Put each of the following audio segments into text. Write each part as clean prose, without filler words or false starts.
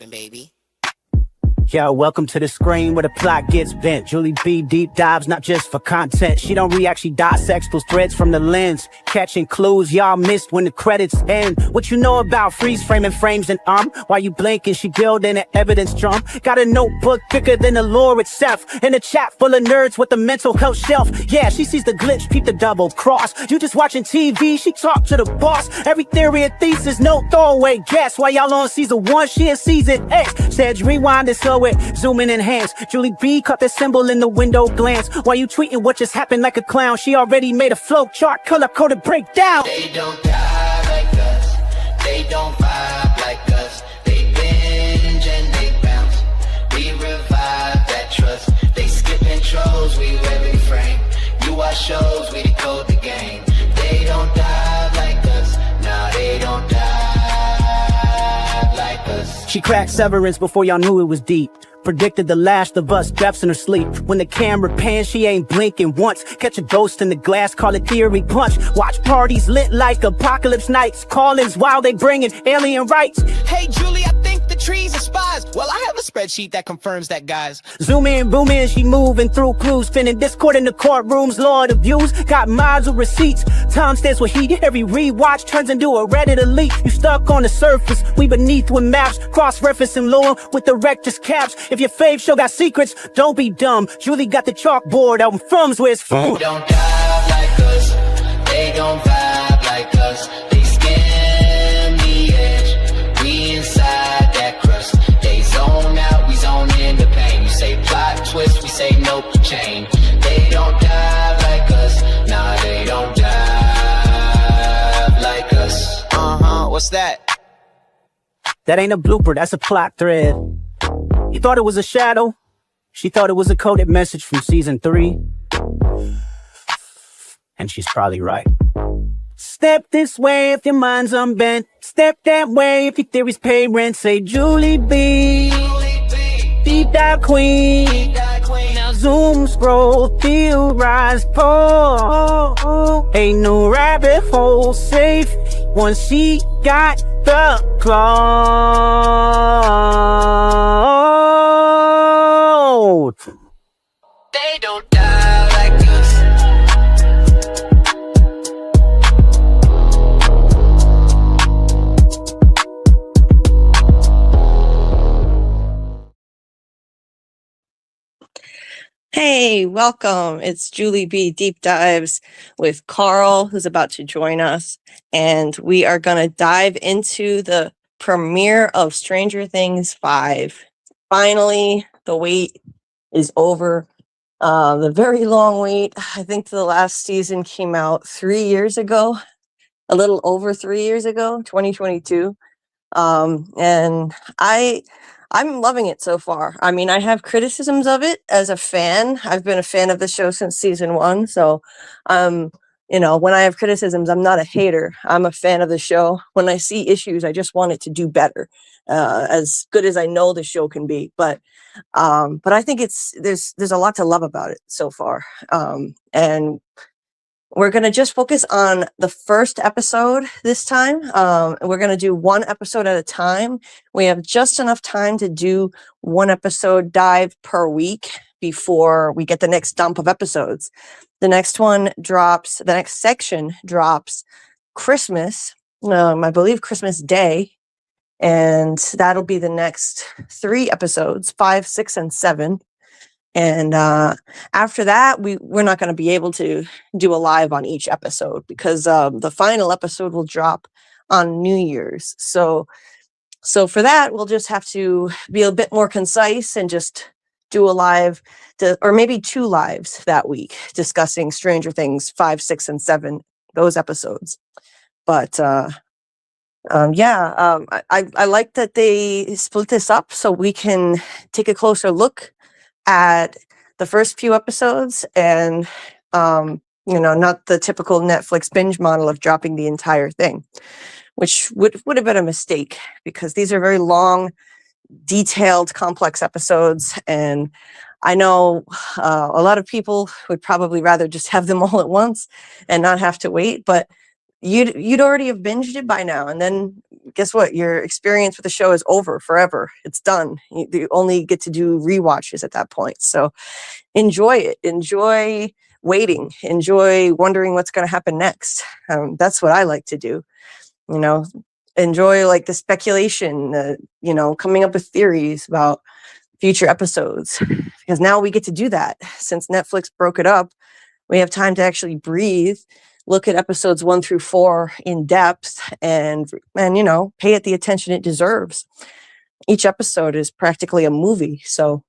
happening, baby? Yo, welcome to the screen where the plot gets bent. Julie B deep dives, not just for content. She don't react, she dissects those threads from the lens, catching clues y'all missed when the credits end. What you know about freeze framing frames and while you blinking, she building an evidence drum. Got a notebook thicker than the lore itself, and a chat full of nerds with a mental health shelf. Yeah, she sees the glitch, peep the double cross. You just watching TV, she talk to the boss. Every theory and thesis, no throwaway guess. While y'all on season 1, she in season X. Said rewind and slow it, zoom in, enhance. Julie B caught the symbol in the window glance. While you tweeting what just happened like a clown, she already made a flow chart, color-coded breakdown. They don't die like us, they don't vibe like us. They binge and they bounce, we revive that trust. They skip intros, we every frame. You watch shows, we decode the game. They don't die like us, nah, they don't die like us. She cracked Severance before y'all knew it was deep. Predicted the Last of Us deaths in her sleep. When the camera pans, she ain't blinking once. Catch a ghost in the glass, call it theory punch. Watch parties lit like apocalypse nights. Call-ins while they bringing alien rights. Hey, Julie, I think the trees are spies. Well, I have a spreadsheet that confirms that, guys. Zoom in, boom in, she moving through clues. Spinning Discord in the courtrooms, Lord of views. Got mods with receipts. Time stands with heat. Every rewatch turns into a Reddit elite. You stuck on the surface, we beneath with maps. Cross-referencing lore with the rector's caps. If your fave show got secrets, don't be dumb. Julie got the chalkboard out in From's where it's from. They don't dive like us, they don't vibe like us. They skim the edge, we inside that crust. They zone out, we zone in the pain. You say plot twist, we say nope, chain. They don't dive like us, nah, they don't dive like us. What's that? That ain't a blooper, that's a plot thread. You thought it was a shadow? She thought it was a coded message from season 3. And she's probably right. Step this way if your mind's unbent. Step that way if your theories pay rent. Say Julie B, deep dive queen. Now zoom, scroll, theorize, pull. Ain't no rabbit hole safe once she got the cloud. They don't die like us. Hey, welcome. It's Julie B Deep Dives with Carl, who's about to join us. And we are going to dive into the premiere of Stranger Things 5. Finally, the wait is over. The very long wait. I think the last season came out 3 years ago, a little over 3 years ago, 2022. And I'm loving it so far. I mean, I have criticisms of it as a fan. I've been a fan of the show since season 1. So, you know, when I have criticisms, I'm not a hater. I'm a fan of the show. When I see issues, I just want it to do better, as good as I know the show can be. But I think there's a lot to love about it so far. And we're going to just focus on the first episode this time. We're going to do one episode at a time. We have just enough time to do one episode dive per week before we get the next dump of episodes. The next section drops Christmas, I believe Christmas Day. And that'll be the next 3 episodes, 5, 6, and 7. And after that, we're not going to be able to do a live on each episode because the final episode will drop on New Year's. So for that, we'll just have to be a bit more concise and just do a live, or maybe 2 lives that week discussing Stranger Things 5, 6, and 7, those episodes. But I like that they split this up so we can take a closer look at the first few episodes and, not the typical Netflix binge model of dropping the entire thing, which would have been a mistake because these are very long, detailed, complex episodes. And I know a lot of people would probably rather just have them all at once and not have to wait, but you'd already have binged it by now. And then, guess what? Your experience with the show is over forever. It's done. You only get to do rewatches at that point. So enjoy it. Enjoy waiting. Enjoy wondering what's going to happen next. That's what I like to do. You know, enjoy like the speculation, you know, coming up with theories about future episodes, because now we get to do that. Since Netflix broke it up, we have time to actually breathe, look at episodes 1 through 4 in depth, and you know, pay it the attention it deserves. Each episode is practically a movie. So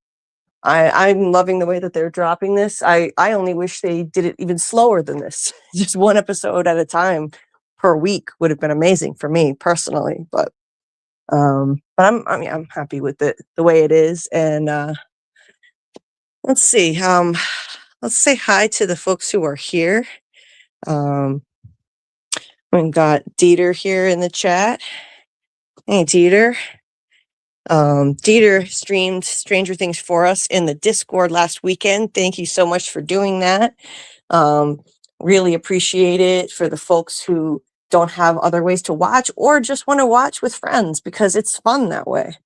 I'm loving the way that they're dropping this. I only wish they did it even slower than this. Just one episode at a time per week would have been amazing for me personally. But I'm happy with it the way it is. And let's see. Let's say hi to the folks who are here. We've got Dieter here in the chat. Hey, Dieter. Dieter streamed Stranger Things for us in the Discord last weekend. Thank you so much for doing that. Really appreciate it for the folks who don't have other ways to watch or just want to watch with friends, because it's fun that way.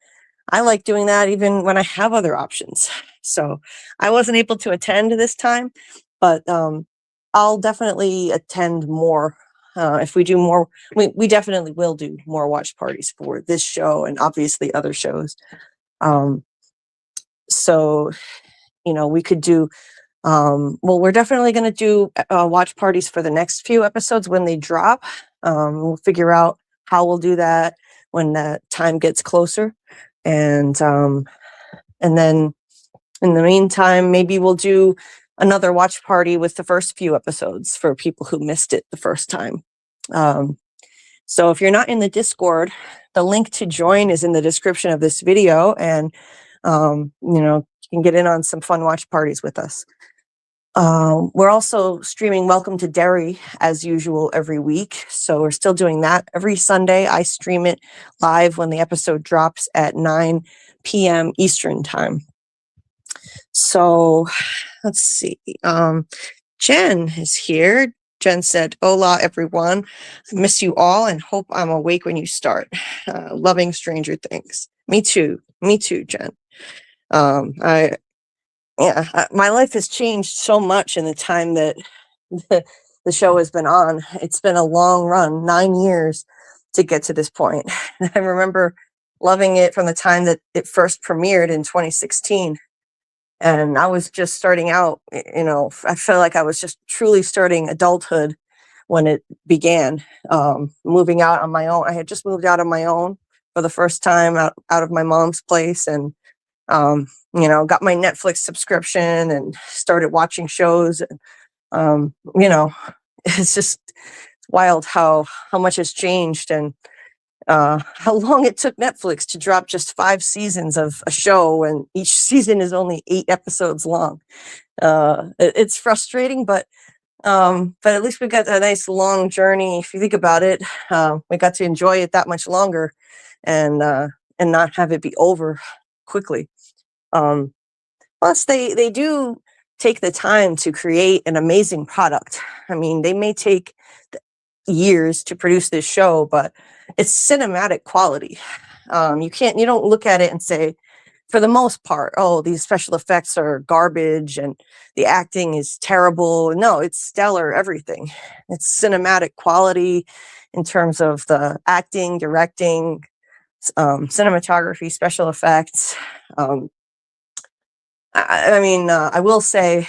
I like doing that even when I have other options. So I wasn't able to attend this time, but I'll definitely attend more. If we do more, we definitely will do more watch parties for this show and obviously other shows. So, you know, we could do, well, we're definitely going to do watch parties for the next few episodes when they drop. We'll figure out how we'll do that when that time gets closer. And then in the meantime, maybe we'll do another watch party with the first few episodes for people who missed it the first time. So if you're not in the Discord, the link to join is in the description of this video, and you know, you can get in on some fun watch parties with us. We're also streaming Welcome to Derry as usual every week. So we're still doing that every Sunday. I stream it live when the episode drops at 9 p.m. Eastern time. So let's see. Jen is here. Jen said, "Hola, everyone. I miss you all and hope I'm awake when you start. Loving Stranger Things." Me too. Me too, Jen. My life has changed so much in the time that the show has been on. It's been a long run, 9 years to get to this point. I remember loving it from the time that it first premiered in 2016. And I was just starting out, you know, I felt like I was just truly starting adulthood when it began, moving out on my own. I had just moved out on my own for the first time out of my mom's place, and you know, got my Netflix subscription and started watching shows. And, you know, it's just wild how much has changed, and how long it took Netflix to drop just 5 seasons of a show, and each season is only 8 episodes long. It's frustrating, but at least we got a nice long journey. If you think about it, we got to enjoy it that much longer, and not have it be over quickly. Plus, they do take the time to create an amazing product. I mean, they may take years to produce this show, but it's cinematic quality. You don't look at it and say, for the most part, oh, these special effects are garbage and the acting is terrible. No, it's stellar everything. It's cinematic quality in terms of the acting, directing, cinematography, special effects. I will say,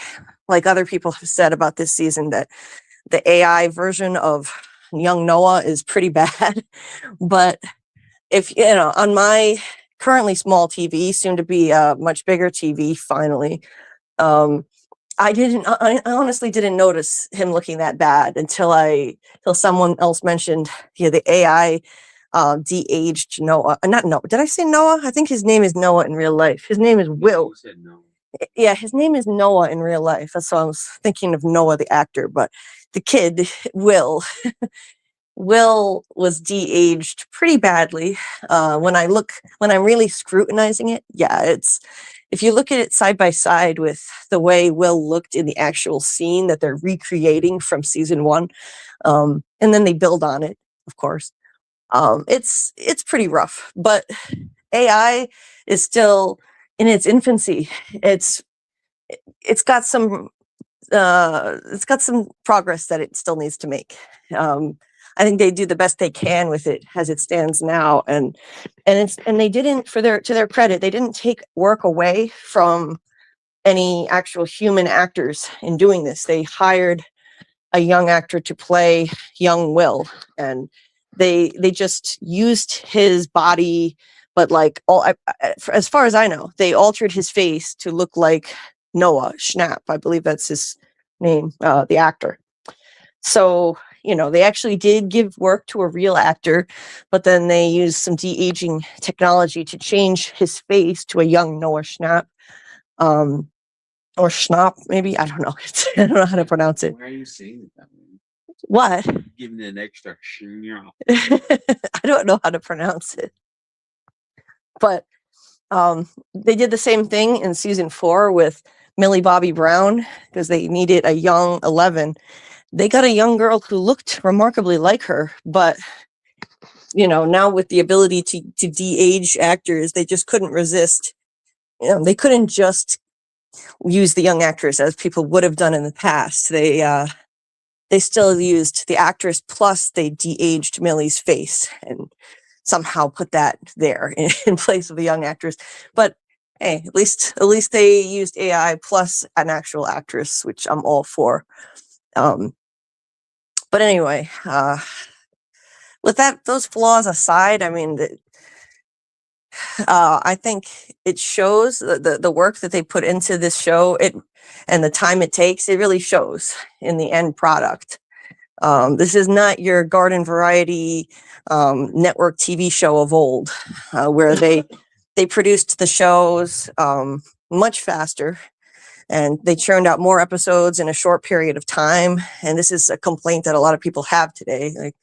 like other people have said about this season, that the AI version of young Noah is pretty bad. But if, you know, on my currently small TV, soon to be a much bigger TV, finally, I honestly didn't notice him looking that bad until someone else mentioned, yeah, the AI de-aged Noah. Not Noah. Did I say Noah? I think his name is Noah in real life. His name is Will. You said no. Yeah, his name is Noah in real life. That's why I was thinking of Noah, the actor, but the kid, Will, Will was de-aged pretty badly. When I'm really scrutinizing it, yeah, if you look at it side by side with the way Will looked in the actual scene that they're recreating from season 1, and then they build on it, of course. It's pretty rough, but AI is still in its infancy. It's got some progress that it still needs to make. I think they do the best they can with it as it stands now, and they didn't, to their credit, they didn't take work away from any actual human actors in doing this. They hired a young actor to play young Will, and they just used his body, but like as far as I know, they altered his face to look like Noah Schnapp. I believe that's his name, the actor. So, they actually did give work to a real actor, but then they used some de-aging technology to change his face to a young Noah Schnapp. Or Schnapp, maybe. I don't know. I don't know how to pronounce it. Why are you saying it that way? What? Giving it an extra schnow. I don't know how to pronounce it. But they did the same thing in season 4 with Millie Bobby Brown, because they needed a young 11. They got a young girl who looked remarkably like her, but now with the ability to de-age actors, they just couldn't resist. They couldn't just use the young actress as people would have done in the past. They still used the actress, plus they de-aged Millie's face and somehow put that there in place of the young actress. But hey, at least they used AI plus an actual actress, which I'm all for. But anyway, with those flaws aside, I mean, I think it shows the work that they put into this show, and the time it takes. It really shows in the end product. This is not your garden variety network TV show of old, where they produced the shows much faster, and they churned out more episodes in a short period of time. And this is a complaint that a lot of people have today. Like,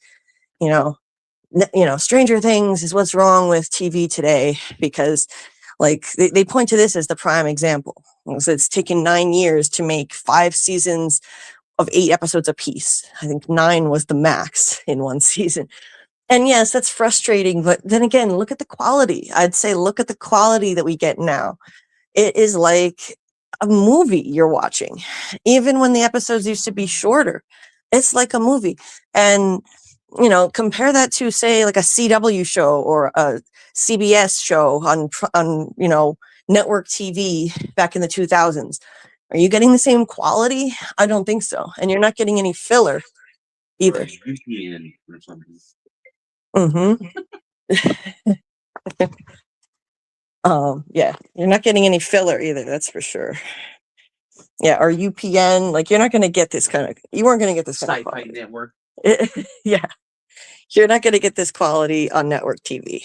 Stranger Things is what's wrong with TV today, because like they point to this as the prime example. So it's taken 9 years to make 5 seasons of 8 episodes apiece. I think 9 was the max in one season. And yes, that's frustrating. But then again, look at the quality. I'd say look at the quality that we get now. It is like a movie you're watching. Even when the episodes used to be shorter, it's like a movie. And compare that to, say, like a CW show or a CBS show on network TV back in the 2000s. Are you getting the same quality? I don't think so. And you're not getting any filler either. Mm-hmm. Yeah, you're not getting any filler either. That's for sure. Yeah, or UPN, like you're not going to get this kind of. You weren't going to get this kind of quality. Network. Yeah, you're not going to get this quality on network TV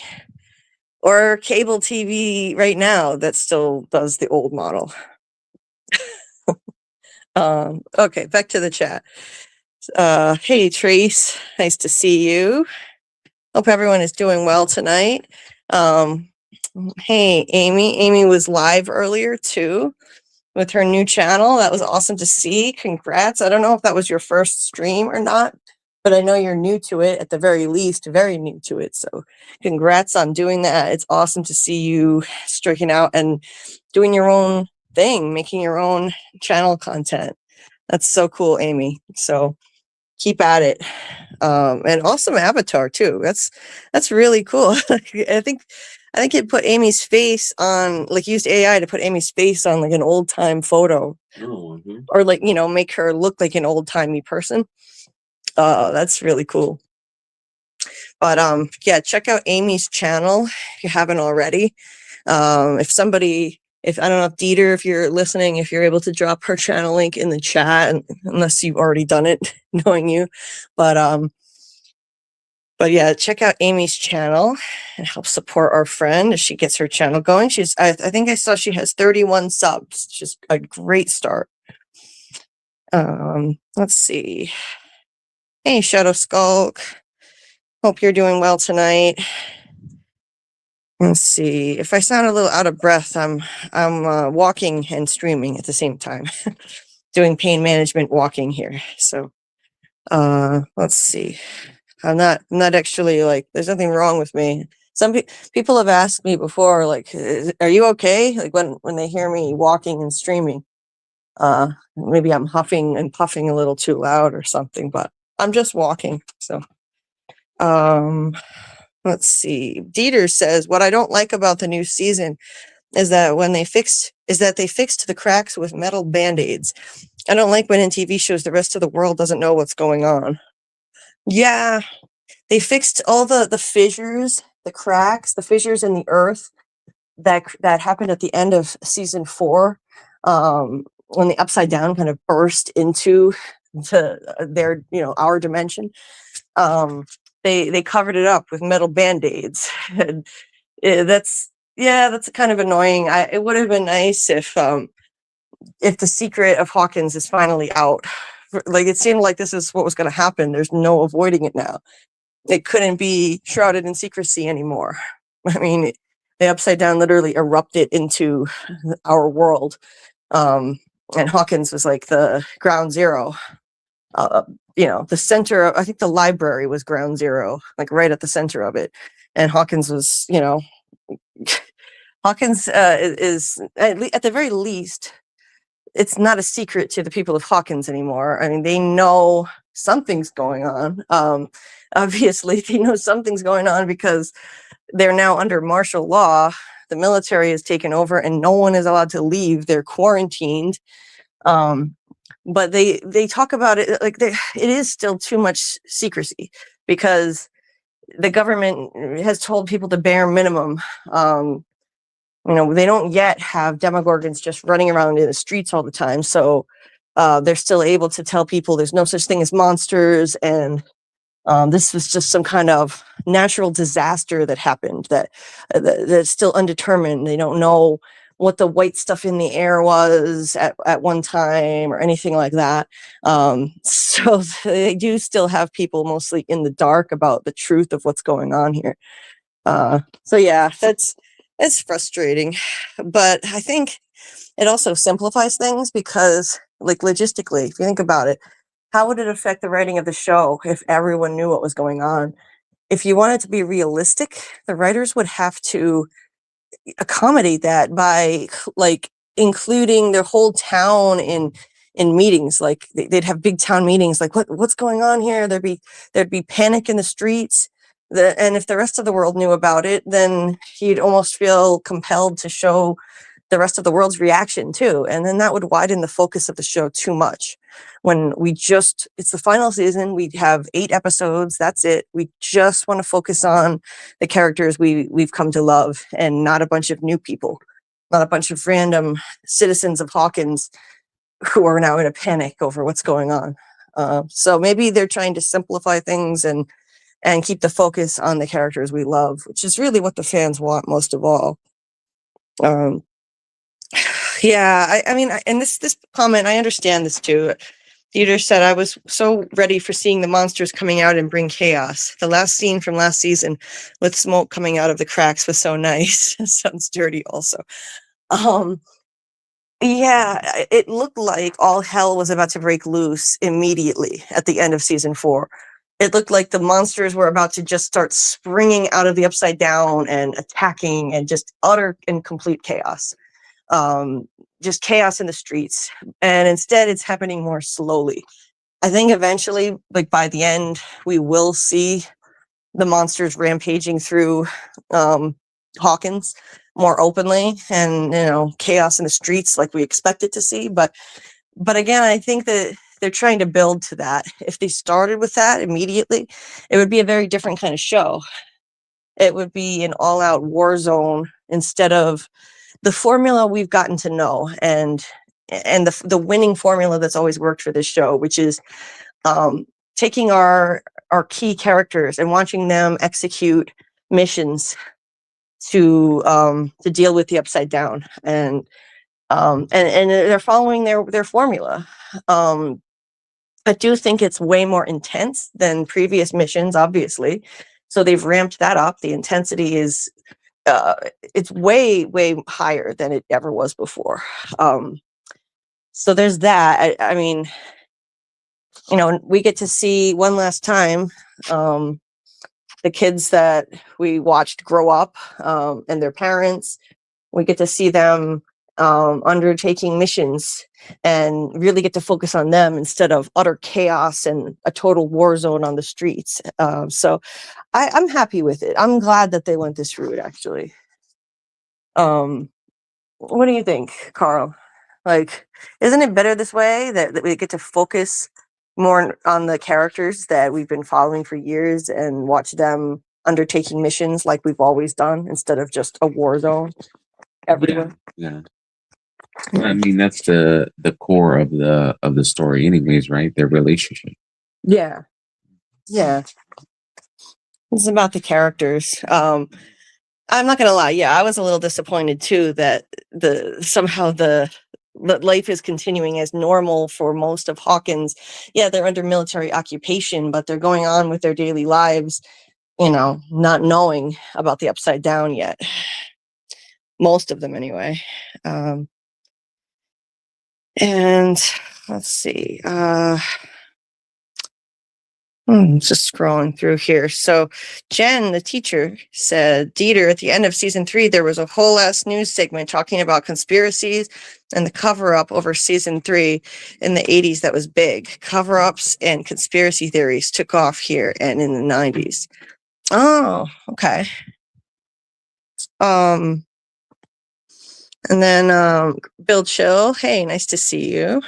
or cable TV right now that still does the old model. Okay, back to the chat. Hey, Trace, nice to see you. Hope everyone is doing well tonight. Hey, Amy. Amy was live earlier too with her new channel. That was awesome to see. Congrats. I don't know if that was your first stream or not, but I know you're new to it, at the very least, very new to it. So congrats on doing that. It's awesome to see you striking out and doing your own thing, making your own channel content. That's so cool, Amy. So keep at it. And awesome avatar too. That's really cool. I think it put Amy's face on, like, used AI to put Amy's face on like an old time photo. Mm-hmm. Or like, make her look like an old timey person. That's really cool. But yeah, check out Amy's channel if you haven't already. If I don't know if Dieter, if you're listening, if you're able to drop her channel link in the chat, unless you've already done it, knowing you. But yeah, check out Amy's channel and help support our friend as she gets her channel going. I think I saw she has 31 subs, just a great start. Let's see. Hey, Shadow Skulk. Hope you're doing well tonight. Let's see. If I sound a little out of breath, I'm walking and streaming at the same time, doing pain management walking here. So let's see. I'm not actually like, there's nothing wrong with me. Some people have asked me before, like, are you okay? Like when they hear me walking and streaming, maybe I'm huffing and puffing a little too loud or something, but I'm just walking. So, let's see. Dieter says, what I don't like about the new season is that they fixed the cracks with metal band-aids. I don't like when in TV shows the rest of the world doesn't know what's going on. Yeah, they fixed all the fissures, the cracks, the fissures in the earth that happened at the end of season 4, when the Upside Down kind of burst into their our dimension. They covered it up with metal band-aids. And that's kind of annoying. It would have been nice if the secret of Hawkins is finally out. Like, it seemed like this is what was going to happen. There's no avoiding it now. It couldn't be shrouded in secrecy anymore. I mean, the Upside Down literally erupted into our world. And Hawkins was like the ground zero. The center of, I think the library was ground zero, like right at the center of it. And Hawkins was, Hawkins is at the very least, it's not a secret to the people of Hawkins anymore. I mean, they know something's going on. Obviously, they know something's going on because they're now under martial law. The military has taken over and no one is allowed to leave. They're quarantined. But they talk about it like it is still too much secrecy because the government has told people the bare minimum. They don't yet have Demogorgons just running around in the streets all the time. So they're still able to tell people there's no such thing as monsters. And this was just some kind of natural disaster that happened that's still undetermined. They don't know what the white stuff in the air was at one time or anything like that. So they do still have people mostly in the dark about the truth of what's going on here. So yeah, it's frustrating, but I think it also simplifies things because, like, logistically, if you think about it, how would it affect the writing of the show if everyone knew what was going on? If you wanted to be realistic, the writers would have to accommodate that by like including their whole town in meetings. Like they'd have big town meetings, like what's going on here? There'd be panic in the streets. And if the rest of the world knew about it, then you'd almost feel compelled to show the rest of the world's reaction too. And then that would widen the focus of the show too much. When it's the final season, we have 8 episodes. That's it. We just want to focus on the characters we've come to love and not a bunch of new people, not a bunch of random citizens of Hawkins who are now in a panic over what's going on. So maybe they're trying to simplify things and keep the focus on the characters we love, which is really what the fans want most of all. Yeah, I mean, and this comment, I understand this too. Theater said, I was so ready for seeing the monsters coming out and bring chaos. The last scene from last season with smoke coming out of the cracks was so nice. Sounds dirty also. Yeah, it looked like all hell was about to break loose immediately at the end of season 4. It looked like the monsters were about to just start springing out of the Upside Down and attacking, and just utter and complete chaos. Just chaos in the streets. And instead it's happening more slowly. I think eventually, like by the end, we will see the monsters rampaging through Hawkins more openly, and chaos in the streets like we expected to see. But again, I think that they're trying to build to that. If they started with that immediately, it would be a very different kind of show. It would be an all-out war zone instead of the formula we've gotten to know, and the winning formula that's always worked for this show, which is taking our key characters and watching them execute missions to deal with the Upside Down, and they're following their formula. I do think it's way more intense than previous missions, obviously. So they've ramped that up. The intensity is it's way higher than it ever was before. So there's that. I mean, we get to see one last time the kids that we watched grow up and their parents. We get to see them undertaking missions and really get to focus on them instead of utter chaos and a total war zone on the streets. So I'm happy with it. I'm glad that they went this route, actually. What do you think, Carl? Like, isn't it better this way that we get to focus more on the characters that we've been following for years and watch them undertaking missions like we've always done instead of just a war zone everywhere? Yeah. I mean, that's the core of the story, anyways, right? Their relationship. Yeah. It's about the characters. I'm not gonna lie. Yeah, I was a little disappointed too that somehow the life is continuing as normal for most of Hawkins. Yeah, they're under military occupation, but they're going on with their daily lives, not knowing about the Upside Down yet. Most of them, anyway. And let's see. Just scrolling through here. So Jen, the teacher, said, Dieter, at the end of season 3, there was a whole ass news segment talking about conspiracies and the cover-up over season 3 in the 80s that was big. Cover-ups and conspiracy theories took off here and in the 90s. Oh, okay. And then Bill Chill, hey, nice to see you.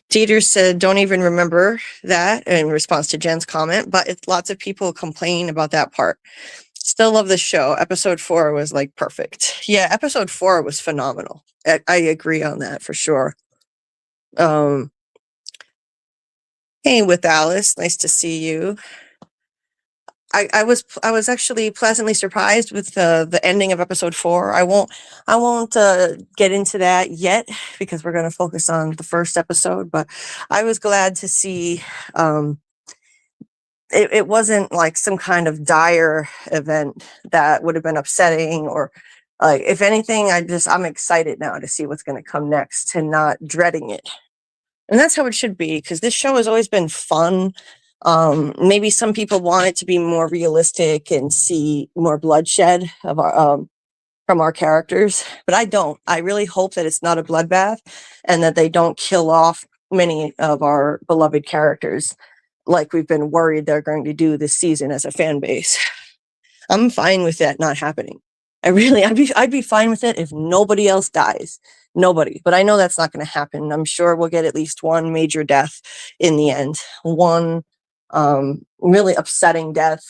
Dieter said, don't even remember that in response to Jen's comment, but lots of people complain about that part. Still love the show. Episode 4 was like perfect. Yeah, episode 4 was phenomenal. I agree on that for sure. Hey, with Alice, nice to see you. I was actually pleasantly surprised with the ending of episode 4. I won't get into that yet because we're going to focus on the first episode. But I was glad to see it wasn't like some kind of dire event that would have been upsetting, or like, if anything, I'm excited now to see what's going to come next and not dreading it. And that's how it should be, because this show has always been fun. Maybe some people want it to be more realistic and see more bloodshed of our from our characters, but I don't. I really hope that it's not a bloodbath and that they don't kill off many of our beloved characters like we've been worried they're going to do this season as a fan base. I'm fine with that not happening. I'd be fine with it if nobody else dies. Nobody. But I know that's not going to happen. I'm sure we'll get at least one major death in the end. One really upsetting death.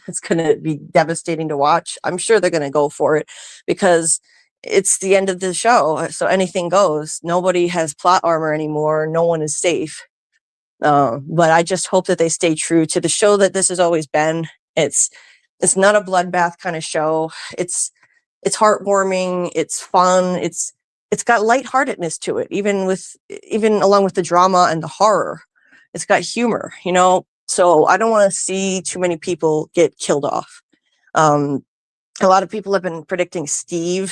It's going to be devastating to watch. I'm sure they're going to go for it because it's the end of the show. So anything goes. Nobody has plot armor anymore. No one is safe. But I just hope that they stay true to the show that this has always been. It's not a bloodbath kind of show. It's heartwarming. It's fun. It's got lightheartedness to it, even along with the drama and the horror. It's got humor, So I don't want to see too many people get killed off. A lot of people have been predicting Steve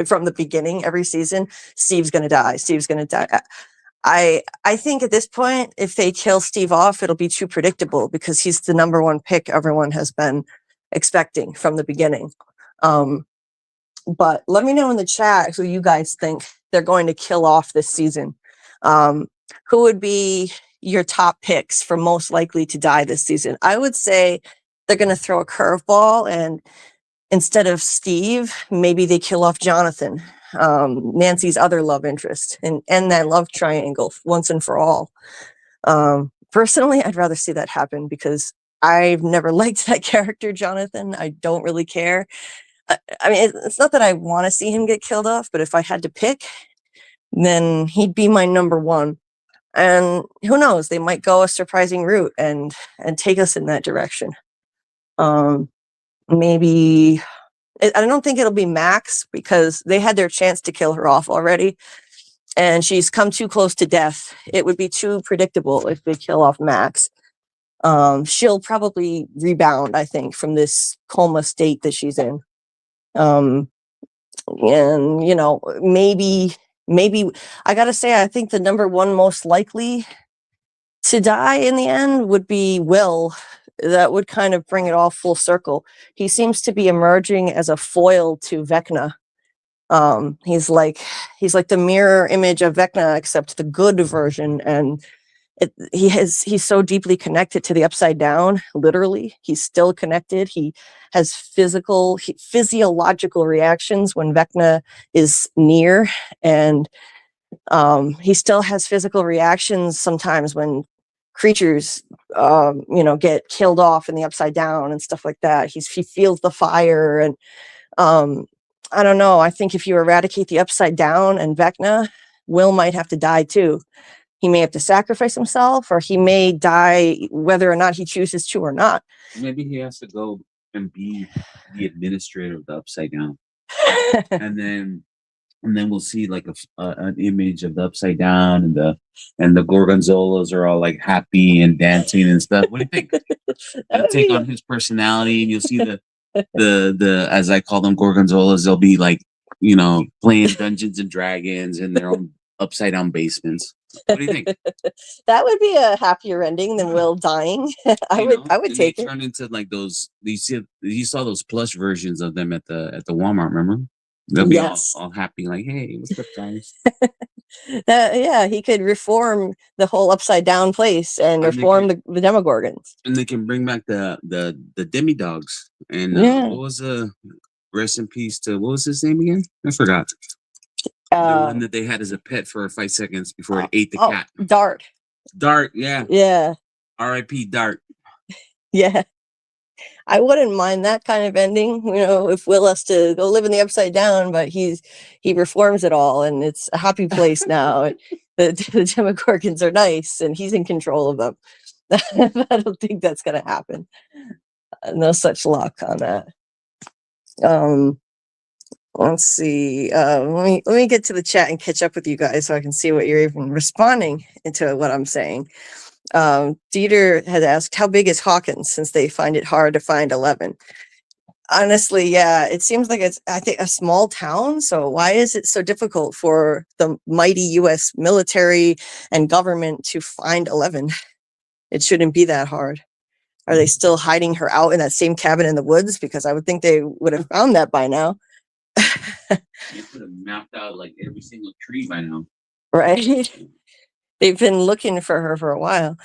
from the beginning. Every season, Steve's going to die. Steve's going to die. I think at this point, if they kill Steve off, it'll be too predictable because he's the number one pick everyone has been expecting from the beginning. But let me know in the chat who you guys think they're going to kill off this season. Who would be your top picks for most likely to die this season? I would say they're going to throw a curveball, and instead of Steve, maybe they kill off Jonathan, Nancy's other love interest, and end that love triangle once and for all. Personally, I'd rather see that happen because I've never liked that character, Jonathan. I don't really care. I mean, it's not that I want to see him get killed off, but if I had to pick, then he'd be my number one. And who knows, they might go a surprising route and take us in that direction. Maybe, I don't think it'll be Max because they had their chance to kill her off already. And she's come too close to death. It would be too predictable if they kill off Max. She'll probably rebound, I think, from this coma state that she's in. And, maybe maybe, I gotta say, I think the number one most likely to die in the end would be Will. That would kind of bring it all full circle. He seems to be emerging as a foil to Vecna. He's like the mirror image of Vecna, except the good version, and he's so deeply connected to the Upside Down. Literally, he's still connected. He has physiological reactions when Vecna is near, and he still has physical reactions sometimes when creatures get killed off in the Upside Down and stuff like that. He feels the fire, and I don't know. I think if you eradicate the Upside Down and Vecna, Will might have to die too. He may have to sacrifice himself, or he may die whether or not he chooses to or not. Maybe he has to go and be the administrator of the Upside Down, and then we'll see like an image of the Upside Down, and the Gorgonzolas are all like happy and dancing and stuff. What do you think? They'll take on his personality, and you'll see the as I call them, Gorgonzolas. They'll be like, playing Dungeons and Dragons in their own Upside Down basements. What do you think? That would be a happier ending than Will dying. I would take it. Turn into like those. You saw those plush versions of them at the Walmart. Remember? They'll be all happy, like, "Hey, what's up, guys?" Yeah, he could reform the whole Upside Down place and reform the Demogorgons. And they can bring back the demi-dogs. And what was rest in peace to, what was his name again? I forgot. The one that they had as a pet for 5 seconds before it ate the cat. Dart. Dart, yeah. Yeah. R.I.P. Dart. Yeah. I wouldn't mind that kind of ending, if Will has to go live in the Upside Down, but he reforms it all, and it's a happy place now. The Demogorgons are nice, and he's in control of them. I don't think that's going to happen. No such luck on that. Let's see. Let me get to the chat and catch up with you guys so I can see what you're even responding into what I'm saying. Dieter had asked, how big is Hawkins, since they find it hard to find 11? Honestly, yeah, it seems like it's, I think, a small town. So why is it so difficult for the mighty U.S. military and government to find 11? It shouldn't be that hard. Are they still hiding her out in that same cabin in the woods? Because I would think they would have found that by now. They could have mapped out like every single tree by now. Right? They've been looking for her for a while.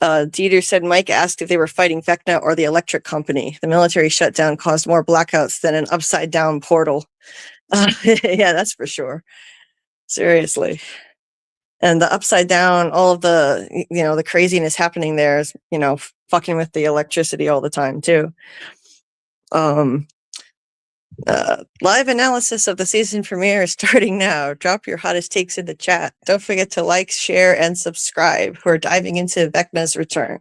Dieter said Mike asked if they were fighting Vecna or the electric company. The military shutdown caused more blackouts than an upside down portal. Yeah, that's for sure. Seriously. And the upside down, all of the, the craziness happening there is, fucking with the electricity all the time too. Live analysis of the season premiere is starting now. Drop your hottest takes in the chat. Don't forget to like, share, and subscribe. We're diving into Vecna's return.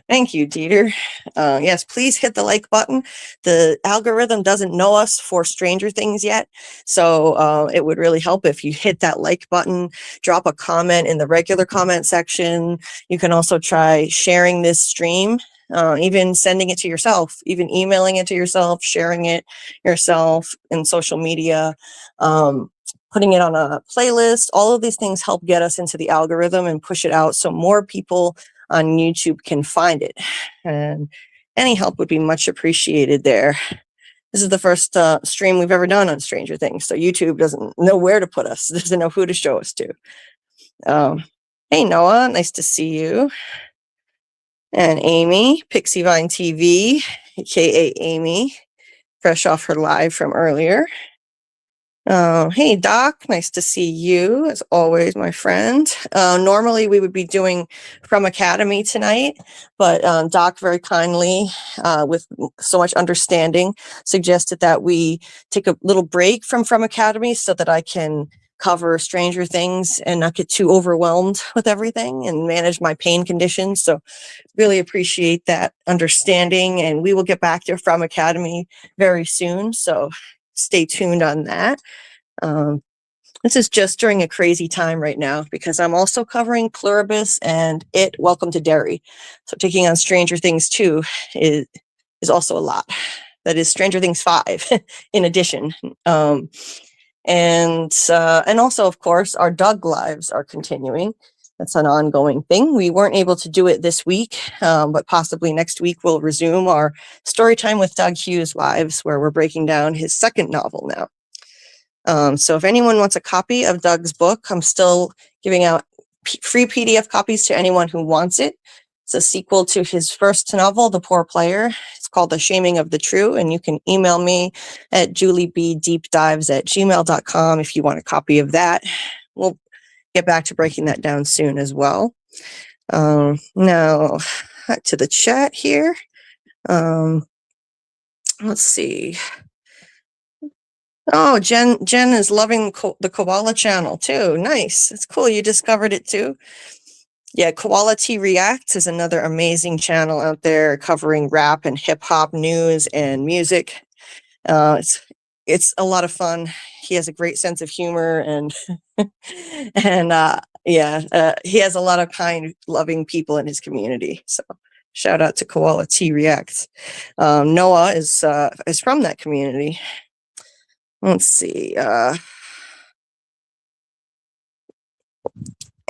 Thank you, Dieter. Yes, please hit the like button. The algorithm doesn't know us for Stranger Things yet, so it would really help if you hit that like button, drop a comment in the regular comment section. You can also try sharing this stream. Even sending it to yourself, even emailing it to yourself, sharing it yourself in social media, putting it on a playlist. All of these things help get us into the algorithm and push it out so more people on YouTube can find it. And any help would be much appreciated there. This is the first stream we've ever done on Stranger Things, so YouTube doesn't know where to put us, doesn't know who to show us to. Hey, Noah, nice to see you. And Amy, Pixie Vine TV, aka Amy, fresh off her live from earlier. Hey, Doc, nice to see you, as always, my friend. Normally, we would be doing FROMacademy tonight, but Doc very kindly, with so much understanding, suggested that we take a little break from FROMacademy so that I can cover Stranger Things and not get too overwhelmed with everything and manage my pain conditions. So really appreciate that understanding, and we will get back to FROMacademy very soon. So stay tuned on that. This is just during a crazy time right now because I'm also covering Pluribus and Welcome to Derry. So taking on Stranger Things 2 is also a lot. That is Stranger Things 5 in addition. And also, of course, our Doug lives are continuing. That's an ongoing thing. We weren't able to do it this week, but possibly next week we'll resume our Storytime with Doug Hughes lives, where we're breaking down his second novel now. So if anyone wants a copy of Doug's book, I'm still giving out free PDF copies to anyone who wants it. It's a sequel to his first novel, The Poor Player. It's called The Shaming of the True, and you can email me at JulieBDeepDives@gmail.com if you want a copy of that. We'll get back to breaking that down soon as well. Now, to the chat here. Let's see. Oh, Jen is loving the Koala channel too. Nice. It's cool. You discovered it too. Yeah, Koala T Reacts is another amazing channel out there covering rap and hip hop news and music. It's a lot of fun. He has a great sense of humor and he has a lot of kind, loving people in his community. So shout out to Koala T Reacts. Noah is from that community. Let's see.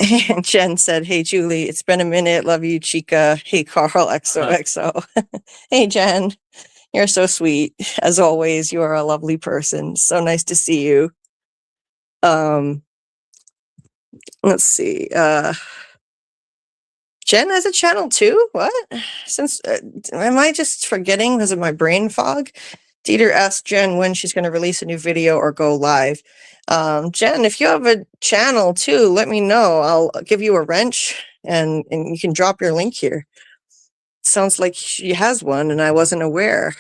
And Jen said, "Hey, Julie, it's been a minute. Love you, Chica. Hey, Carl, XOXO." Hey, Jen, you're so sweet. As always, you are a lovely person. So nice to see you. Let's see. Jen has a channel too? What? Since am I just forgetting because of my brain fog? Dieter asked Jen when she's going to release a new video or go live. Jen, if you have a channel too, let me know. I'll give you a wrench and you can drop your link here. Sounds like she has one and I wasn't aware.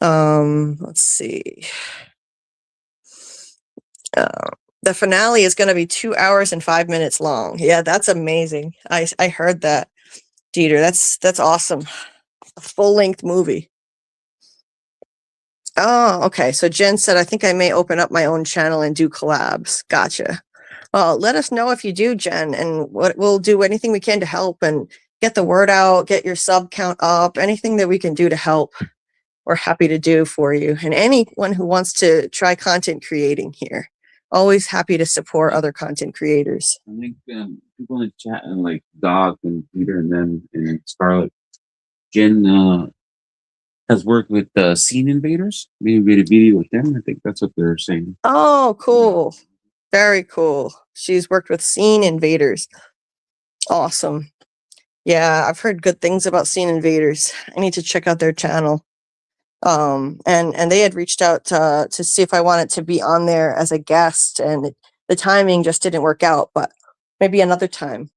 Let's see. The finale is going to be 2 hours and 5 minutes long. Yeah, that's amazing. I heard that, Dieter. That's awesome. A full-length movie. Oh, okay. So Jen said, I think I may open up my own channel and do collabs. Gotcha. Well, let us know if you do, Jen, and we'll do anything we can to help and get the word out, get your sub count up, anything that we can do to help. We're happy to do for you. And anyone who wants to try content creating here, always happy to support other content creators. I think people in the chat and like Doc and Peter and them and Scarlett, Jen has worked with Scene Invaders. Maybe made a video with them. I think that's what they're saying. Oh, cool. Very cool. She's worked with Scene Invaders. Awesome. Yeah, I've heard good things about Scene Invaders. I need to check out their channel. And they had reached out to see if I wanted to be on there as a guest, and the timing just didn't work out, but maybe another time.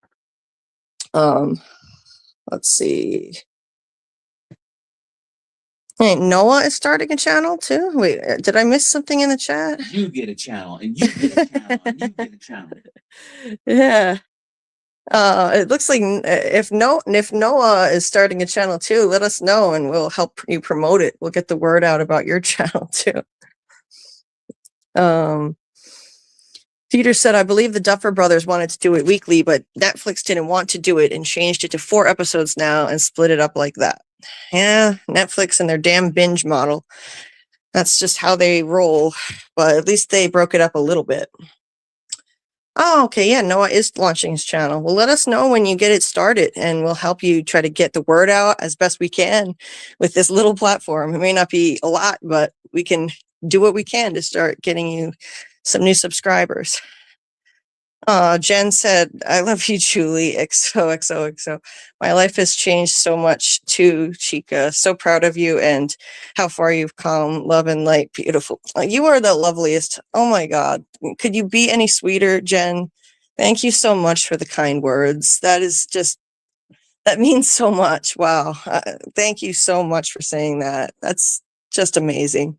Let's see. Hey, Noah is starting a channel too. Wait, did I miss something in the chat? You get a channel, and you get a channel, and you get a channel. Yeah. It looks like if Noah is starting a channel too, let us know and we'll help you promote it. We'll get the word out about your channel too. Peter said, I believe the Duffer Brothers wanted to do it weekly, but Netflix didn't want to do it and changed it to 4 episodes now and split it up like that. Yeah, Netflix and their damn binge model. That's just how they roll, but at least they broke it up a little bit. Oh, okay. Yeah, Noah is launching his channel. Well, let us know when you get it started and we'll help you try to get the word out as best we can with this little platform. It may not be a lot, but we can do what we can to start getting you some new subscribers. Jen said, I love you, Julie. XOXOXO. My life has changed so much too, Chica. So proud of you and how far you've come. Love and light. Beautiful. You are the loveliest. Oh my God. Could you be any sweeter, Jen? Thank you so much for the kind words. That means so much. Wow. Thank you so much for saying that. That's just amazing.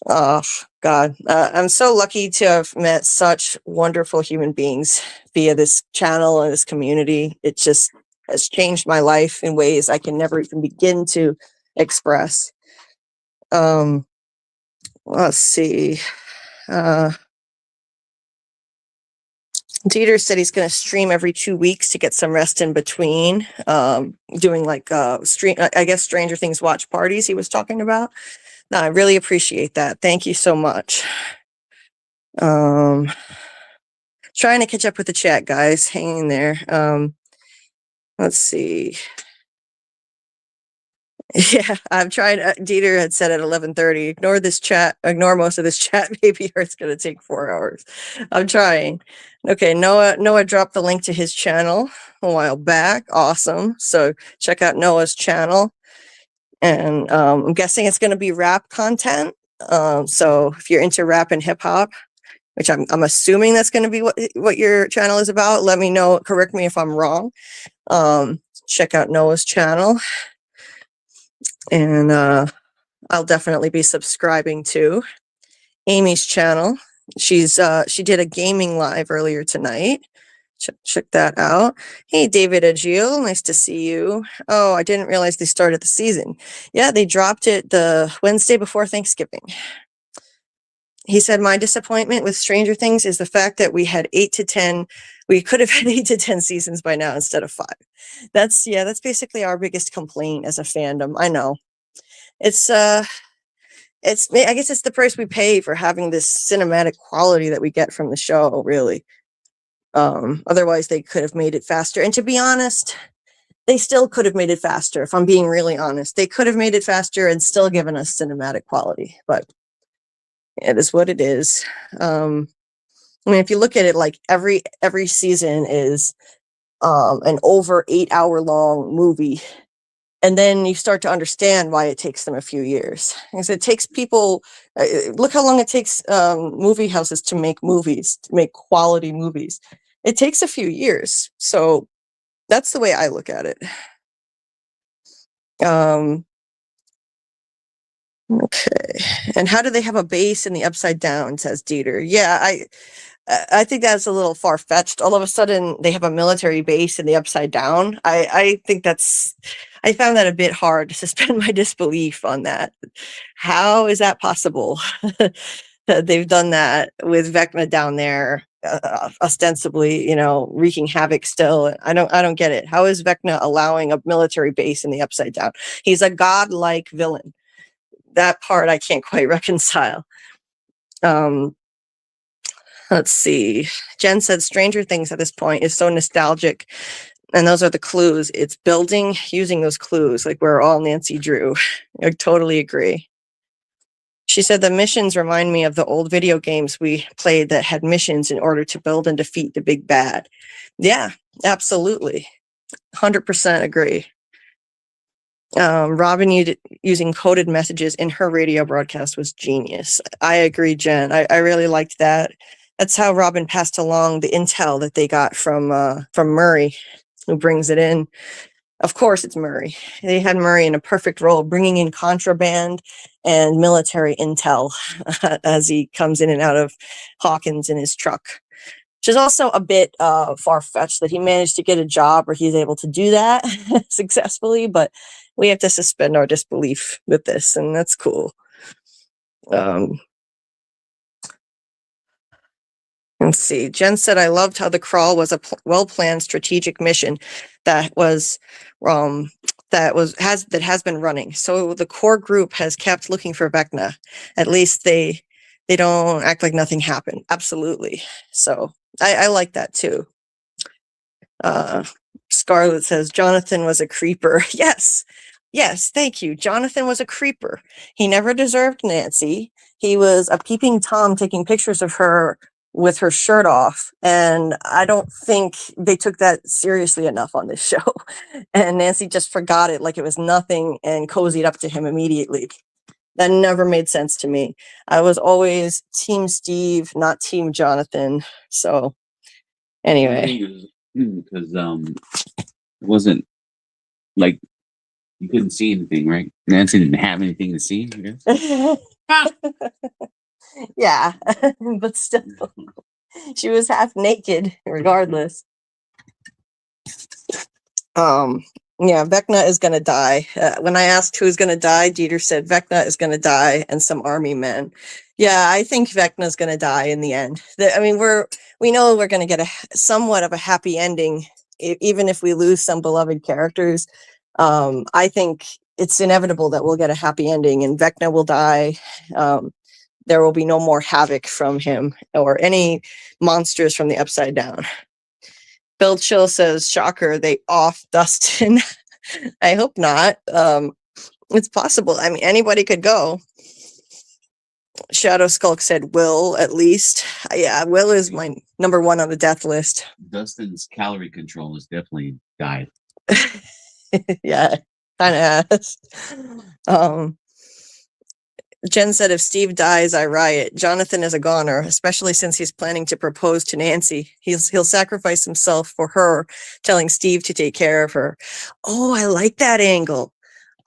Oh, God. I'm so lucky to have met such wonderful human beings via this channel and this community. It just has changed my life in ways I can never even begin to express. Let's see. Dieter said he's going to stream every 2 weeks to get some rest in between, doing like I guess Stranger Things watch parties he was talking about. No, I really appreciate that. Thank you so much. Trying to catch up with the chat, guys. Hang in there. Let's see. Yeah, I'm trying. Dieter had said at 11:30. Ignore this chat. Ignore most of this chat. Maybe it's going to take 4 hours. I'm trying. Okay, Noah dropped the link to his channel a while back. Awesome. So check out Noah's channel. And I'm guessing it's going to be rap content. So if you're into rap and hip hop, which I'm assuming that's going to be what your channel is about, let me know. Correct me if I'm wrong. Check out Noah's channel, and I'll definitely be subscribing to Amy's channel. She did a gaming live earlier tonight. Check that out. Hey, David Agil, nice to see you. Oh, I didn't realize they started the season. Yeah, they dropped it the Wednesday before Thanksgiving. He said, my disappointment with Stranger Things is the fact that we had 8 to 10. We could have had 8 to 10 seasons by now instead of 5. That's basically our biggest complaint as a fandom. I know. I guess it's the price we pay for having this cinematic quality that we get from the show, really. Otherwise they could have made it faster. And to be honest, they still could have made it faster. If I'm being really honest, they could have made it faster and still given us cinematic quality, but it is what it is. I mean, if you look at it, like every season is an over 8-hour long movie. And then you start to understand why it takes them a few years. Because it takes people, look how long it takes movie houses to make movies, to make quality movies. It takes a few years. So that's the way I look at it. Okay. And how do they have a base in the Upside Down, says Dieter. Yeah, I think that's a little far-fetched. All of a sudden, they have a military base in the Upside Down. I think I found that a bit hard to suspend my disbelief on that. How is that possible? They've done that with Vecna down there, ostensibly, wreaking havoc still. I don't get it. How is Vecna allowing a military base in the Upside Down? He's a godlike villain. That part I can't quite reconcile. Let's see. Jen said Stranger Things at this point is so nostalgic. And those are the clues. It's building using those clues, like we're all Nancy Drew. I totally agree. She said the missions remind me of the old video games we played that had missions in order to build and defeat the big bad. Yeah, absolutely. 100% agree. Robin using coded messages in her radio broadcast was genius. I agree, Jen. I really liked that. That's how Robin passed along the intel that they got from Murray, who brings it in. Of course, it's Murray. They had Murray in a perfect role, bringing in contraband and military intel as he comes in and out of Hawkins in his truck, which is also a bit far-fetched that he managed to get a job where he's able to do that successfully, but we have to suspend our disbelief with this, and that's cool. Let's see. Jen said, I loved how the crawl was a well-planned strategic mission that has been running. So the core group has kept looking for Vecna. At least they don't act like nothing happened. Absolutely. So I like that too. Scarlett says, Jonathan was a creeper. Yes. Thank you. Jonathan was a creeper. He never deserved Nancy. He was a peeping Tom taking pictures of her with her shirt off. And I don't think they took that seriously enough on this show. And Nancy just forgot it like it was nothing and cozied up to him immediately. That never made sense to me. I was always Team Steve, not Team Jonathan. So anyway. Because it wasn't like you couldn't see anything, right? Nancy didn't have anything to see, I guess. Yeah, but still, she was half naked regardless. Yeah, Vecna is gonna die. When I asked who's gonna die, Dieter said Vecna is gonna die and some army men. Yeah, I think Vecna's gonna die in the end. We know we're gonna get somewhat of a happy ending, even if we lose some beloved characters. I think it's inevitable that we'll get a happy ending and Vecna will die. There will be no more havoc from him or any monsters from the Upside Down. Bill Chill says, shocker, they off Dustin. I hope not. It's possible. I mean, anybody could go. Shadow Skulk said Will, at least. Yeah, Will is my number one on the death list. Dustin's calorie control is definitely died. Yeah, kind of has. Jen said, if Steve dies, I riot. Jonathan is a goner, especially since he's planning to propose to Nancy. He'll sacrifice himself for her, telling Steve to take care of her. Oh, I like that angle.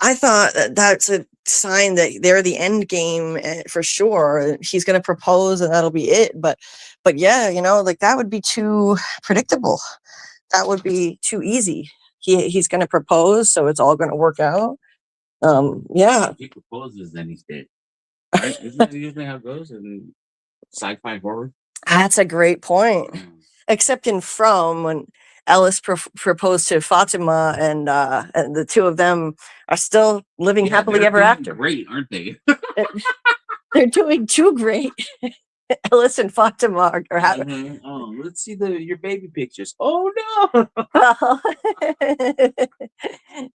I thought that's a sign that they're the end game for sure. He's going to propose and that'll be it. But yeah, like that would be too predictable. That would be too easy. He's going to propose, so it's all going to work out. Yeah. If he proposes, then he's dead. Right? Isn't that usually how it goes in sci-fi horror? That's a great point. Except in From, when Ellis proposed to Fatima, and the two of them are still living happily ever after. Great, aren't they? They're doing too great. Ellis and Fatima are having. Oh, let's see your baby pictures. Oh no!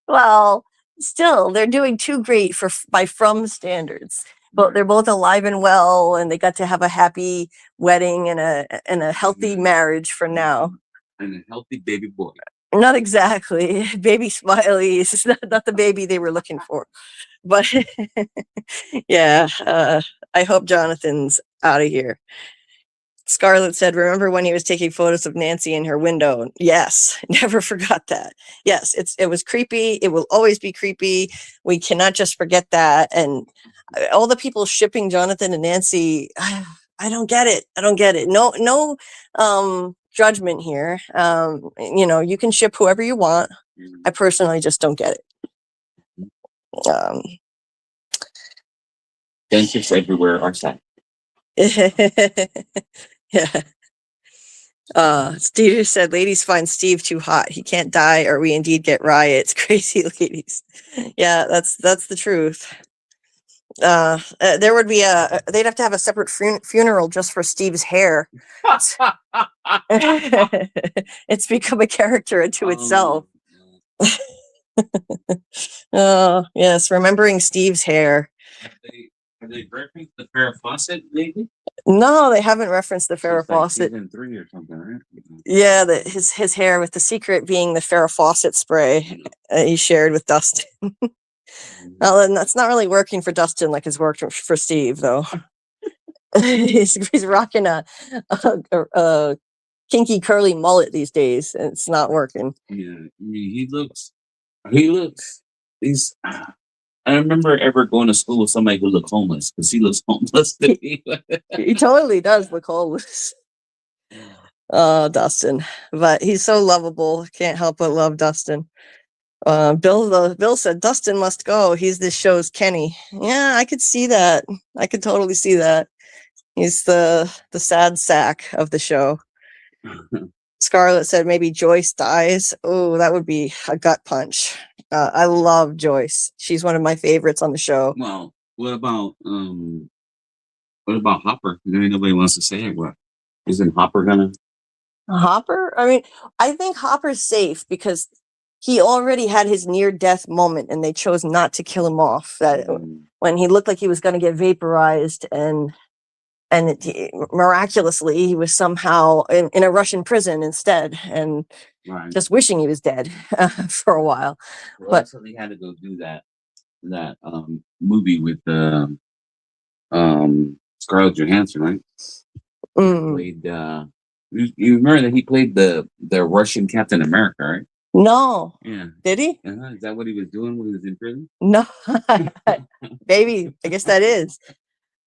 Well, still, they're doing too great by From standards. But they're both alive and well, and they got to have a happy wedding and a healthy marriage for now. And a healthy baby boy. Not exactly. Baby Smiley is not the baby they were looking for. But yeah, I hope Jonathan's out of here. Scarlett said, remember when he was taking photos of Nancy in her window? Yes, never forgot that. Yes, it was creepy. It will always be creepy. We cannot just forget that. And all the people shipping Jonathan and Nancy, I don't get it. I don't get it. No judgment here. You can ship whoever you want. I personally just don't get it. Dentists everywhere are sad. Yeah. Steve said, ladies find Steve too hot. He can't die or we indeed get riots. Crazy ladies. Yeah, that's the truth. There would be they'd have to have a separate funeral just for Steve's hair. It's become a character unto itself. Oh, yes, remembering Steve's hair. Have they referenced the Farrah Fawcett maybe? No, they haven't referenced the Farrah Fawcett. Season 3 or something, right? Yeah, his hair, with the secret being the Farrah Fawcett spray he shared with Dustin. Well, and that's not really working for Dustin like it's worked for Steve, though. he's rocking a kinky curly mullet these days, and it's not working. Yeah, I mean, he looks. I remember ever going to school with somebody who looked homeless, because he looks homeless to me. He totally does look homeless. Oh, Dustin, but he's so lovable. Can't help but love Dustin. Bill said Dustin must go. He's this show's Kenny. Yeah, I could see that. I could totally see that. He's the sad sack of the show. Scarlett said maybe Joyce dies. Oh, that would be a gut punch. I love Joyce. She's one of my favorites on the show. Well, what about Hopper? Nobody wants to say it. What isn't Hopper gonna? Hopper? I mean, I think Hopper's safe because he already had his near-death moment, and they chose not to kill him off. That when he looked like he was going to get vaporized, and miraculously he was somehow in a Russian prison instead, and just wishing he was dead for a while. Well, but so they had to go do that movie with Scarlett Johansson, right? Played, you remember that he played the Russian Captain America, right? No. Yeah. Did he? Is that what he was doing when he was in prison? No. Maybe. I guess that is.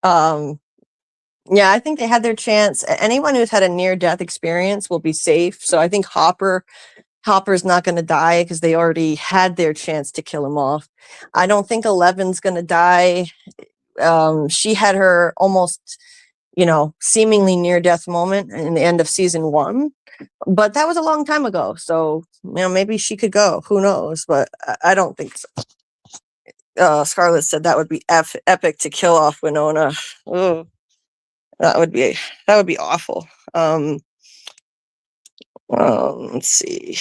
Yeah, I think they had their chance. Anyone who's had a near-death experience will be safe. So I think Hopper's not going to die because they already had their chance to kill him off. I don't think 11's going to die. She had her almost, seemingly near-death moment in the end of season 1. But that was a long time ago. So, maybe she could go. Who knows? But I don't think so. Scarlett said that would be epic to kill off Winona. Ooh, that would be awful. Let's see.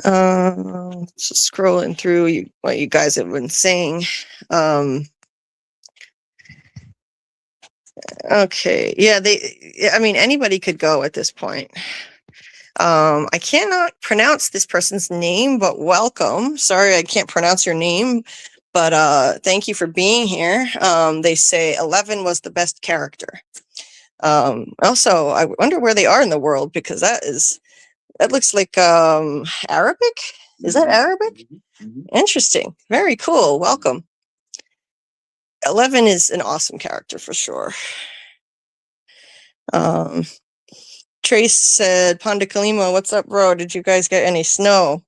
Just scrolling through what you guys have been saying. Okay, yeah, I mean, anybody could go at this point. I cannot pronounce this person's name, but welcome. Sorry, I can't pronounce your name, but thank you for being here. They say 11 was the best character. Also, I wonder where they are in the world, because that looks like Arabic. Is that Arabic? Interesting. Very cool. Welcome. 11 is an awesome character for sure. Trace said, Pandecolima, what's up, bro? Did you guys get any snow?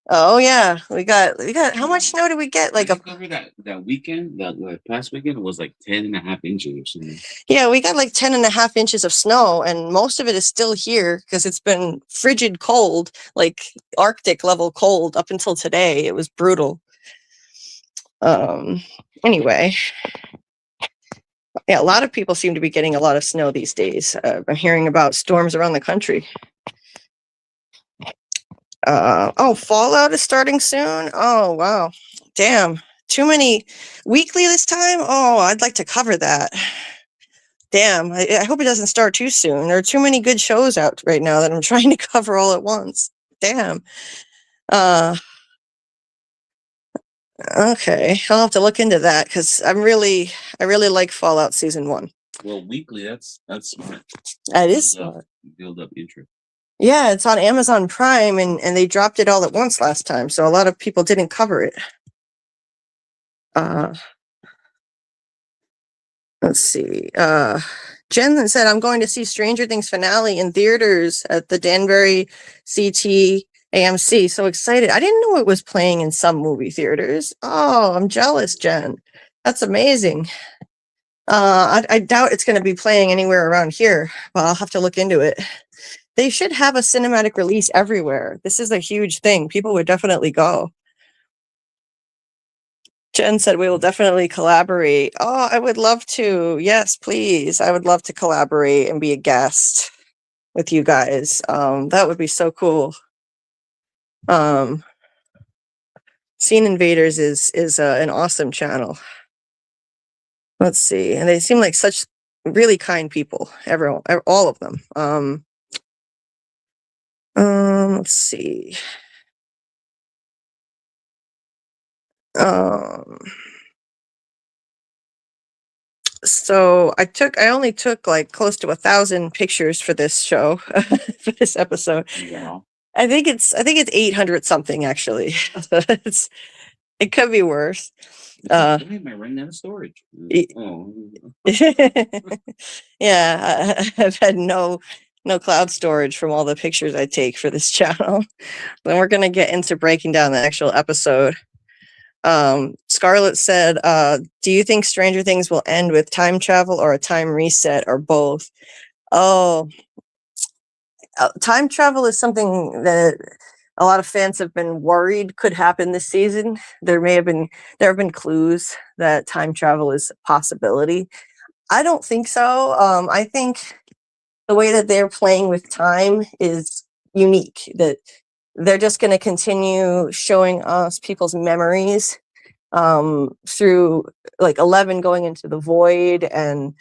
Oh yeah, we got how much snow did we get? Like over that weekend, that past weekend, it was like 10.5 inches or something. Yeah, we got like 10.5 inches of snow, and most of it is still here because it's been frigid cold, like Arctic level cold up until today. It was brutal. Anyway. Yeah, a lot of people seem to be getting a lot of snow these days. I'm hearing about storms around the country. Oh, Fallout is starting soon? Oh, wow. Damn. Too many. Weekly this time? Oh, I'd like to cover that. Damn. I hope it doesn't start too soon. There are too many good shows out right now that I'm trying to cover all at once. Damn. Okay, I'll have to look into that because I really like Fallout Season 1. Well, weekly, that's smart. That is smart. Build up interest. Yeah, it's on Amazon Prime, and they dropped it all at once last time, so a lot of people didn't cover it. Let's see. Jen said, I'm going to see Stranger Things finale in theaters at the Danbury CT AMC. So excited. I didn't know it was playing in some movie theaters. Oh, I'm jealous, Jen. That's amazing. I doubt it's going to be playing anywhere around here, but I'll have to look into it. They should have a cinematic release everywhere. This is a huge thing. People would definitely go. Jen said, we will definitely collaborate. Oh, I would love to. Yes, please. I would love to collaborate and be a guest with you guys. That would be so cool. Scene Invaders is an awesome channel. Let's see. And they seem like such really kind people. Everyone, all of them. Let's see. So I only took like close to 1,000 pictures for this show, for this episode. Yeah. I think it's 800 something actually. It could be worse. I might run out of storage. Yeah, I've had no cloud storage from all the pictures I take for this channel. Then we're gonna get into breaking down the actual episode. Scarlett said, do you think Stranger Things will end with time travel or a time reset or both? Oh, time travel is something that a lot of fans have been worried could happen this season. There have been clues that time travel is a possibility. I don't think so. I think the way that they're playing with time is unique, that they're just going to continue showing us people's memories through like 11 going into the void and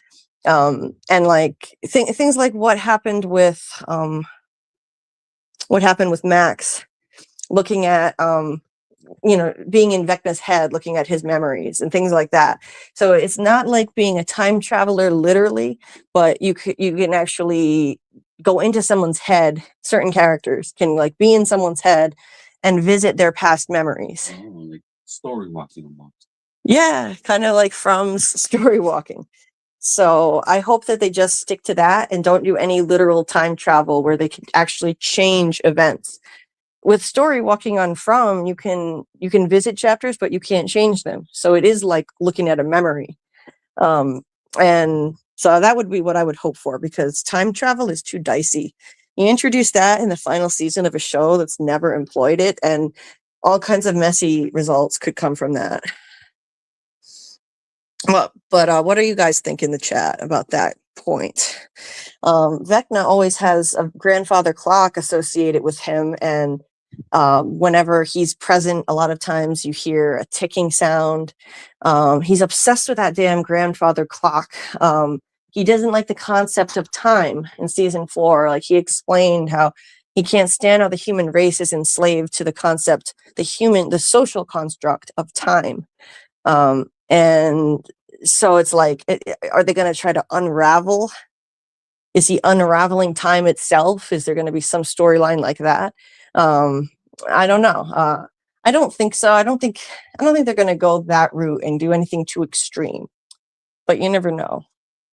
like things like what happened with Max, looking at being in Vecna's head, looking at his memories and things like that. So it's not like being a time traveler literally, but you can actually go into someone's head. Certain characters can like be in someone's head and visit their past memories. Oh, like story walking almost. Yeah, kind of like from story walking. So I hope that they just stick to that and don't do any literal time travel where they can actually change events. With story walking on From, you can visit chapters, but you can't change them. So it is like looking at a memory. And so that would be what I would hope for, because time travel is too dicey. You introduce that in the final season of a show that's never employed it, and all kinds of messy results could come from that. Well, but what do you guys think in the chat about that point? Vecna always has a grandfather clock associated with him, and whenever he's present, a lot of times you hear a ticking sound. He's obsessed with that damn grandfather clock. He doesn't like the concept of time in season 4. Like, he explained how he can't stand how the human race is enslaved to the concept, the social construct of time. And so it's like, are they going to try to unravel? Is he unraveling time itself? Is there going to be some storyline like that? I don't know. I don't think so. I don't think they're going to go that route and do anything too extreme. But you never know.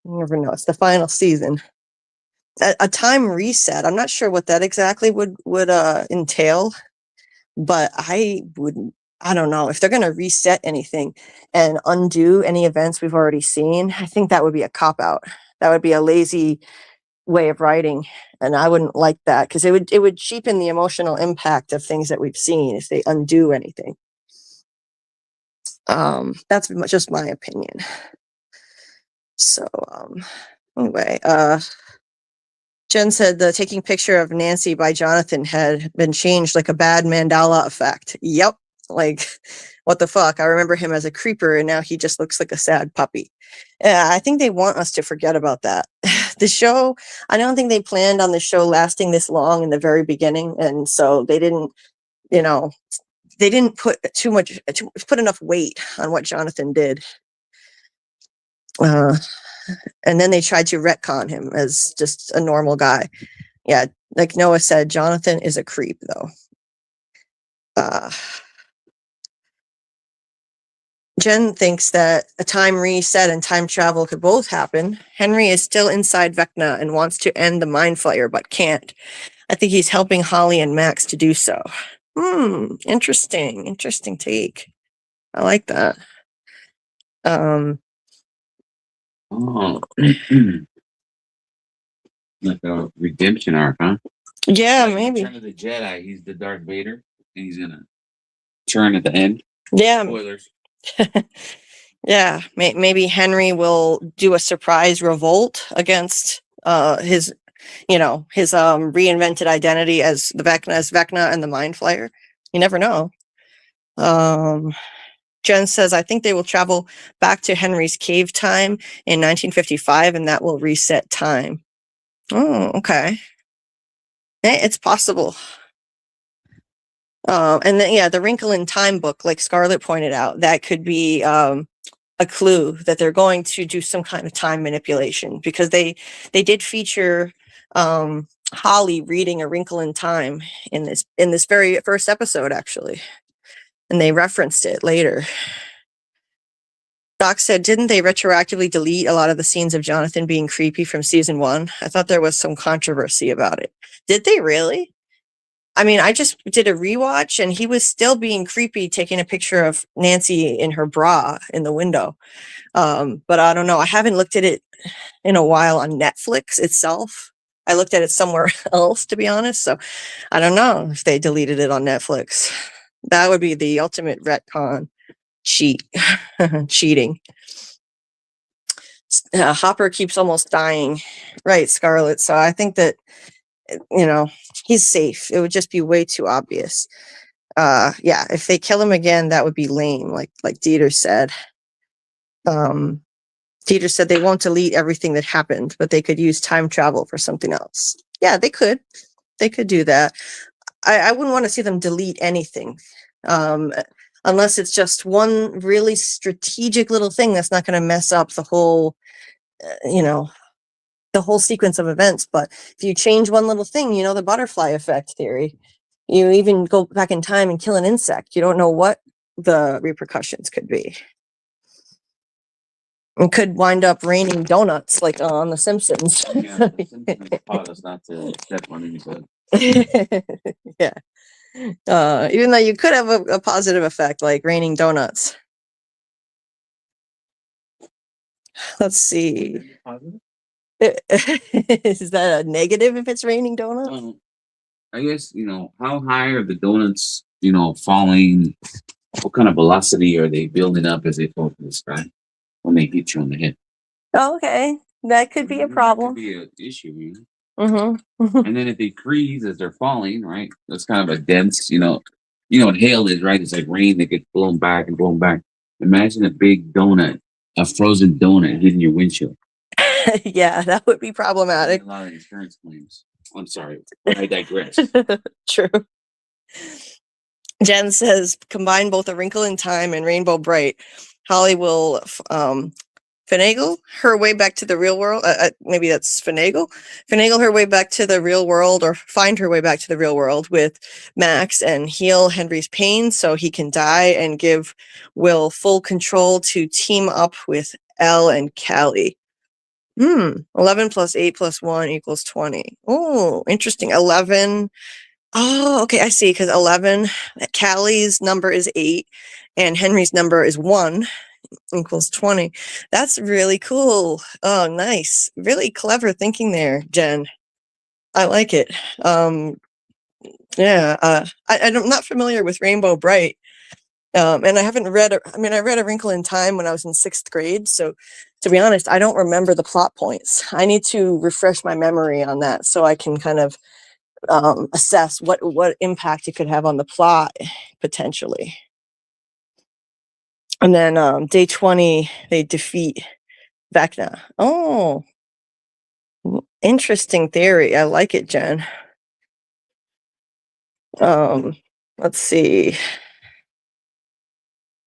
You never know. It's the final season. A time reset. I'm not sure what that exactly would entail, but I don't know if they're going to reset anything and undo any events we've already seen. I think that would be a cop out. That would be a lazy way of writing, and I wouldn't like that, because it would cheapen the emotional impact of things that we've seen if they undo anything. That's just my opinion. So anyway, Jen said the taking picture of Nancy by Jonathan had been changed like a bad Mandela effect. Yep. Like, what the fuck? I remember him as a creeper, and now he just looks like a sad puppy. Yeah, I think they want us to forget about that. The show, I don't think they planned on the show lasting this long in the very beginning, and so they didn't, put put enough weight on what Jonathan did. And then they tried to retcon him as just a normal guy. Yeah, like Noah said, Jonathan is a creep, though. Jen thinks that a time reset and time travel could both happen. Henry is still inside Vecna and wants to end the Mind Flayer, but can't. I think he's helping Holly and Max to do so. Interesting take. I like that. Like a redemption arc, huh? Yeah, like maybe. Return of the Jedi. He's the Darth Vader, and he's gonna turn at the end. Yeah. Spoilers. Yeah, maybe Henry will do a surprise revolt against his reinvented identity as Vecna and the Mind Flayer. You never know. Jen says, I think they will travel back to Henry's cave time in 1955, and that will reset time. Oh, okay. It's possible. And then, yeah, the Wrinkle in Time book, like Scarlett pointed out, that could be a clue that they're going to do some kind of time manipulation, because they did feature Holly reading A Wrinkle in Time in this very first episode, actually, and they referenced it later. Doc said, didn't they retroactively delete a lot of the scenes of Jonathan being creepy from season 1? I thought there was some controversy about it. Did they really? I mean, I just did a rewatch, and he was still being creepy, taking a picture of Nancy in her bra in the window. But I don't know. I haven't looked at it in a while on Netflix itself. I looked at it somewhere else, to be honest. So I don't know if they deleted it on Netflix. That would be the ultimate retcon cheating. Hopper keeps almost dying. Right, Scarlett. So I think that, he's safe. It would just be way too obvious. Yeah, if they kill him again, that would be lame, like Dieter said. Dieter said they won't delete everything that happened, but they could use time travel for something else. Yeah, they could. They could do that. I wouldn't want to see them delete anything. Unless it's just one really strategic little thing that's not going to mess up the whole, the whole sequence of events. But if you change one little thing, the butterfly effect theory, you even go back in time and kill an insect, you don't know what the repercussions could be. It could wind up raining donuts like on The Simpsons. Yeah, the Simpsons taught us not to step on anything. Yeah. Even though you could have a positive effect, like raining donuts. Let's see. Is that a negative if it's raining donuts? I guess, how high are the donuts falling? What kind of velocity are they building up as they fall to the sky when they hit you on the head? Oh, okay, that could be a problem. That could be an issue. Mm-hmm. And then if they freeze as they're falling, right? That's kind of a dense, what hail is, right? It's like rain that gets blown back and blown back. Imagine a big donut, a frozen donut hitting your windshield. Yeah, that would be problematic. A lot of insurance claims. I'm sorry, I digress. True. Jen says, combine both A Wrinkle in Time and Rainbow Bright. Holly will finagle her way back to the real world. Maybe that's finagle her way back to the real world, or find her way back to the real world with Max, and heal Henry's pain so he can die, and give Will full control to team up with Elle and Callie. 11 plus 8 plus 1 equals 20. Oh, interesting. 11. Oh, okay, I see. Because 11, Callie's number is 8 and Henry's number is 1 equals 20. That's really cool. Oh, nice. Really clever thinking there, Jen. I like it. Yeah, I'm not familiar with Rainbow Bright. And I haven't read, I read A Wrinkle in Time when I was in 6th grade. So to be honest, I don't remember the plot points. I need to refresh my memory on that so I can kind of assess what impact it could have on the plot potentially. And then day 20, they defeat Vecna. Oh, interesting theory. I like it, Jen. Let's see.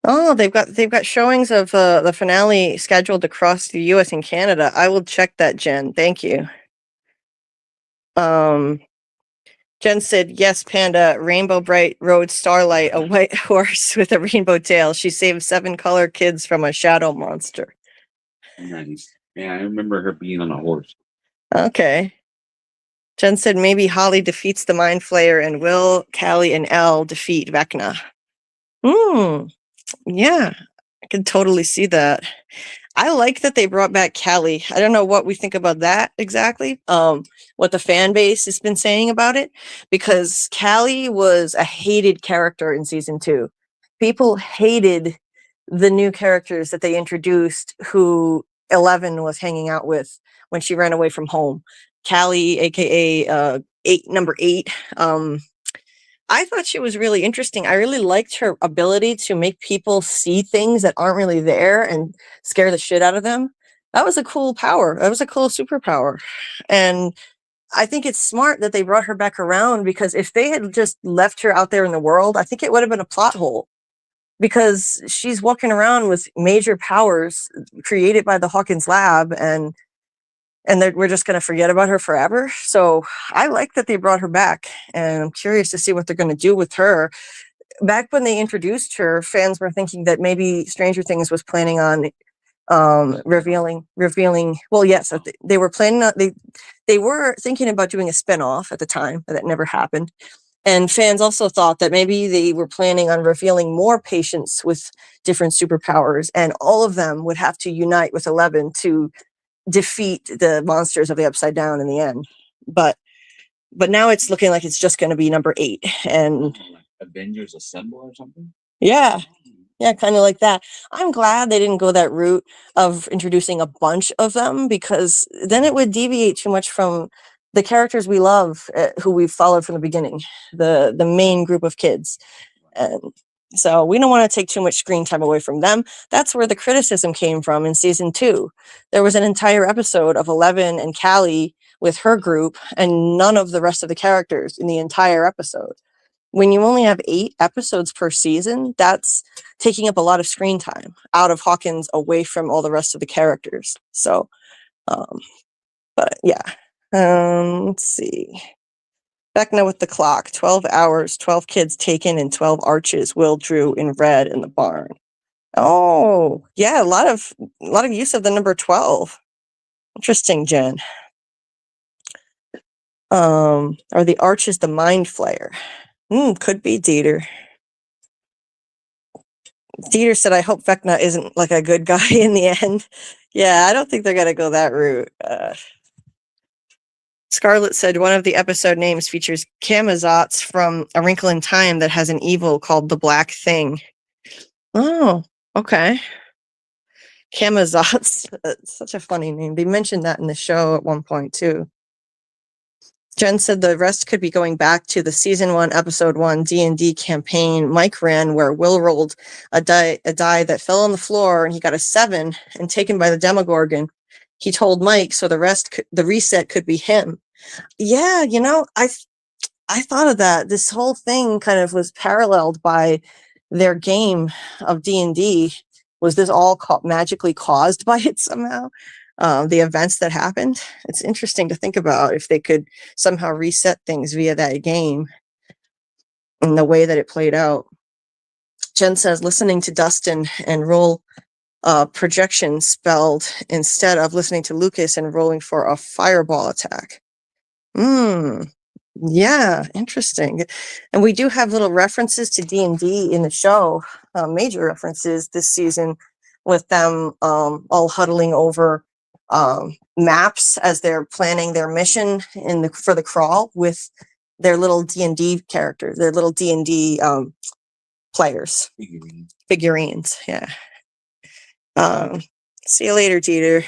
Oh, they've got showings of the finale scheduled across the U.S. and Canada. I will check that, Jen. Thank you. Jen said, yes, Panda, Rainbow Bright rode Starlight, a white horse with a rainbow tail. She saved 7 color kids from a shadow monster. Nice. Yeah, I remember her being on a horse. Okay. Jen said, maybe Holly defeats the Mind Flayer and Will, Callie, and Elle defeat Vecna. Yeah, I can totally see that. I like that they brought back Callie. I don't know what we think about that exactly. What the fan base has been saying about it, because Callie was a hated character in season 2. People hated the new characters that they introduced, who 11 was hanging out with when she ran away from home. Callie, aka number 8. I thought she was really interesting. I really liked her ability to make people see things that aren't really there and scare the shit out of them. That was a cool power. That was a cool superpower. And I think it's smart that they brought her back around, because if they had just left her out there in the world, I think it would have been a plot hole, because she's walking around with major powers created by the Hawkins lab, and we're just going to forget about her forever. So I like that they brought her back, and I'm curious to see what they're going to do with her. Back when they introduced her, fans were thinking that maybe Stranger Things was planning on revealing. Well, yes, they were planning on, they were thinking about doing a spinoff at the time, but that never happened. And fans also thought that maybe they were planning on revealing more patients with different superpowers, and all of them would have to unite with 11 to defeat the monsters of the Upside Down in the end. But now it's looking like it's just going to be number 8. And Avengers Assemble or something? Yeah, kind of like that. I'm glad they didn't go that route of introducing a bunch of them, because then it would deviate too much from the characters we love, who we've followed from the beginning, the main group of kids. And so we don't want to take too much screen time away from them. That's where the criticism came from in season 2. There was an entire episode of 11 and Callie with her group, and none of the rest of the characters in the entire episode. When you only have 8 episodes per season, that's taking up a lot of screen time out of Hawkins, away from all the rest of the characters. So, but yeah, let's see. Vecna with the clock, 12 hours, 12 kids taken, and 12 arches Will drew in red in the barn. Oh, yeah, a lot of use of the number 12. Interesting, Jen. Are the arches the Mind Flayer? Could be, Dieter. Dieter said, I hope Vecna isn't like a good guy in the end. Yeah, I don't think they're going to go that route. Scarlett said one of the episode names features Camazotz from A Wrinkle in Time that has an evil called the Black Thing. Oh, okay. Camazotz. That's such a funny name. They mentioned that in the show at one point too. Jen said the rest could be going back to the season 1, episode 1 D&D campaign Mike ran, where Will rolled a die that fell on the floor and he got a 7 and taken by the Demogorgon. He told Mike, so the reset could be him. Yeah, I thought of that. This whole thing kind of was paralleled by their game of D&D. Was this all magically caused by it somehow? The events that happened. It's interesting to think about if they could somehow reset things via that game and the way that it played out. Jen says listening to Dustin and roll projection spelled instead of listening to Lucas and rolling for a fireball attack. Yeah, interesting. And we do have little references to D&D in the show, major references this season, with them all huddling over maps as they're planning their mission for the crawl with their little D&D characters, their little D&D players. Figurines, yeah. See you later, Dieter.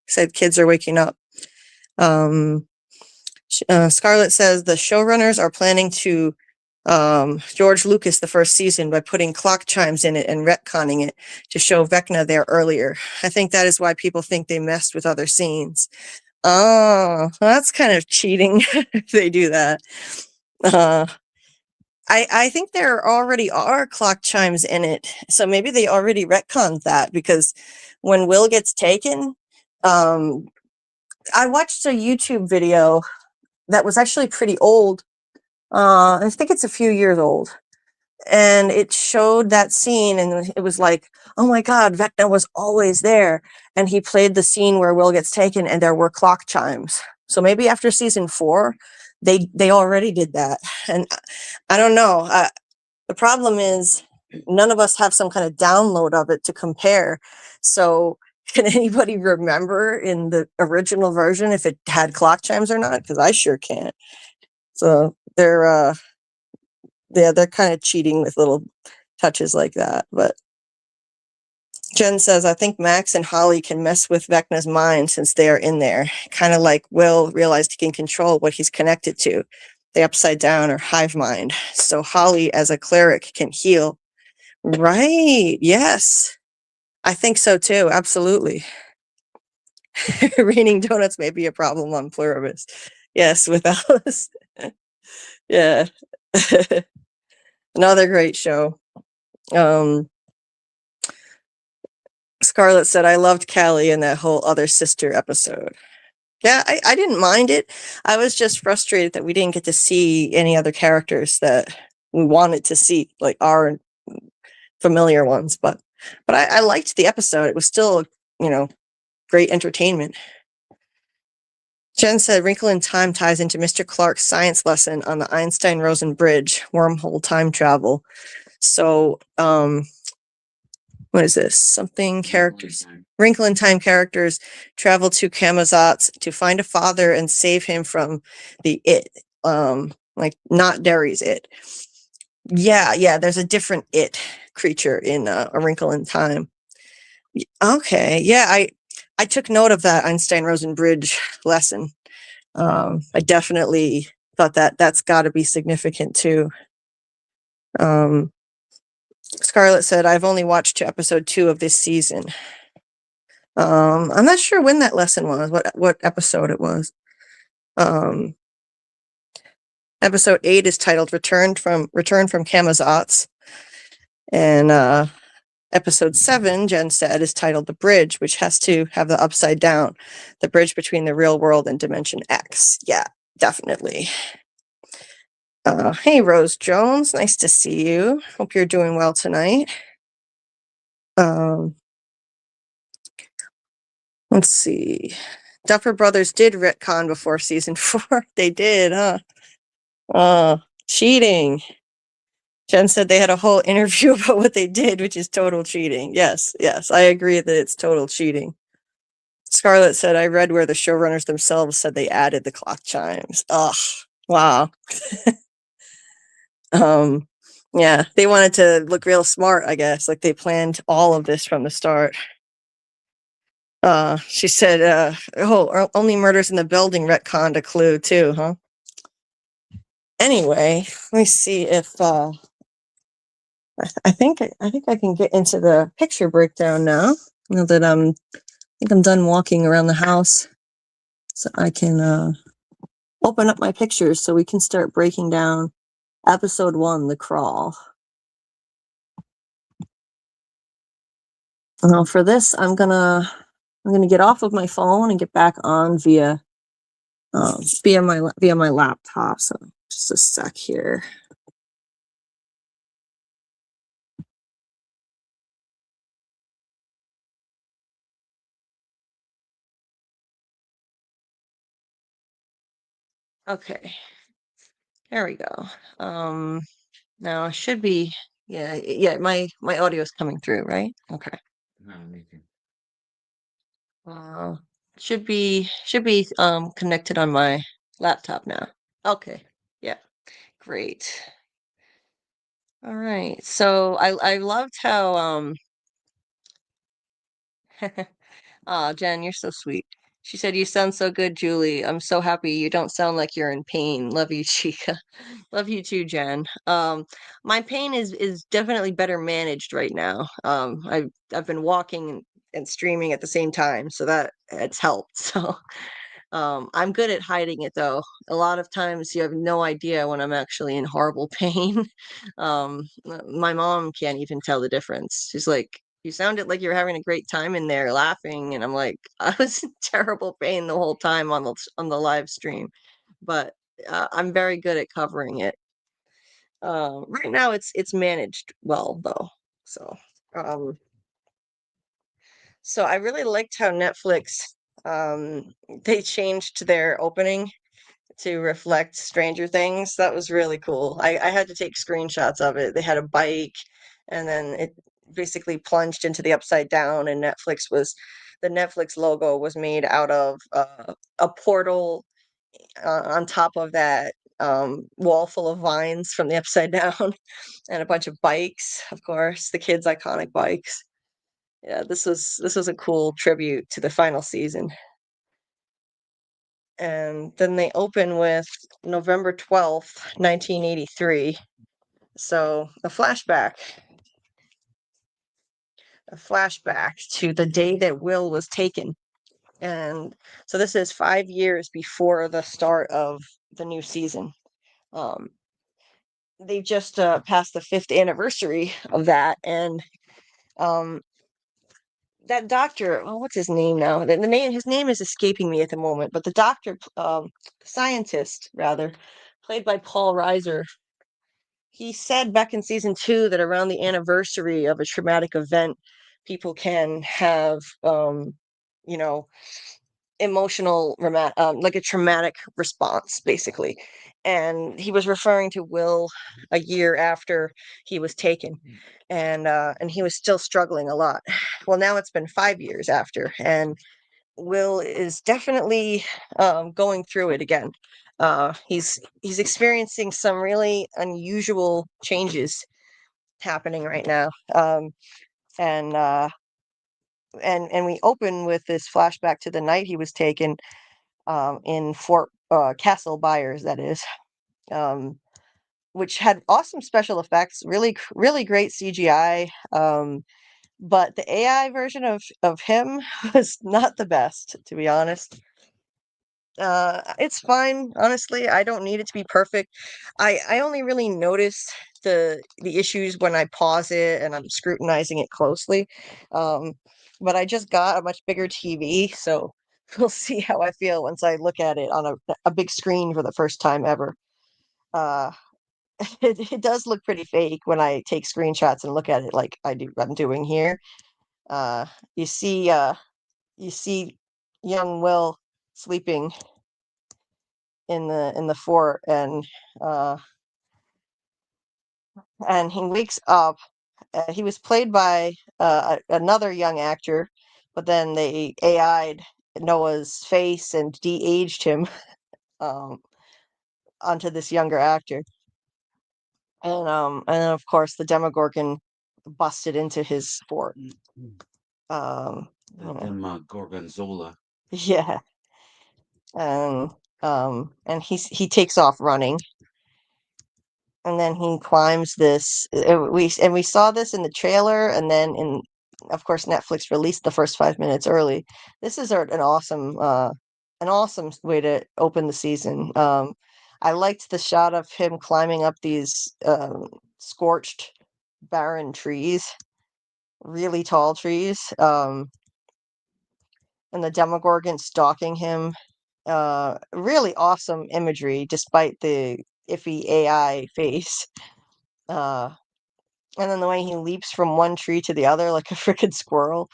Said kids are waking up. Scarlett says the showrunners are planning to George Lucas the first season by putting clock chimes in it and retconning it to show Vecna there earlier. I think that is why people think they messed with other scenes. Oh, that's kind of cheating if they do that. I think there already are clock chimes in it, so maybe they already retconned that, because when Will gets taken, I watched a YouTube video that was actually pretty old. I think it's a few years old. And it showed that scene, and it was like, oh my God, Vecna was always there. And he played the scene where Will gets taken, and there were clock chimes. So maybe after season 4, they already did that. And I don't know. The problem is none of us have some kind of download of it to compare. So can anybody remember in the original version if it had clock chimes or not? Because I sure can't. So they're kind of cheating with little touches like that. But Jen says, I think Max and Holly can mess with Vecna's mind since they are in there. Kind of like Will realized he can control what he's connected to, the upside down or hive mind. So Holly, as a cleric, can heal. Right. Yes. I think so too. Absolutely. Raining donuts may be a problem on Pluribus. Yes, with Alice. Yeah. Another great show. Scarlett said, I loved Callie in that whole other sister episode. Yeah, I didn't mind it. I was just frustrated that we didn't get to see any other characters that we wanted to see, like our familiar ones. But I liked the episode. It was still, great entertainment. Jen said, Wrinkle in Time ties into Mr. Clark's science lesson on the Einstein-Rosen bridge, wormhole time travel. So, what is this? Something characters. Wrinkle in Time characters travel to Camazotz to find a father and save him from the it. Like not Derry's it. Yeah, there's a different it creature in A Wrinkle in Time. Okay, yeah, I took note of that Einstein-Rosen bridge lesson. I definitely thought that's got to be significant too. Scarlett said, I've only watched to episode 2 of this season. I'm not sure when that lesson was, what episode it was. Episode 8 is titled Return from Camazotz. And episode 7, Jen said, is titled The Bridge, which has to have the upside down, the bridge between the real world and Dimension X. Yeah, definitely. Hey, Rose Jones, nice to see you. Hope you're doing well tonight. Let's see. Duffer Brothers did retcon before season 4. They did, huh? Cheating. Jen said they had a whole interview about what they did, which is total cheating. Yes, I agree that it's total cheating. Scarlett said, I read where the showrunners themselves said they added the clock chimes. Ugh, wow. Yeah, they wanted to look real smart, I guess. Like they planned all of this from the start. She said, only murders in the building retconned a clue too, huh? Anyway, let me see if I think I can get into the picture breakdown now. Now that I think I'm done walking around the house, so I can open up my pictures so we can start breaking down episode 1, The Crawl. Now for this, I'm gonna get off of my phone and get back on via my laptop. So just a sec here. Okay, there we go. Now it should be, yeah, my audio is coming through, right? Okay. Uh, should be connected on my laptop now. Okay, yeah, great. All right, so I loved how Jen, you're so sweet. She said, "You sound so good, Julie. I'm so happy. You don't sound like you're in pain. Love you, Chica." Love you too, Jen. My pain is definitely better managed right now. I've been walking and streaming at the same time, so that it's helped. So I'm good at hiding it though. A lot of times you have no idea when I'm actually in horrible pain. My mom can't even tell the difference. She's like, "You sounded like you were having a great time in there laughing." And I'm like, "I was in terrible pain the whole time on the live stream." But I'm very good at covering it. Right now it's managed well though. So um so I really liked how Netflix they changed their opening to reflect Stranger Things. That was really cool. I had to take screenshots of it. They had a bike and then it basically plunged into the upside down, and the Netflix logo was made out of a portal on top of that wall full of vines from the upside down and a bunch of bikes, of course, the kids' iconic bikes. Yeah, this was a cool tribute to the final season. And then they open with November 12th, 1983. So a flashback to the day that Will was taken. And so this is 5 years before the start of the new season. Um, they just passed the 5th anniversary of that, and um, that doctor, oh, what's his name now? His name is escaping me at the moment, but the doctor, scientist rather, played by Paul Reiser, he said back in season 2 that around the anniversary of a traumatic event, people can have, you know, like a traumatic response, basically. And he was referring to Will a year after he was taken, and he was still struggling a lot. Well, now it's been 5 years after, and Will is definitely going through it again. He's experiencing some really unusual changes happening right now. And and we open with this flashback to the night he was taken, in Fort Castle Byers, that is, um, which had awesome special effects, really great CGI. But the AI version of him was not the best, to be honest. It's fine, honestly. I don't need it to be perfect. I only really notice the issues when I pause it and I'm scrutinizing it closely. Um, but I just got a much bigger TV, so we'll see how I feel once I look at it on a big screen for the first time ever. Uh, it does look pretty fake when I take screenshots and look at it like I'm doing here. Uh, you see, you see young Will sleeping in the fort, uh and he wakes up. He was played by another young actor, but then they AI'd Noah's face and de-aged him um, onto this younger actor. And then of course the Demogorgon busted into his fort. Um, Gorgonzola. yeah, and he takes off running, and then he climbs this. We saw this in the trailer, and then of course Netflix released the first 5 minutes early. This is an awesome way to open the season. I liked the shot of him climbing up these scorched, barren trees, really tall trees, and the Demogorgon stalking him. Really awesome imagery, despite the iffy AI face. And then the way he leaps from one tree to the other like a freaking squirrel.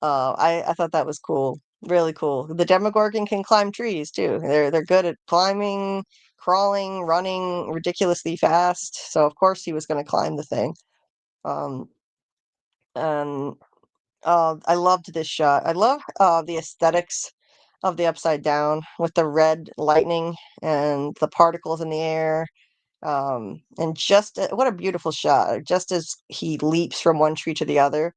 I thought that was cool. Really cool. The Demogorgon can climb trees too. They're good at climbing, crawling, running ridiculously fast. So of course he was going to climb the thing. Um, and I loved this shot. I love the aesthetics of the Upside Down with the red lightning and the particles in the air. And what a beautiful shot. Just as he leaps from one tree to the other,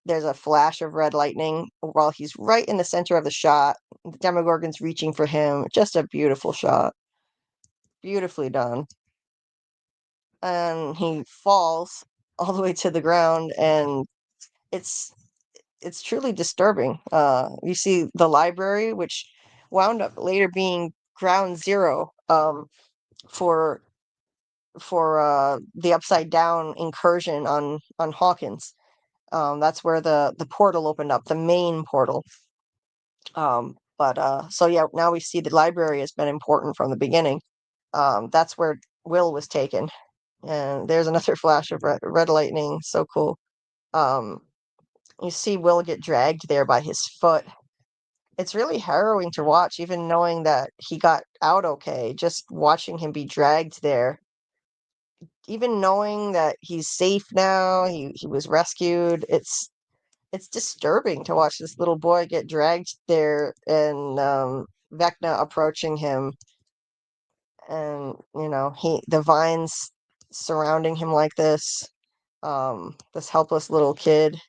there's a flash of red lightning while he's right in the center of the shot. The Demogorgon's reaching for him. Just a beautiful shot. Beautifully done. And he falls all the way to the ground, and it's truly disturbing. You see the library, which wound up later being ground zero for the Upside Down incursion on Hawkins. That's where the portal opened up, the main portal. But so yeah, now we see the library has been important from the beginning. That's where Will was taken, and there's another flash of red lightning. So cool. Um, you see Will get dragged there by his foot. It's really harrowing to watch, even knowing that he got out okay. Just watching him be dragged there, even knowing that he's safe now, he was rescued. It's disturbing to watch this little boy get dragged there, and Vecna approaching him, and the vines surrounding him like this helpless little kid,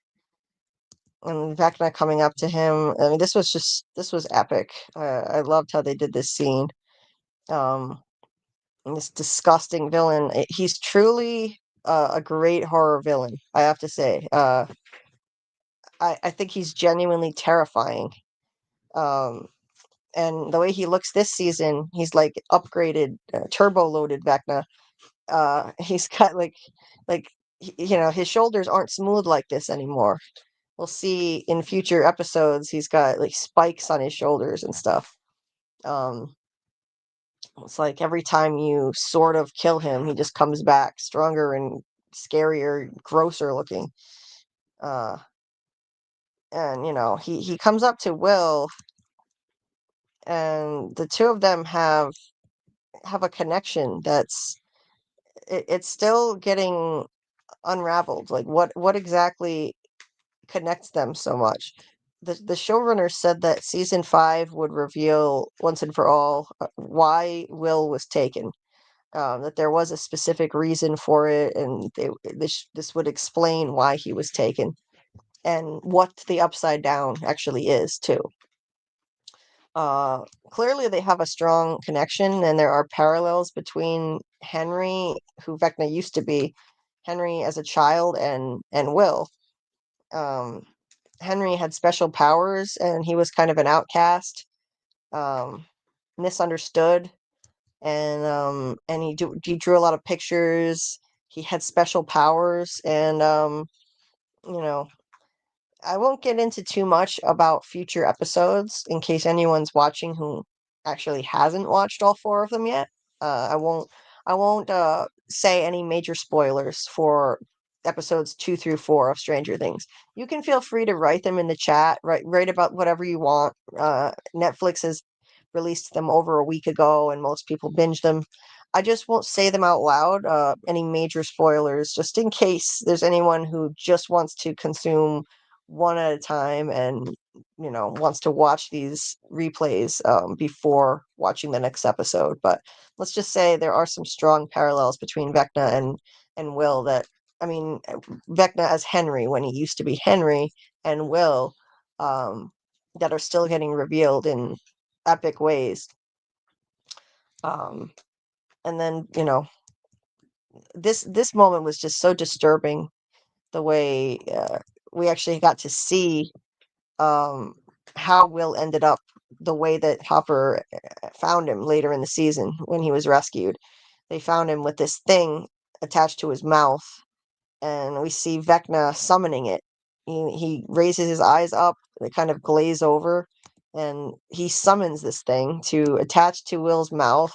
and Vecna coming up to him. I mean, this was epic. I loved how they did this scene. Um, and this disgusting villain. He's truly a great horror villain, I have to say. I think he's genuinely terrifying. Um, and the way he looks this season, he's like upgraded, turbo loaded Vecna. He's got like his shoulders aren't smooth like this anymore. We'll see in future episodes he's got like spikes on his shoulders and stuff. Um, it's like every time you sort of kill him, he just comes back stronger and scarier, grosser looking. Uh, and he comes up to Will, and the two of them have a connection it's still getting unraveled. Like what exactly connects them so much? The showrunner said that season 5 would reveal once and for all why Will was taken. That there was a specific reason for it, and this would explain why he was taken and what the Upside Down actually is too. Clearly they have a strong connection, and there are parallels between Henry, who Vecna used to be, Henry as a child, and Will. Um, Henry had special powers, and he was kind of an outcast, um, misunderstood, and he drew a lot of pictures. He had special powers, and you know, I won't get into too much about future episodes in case anyone's watching who actually hasn't watched all 4 of them yet. I won't say any major spoilers for episodes 2 through 4 of Stranger Things. You can feel free to write them in the chat, write about whatever you want. Netflix has released them over a week ago, and most people binge them. I just won't say them out loud, any major spoilers, just in case there's anyone who just wants to consume one at a time and wants to watch these replays before watching the next episode. But let's just say there are some strong parallels between Vecna and Will Vecna as Henry when he used to be Henry, and Will, that are still getting revealed in epic ways. And then, this moment was just so disturbing, the way we actually got to see how Will ended up the way that Hopper found him later in the season when he was rescued. They found him with this thing attached to his mouth, and we see Vecna summoning it. He raises his eyes up, they kind of glaze over, and he summons this thing to attach to Will's mouth.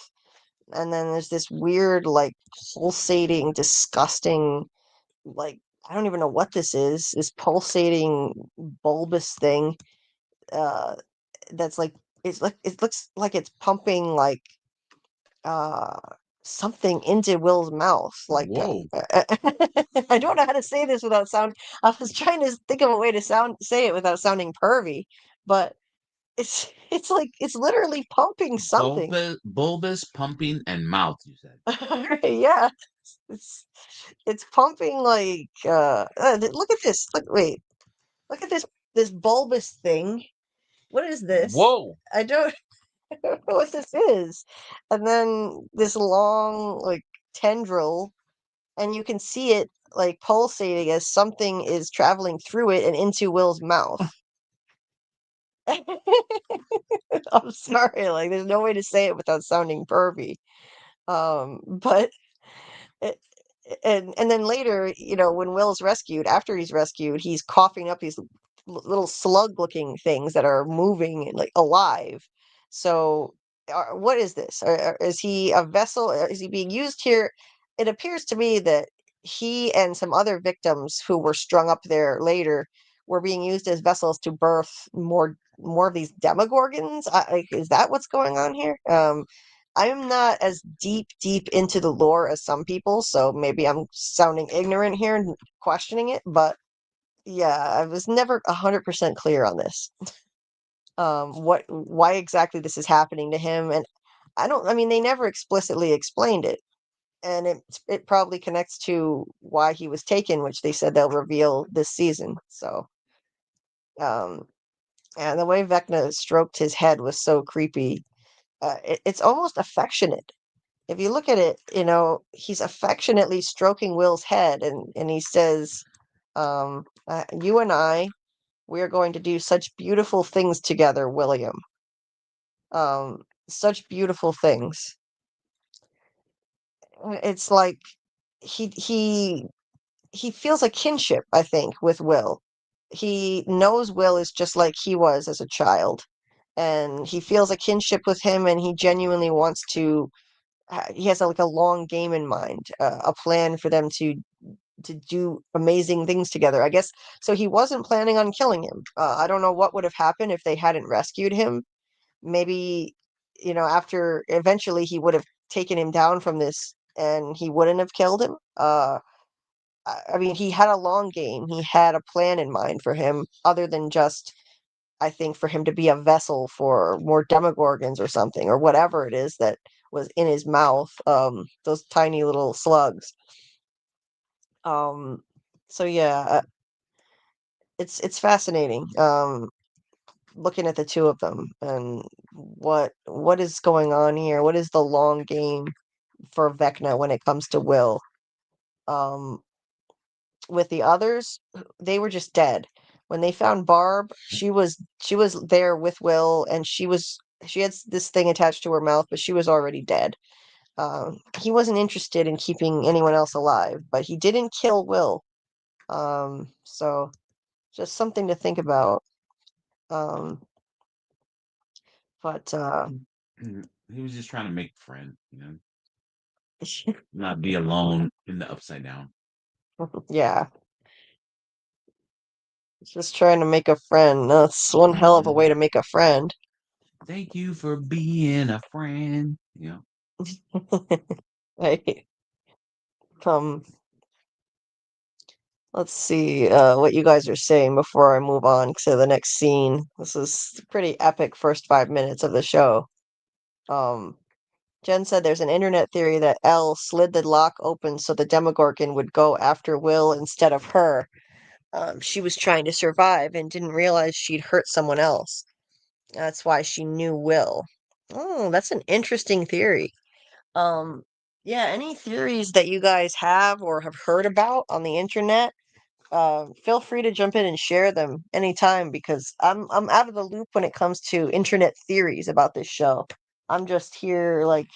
And then there's this weird, like, pulsating, disgusting, like, I don't even know what this is. This pulsating, bulbous thing. That's like it looks like it's pumping like uh something into Will's mouth. Like, Whoa. I don't know how to say this without sound. I was trying to think of a way to say it without sounding pervy, but it's like it's literally pumping something. Bulbous, pumping, and mouth, you said. Yeah, it's it's pumping like look at this. Look at this bulbous thing. What is this? Whoa. I don't know what this is. And then this long, like, tendril, and you can see it, like, pulsating as something is traveling through it and into Will's mouth. I'm sorry, like, there's no way to say it without sounding pervy. But it, and then later, when Will's rescued, after he's rescued, he's coughing up these little slug-looking things that are moving, like, alive. So, what is this? Is he a vessel? Is he being used here? It appears to me that he and some other victims who were strung up there later were being used as vessels to birth more of these demogorgons. Is that what's going on here? I'm not as deep into the lore as some people, so maybe I'm sounding ignorant here and questioning it, but yeah, I was never 100% clear on this. Why exactly this is happening to him, and they never explicitly explained it, and it probably connects to why he was taken, which they said they'll reveal this season. So, um, and the way Vecna stroked his head was so creepy. It's almost affectionate. If you look at it, he's affectionately stroking Will's head, and he says, "You and I, we are going to do such beautiful things together, William. Such beautiful things." It's like he he he feels a kinship, I think, with Will. He knows Will is just like he was as a child, and he feels a kinship with him, and he genuinely wants to. He has like a long game in mind, a plan for them to do amazing things together. I guess so. He wasn't planning on killing him. I don't know what would have happened if they hadn't rescued him. Maybe, after eventually he would have taken him down from this, and he wouldn't have killed him. I mean, he had a long game. He had a plan in mind for him, other than just, I think, for him to be a vessel for more demogorgons or something, or whatever it is that was in his mouth. Those tiny little slugs. So yeah, it's fascinating. Looking at the two of them and what is going on here. What is the long game for Vecna when it comes to Will? Um, with the others, they were just dead. When they found Barb, she was there with Will, and she had this thing attached to her mouth, but she was already dead. He wasn't interested in keeping anyone else alive, but he didn't kill Will. So just something to think about. Um, but He was just trying to make a friend, not be alone in the upside down. yeah, just trying to make a friend. That's one hell of a way to make a friend. Thank you for being a friend. Right. Um, Let's see what you guys are saying before I move on to the next scene. This is a pretty epic first 5 minutes of the show. Jen said there's an internet theory that Elle slid the lock open so the Demogorgon would go after Will instead of her. She was trying to survive and didn't realize she'd hurt someone else. That's why she knew Will. Oh, that's an interesting theory. Um, yeah, any theories that you guys have or have heard about on the internet, feel free to jump in and share them anytime because I'm out of the loop when it comes to internet theories about this show. I'm just here like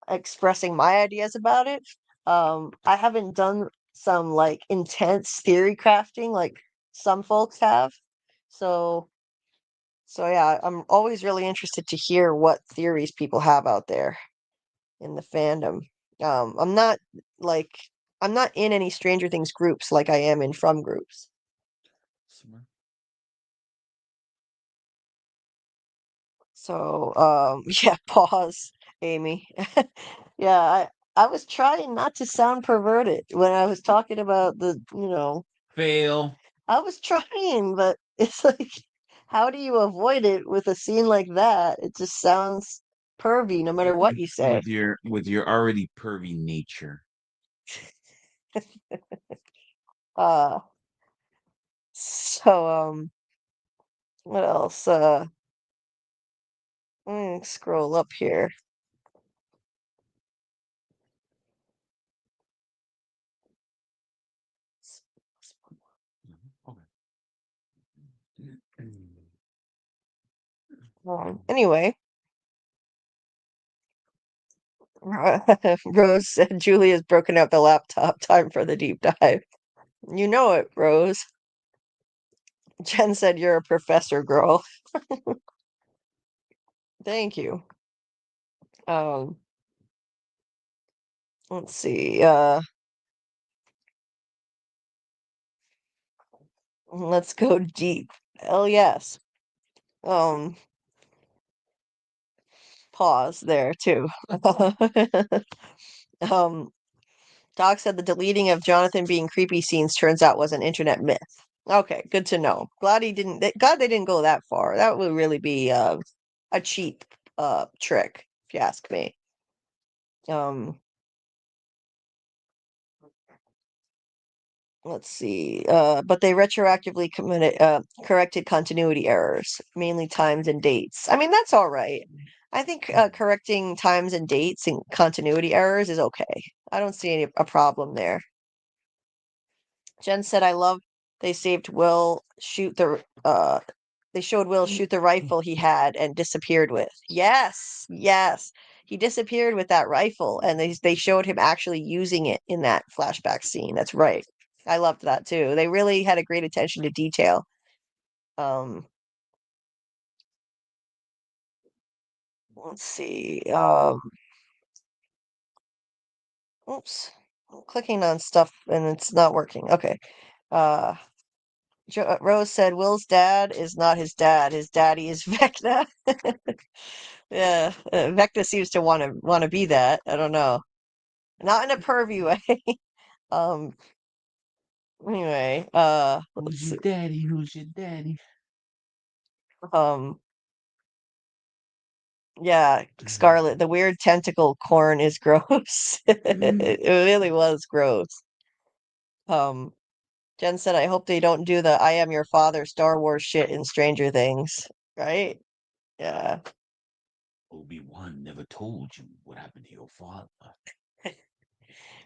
expressing my ideas about it. I haven't done some like intense theory crafting like some folks have. So yeah, I'm always really interested to hear what theories people have out there in the fandom. I'm not like I'm not in any Stranger Things groups like I am in From groups. So yeah, pause, Amy. Yeah, I was trying not to sound perverted when I was talking about the. Fail. I was trying, but it's like, how do you avoid it with a scene like that? It just sounds pervy no matter what you say. With your already pervy nature. Uh, so what else? Let me scroll up here. Anyway, Rose said Julie has broken out the laptop. Time for the deep dive. You know it, Rose. Jen said you're a professor, girl. Thank you. Um, let's see. Let's go deep. Hell yes. Um, Pause there too. Um, Doc said the deleting of Jonathan being creepy scenes turns out was an internet myth. Okay, good to know. Glad glad they didn't go that far. That would really be a cheap trick, if you ask me. Let's see. But they retroactively corrected continuity errors, mainly times and dates. I mean, that's all right. I think correcting times and dates and continuity errors is okay. I don't see a problem there. Jen said, "I love they saved Will shoot the they showed Will shoot the rifle he had and disappeared with. Yes, yes, he disappeared with that rifle, and they showed him actually using it in that flashback scene. That's right. I loved that too. They really had a great attention to detail. Um, let's see. Oops, I'm clicking on stuff and it's not working. Okay. Uh, Rose said Will's dad is not his dad. His daddy is Vecna. Yeah, Vecna seems to want to be that. I don't know. Not in a pervy way. Um. Anyway. Let's Who's your see. daddy? Who's your daddy? Um. Yeah, Scarlet. The weird tentacle corn is gross. It really was gross. Um. Jen said, "I hope they don't do the 'I am your father' Star Wars shit in Stranger Things." Right? Yeah. Obi-Wan never told you what happened to your father.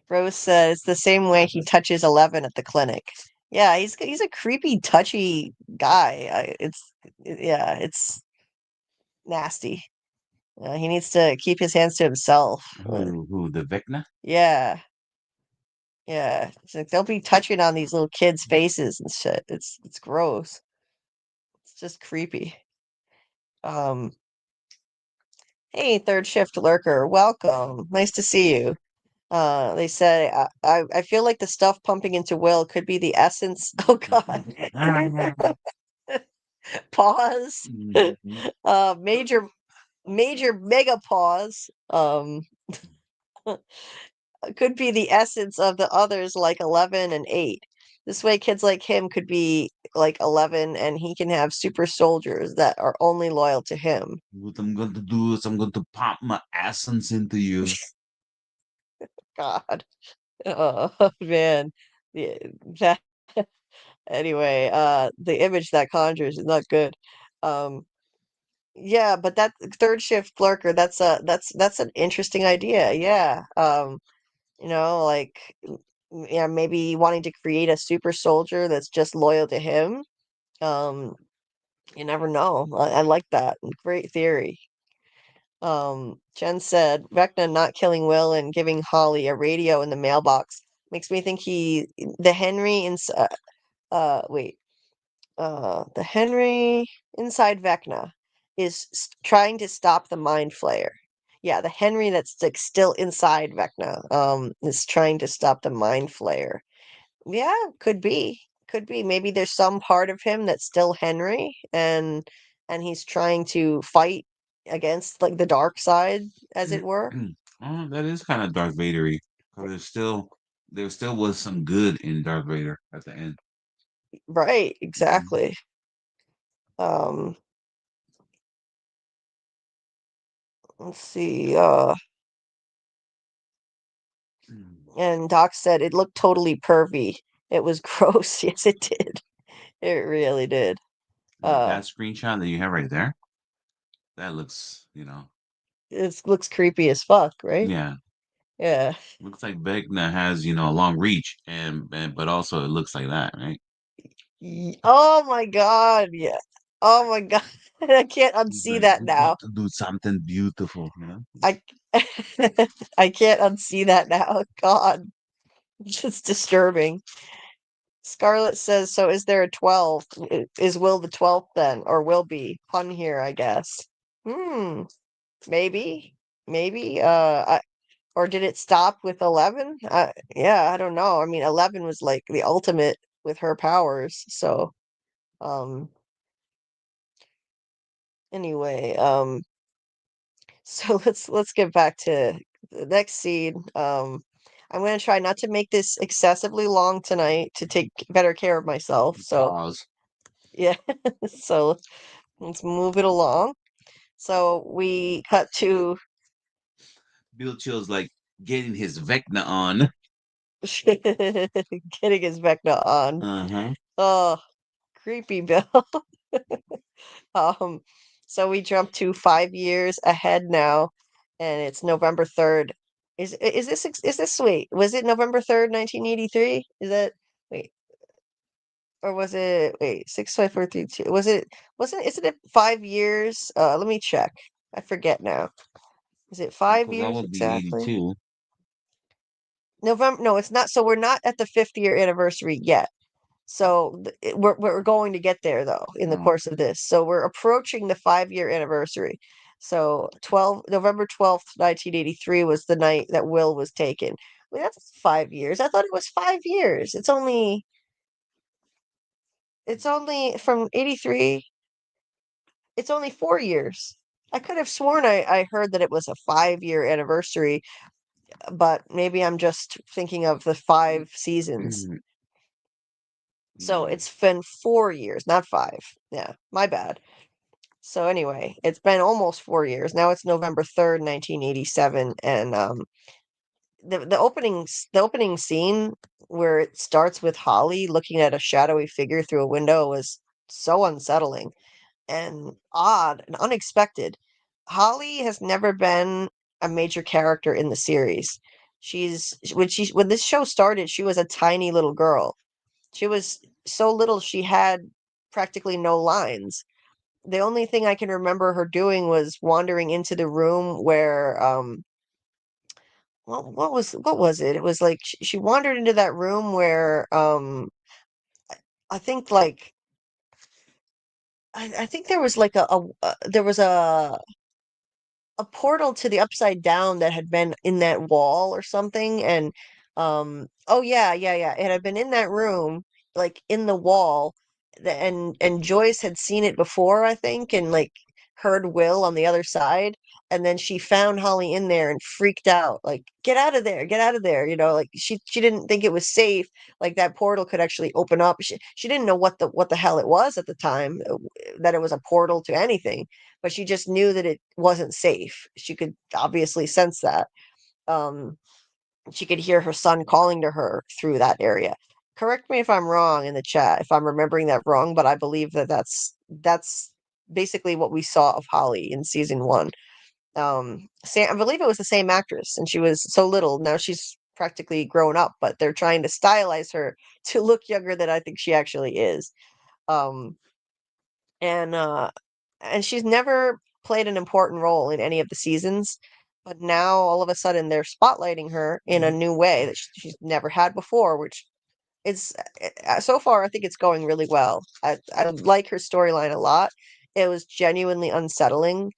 Rose says the same way he touches 11 at the clinic. Yeah, he's a creepy, touchy guy. It's nasty. He needs to keep his hands to himself. Who the Vecna? Yeah, yeah. It's like, don't be touching on these little kids' faces and shit. It's gross. It's just creepy. Um, hey, third shift lurker, welcome. Nice to see you. They said I feel like the stuff pumping into Will could be the essence. Oh God. Pause. Major mega pause. Could be the essence of the others like 11 and 8. This way, kids like him could be like 11 and he can have super soldiers that are only loyal to him. What I'm going to do is I'm going to pop my essence into you. God. Oh, man. Yeah, that, anyway, the image that conjures is not good. Um, yeah, but that third shift lurker, that's an interesting idea. Yeah. Like yeah, maybe wanting to create a super soldier that's just loyal to him. Um, you never know. I like that. Great theory. Jen said Vecna not killing Will and giving Holly a radio in the mailbox makes me think the Henry wait, the Henry inside Vecna is trying to stop the mind flayer. Yeah, the Henry that's like still inside Vecna is trying to stop the mind flayer. Yeah, could be. Could be. Maybe there's some part of him that's still Henry and he's trying to fight against like the dark side, as it were. Oh, that is kind of Darth Vadery. 'Cause there still was some good in Darth Vader at the end. Right, Mhm. exactly. Um, let's see. Mm. And Doc said it looked totally pervy. It was gross. Yes, it did. It really did. Like Uh, that screenshot that you have right there, that looks, it looks creepy as fuck, right? yeah, Yeah. looks like Vecna has, a long reach, and but also it looks like that, right? Oh my God. Yeah. Oh my God. I can't He's unsee like, that I'm going now. to do something beautiful. I I can't unsee that now. God, it's disturbing. Scarlett says, so is there a 12? Is Will the 12th then? Or will be? Pun here, I guess. Hmm, maybe. Maybe. Or did it stop with 11? Yeah, I don't know. I mean, 11 was like the ultimate with her powers. So, um, anyway, so let's get back to the next scene. I'm gonna try not to make this excessively long tonight to take better care of myself. So Pause. yeah, so let's move it along. So we cut to Bill Chill's like getting his Vecna on. getting his Vecna on. Uh-huh. Oh, creepy Bill. Um, so we jump to 5 years ahead now, and it's November 3rd. Is this wait, was it November 3rd, 1983? Is that wait, or was it wait, 65432? Isn't it 5 years? Let me check. I forget now. Is it five Because that years would be exactly? 82. November, no, it's not. So we're not at the 5th year anniversary yet. So we're going to get there though in the Oh. course of this. So we're approaching the 5 year anniversary. So November 12th, 1983 was the night that Will was taken. Well, that's 5 years. I thought it was 5 years. It's only from 83. It's only 4 years. I could have sworn I heard that it was a 5 year anniversary, but maybe I'm just thinking of the 5 seasons. So Yeah. it's been 4 years, not five. Yeah, my bad. So anyway, it's been almost 4 years. Now it's November 3rd, 1987, and the opening scene where it starts with Holly looking at a shadowy figure through a window was so unsettling and odd and unexpected. Holly has never been a major character in the series. When this show started, she was a tiny little girl. She was so little she had practically no lines. The only thing I can remember her doing was wandering into the room where what was it? It was like she wandered into that room where I think like I think there was like there was a portal to the upside down that had been in that wall or something, and oh yeah, it had been in that room, like in the wall, and Joyce had seen it before, I think, and like heard Will on the other side, and then she found Holly in there and freaked out, like, get out of there, get out of there. Like she didn't think it was safe, like that portal could actually open up. She didn't know what the hell it was at the time, that it was a portal to anything, but she just knew that it wasn't safe. She could obviously sense that. Um, she could hear her son calling to her through that area. Correct me if I'm wrong in the chat, if I'm remembering that wrong, but I believe that that's basically what we saw of Holly in season one. I believe it was the same actress, and she was so little. Now she's practically grown up, but they're trying to stylize her to look younger than I think she actually is. Um, and she's never played an important role in any of the seasons, but now all of a sudden they're spotlighting her in a new way that she's never had before, which it's so far I think it's going really well. I like her storyline a lot. It was genuinely unsettling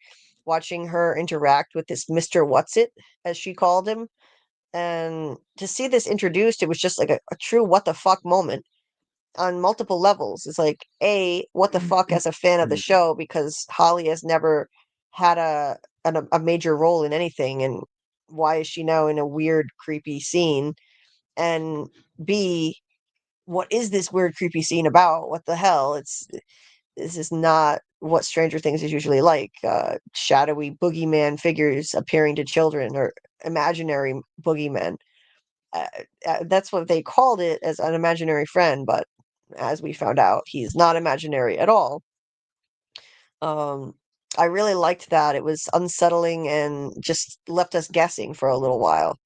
watching her interact with this Mr. What's-It, as she called him. And to see this introduced, it was just like a true what the fuck moment on multiple levels. It's like, A, what the fuck as a fan of the show, because Holly has never had a major role in anything, and why is she now in a weird, creepy scene? And B, what is this weird, creepy scene about? What the hell? This is not what Stranger Things is usually like. Shadowy boogeyman figures appearing to children, or imaginary boogeymen. That's what they called it, as an imaginary friend, but as we found out, he's not imaginary at all. Um, I really liked that. It was unsettling and just left us guessing for a little while,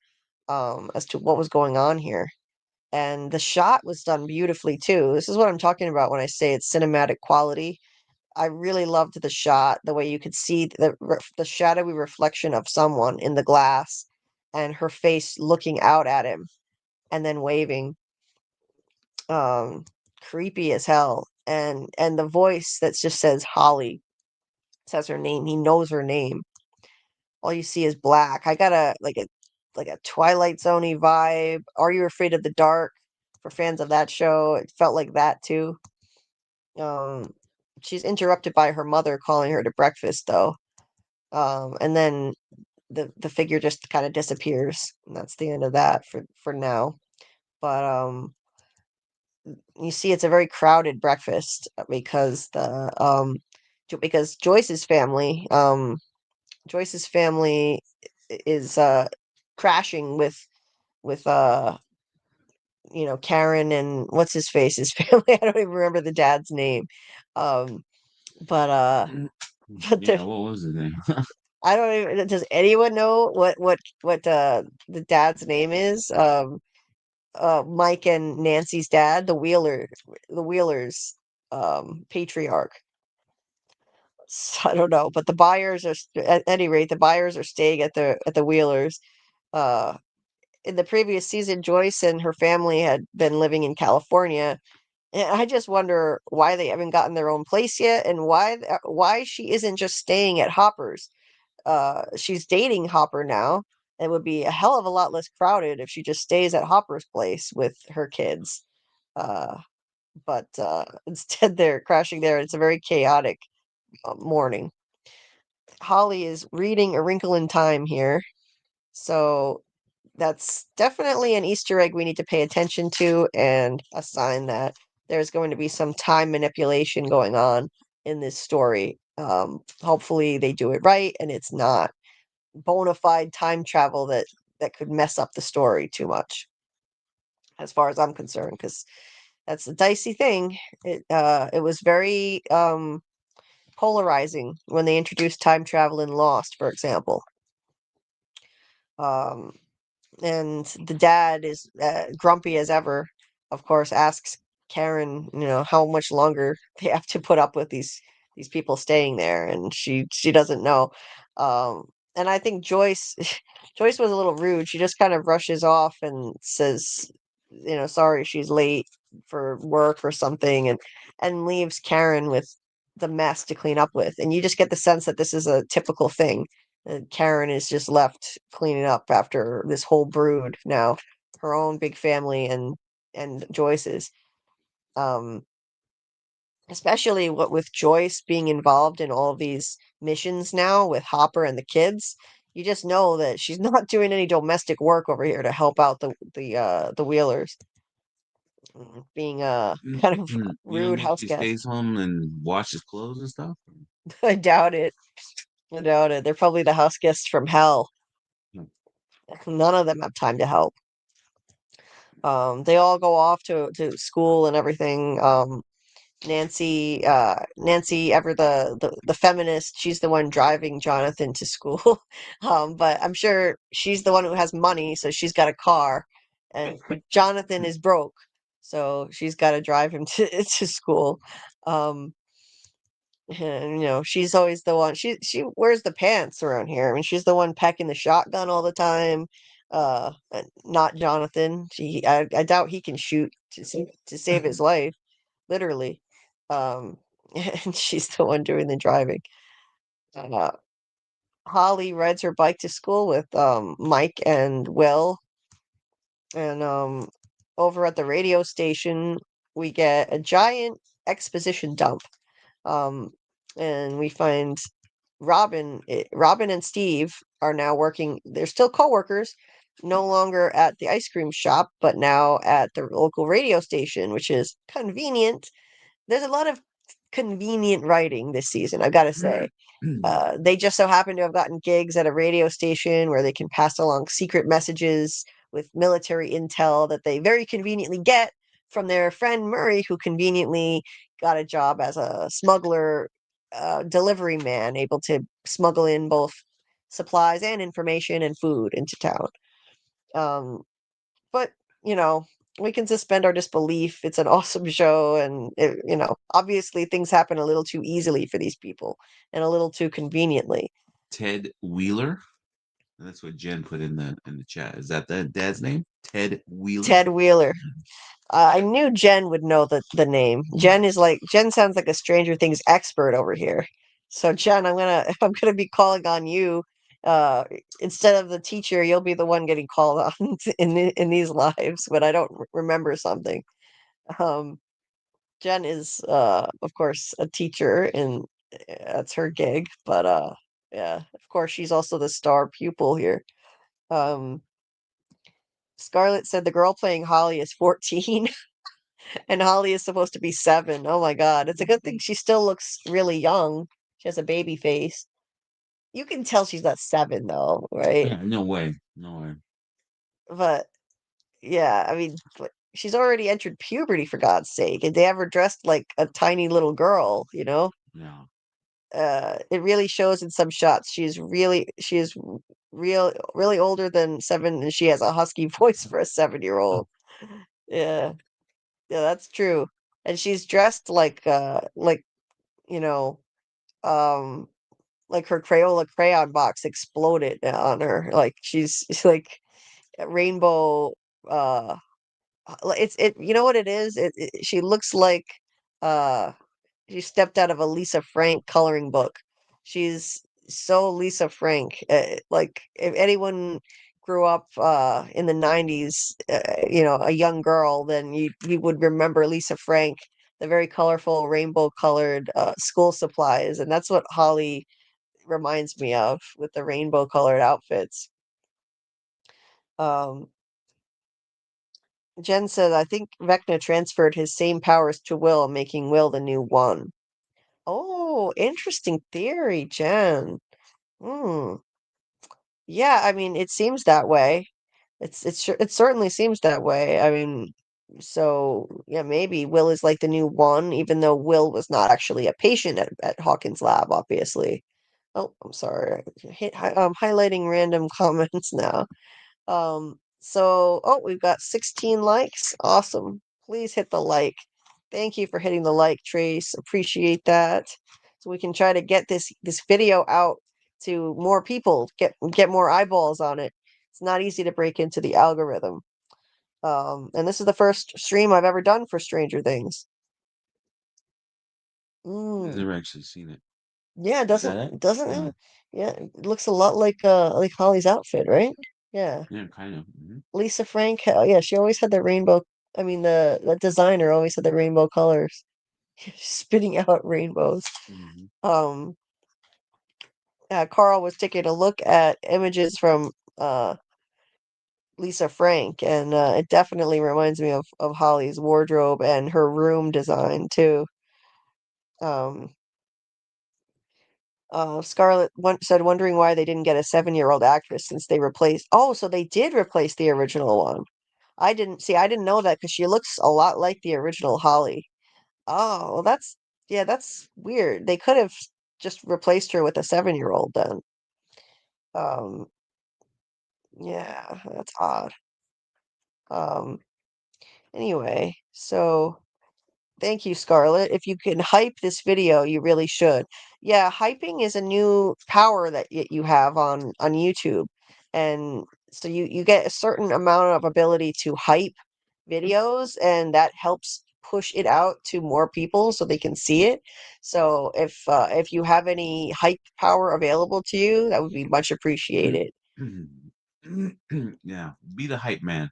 as to what was going on here. And the shot was done beautifully too. This is what I'm talking about when I say it's cinematic quality. I really loved the shot, the way you could see the shadowy reflection of someone in the glass, and her face looking out at him and then waving. Um, Creepy as hell. And the voice that just says Holly, says her name. He knows her name. All you see is black. I got a Twilight Zone-y vibe. Are You Afraid of the Dark? For fans of that show, it felt like that too. Um, she's interrupted by her mother calling her to breakfast, though. And then the figure just kind of disappears, and that's the end of that for now. But you see, it's a very crowded breakfast, because Joyce's family is crashing with Karen and what's his face's family. I don't even remember the dad's name. Um, but Yeah, what was his name? I don't even. Does anyone know what the dad's name is? Mike and Nancy's dad, the Wheelers, patriarch. So, I don't know, but the buyers are at any rate, the buyers are staying at the Wheelers. Uh, in the previous season, Joyce and her family had been living in California, and I just wonder why they haven't gotten their own place yet, and why she isn't just staying at Hopper's. She's dating Hopper now. It would be a hell of a lot less crowded if she just stays at Hopper's place with her kids. Uh, but instead, they're crashing there. It's a very chaotic morning. Holly is reading A Wrinkle in Time here. So that's definitely an Easter egg we need to pay attention to, and a sign that there's going to be some time manipulation going on in this story. Hopefully they do it right and it's not bona fide time travel that could mess up the story too much, as far as I'm concerned, because that's a dicey thing. It was very polarizing when they introduced time travel in Lost, for example. Um, and the dad is grumpy as ever. Of course, asks Karen, how much longer they have to put up with these people staying there, and she doesn't know. And I think Joyce Joyce was a little rude. She just kind of rushes off and says, sorry she's late for work or something, and leaves Karen with the mess to clean up with. And you just get the sense that this is a typical thing. And Karen is just left cleaning up after this whole brood now, her own big family and Joyce's. Um, especially what with Joyce being involved in all of these missions now with Hopper and the kids. You just know that she's not doing any domestic work over here to help out the Wheelers, being kind of You don't rude think house she guest. stays home and washes clothes and stuff? I doubt it. I doubt it. They're probably the house guests from hell. No. None of them have time to help. They all go off to school and everything. Nancy ever the feminist, she's the one driving Jonathan to school. But I'm sure she's the one who has money, so she's got a car, and Jonathan is broke, so she's got to drive him to school. Um, and, she's always the one. She wears the pants around here. I mean, she's the one packing the shotgun all the time. Not Jonathan. I doubt he can shoot to save his life, literally. Um, and she's the one doing the driving. Uh, Holly rides her bike to school with Mike and Will, and over at the radio station we get a giant exposition dump. Um, and we find Robin and Steve are now working. They're still coworkers, no longer at the ice cream shop, but now at the local radio station, which is convenient. There's a lot of convenient writing this season, I've got to say. They just so happen to have gotten gigs at a radio station where they can pass along secret messages with military intel that they very conveniently get from their friend Murray, who conveniently got a job as a smuggler, delivery man, able to smuggle in both supplies and information and food into town. Um, but we can suspend our disbelief. It's an awesome show, and obviously things happen a little too easily for these people and a little too conveniently. Ted Wheeler. That's what Jen put in the chat. Is that the dad's name? Ted Wheeler. Ted Wheeler. I knew Jen would know the name. Jen sounds like a Stranger Things expert over here. So Jen, I'm gonna be calling on you. Uh, Instead of the teacher, you'll be the one getting called on in these lives when I don't remember something. Um, Jen is of course a teacher, and that's her gig. But yeah, of course she's also the star pupil here. Um, Scarlett said the girl playing Holly is 14. And Holly is supposed to be 7. Oh my God. It's a good thing she still looks really young. She has a baby face. You can tell she's not 7 though, right? Yeah, no way. No way. But yeah, I mean, but she's already entered puberty for God's sake. And they have her dressed like a tiny little girl, you know? Yeah. It really shows in some shots. She is really older than 7, and she has a husky voice for a 7-year-old. Yeah. Yeah, that's true. And she's dressed like you know, um like her Crayola crayon box exploded on her. Like she's like a rainbow it's it you know what it is? She looks like uh she stepped out of a Lisa Frank coloring book. She's so Lisa Frank. Like if anyone grew up in the 90s, a young girl, then you would remember Lisa Frank, the very colorful rainbow colored school supplies, and that's what Holly reminds me of with the rainbow colored outfits. Um, Jen said, I think Vecna transferred his same powers to Will, making Will the new one. Oh, interesting theory, Jen. Hmm. Yeah, I mean, it seems that way. It certainly seems that way. I mean, so yeah, maybe Will is like the new one, even though Will was not actually a patient at Hawkins' lab, obviously. Oh, I'm sorry. I'm highlighting random comments now. We've got 16 likes. Awesome. Please hit the like. Thank you for hitting the like, Trace. Appreciate that. So we can try to get this video out to more people, get more eyeballs on it. It's not easy to break into the algorithm. And this is the first stream I've ever done for Stranger Things. I've Mm. never actually seen it. Yeah, Is that it? doesn't Yeah. it? Yeah, it looks a lot like Holly's outfit, right? Yeah. Yeah, kind of. Mhm. Lisa Frank, yeah, she always had the rainbow. I mean, the designer always had the rainbow colors. spitting out rainbows. Mhm. Carl was taking a look at images from Lisa Frank, and it definitely reminds me of Holly's wardrobe and her room design too. Um, Scarlett said, wondering why they didn't get a 7-year-old actress since they replaced. Oh, so they did replace the original one. I didn't see. I didn't know that because she looks a lot like the original Holly. Oh, well, that's weird. They could have just replaced her with a 7-year-old then. Um, yeah, that's odd. Um, anyway, so thank you, Scarlett. If you can hype this video, you really should. Yeah, hyping is a new power that you have on YouTube. And so you get a certain amount of ability to hype videos, and that helps push it out to more people so they can see it. So if you have any hype power available to you, that would be much appreciated. Yeah, be the hype man.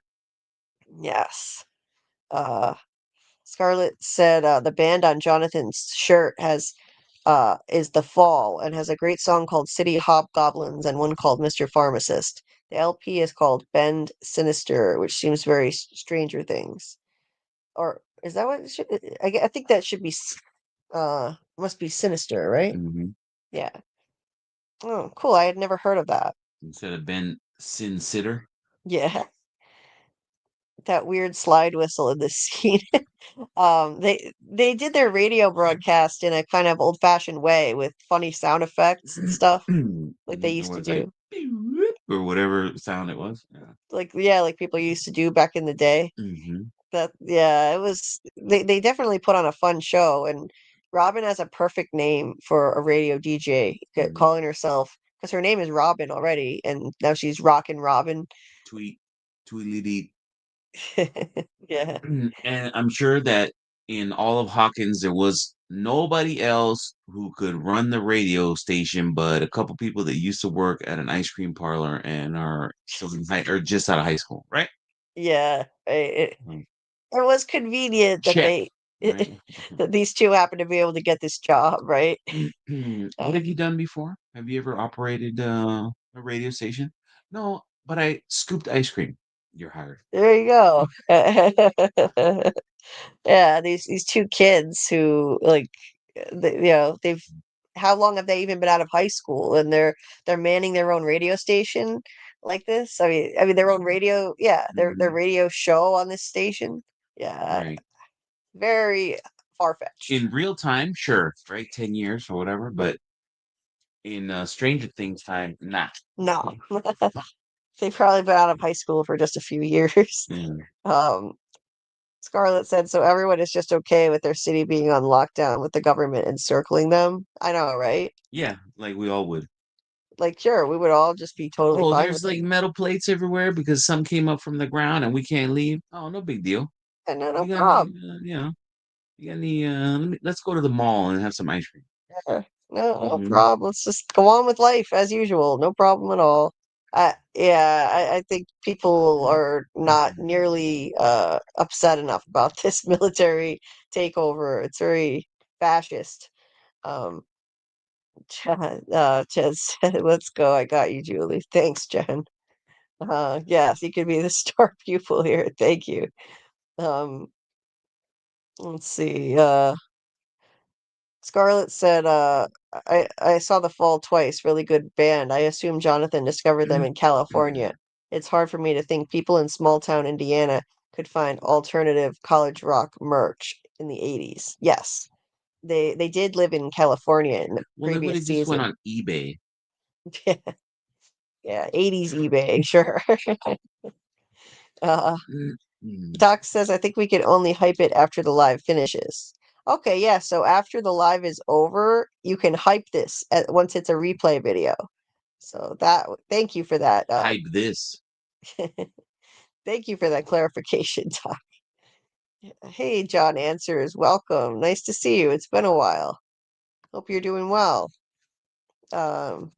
Yes. Uh Scarlett said the band on Jonathan's shirt has is The Fall and has a great song called City Hobgoblins and one called Mr. Pharmacist. The LP is called Bend Sinister, which seems very Stranger Things. Or is that what it should? I think that should be must be Sinister, right? Mhm. Yeah. Oh, cool. I had never heard of that. Instead of Ben Sin Sitter. Yeah, that weird slide whistle in this scene. They did their radio broadcast in a kind of old-fashioned way with funny sound effects and stuff like they It used to was like do. or whatever sound it was. Yeah. Like yeah, like people used to do back in the day. Hmm. That yeah, it was they definitely put on a fun show, and Robin has a perfect name for a radio DJ, calling herself because her name is Robin already, and now she's Rockin' Robin. Tweet, tweetly. Yeah. And I'm sure that in all of Hawkins, there was nobody else who could run the radio station, but a couple people that used to work at an ice cream parlor and are still in or just out of high school, right? Yeah, Like, it was convenient that check, they right? that these two happen to be able to get this job, right? What Uh, have you done before? Have you ever operated a radio station? No, but I scooped ice cream. You're hired. there you go. Yeah, these two kids who like they've how long have they even been out of high school and they're manning their own radio station like this? I mean their own radio, yeah, their Mhm. radio show on this station. Yeah, Right. very far-fetched. In real time, sure, right? 10 years or whatever, but in Stranger Things time, nah. No. They've probably been out of high school for just a few years. Yeah. Um, Scarlett said, so everyone is just okay with their city being on lockdown with the government encircling them. I know, right? Yeah, like we all would. Like, sure, we would all just be totally Oh, fine there's with it. like metal plates everywhere because some came up from the ground and we can't leave. Oh, no big deal. And no, no You got any, problem. you got any, let's go to the mall and have some ice cream. Yeah, no Mhm. problem. Let's just go on with life as usual. No problem at all. Yeah, I think people are not nearly upset enough about this military takeover. It's very fascist. Um, Jen said, let's go. I got you, Julie. Thanks, Jen. Yes, you could be the star pupil here. Thank you. Um, let's see. Scarlett said, I saw The Fall twice. Really good band. I assume Jonathan discovered them in California. It's hard for me to think people in small town Indiana could find alternative college rock merch in the 80s. Yes, they did live in California in the Well, they would previous have just went season. on eBay. Yeah, 80s eBay, sure. Uh, Mm. Doc says, I think we can only hype it after the live finishes. Okay, yeah, so after the live is over, you can hype this once it's a replay video. So thank you for that. Hype this. Thank you for that clarification, Doc. Hey, John Answers, welcome. Nice to see you. It's been a while. Hope you're doing well. Um,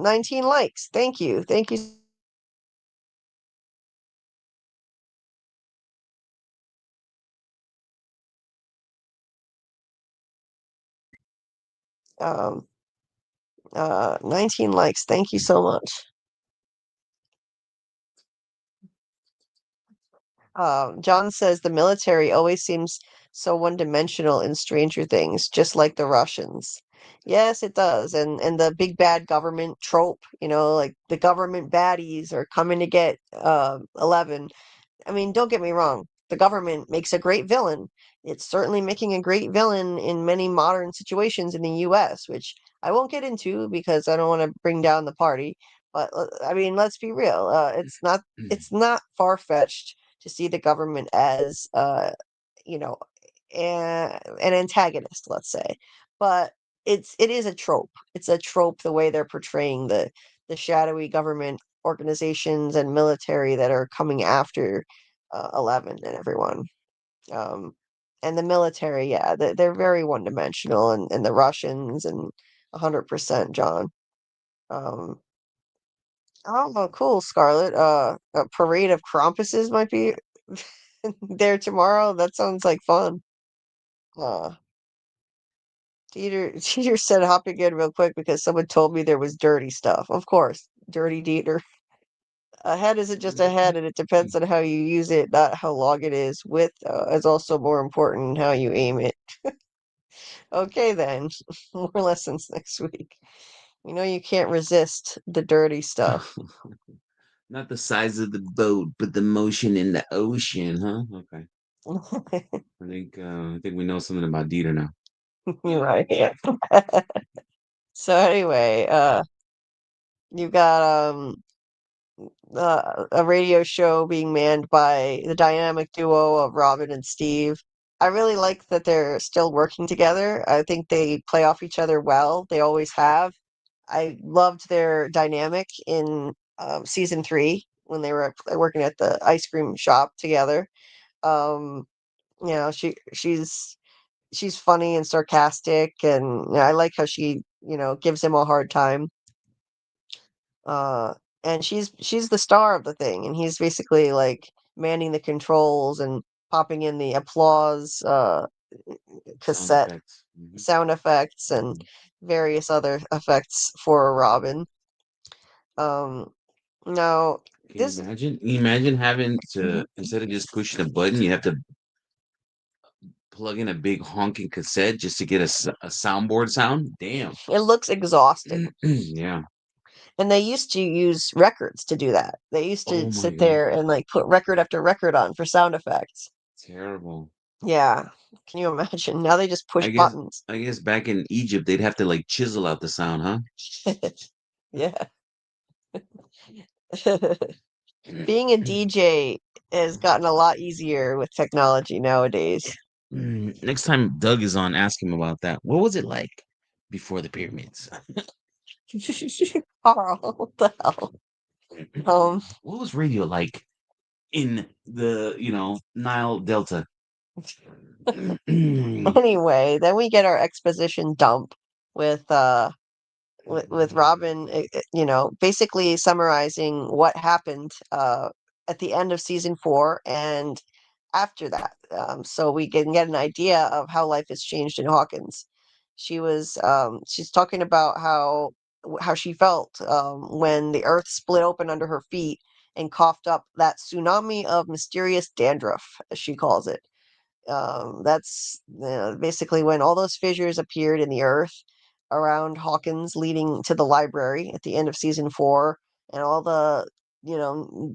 19 likes. Thank you. Thank you Um, 19 likes. Thank you so much. John says the military always seems so one-dimensional in Stranger Things, just like the Russians. Yes, it does. And the big bad government trope, like the government baddies are coming to get 11. I mean, don't get me wrong. The government makes a great villain. It's certainly making a great villain in many modern situations in the US, which I won't get into because I don't want to bring down the party. But I mean, let's be real. It's not far-fetched to see the government as you know, an antagonist, let's say. But it is a trope. It's a trope the way they're portraying the shadowy government organizations and military that are coming after 11 and everyone. Um, and the military, yeah, they're very one-dimensional, and the Russians and 100% John. Um, oh, cool, Scarlet. A parade of Krampuses might be there tomorrow. That sounds like fun. Uh, Dieter said hopping in real quick because someone told me there was dirty stuff. Of course, dirty Dieter. A head isn't just a head, and it depends on how you use it, not how long it is. Width is also more important how you aim it. Okay, then. More lessons next week. You can't resist the dirty stuff. Not the size of the boat, but the motion in the ocean, huh? Okay. I think we know something about Dieter now. Right, yeah. So anyway, you got a radio show being manned by the dynamic duo of Robin and Steve. I really like that they're still working together. I think they play off each other well. They always have. I loved their dynamic in season 3 when they were working at the ice cream shop together. Um, she's funny and sarcastic, and I like how she gives him a hard time. Uh, and she's the star of the thing, and he's basically like manning the controls and popping in the applause Sound cassette effects. Mhm. sound effects and various other effects for Robin. Um, now Can you this imagine? Can you imagine having to, instead of just pushing a button, you have to plug in a big honking cassette just to get a soundboard sound? Damn. it looks exhausting. Yeah. And they used to use records to do that. They used to Oh my sit god. there and like put record after record on for sound effects. Terrible. Yeah. Can you imagine? Now they just push I guess buttons. I guess back in Egypt they'd have to like chisel out the sound, huh? Yeah. Being a DJ has gotten a lot easier with technology nowadays. Next time Doug is on, ask him about that. What was it like before the pyramids? Carl, what the hell? What was radio like in the, Nile Delta? Anyway, then we get our exposition dump with with Robin, basically summarizing what happened at the end of season 4 and after that, so we can get an idea of how life has changed in Hawkins. She's talking about how she felt when the earth split open under her feet and coughed up that tsunami of mysterious dandruff, as she calls it. That's basically when all those fissures appeared in the earth around Hawkins, leading to the library at the end of season 4, and all the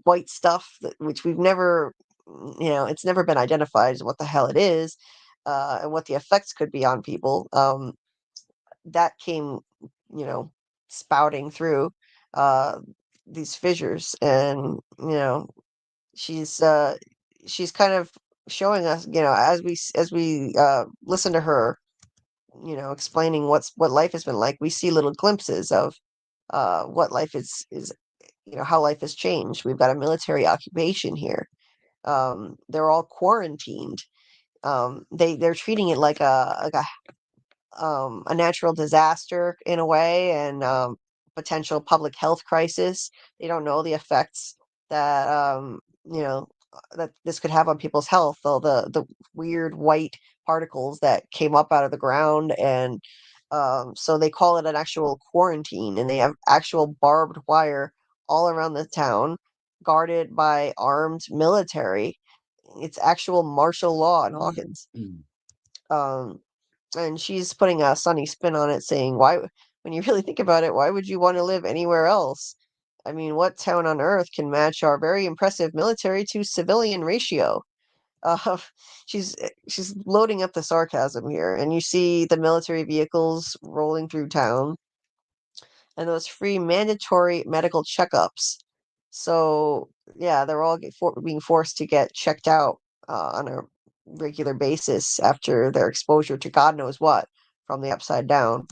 white stuff which we've never, it's never been identified as what the hell it is, and what the effects could be on people. That came, you know, spouting through uh, these fissures, and she's uh she's kind of showing us, as we listen to her, explaining what life has been like. We see little glimpses of what life is how life has changed. We've got a military occupation here. They're all quarantined. They're treating it like a natural disaster in a way, and potential public health crisis. They don't know the effects that that this could have on people's health. Though the weird white particles that came up out of the ground and So they call it an actual quarantine, and they have actual barbed wire all around the town, guarded by armed military. It's actual martial law in Hawkins. Um, and she's putting a sunny spin on it, saying, "Why, when you really think about it, why would you want to live anywhere else? I mean, what town on earth can match our very impressive military to civilian ratio?" Uh, she's loading up the sarcasm here, and you see the military vehicles rolling through town, and those free mandatory medical checkups. So yeah, they're all being forced to get checked out on a regular basis after their exposure to God knows what from the upside down.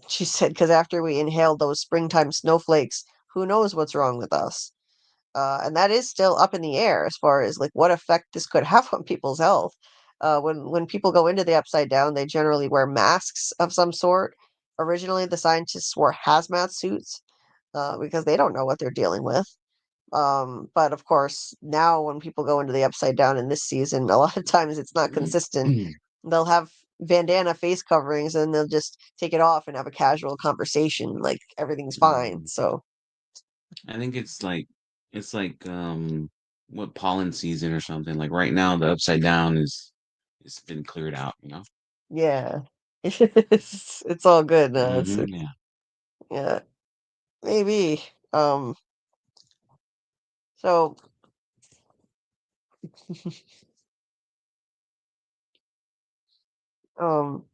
She said, because after we inhaled those springtime snowflakes, who knows what's wrong with us? And that is still up in the air as far as like what effect this could have on people's health. When people go into the upside down, they generally wear masks of some sort. Originally, the scientists wore hazmat suits because they don't know what they're dealing with. But of course, now when people go into the upside down in this season, a lot of times it's not consistent. They'll have bandana face coverings and they'll just take it off and have a casual conversation like everything's fine. So I think it's like what pollen season or something. Like right now the upside down is it's been cleared out, you know? yeah, it's all good. Yeah. Yeah, maybe. Um, so um,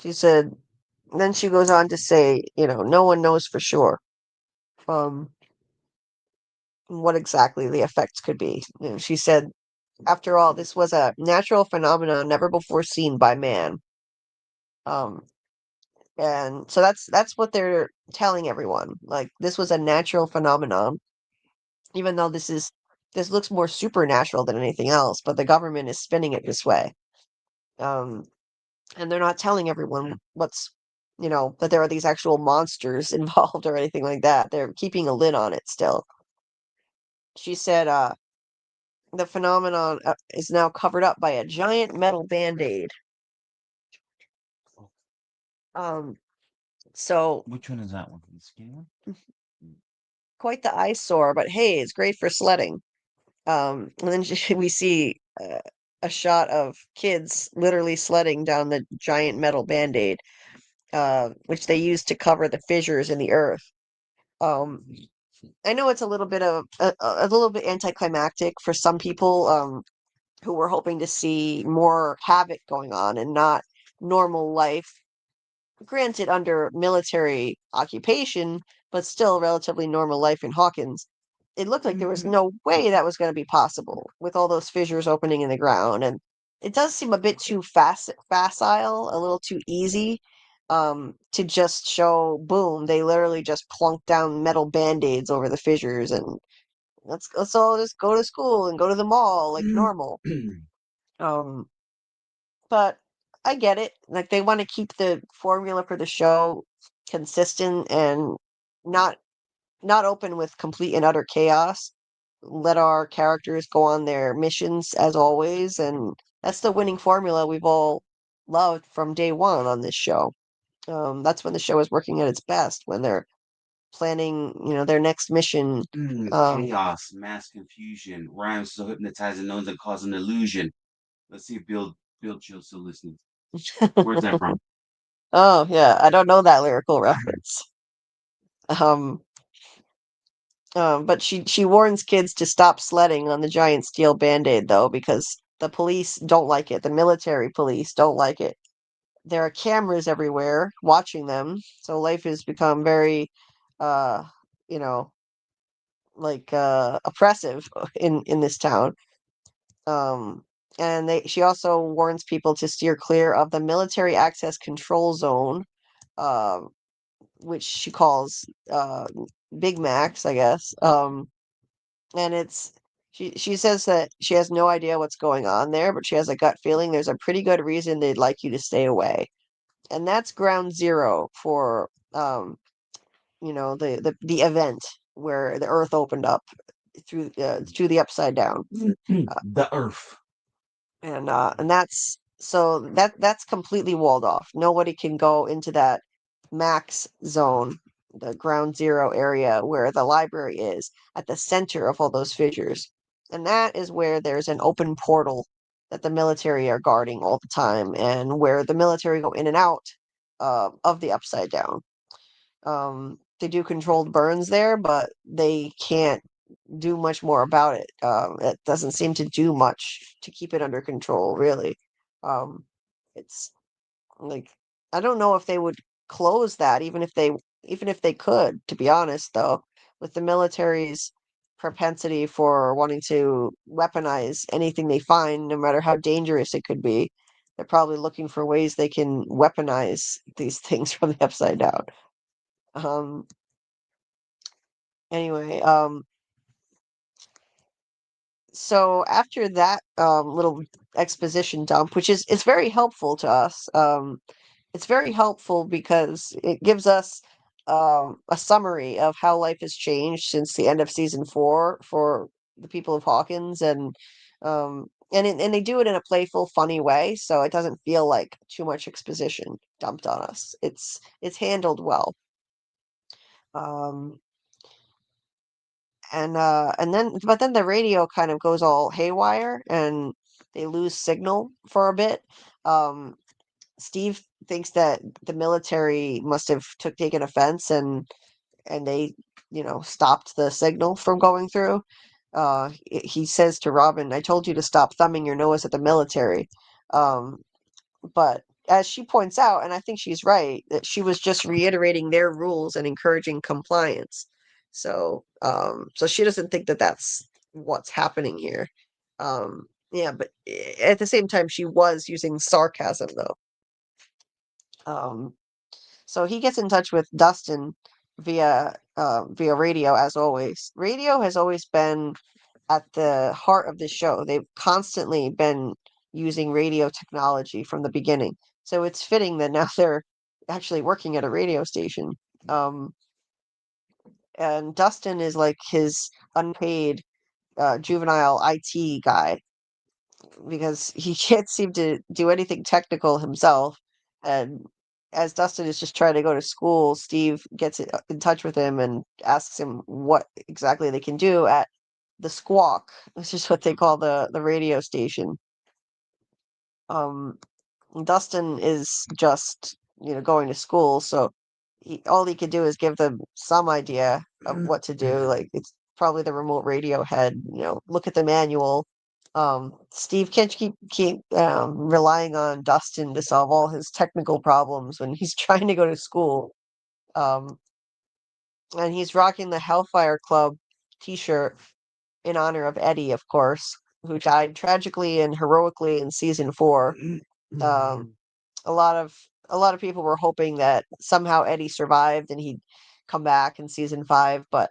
she said. Then she goes on to say, no one knows for sure. Um, what exactly the effects could be. She said, after all, this was a natural phenomenon never before seen by man. Um, and so that's what they're telling everyone. Like this was a natural phenomenon, even though this looks more supernatural than anything else, but the government is spinning it this way. Um, and they're not telling everyone that there are these actual monsters involved or anything like that. They're keeping a lid on it still. She said, the phenomenon is now covered up by a giant metal band-aid. Um, so Which one is that one? The skinny one? quite the eyesore, but hey, it's great for sledding. And then we see a shot of kids literally sledding down the giant metal band-aid, which they use to cover the fissures in the earth. Um, I know it's a little bit of a little bit anticlimactic for some people who were hoping to see more havoc going on and not normal life. Granted, under military occupation, but still relatively normal life in Hawkins. It looked like there was no way that was going to be possible with all those fissures opening in the ground, and it does seem a bit too facile, a little too easy, to just show. Boom! They literally just plunked down metal band-aids over the fissures, and let's all just go to school and go to the mall like normal. Um, but I get it. Like they want to keep the formula for the show consistent and not not open with complete and utter chaos. Let our characters go on their missions as always, and that's the winning formula we've all loved from day one on this show. That's when the show is working at its best, when they're planning, their next mission. Chaos, mass confusion, rhymes so hypnotizing no one that cause an illusion. Let's see if Bill Chill's still listening. Where's that from? Oh yeah, I don't know that lyrical reference. Um, but she warns kids to stop sledding on the giant steel band-aid though, because the police don't like it. The military police don't like it. There are cameras everywhere watching them, so life has become very, uh, you know, oppressive in this town. Um, and she also warns people to steer clear of the military access control zone, um, which she calls Big Macs, I guess. And she says that she has no idea what's going on there, but she has a gut feeling there's a pretty good reason they'd like you to stay away. And that's ground zero for the event where the earth opened up through the upside down. The Earth. And that's so that's completely walled off. Nobody can go into that max zone, the ground zero area where the library is, at the center of all those fissures. And that is where there's an open portal that the military are guarding all the time, and where the military go in and out of the upside down. They do controlled burns there, but they can't do much more about it. It doesn't seem to do much to keep it under control, really. Um, it's like, I don't know if they would close that, even if they could, to be honest, though, with the military's propensity for wanting to weaponize anything they find, no matter how dangerous it could be. They're probably looking for ways they can weaponize these things from the upside down. Um, anyway, so after that little exposition dump, which is it's very helpful to us. It's very helpful because it gives us a summary of how life has changed since the end of season 4 for the people of Hawkins, and they do it in a playful, funny way, so it doesn't feel like too much exposition dumped on us. It's handled well. Um, and then but then the radio kind of goes all haywire, and they lose signal for a bit. Um, Steve thinks that the military must have taken offense, and they, stopped the signal from going through. He says to Robin, "I told you to stop thumbing your nose at the military." Um, but as she points out, and I think she's right, that she was just reiterating their rules and encouraging compliance. So she doesn't think that that's what's happening here. Yeah, but at the same time, she was using sarcasm, though. Um, so he gets in touch with Dustin via radio, as always. Radio has always been at the heart of this show. They've constantly been using radio technology from the beginning. So it's fitting that now they're actually working at a radio station. Um, and Dustin is like his unpaid juvenile IT guy, because he can't seem to do anything technical himself. And as Dustin is just trying to go to school, Steve gets in touch with him and asks him what exactly they can do at the Squawk, which is what they call the radio station. Um, Dustin is just, going to school, so all he could do is give them some idea of what to do. Like, it's probably the remote radio head, look at the manual. Steve can't keep relying on Dustin to solve all his technical problems when he's trying to go to school. Um, and he's rocking the Hellfire Club t-shirt in honor of Eddie, of course, who died tragically and heroically in season 4. Um, a lot of people were hoping that somehow Eddie survived and he'd come back in season 5, but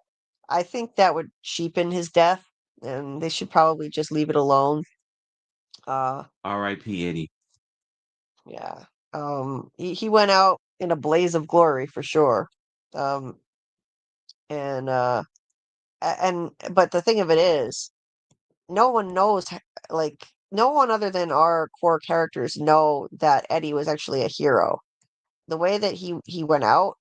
I think that would cheapen his death, and they should probably just leave it alone. R.I.P. Eddie. Yeah. He went out in a blaze of glory for sure. Um, and but the thing of it is, no one knows, like, no one other than our core characters know that Eddie was actually a hero. The way that he went out,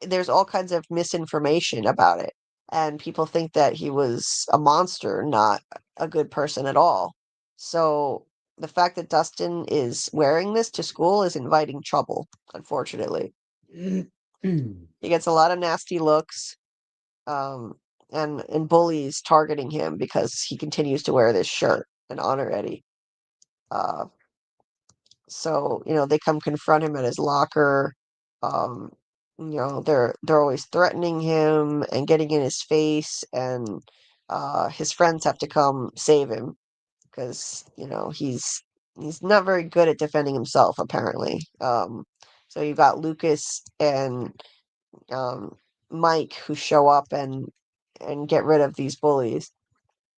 there's all kinds of misinformation about it, and people think that he was a monster, not a good person at all. So the fact that Dustin is wearing this to school is inviting trouble, unfortunately. He gets a lot of nasty looks, um, and bullies targeting him because he continues to wear this shirt and honor Eddie. Uh, so they come confront him at his locker. Um, they're always threatening him and getting in his face, and his friends have to come save him because he's not very good at defending himself, apparently. So you've got Lucas and um, Mike, who show up and get rid of these bullies.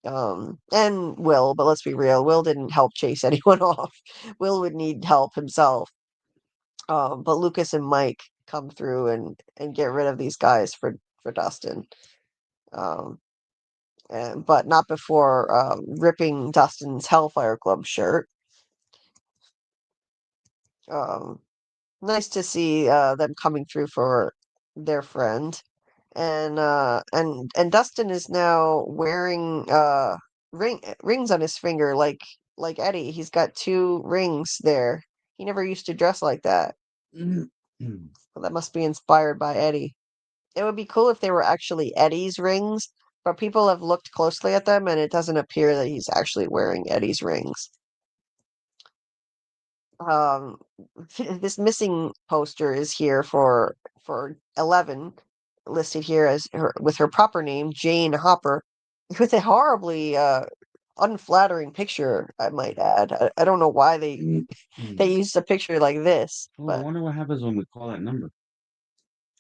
And Will, but let's be real, Will didn't help chase anyone off. Will would need help himself. But Lucas and Mike come through and get rid of these guys for Dustin. Um, but not before ripping Dustin's Hellfire Club shirt. Um, nice to see them coming through for their friend. And Dustin is now wearing rings on his finger like Eddie. He's got two rings there. He never used to dress like that. Mm. Well, that must be inspired by Eddie. It would be cool if they were actually Eddie's rings, but people have looked closely at them and it doesn't appear that he's actually wearing Eddie's rings. Um, this missing poster is here for 11, listed here as her with her proper name, Jane Hopper, with a horribly unflattering picture, I might add. I don't know why they used a picture like this, Oh, I but wonder what happens when we call that number.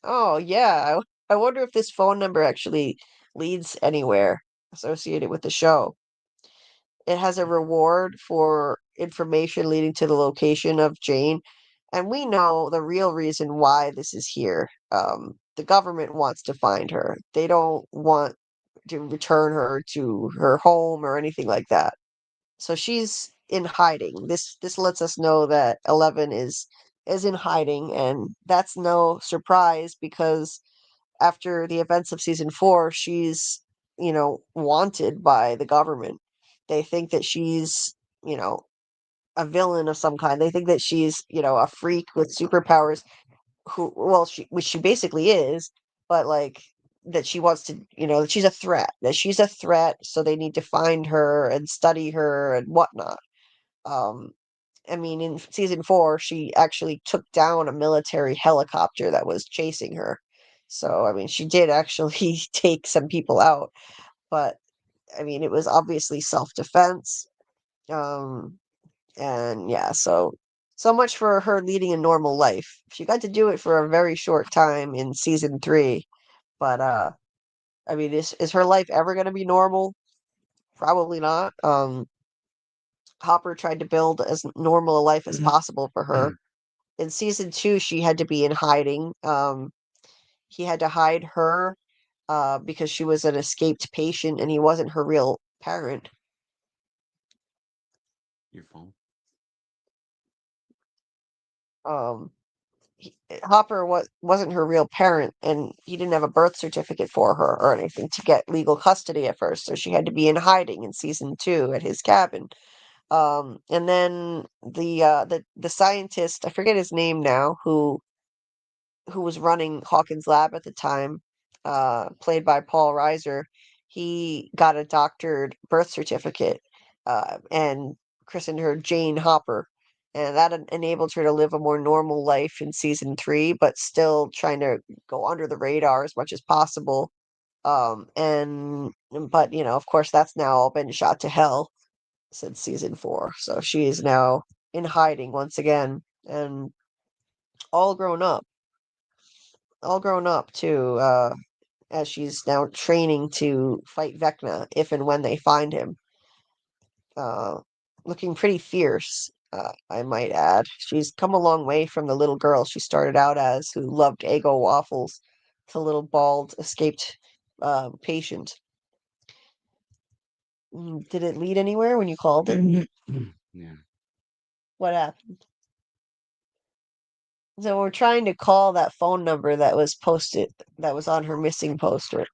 oh yeah, I wonder if this phone number actually leads anywhere associated with the show. It has a reward for information leading to the location of Jane. And we know the real reason why this is here. The government wants to find her. They don't want to return her to her home or anything like that. So she's in hiding. This lets us know that 11 is in hiding, and that's no surprise because after the events of season 4, she's, wanted by the government. They think that she's, you know, a villain of some kind. They think that she's, a freak with superpowers well, which she basically is, but like that she wants to, that she's a threat, so they need to find her and study her and whatnot. Um, I mean, in season 4, she actually took down a military helicopter that was chasing her. So, I mean, she did actually take some people out, but I mean, it was obviously self-defense. Um, and yeah, so much for her leading a normal life. She got to do it for a very short time in season 3, but I mean, is her life ever going to be normal? Probably not. Hopper tried to build as normal a life as possible for her. In season 2, she had to be in hiding. He had to hide her because she was an escaped patient and he wasn't her real parent. Your phone. Um, Hopper wasn't her real parent, and he didn't have a birth certificate for her or anything to get legal custody at first. So she had to be in hiding in season 2 at his cabin. And then the scientist, I forget his name now, who was running Hawkins Lab at the time, played by Paul Reiser, he got a doctored birth certificate and christened her Jane Hopper. And that enabled her to live a more normal life in season 3, but still trying to go under the radar as much as possible. But of course, that's now all been shot to hell since season 4. So she is now in hiding once again and all grown up too, as she's now training to fight Vecna if and when they find him. Uh, Looking pretty fierce, I might add. She's come a long way from the little girl she started out as, who loved Eggo waffles, to little bald escaped patient. Did it lead anywhere when you called it? Yeah. What happened? So we're trying to call that phone number that was posted, that was on her missing poster.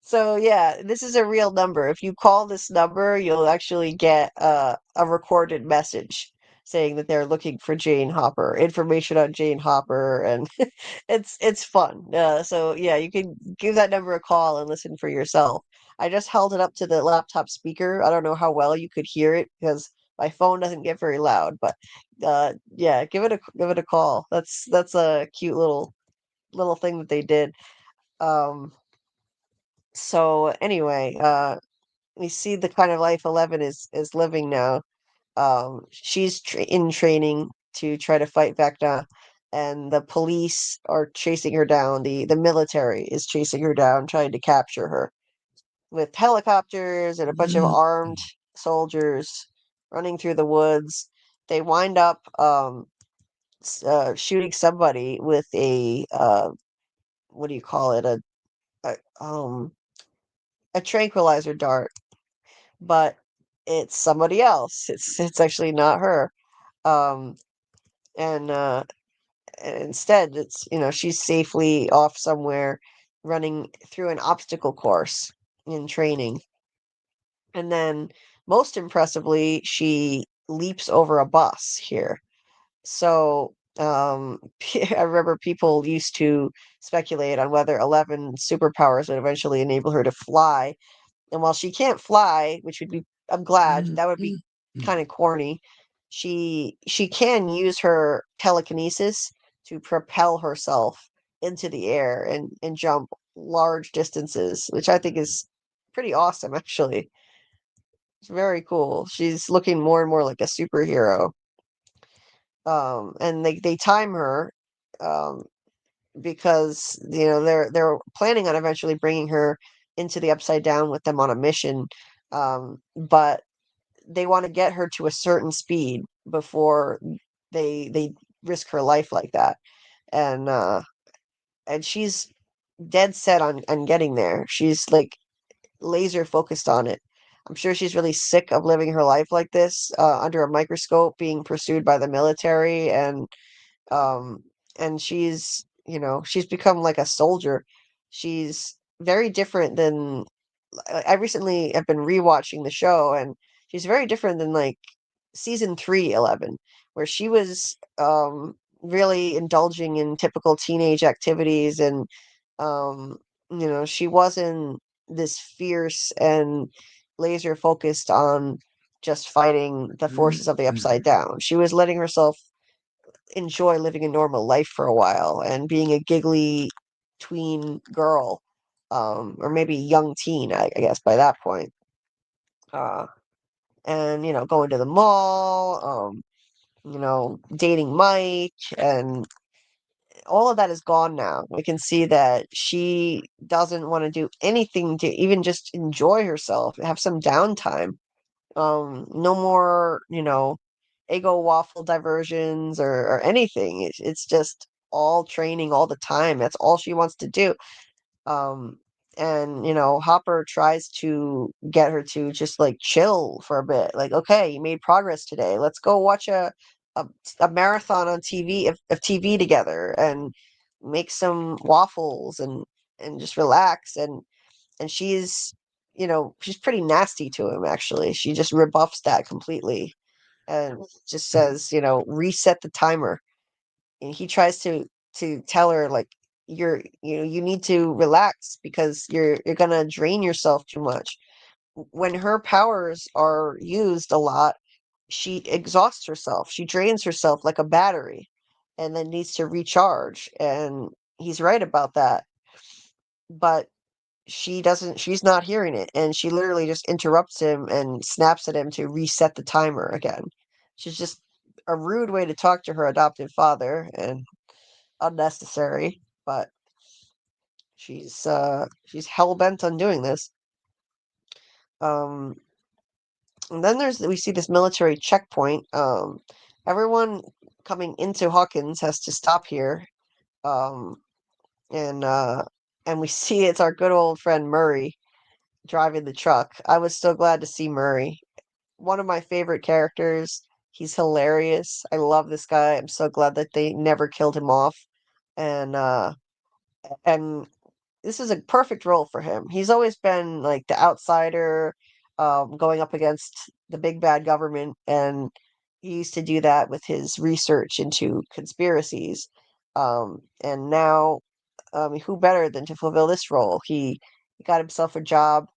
So yeah, this is a real number. If you call this number, you'll actually get a recorded message saying that they're looking for Jane Hopper, information on Jane Hopper, and it's fun. So yeah, you can give that number a call and listen for yourself. I just held it up to the laptop speaker. I don't know how well you could hear it because my phone doesn't get very loud, but yeah, give it a call. That's a cute little thing that they did. Um, so anyway, we see the kind of life 11 is living now. She's in training to try to fight Vecna, and the police are chasing her down. The military is chasing her down, trying to capture her with helicopters and a bunch of armed soldiers running through the woods. They wind up shooting somebody with a what do you call it? A a tranquilizer dart, but it's somebody else. It's actually not her. Um, and instead, it's she's safely off somewhere, running through an obstacle course in training. And then, most impressively, she leaps over a bus here. So, I remember people used to speculate on whether 11 superpowers would eventually enable her to fly. And while she can't fly, which would be, I'm glad, that would be kind of corny. She can use her telekinesis to propel herself into the air and jump large distances, which I think is pretty awesome, actually. It's very cool. She's looking more and more like a superhero. And they time her, um, because they're planning on eventually bringing her into the Upside Down with them on a mission, but they want to get her to a certain speed before they risk her life like that, and she's dead set on getting there. She's like laser focused on it. I'm sure she's really sick of living her life like this, under a microscope, being pursued by the military, um and she's become like a soldier. She's very different than I recently have been rewatching the show, and she's very different than like season 3 11, where she was really indulging in typical teenage activities, and um she wasn't this fierce and laser focused on just fighting the forces of the Upside Down. She was letting herself enjoy living a normal life for a while and being a giggly tween girl, or maybe young teen, I guess, by that point. Uh, and going to the mall, dating Mike, and all of that is gone now. We can see that she doesn't want to do anything to even just enjoy herself, have some downtime. No more, ego waffle diversions or anything. It's just all training all the time. That's all she wants to do. Um, and Hopper tries to get her to just like chill for a bit. Like, okay, you made progress today. Let's go watch a, a marathon on TV of TV together and make some waffles and just relax. And she's pretty nasty to him, actually. She just rebuffs that completely and just says, reset the timer. And he tries to tell her, like, you need to relax because you're gonna drain yourself too much. When her powers are used a lot, she exhausts herself. She drains herself like a battery and then needs to recharge. And he's right about that. But she's not hearing it, and she literally just interrupts him and snaps at him to reset the timer again. She's just a rude way to talk to her adoptive father, and unnecessary, but she's hell bent on doing this. um and then we see this military checkpoint. Everyone coming into Hawkins has to stop here, um and we see it's our good old friend Murray driving the truck. I was so glad to see Murray. One of my favorite characters. He's hilarious. I love this guy. I'm so glad that they never killed him off. And and this is a perfect role for him. He's always been like the outsider, going up against the big bad government, and he used to do that with his research into conspiracies. And now, who better than to fulfill this role? He got himself a job,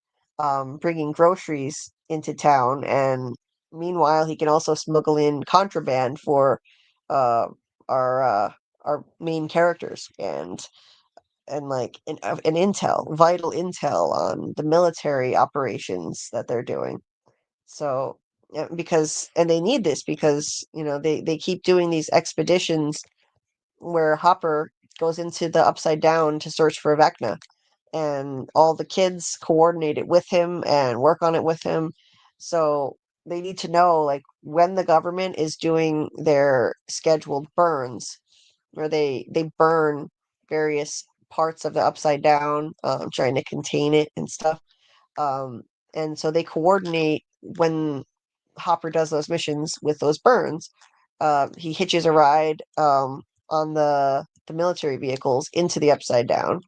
bringing groceries into town, and meanwhile, he can also smuggle in contraband for uh, our our main characters, and like an intel, vital intel on the military operations that they're doing. So, because and they need this because they keep doing these expeditions where Hopper goes into the Upside Down to search for Vecna, and all the kids coordinate it with him and work on it with him. So they need to know like when the government is doing their scheduled burns, where they burn various parts of the Upside Down, trying to contain it and stuff. Um, and so they coordinate when Hopper does those missions with those burns. He hitches a ride on the military vehicles into the Upside Down.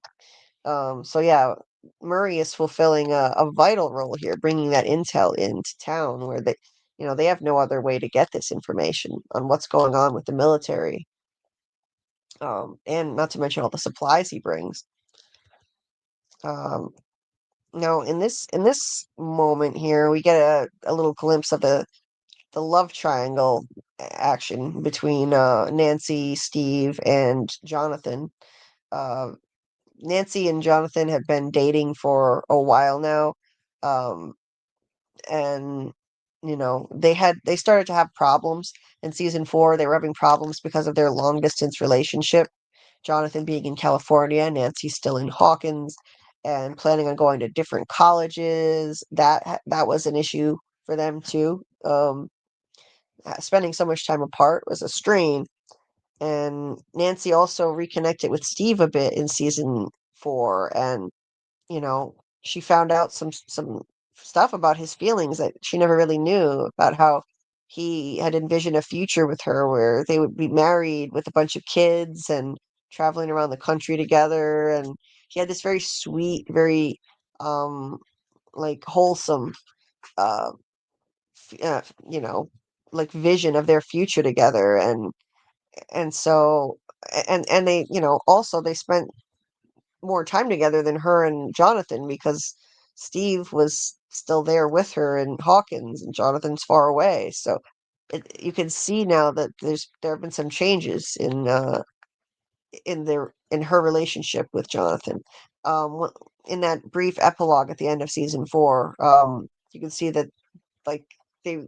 So yeah, Murray is fulfilling a vital role here, bringing that intel into town where they have no other way to get this information on what's going on with the military. And not to mention all the supplies he brings. Um, Now, in this moment here, we get a little glimpse of the love triangle action between Nancy, Steve, and Jonathan. Uh, Nancy and Jonathan have been dating for a while now, um, and they started to have problems in season 4. They were having problems because of their long distance relationship. Jonathan being in California, Nancy still in Hawkins, and planning on going to different colleges. That was an issue for them too. Spending so much time apart was a strain. And Nancy also reconnected with Steve a bit in season 4, and she found out some stuff about his feelings that she never really knew, about how he had envisioned a future with her where they would be married with a bunch of kids and traveling around the country together. And he had this very sweet, very like wholesome uh, f- uh you know like vision of their future together. And so and they also they spent more time together than her and Jonathan, because Steve was still there with her in Hawkins and Jonathan's far away. So you can see now that there have been some changes in her relationship with Jonathan. In that brief epilogue at the end of season 4, you can see that like they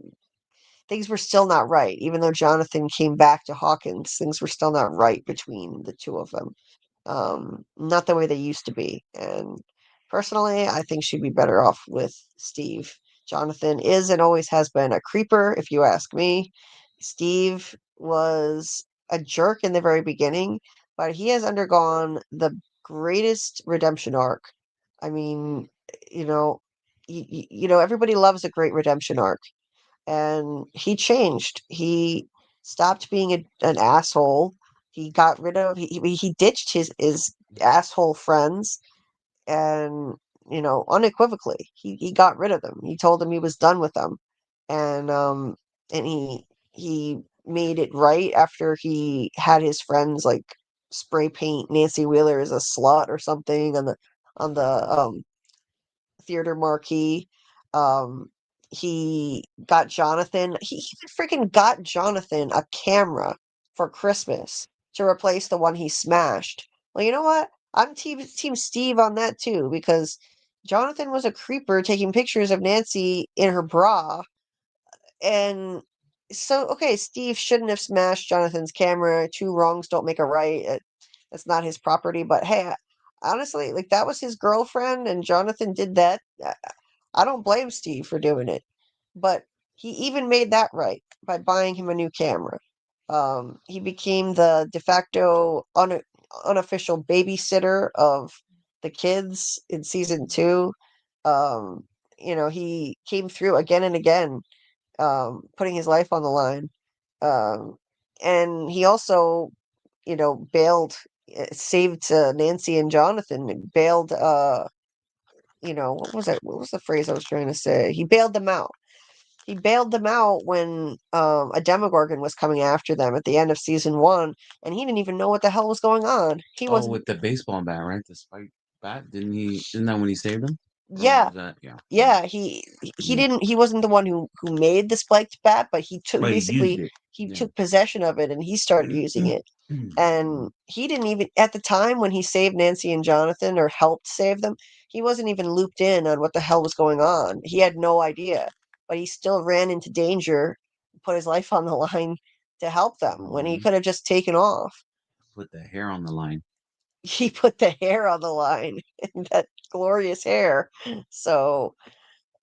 things were still not right. Even though Jonathan came back to Hawkins, things were still not right between the two of them. Not the way they used to be. And personally, I think she'd be better off with Steve. Jonathan is and always has been a creeper, if you ask me. Steve was a jerk in the very beginning, but he has undergone the greatest redemption arc. I mean, you know, everybody loves a great redemption arc, and he changed. He stopped being an asshole. He got rid of he ditched his asshole friends, and unequivocally he got rid of them. He told them he was done with them, and he made it right after he had his friends like spray paint Nancy Wheeler as a slut or something on the theater marquee. Um, he got Jonathan. He freaking got Jonathan a camera for Christmas to replace the one he smashed. Well, you know what? I'm team Steve on that too, because Jonathan was a creeper taking pictures of Nancy in her bra. And so, okay, Steve shouldn't have smashed Jonathan's camera. Two wrongs don't make a right. That's not his property. But hey, honestly, like that was his girlfriend, and Jonathan did that. I don't blame Steve for doing it. But he even made that right by buying him a new camera. He became the de facto unofficial babysitter of the kids in season 2. Um, he came through again and again, putting his life on the line. Um, and he also, bailed, saved Nancy and Jonathan, and bailed, what was that? What was the phrase I was trying to say? He bailed them out. He bailed them out when a Demogorgon was coming after them at the end of season 1, and he didn't even know what the hell was going on. He Oh, wasn't. with the baseball bat, right? The spike bat. Didn't he? Isn't that when he saved him? Or Yeah, was that? Yeah. yeah. He wasn't the one who made the spiked bat, but he took But he used basically it. he Yeah. took possession of it and he started using it. And he didn't even, at the time when he saved Nancy and Jonathan, or helped save them, he wasn't even looped in on what the hell was going on. He had no idea, but he still ran into danger, put his life on the line to help them when he Mhm. could have just taken off. put the hair on the line. He put the hair on the line, that glorious hair. So,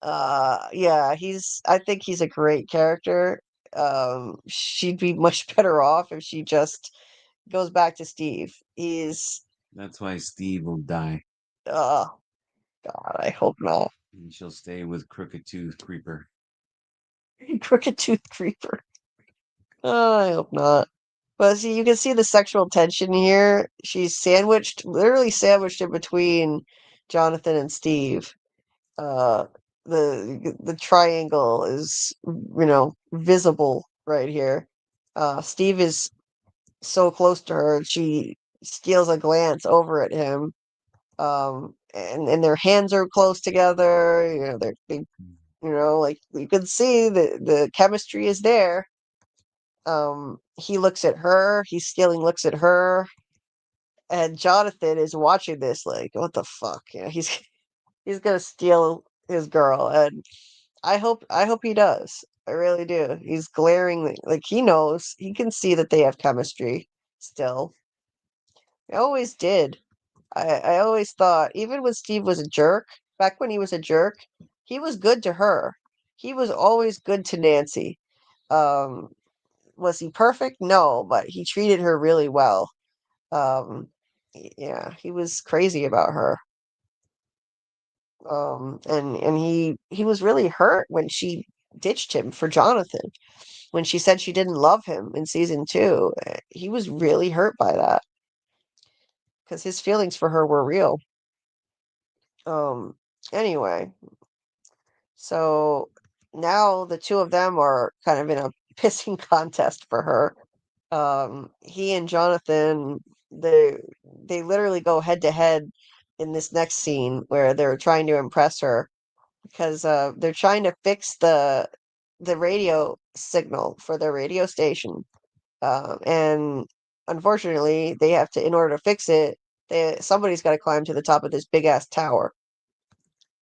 yeah, I think he's a great character. She'd be much better off if she just goes back to Steve. That's why Steve will die. Oh, God, I hope not. And she'll stay with Crooked Tooth Creeper. Crooked Tooth Creeper. Oh, I hope not. But see, you can see the sexual tension here. She's literally sandwiched in between Jonathan and Steve. Uh, the triangle is, visible right here. Steve is so close to her, she steals a glance over at him. And their hands are close together. Like you can see the chemistry is there. He looks at her, he's stealing looks at her, and Jonathan is watching this like, what the fuck? He's gonna steal his girl, and I hope he does. I really do. He's glaring, like he knows, he can see that they have chemistry still. I always did. I always thought, even when Steve was a jerk, back when he was a jerk, he was good to her. He was always good to Nancy. Um, was he perfect? No, but he treated her really well. Yeah, he was crazy about her. And he was really hurt when she ditched him for Jonathan. When she said she didn't love him in season 2, he was really hurt by that because his feelings for her were real. Um, anyway, so now the two of them are kind of in a pissing contest for her. He and Jonathan, they literally go head to head in this next scene where they're trying to impress her because they're trying to fix the radio signal for their radio station. And unfortunately, they have to, in order to fix it, somebody's got to climb to the top of this big ass tower.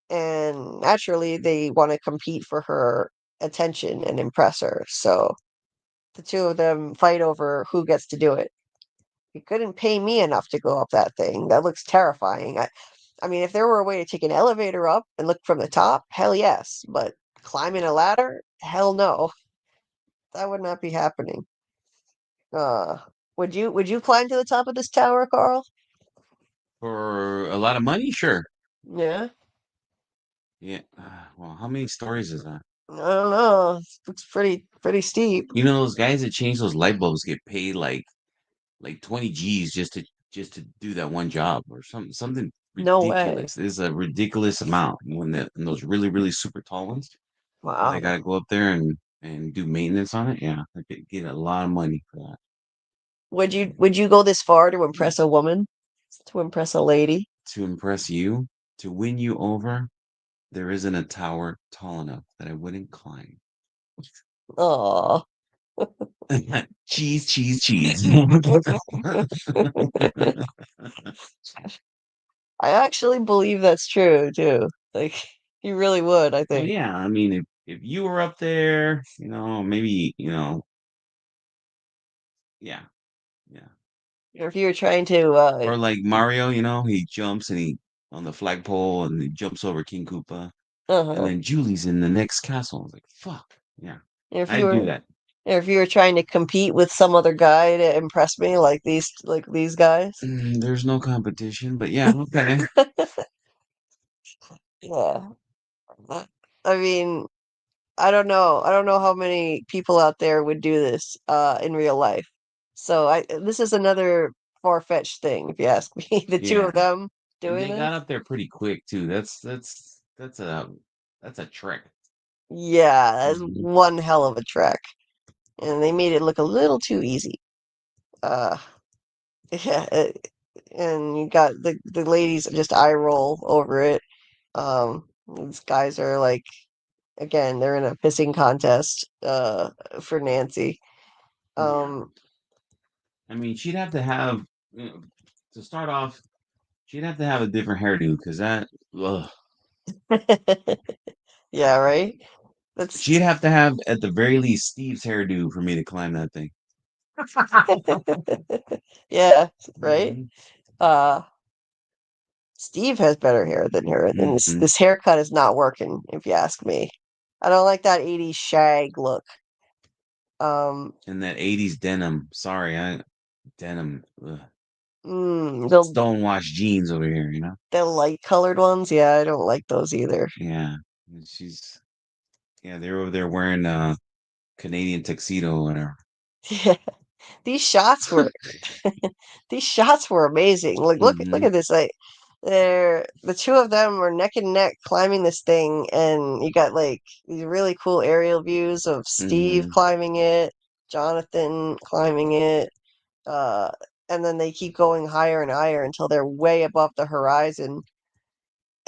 And naturally, they want to compete for her attention and impress her. So the two of them fight over who gets to do it. You couldn't pay me enough to go up that thing. That looks terrifying. I mean, if there were a way to take an elevator up and look from the top, hell yes. But climbing a ladder, hell no. That would not be happening. Uh, would you climb to the top of this tower, Carl? For a lot of money, sure. Yeah. Yeah. Well, how many stories is that? I don't know. It's pretty steep. You know, those guys that change those light bulbs get paid like 20 G's just to do that one job or something No way. ridiculous. It's a ridiculous amount when those really, really super tall ones. They Wow. gotta go up there and do maintenance on it. Yeah, they get a lot of money for that. Would you go this far to impress a woman? To impress a lady? To impress you, to win you over, there isn't a tower tall enough that I wouldn't climb. Oh. Cheese, cheese, cheese. I actually believe that's true too. Like you really would, I Well, think. yeah, I mean, if you were up there, maybe, yeah, yeah. Or if you were trying to Or like Mario, he jumps and he on the flagpole and he jumps over King Koopa, and uh-huh. then Julie's in the next castle. I was like, fuck, yeah, If you I'd do were that. or if you were trying to compete with some other guy to impress me like these guys. There's no competition, but yeah, okay. Yeah. I mean, I don't know. I don't know how many people out there would do this in real life. So this is another far-fetched thing, if you ask me. The two Yeah, of them and doing they got this. up there pretty quick too. That's a trick. Yeah, that's Mhm. one hell of a trek. And they made it look a little too easy. Uh yeah, and you got the ladies just eye roll over it. These guys are like, again, they're in a pissing contest for Nancy. Yeah, Um I mean, she'd have to have to start off. She'd have to have a different hairdo because ugh. yeah, right? That's She'd have to have at the very least Steve's hairdo for me to climb that thing. Yeah, right. Mhm. Steve has better hair than her, and this Mhm. this haircut is not working, if you ask me. I don't like that 80s shag look. And that 80s denim. Sorry, denim. Ugh. The Stonewashed jeans over here, you know? the light colored ones, yeah, I don't like those either. Yeah. And yeah, they're over there wearing a Canadian tuxedo or whatever. Yeah, these shots were these shots were amazing. Like, look Mhm. at this. Like, the two of them were neck and neck climbing this thing, and you got like these really cool aerial views of Steve Mhm. climbing it, Jonathan climbing it, uh, and then they keep going higher and higher until they're way above the horizon,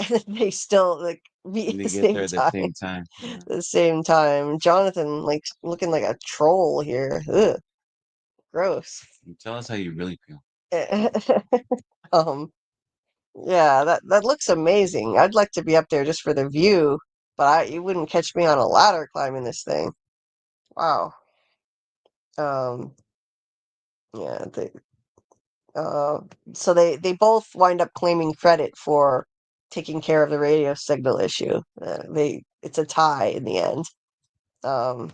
and they still like be at They the get same there at the time. same time. Yeah. At the same time, Jonathan like looking like a troll here. Ugh, gross. You tell us how you really feel. um. Yeah, that looks amazing. I'd like to be up there just for the view, but you wouldn't catch me on a ladder climbing this thing. Wow. Um, yeah, uh, so they both wind up claiming credit for taking care of the radio signal issue. It's a tie in the end. Um,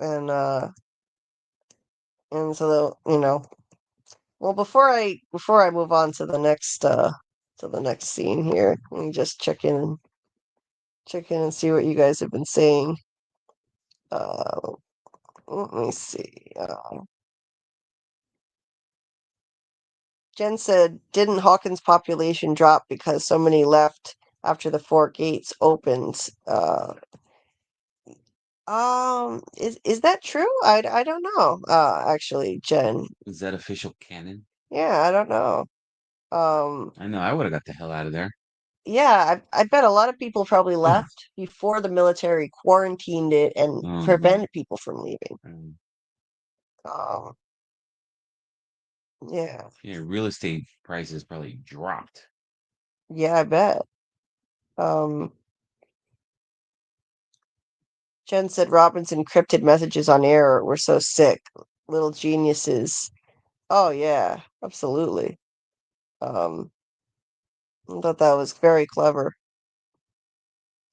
and uh, and so well, before I move on to the next scene here, let me just check in and see what you guys have been saying. Uh, Let me see. Jen said, "Didn't Hawkins' population drop because so many left after the four gates opened?" Is that true? I don't know. Actually, Jen. Is that official canon? Yeah, I don't know. Um, I know I would have got the hell out of there. yeah, I bet a lot of people probably left before the military quarantined it and Um, prevented people from leaving. um, Um, yeah, yeah, real estate prices probably dropped. yeah, I bet. Um, Jen said Robin's encrypted messages on air were so sick. Little geniuses. Oh yeah, absolutely. Um, I thought that was very clever.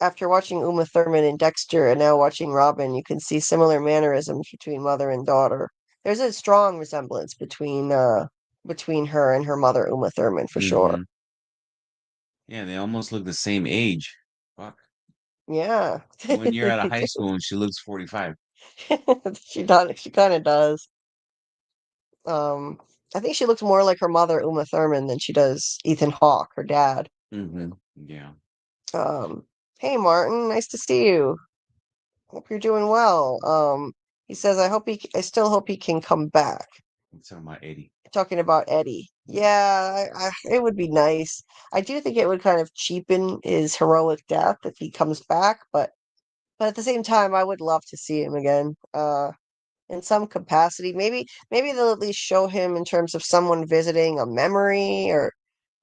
After watching Uma Thurman and Dexter and now watching Robin, you can see similar mannerisms between mother and daughter. There's a strong resemblance between her and her mother, Uma Thurman, for sure. Mm-hmm. Yeah, they almost look the same age. Fuck. Yeah. When you're out of high school and she looks 45. She kind of does. Um, I think she looks more like her mother, Uma Thurman, than she does Ethan Hawke, her dad. Mm-hmm. Yeah. Hey Martin, nice to see you. Hope you're doing well. He says, I still hope he can come back. I'm talking about 80. Talking about Eddie. Yeah, it would be nice. I do think it would kind of cheapen his heroic death if he comes back, but at the same time, I would love to see him again. In some capacity. Maybe they'll at least show him in terms of someone visiting a memory, or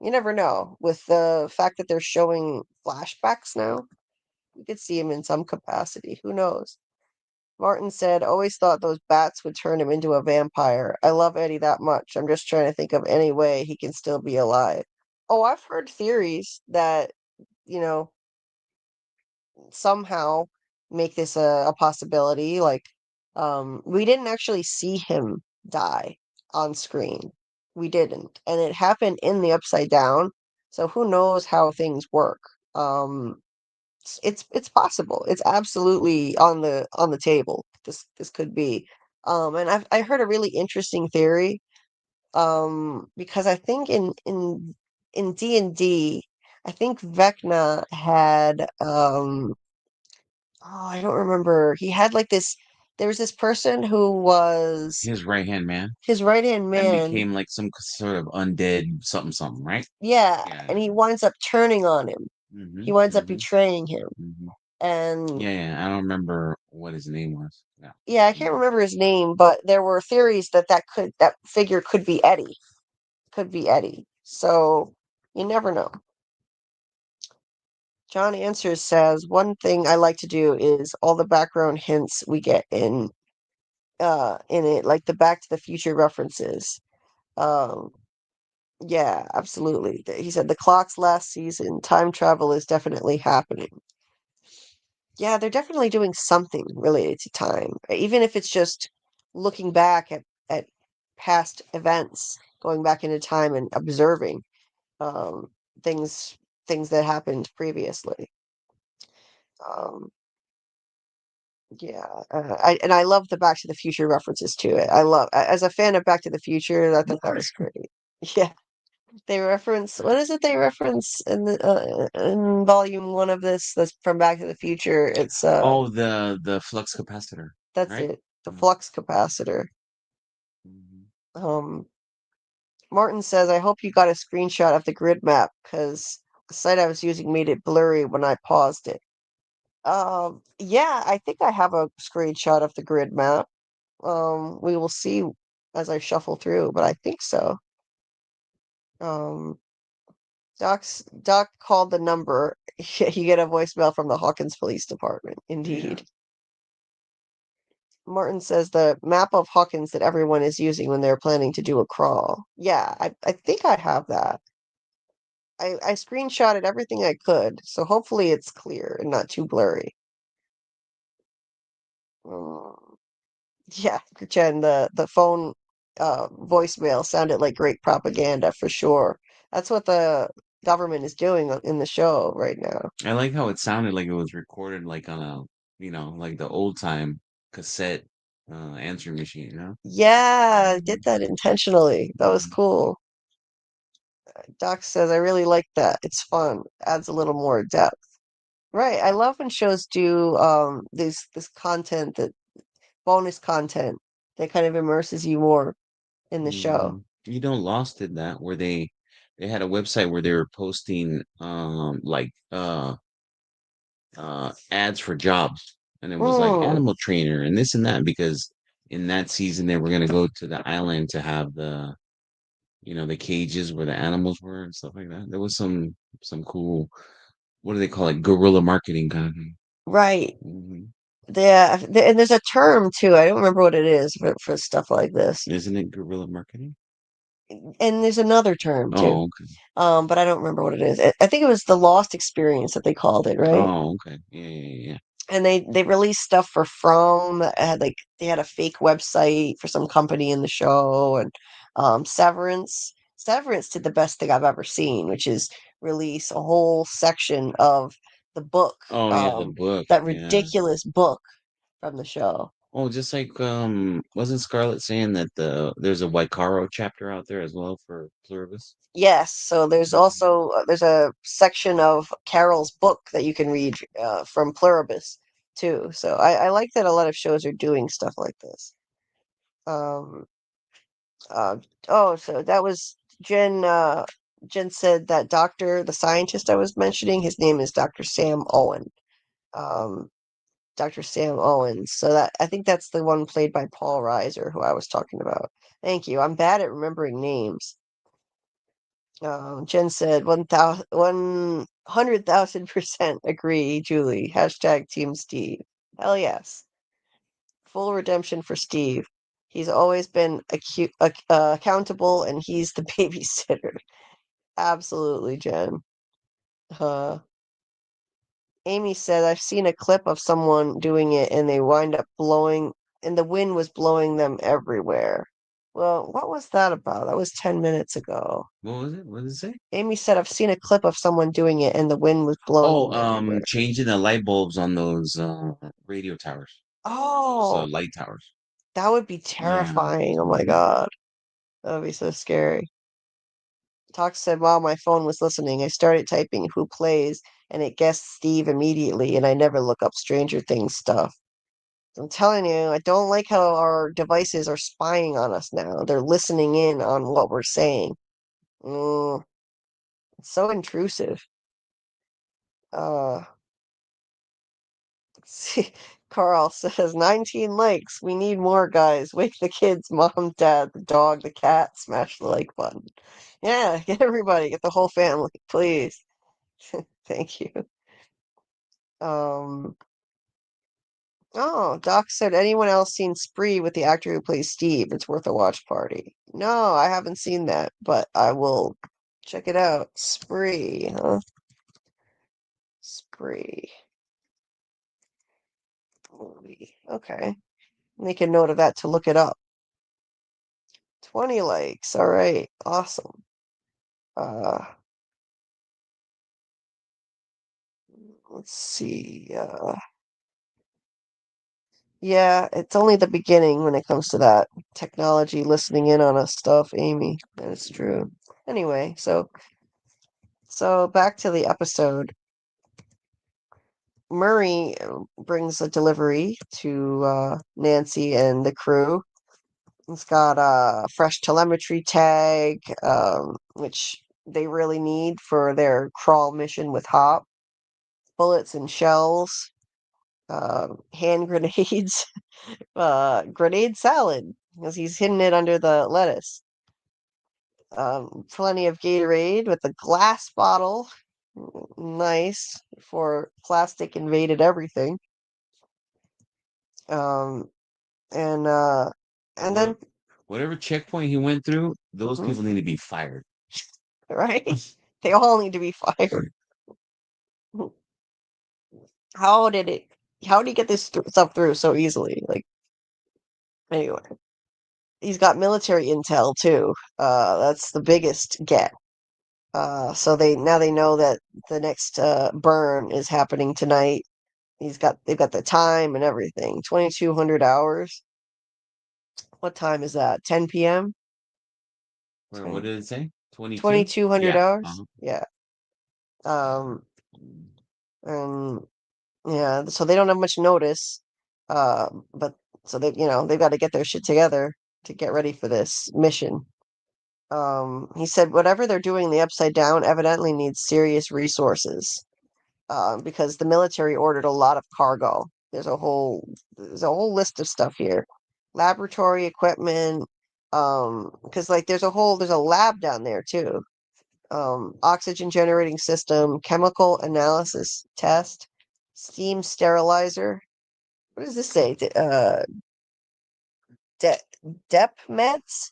you never know. With the fact that they're showing flashbacks now, you could see him in some capacity. Who knows? Martin said, "Always thought those bats would turn him into a vampire. I love Eddie that much. I'm just trying to think of any way he can still be alive." Oh, I've heard theories that, you know, somehow make this a possibility. Like, we didn't actually see him die on screen. We didn't. And it happened in the Upside Down. So who knows how things work? It's possible. It's absolutely on the table. This could be. And I heard a really interesting theory. Because I think in D&D, I think Vecna had oh, I don't remember. He had like this. There was this person who was His right hand man. his right hand And man. became like some sort of undead something something, right? Yeah, Yeah. and he winds up turning on him. Mm-hmm. He winds up Mm-hmm. betraying him. Mm-hmm. And Yeah, yeah. I don't remember what his name was. Yeah. yeah, I can't Mm-hmm. remember his name, but there were theories that that figure could be Eddie. Could be Eddie. So you never know. John Answers says, one thing I like to do is all the background hints we get in in it, like the Back to the Future references. Um, yeah, absolutely. He said the clock's last season, time travel is definitely happening. Yeah, they're definitely doing something related to time, even if it's just looking back at past events, going back into time and observing um, things things that happened previously. Um, yeah, I love the Back to the Future references to it. I love as a fan of Back to the Future, I thought that was great. Yeah, they reference what is it they reference in volume one of this that's from Back to the Future? It's Oh, the flux capacitor, that's right? it, the flux capacitor. Mhm. Um, Martin says, I hope you got a screenshot of the grid map because the site I was using made it blurry when I paused it. Yeah, I think I have a screenshot of the grid map. We will see as I shuffle through, but I think so. Um, Doc called the number. You get a voicemail from the Hawkins Police Department. Yeah. Indeed. Martin says the map of Hawkins that everyone is using when they're planning to do a crawl. Yeah, I think I have that. I screenshotted everything I could, so hopefully it's clear and not too blurry. Um, yeah, Jen, the phone voicemail sounded like great propaganda for sure. That's what the government is doing in the show right now. I like how it sounded like it was recorded like on a, like the old time cassette answering machine, you know? Yeah, I did that intentionally. That was Mhm. cool. Doc says, I really like that. It's fun. Adds a little more depth. Right. I love when shows do this content that bonus content that kind of immerses you more in the show. You know, Lost did that where they had a website where they were posting ads for jobs, and it was like Mm, animal trainer and this and that, because in that season they were going to go to the island to have the cages where the animals were and stuff like that. There was some cool, what do they call it, guerrilla marketing kind of thing. right. Hmm. Yeah, and there's a term too. I don't remember what it is for stuff like this. Isn't it guerrilla marketing? And there's another term too. Oh, okay. But I don't remember what it is. I think it was the Lost Experience that they called it, right? Oh, okay. Yeah, yeah, yeah. And they released stuff for From that had like they had a fake website for some company in the show, and Severance did the best thing I've ever seen, which is release a whole section of the book, Oh, yeah, the book. that Yeah. ridiculous book from the show. Oh, just like wasn't Scarlett saying that there's a Waikaro chapter out there as well for Pluribus? Yes, so there's Mhm. also there's a section of Carol's book that you can read from Pluribus too. So I like that a lot of shows are doing stuff like this. Um, uh, oh, so that was Jen. Jen said that doctor, the scientist I was mentioning, his name is Dr. Sam Owen. Um, Dr. Sam Owen. So that I think that's the one played by Paul Reiser, who I was talking about. Thank you. I'm bad at remembering names. Jen said 100,000% agree, Julie. Hashtag Team Steve. Hell yes. Full redemption for Steve. He's always been accountable and he's the babysitter. Absolutely, Jen. Uh, Amy said, I've seen a clip of someone doing it and they wind up blowing, and the wind was blowing them everywhere. Well, what was that about? That was 10 minutes ago. What was it? What did it say? Amy said, I've seen a clip of someone doing it and the wind was blowing Oh, them everywhere. changing the light bulbs on those radio towers, so Oh, light towers. that would be Yeah. terrifying. Oh my Mhm. God. That would be so scary. Talk said, while my phone was listening, I started typing who plays and it guessed Steve immediately, and I never look up Stranger Things stuff. I'm telling you, I don't like how our devices are spying on us now. They're listening in on what we're saying. Mm, it's so intrusive. Uh, see, Carl says 19 likes. We need more, guys. Wake the kids, mom, dad, the dog, the cat. Smash the like button. Yeah, get everybody, get the whole family, please. Thank you. Um, Oh, Doc said, anyone else seen Spree with the actor who plays Steve? It's worth a watch party. No, I haven't seen that, but I will check it out. Spree, huh? Spree. Movie. Okay. Make a note of that to look it up. 20 likes. All right. Awesome. Uh, let's see. Yeah, it's only the beginning when it comes to that technology listening in on us stuff, Amy. That is true. Anyway, so back to the episode. Murray brings a delivery to Nancy and the crew. It's got a fresh telemetry tag, which they really need for their crawl mission with Hop. Bullets and shells, hand grenades, grenade salad, because he's hidden it under the lettuce. Plenty of Gatorade with a glass bottle. Nice for plastic invaded everything. Um, and then Whatever checkpoint he went through, those Mhm. people need to be fired. Right? They all need to be fired. How did it? How did he get this stuff through so easily? Like, anyway, he's got military intel too. That's the biggest get. So they know that the next burn is happening tonight. They've got the time and everything. 2,200 hours. What time is that? 10 p.m. Wait, what did it say? 22? 2,200 Yeah. hours. Yeah. Um, and yeah, so they don't have much notice. But so they've got to get their shit together to get ready for this mission. He said whatever they're doing in the Upside Down evidently needs serious resources. Because the military ordered a lot of cargo. There's a whole list of stuff here. Laboratory equipment, because like there's a lab down there too. Oxygen generating system, chemical analysis test, steam sterilizer. What does this say? De Dep meds?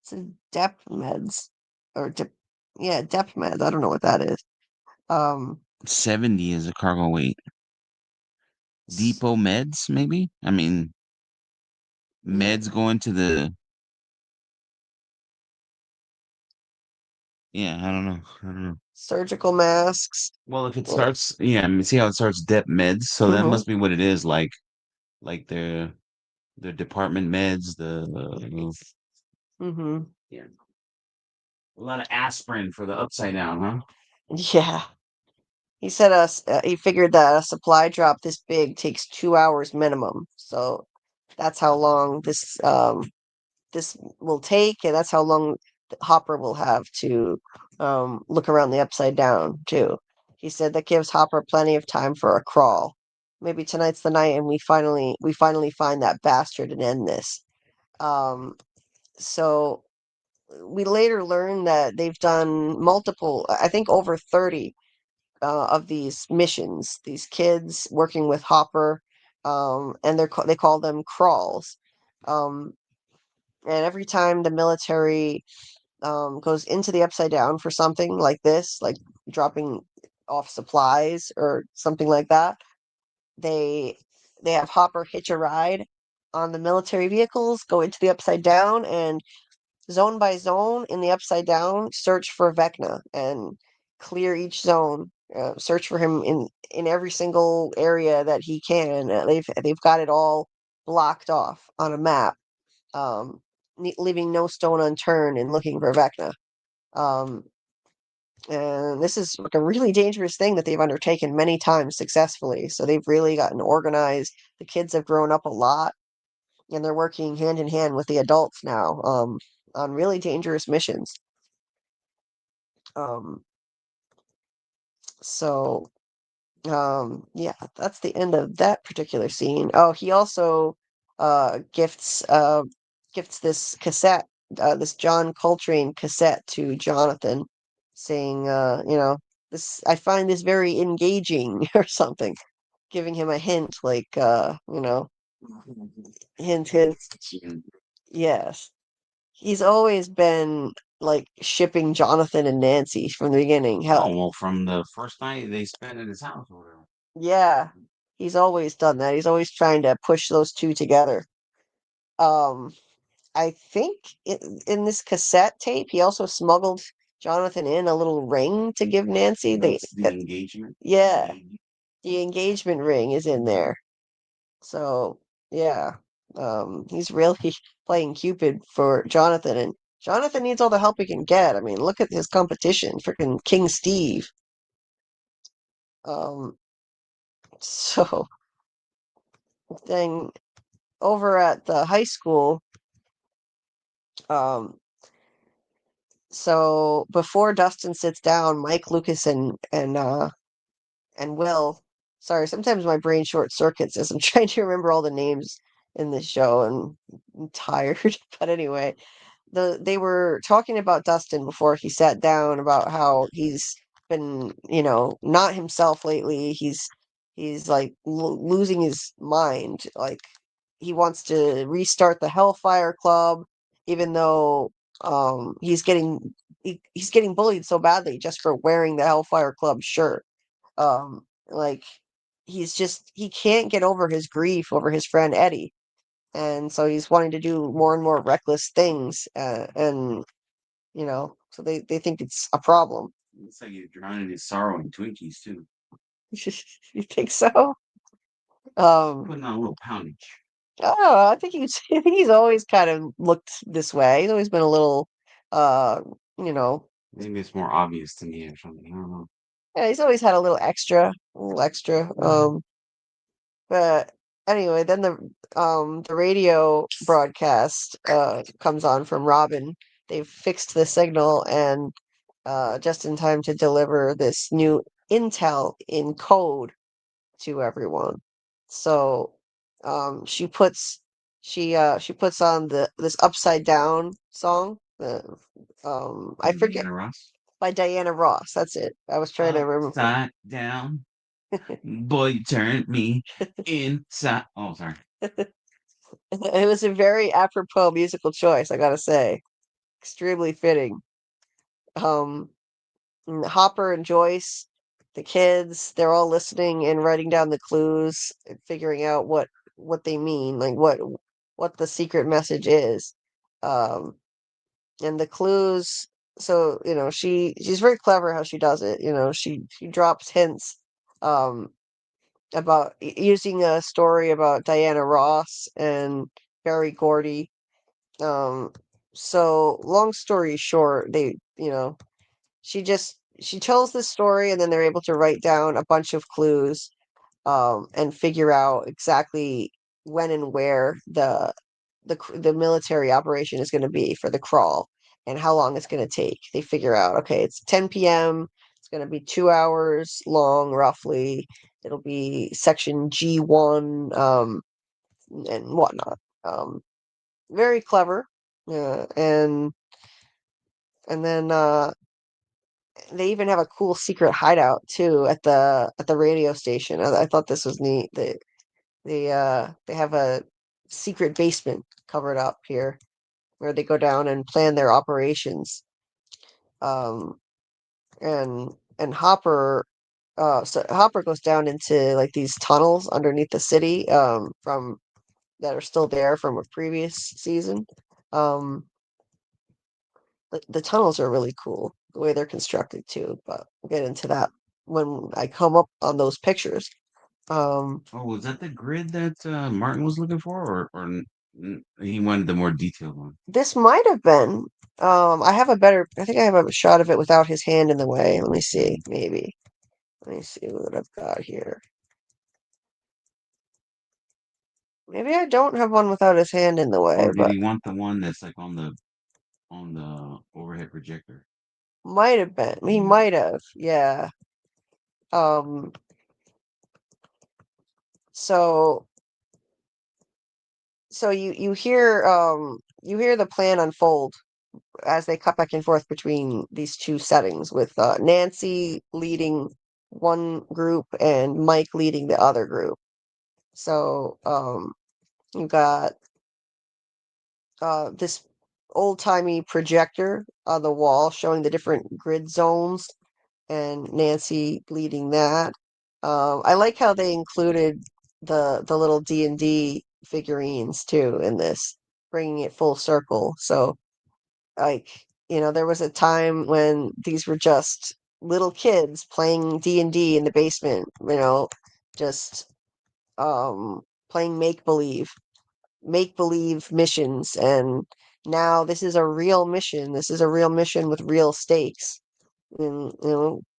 It says Dep meds or yeah, Dep meds. I don't know what that is. 70 is a cargo weight. Depot meds, maybe? I mean, meds going to the. Yeah, I don't know. I don't know. Surgical masks. Well, if it Well, starts, yeah, I mean, see how it starts dep meds, so that mhm, must be what it is, like their department meds, mhm. yeah, a lot of aspirin for the upside down, huh? Yeah. He said he figured that a supply drop this big takes 2 hours minimum. So that's how long this will take, and that's how long Hopper will have to look around the Upside Down too. He said that gives Hopper plenty of time for a crawl. Maybe tonight's the night, and we finally find that bastard and end this. Um, so we later learn that they've done multiple, I think over 30 of these missions. These kids working with Hopper, and they call them crawls. Um, and every time the military goes into the Upside Down for something like this, like dropping off supplies or something like that, they they have Hopper hitch a ride on the military vehicles, go into the Upside Down, and zone by zone in the Upside Down, search for Vecna and clear each zone. Search for him in every single area that he can. They've got it all blocked off on a map, leaving no stone unturned in looking for Vecna. Um, and this is like a really dangerous thing that they've undertaken many times successfully. So they've really gotten organized. The kids have grown up a lot, and they're working hand in hand with the adults now on really dangerous missions. Um, so yeah, that's the end of that particular scene. Oh, he also gifts this cassette, this John Coltrane cassette to Jonathan, saying, this I find this very engaging or something. giving him a hint, like hint, hint. Yes, he's always been like shipping Jonathan and Nancy from the beginning. Hell, Oh, well, from the first night they spent at his house or whatever. yeah, he's always done that. He's always trying to push those two together. Um, I think in this cassette tape, he also smuggled Jonathan in a little ring to give Nancy. That's the engagement. Yeah, the engagement ring is in there. So yeah, he's really playing Cupid for Jonathan, and Jonathan needs all the help he can get. I mean, look at his competition, freaking King Steve. Um, so then over at the high school, um, so before Dustin sits down, Mike, Lucas, and Will. Sorry, sometimes my brain short circuits as I'm trying to remember all the names in this show, and I'm tired. But anyway, they were talking about Dustin before he sat down about how he's been, not himself lately. He's like losing his mind. Like he wants to restart the Hellfire Club, even though he's getting bullied so badly just for wearing the Hellfire Club shirt. Like he can't get over his grief over his friend Eddie, and so he's wanting to do more and more reckless things, and so they think it's a problem. It's like you're drowning his sorrow in Twinkies too. You think so? Putting on a little poundage. Oh, I think I think he's always kind of looked this way. He's always been a little, uh, you know, Maybe it's more obvious to me or something. I don't know. yeah, he's always had a little extra. But anyway, then the radio broadcast comes on from Robin. They've fixed the signal and just in time to deliver this new intel in code to everyone. So she puts on this upside down song. I forget, Diana Ross. by Diana Ross. That's it. I was trying to remember. Upside down. Boy, you turned me inside. Oh, sorry. It was a very apropos musical choice, I gotta say. Extremely fitting. Um, and Hopper and Joyce, the kids, they're all listening and writing down the clues and figuring out what they mean, like what the secret message is. Um, and the clues, so she's very clever how she does it. She drops hints um about using a story about Diana Ross and Barry Gordy. Um, so long story short, she tells this story and then they're able to write down a bunch of clues and figure out exactly when and where the military operation is going to be for the crawl and how long it's going to take. They figure out, okay, it's 10 p.m. It's going to be 2 hours long, roughly. It'll be section G1 and whatnot. Very clever. And then they even have a cool secret hideout too at the radio station. I thought this was neat. They have a secret basement covered up here where they go down and plan their operations. Um, and Hopper goes down into like these tunnels underneath the city from that are still there from a previous season. Um, the tunnels are really cool the way they're constructed too, but we'll get into that when I come up on those pictures. Oh, was that the grid that Martin was looking for, or he wanted the more detailed one? This might have been. I think I have a shot of it without his hand in the way. Let me see, maybe. Let me see what I've got here. Maybe I don't have one without his hand in the way, Or did but he want the one that's like on the overhead projector? might have been. He might have. Yeah. Um. So you hear the plan unfold as they cut back and forth between these two settings with Nancy leading one group and Mike leading the other group. So you got this old-timey projector on the wall showing the different grid zones, and Nancy leading that. I like how they included the little D&D figurines too in this, bringing it full circle. So, like, there was a time when these were just little kids playing D&D in the basement, just playing make believe missions, and now this is a real mission. This is a real mission with real stakes. And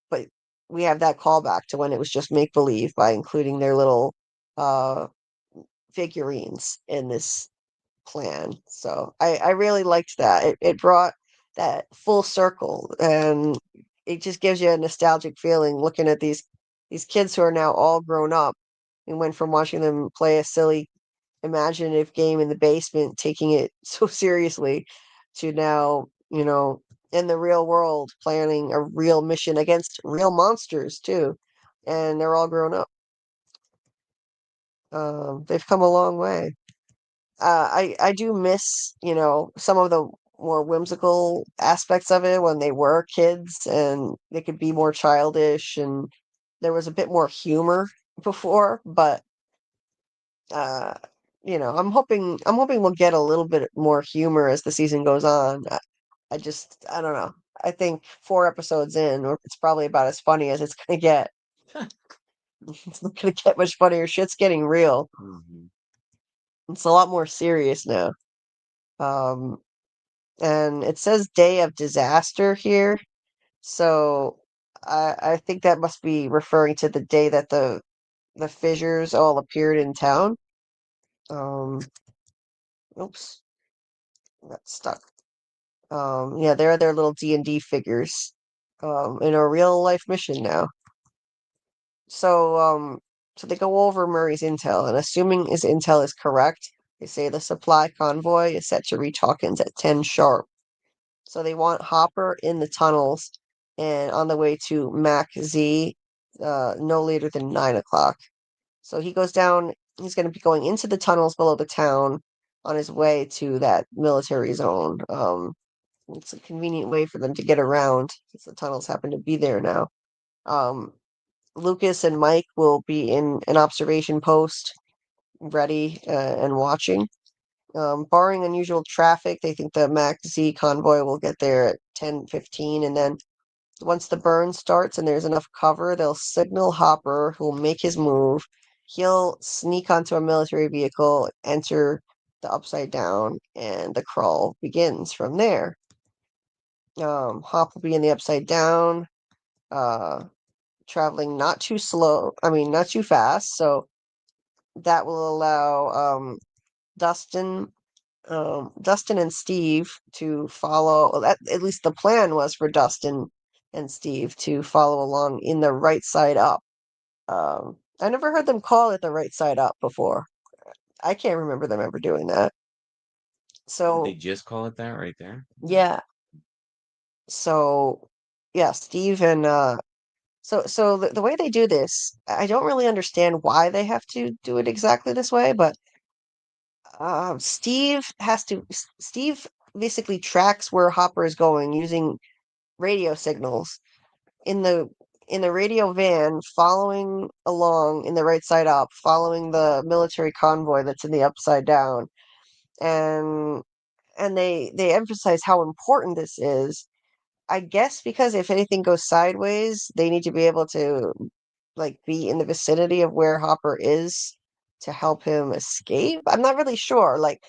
but we have that callback to when it was just make believe by including their little uh figurines in this plan. So I really liked that. It brought that full circle, and it just gives you a nostalgic feeling looking at these kids who are now all grown up, and went from watching them play a silly imaginative game in the basement, taking it so seriously, to now, in the real world, planning a real mission against real monsters too, and they're all grown up. They've come a long way. I do miss, some of the more whimsical aspects of it when they were kids and they could be more childish, and there was a bit more humor before, but uh I'm hoping we'll get a little bit more humor as the season goes on. I don't know. I think 4 episodes in, or it's probably about as funny as it's gonna get. It's not gonna get much funnier. Shit's getting real. Mhm. It's a lot more serious now. Um, and it says day of disaster here, so I think that must be referring to the day that the fissures all appeared in town. Um, oops, got stuck. Yeah, they're their little D&D figures, in a real life mission now. So, so they go over Murray's intel, and assuming his intel is correct, they say the supply convoy is set to reach Hawkins at 10 sharp. So they want Hopper in the tunnels and on the way to Mac Z, no later than 9 o'clock. So he goes down, he's going to be going into the tunnels below the town on his way to that military zone. It's a convenient way for them to get around, since the tunnels happen to be there now. Um, Lucas and Mike will be in an observation post, ready and watching. Barring unusual traffic, they think the Mac Z convoy will get there at 10:15, and then once the burn starts and there's enough cover, they'll signal Hopper, who will make his move. He'll sneak onto a military vehicle, enter the Upside Down, and the crawl begins from there. Hop will be in the Upside Down, uh, traveling not too slow. I mean, not too fast. So that will allow Dustin, Dustin and Steve to follow. Well, at least the plan was for Dustin and Steve to follow along in the right side up. I never heard them call it the right side up before. I can't remember them ever doing that. So They just call it that right there. yeah. So yeah, Steve and so the way they do this, I don't really understand why they have to do it exactly this way, but Steve basically tracks where Hopper is going using radio signals in the radio van, following along in the right side up, following the military convoy that's in the upside down, and they emphasize how important this is. I guess because if anything goes sideways, they need to be able to, like, be in the vicinity of where Hopper is to help him escape. I'm not really sure. Like,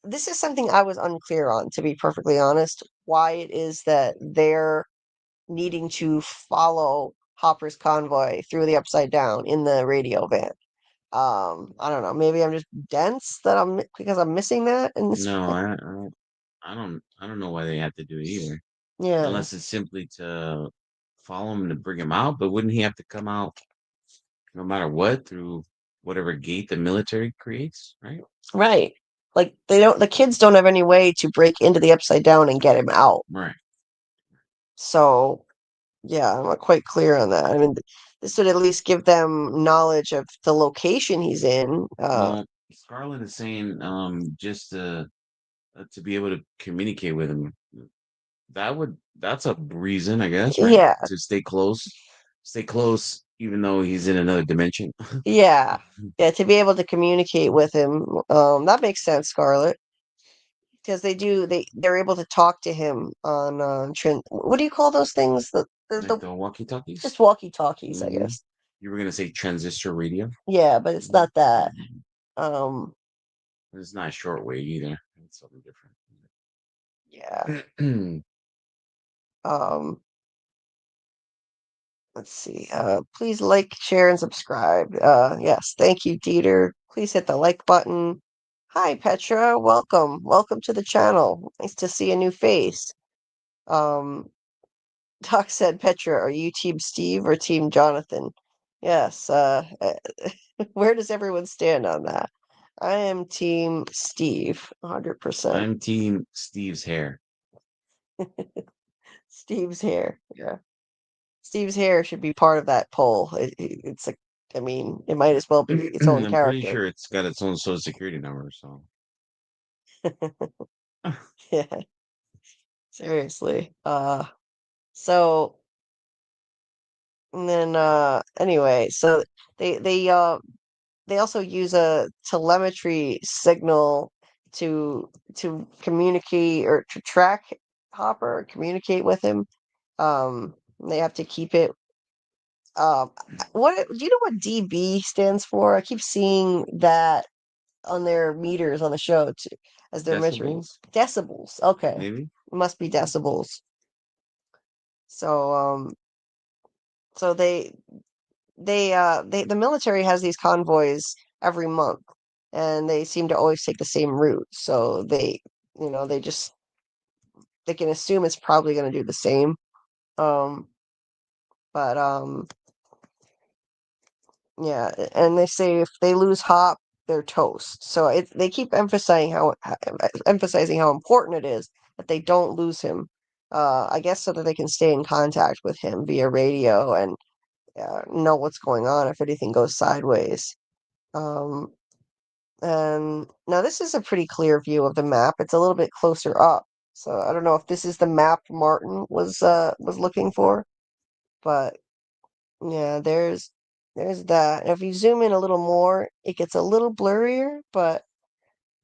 this is something I was unclear on, to be perfectly honest, why it is that they're needing to follow Hopper's convoy through the upside down in the radio van. I don't know. Maybe I'm just dense because I'm missing that. And No, I don't know why they have to do it either. yeah, Unless it's simply to follow him to bring him out. But wouldn't he have to come out no matter what through whatever gate the military creates, right? right. Like the kids don't have any way to break into the upside down and get him out. Right. So Yeah, I'm not quite clear on that. I mean, this would at least give them knowledge of the location he's in. Well, Scarlett is saying, just to be able to communicate with him. That's a reason, I guess, right? Yeah, To stay close, even though he's in another dimension. yeah, yeah. To be able to communicate with him, that makes sense, Scarlett, because they're able to talk to him on what do you call those things? Like the walkie-talkies. Just walkie-talkies, I Mhm. guess. You were gonna say transistor radio. Yeah, but it's not that. Um, It's not shortwave either. It's something yeah. different. Um, let's see. Please like, share, and subscribe. Yes, thank you, Dieter. Please hit the like button. Hi, Petra. Welcome. Welcome to the channel. Nice to see a new face. Um, Doc said, Petra, are you Team Steve or Team Jonathan? Yes. Where does everyone stand on that? I am Team Steve, 100%. I'm team Steve's hair. Steve's hair. Yeah. Steve's hair should be part of that poll. It's like, I mean, it might as well be its own I'm pretty character. sure it's got its own social security number, so Yeah, seriously. So and then anyway, so they also use a telemetry signal to communicate or to track Hopper, communicate with him. They have to keep it. What do you know what DB stands for? I keep seeing that on their meters on the show too, as they're measuring decibels, decibels. Okay, maybe. it must be decibels. So so the military has these convoys every month, and they seem to always take the same route. So they just they can assume it's probably going to do the same. Um, but yeah, and they say if they lose Hop, they're toast. So they keep emphasizing how important it is that they don't lose him. I guess so that they can stay in contact with him via radio and know what's going on if anything goes sideways. Um, and now this is a pretty clear view of the map. It's a little bit closer up. So I don't know if this is the map Martin was looking for, but yeah, there's that. And if you zoom in a little more, it gets a little blurrier, but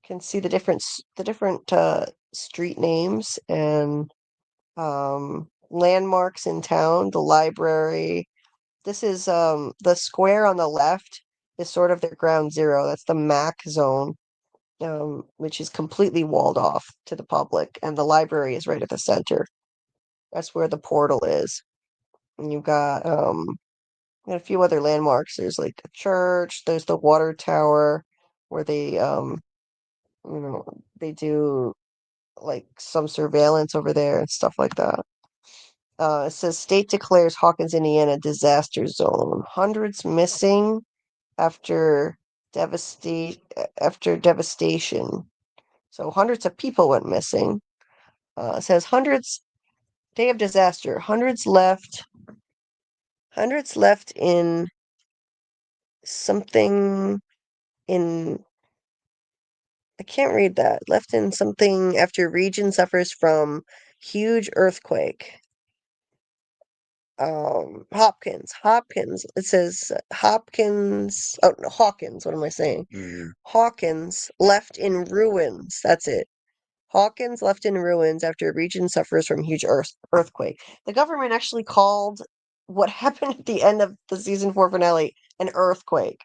you can see the different street names and landmarks in town, the library. This is the square on the left is sort of their ground zero. That's the MAC zone, which is completely walled off to the public, and the library is right at the center. That's where the portal is. And you've got and a few other landmarks. There's like a church, there's the water tower where they do like some surveillance over there and stuff like that. It says state declares Hawkins, Indiana disaster zone. Hundreds missing after devastation. So hundreds of people went missing. It says hundreds day of disaster. Hundreds left in something in I can't read that. Left in something after region suffers from huge earthquake. Hopkins. It says Hopkins. Oh, no, Hawkins. What am I saying? Mhm. Hawkins left in ruins. That's it. Hawkins left in ruins after a region suffers from huge earthquake. The government actually called what happened at the end of the season 4 finale an earthquake.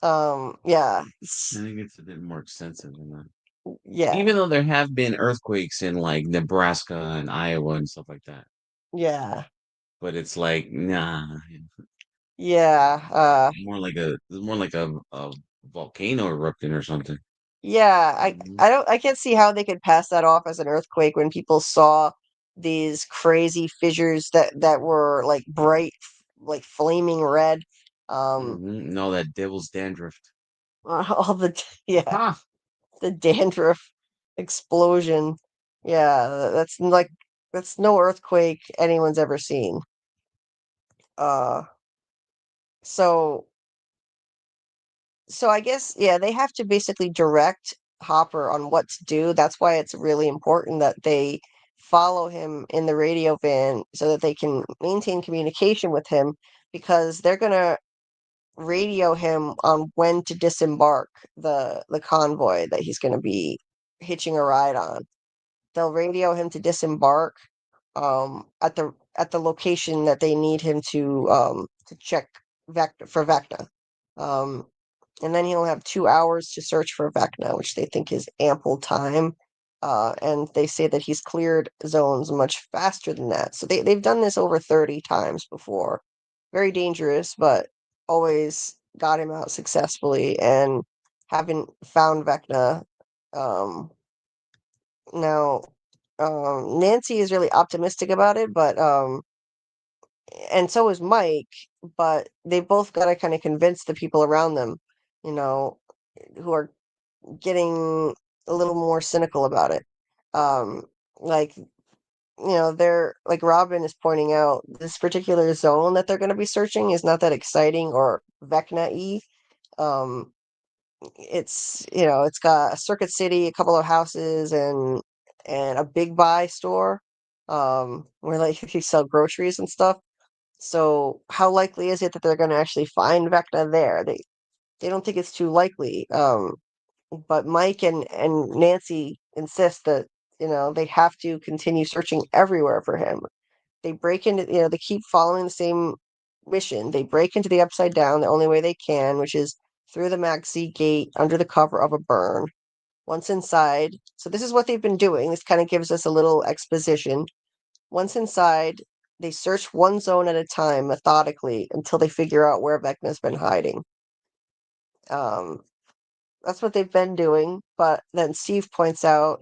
Yeah, I think it's a bit more extensive than that. yeah, Even though there have been earthquakes in like Nebraska and Iowa and stuff like that, yeah, but it's like nah, yeah. more like a volcano erupting or something. Yeah, Mhm. I can't see how they could pass that off as an earthquake when people saw these crazy fissures that were like bright, like flaming red. And all that devil's dandruff. All the yeah, Huh. the dandruff explosion. Yeah, that's no earthquake anyone's ever seen. Uh, so I guess, yeah, they have to basically direct Hopper on what to do. That's why it's really important that they follow him in the radio van so that they can maintain communication with him, because they're gonna radio him on when to disembark the convoy that he's gonna be hitching a ride on. They'll radio him to disembark at the location that they need him to check Vecna. Um, and then he'll have 2 hours to search for Vecna, which they think is ample time. And they say that he's cleared zones much faster than that. So they've done this over 30 times before. Very dangerous, but always got him out successfully and haven't found Vecna. Um, now, Nancy is really optimistic about it, but and so is Mike, but they both got to kind of convince the people around them, you know, who are getting a little more cynical about it. Um, like, they're like Robin is pointing out, this particular zone that they're going to be searching is not that exciting or Vecna-y. Um, it's got a Circuit City, a couple of houses, and a Big Buy store, where like you sell groceries and stuff. So how likely is it that they're going to actually find Vecna there? They don't think it's too likely. But Mike and Nancy insist that they have to continue searching everywhere for him. They break into they keep following the same mission. They break into the Upside Down the only way they can, which is through the Maxi gate under the cover of a burn. Once inside, so this is what they've been doing. This kind of gives us a little exposition. Once inside, they search one zone at a time methodically until they figure out where Vecna's been hiding. Um, that's what they've been doing. But then Steve points out,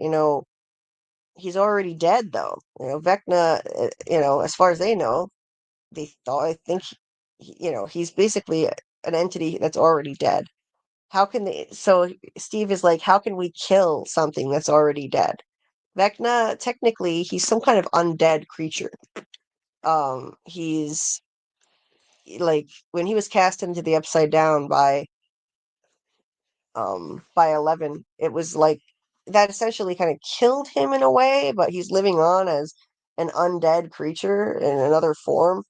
he's already dead, though. Vecna, as far as they know, I think, he's basically an entity that's already dead. How can they? So Steve is like, how can we kill something that's already dead? Vecna, technically, he's some kind of undead creature. He's like when he was cast into the Upside Down by 11, it was like that essentially kind of killed him in a way, but he's living on as an undead creature in another form.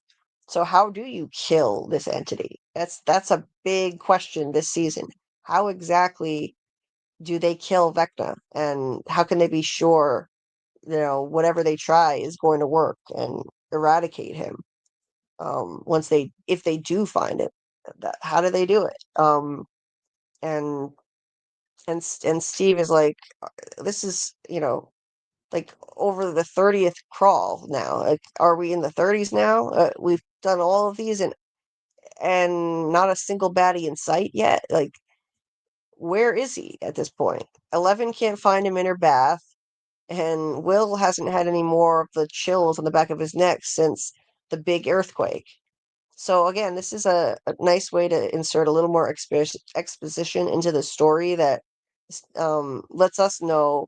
So how do you kill this entity? That's a big question this season. How exactly do they kill Vecna, and how can they be sure whatever they try is going to work and eradicate him? Once if they do find it, how do they do it? And and Steve is like, this is like over the 30th crawl now. Like, are we in the 30s now? We've done all of these and not a single baddie in sight yet. Like, where is he at this point? 11 can't find him in her bath, and Will hasn't had any more of the chills on the back of his neck since the big earthquake. So again, this is a nice way to insert a little more exposition into the story that lets us know.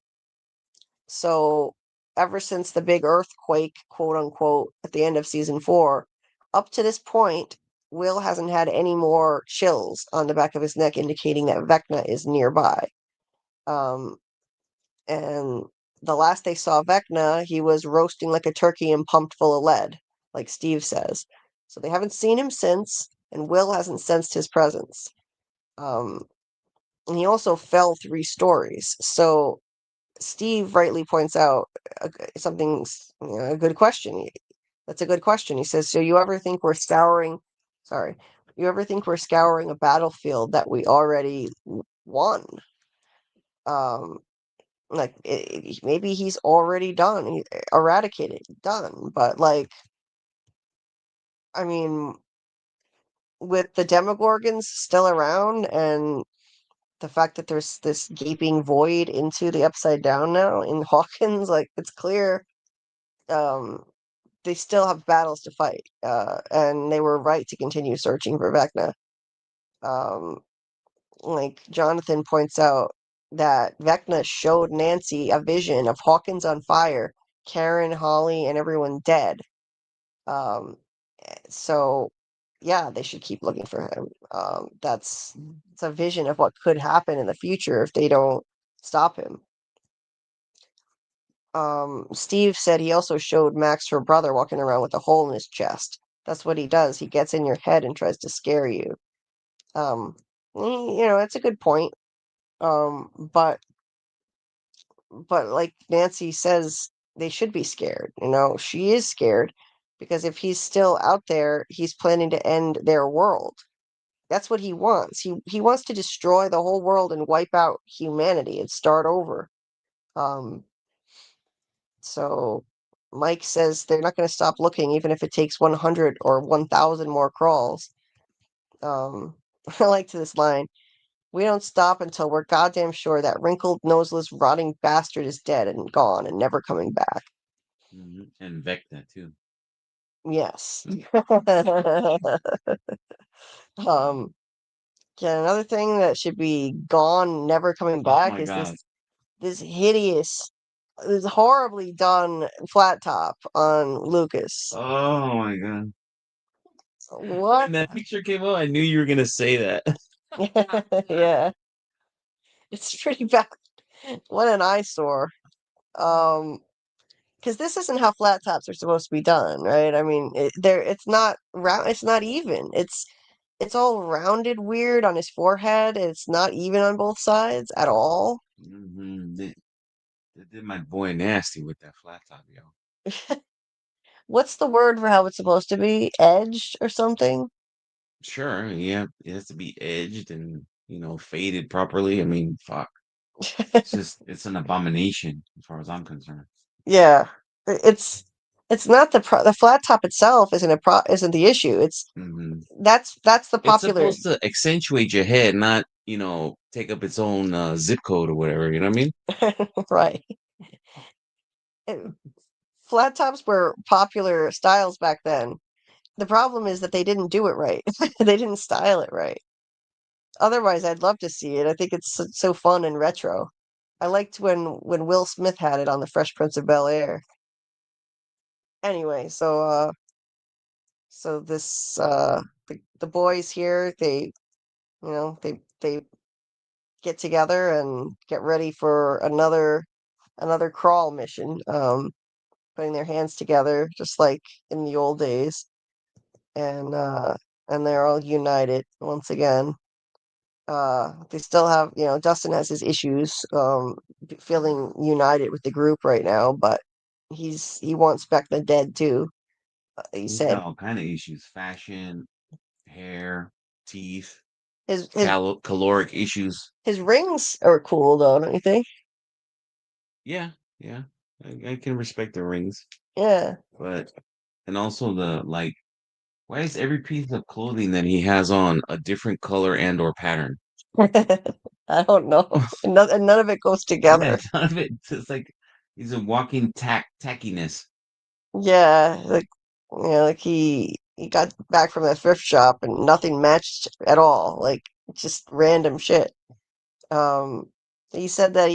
So ever since the big earthquake, quote unquote, at the end of season 4, up to this point, Will hasn't had any more chills on the back of his neck, indicating that Vecna is nearby. Um, and the last they saw Vecna, he was roasting like a turkey and pumped full of lead, like Steve says. So they haven't seen him since, and Will hasn't sensed his presence. And he also fell 3 stories. So Steve rightly points out something, a good question. That's a good question. He says, "So you ever think we're scouring? Sorry, you ever think we're scouring a battlefield that we already won? Um, like maybe he's already done, eradicated, done. But like, I mean, with the Demogorgons still around and the fact that there's this gaping void into the Upside Down now in Hawkins, like it's clear." Um, they still have battles to fight, and they were right to continue searching for Vecna. Um, like Jonathan points out that Vecna showed Nancy a vision of Hawkins on fire, Karen, Holly, and everyone dead. Um, So, yeah, they should keep looking for him. That's it's a vision of what could happen in the future if they don't stop him. Steve said he also showed Max her brother walking around with a hole in his chest. That's what he does. He gets in your head and tries to scare you. It's a good point. But like Nancy says, they should be scared. She is scared because if he's still out there, he's planning to end their world. That's what he wants. He wants to destroy the whole world and wipe out humanity and start over. Um, so Mike says they're not going to stop looking, even if it takes 100 or 1,000 more crawls. I like this line. We don't stop until we're goddamn sure that wrinkled, noseless, rotting bastard is dead and gone and never coming back. And Vecna too. Yes. Yeah, another thing that should be gone, never coming back is God. this hideous, this horribly done flat top on Lucas. Oh my god. What? When that picture came out, I knew you were gonna say that. Yeah, it's pretty bad. What an eyesore. Because this isn't how flat tops are supposed to be done, right? I mean, it's not round, it's not even. It's all rounded weird on his forehead. It's not even on both sides at all. They did my boy nasty with that flat top, yo. What's the word for how it's supposed to be? Edged or something? Sure, yeah, it has to be edged and faded properly. I mean, fuck. It's an abomination as far as I'm concerned. Yeah, it's not the flat top itself isn't the issue. It's hmm that's the It's popular. supposed to accentuate your head, not take up its own zip code or whatever. You know what I mean? Right. Flat tops were popular styles back then. The problem is that they didn't do it right. They didn't style it right. Otherwise, I'd love to see it. I think it's so fun and retro. I liked when Will Smith had it on The Fresh Prince of Bel-Air. Anyway, so this the boys here, they get together and get ready for another crawl mission. Putting their hands together just like in the old days, and they're all united once again. They still have, Dustin has his issues, feeling united with the group right now, but he wants Vecna dead too. He He's said got all kind of issues: fashion, hair, teeth, his caloric issues. his rings are cool though, don't you think? Yeah, yeah, I can respect the rings, Yeah. but and also the like. Why is every piece of clothing that he has on a different color and or pattern? I don't know. And none of it goes Yeah, together. none of it. It's like he's a walking tackiness. Yeah, like he got back from the thrift shop and nothing matched at all. Like just random shit. Um, he said that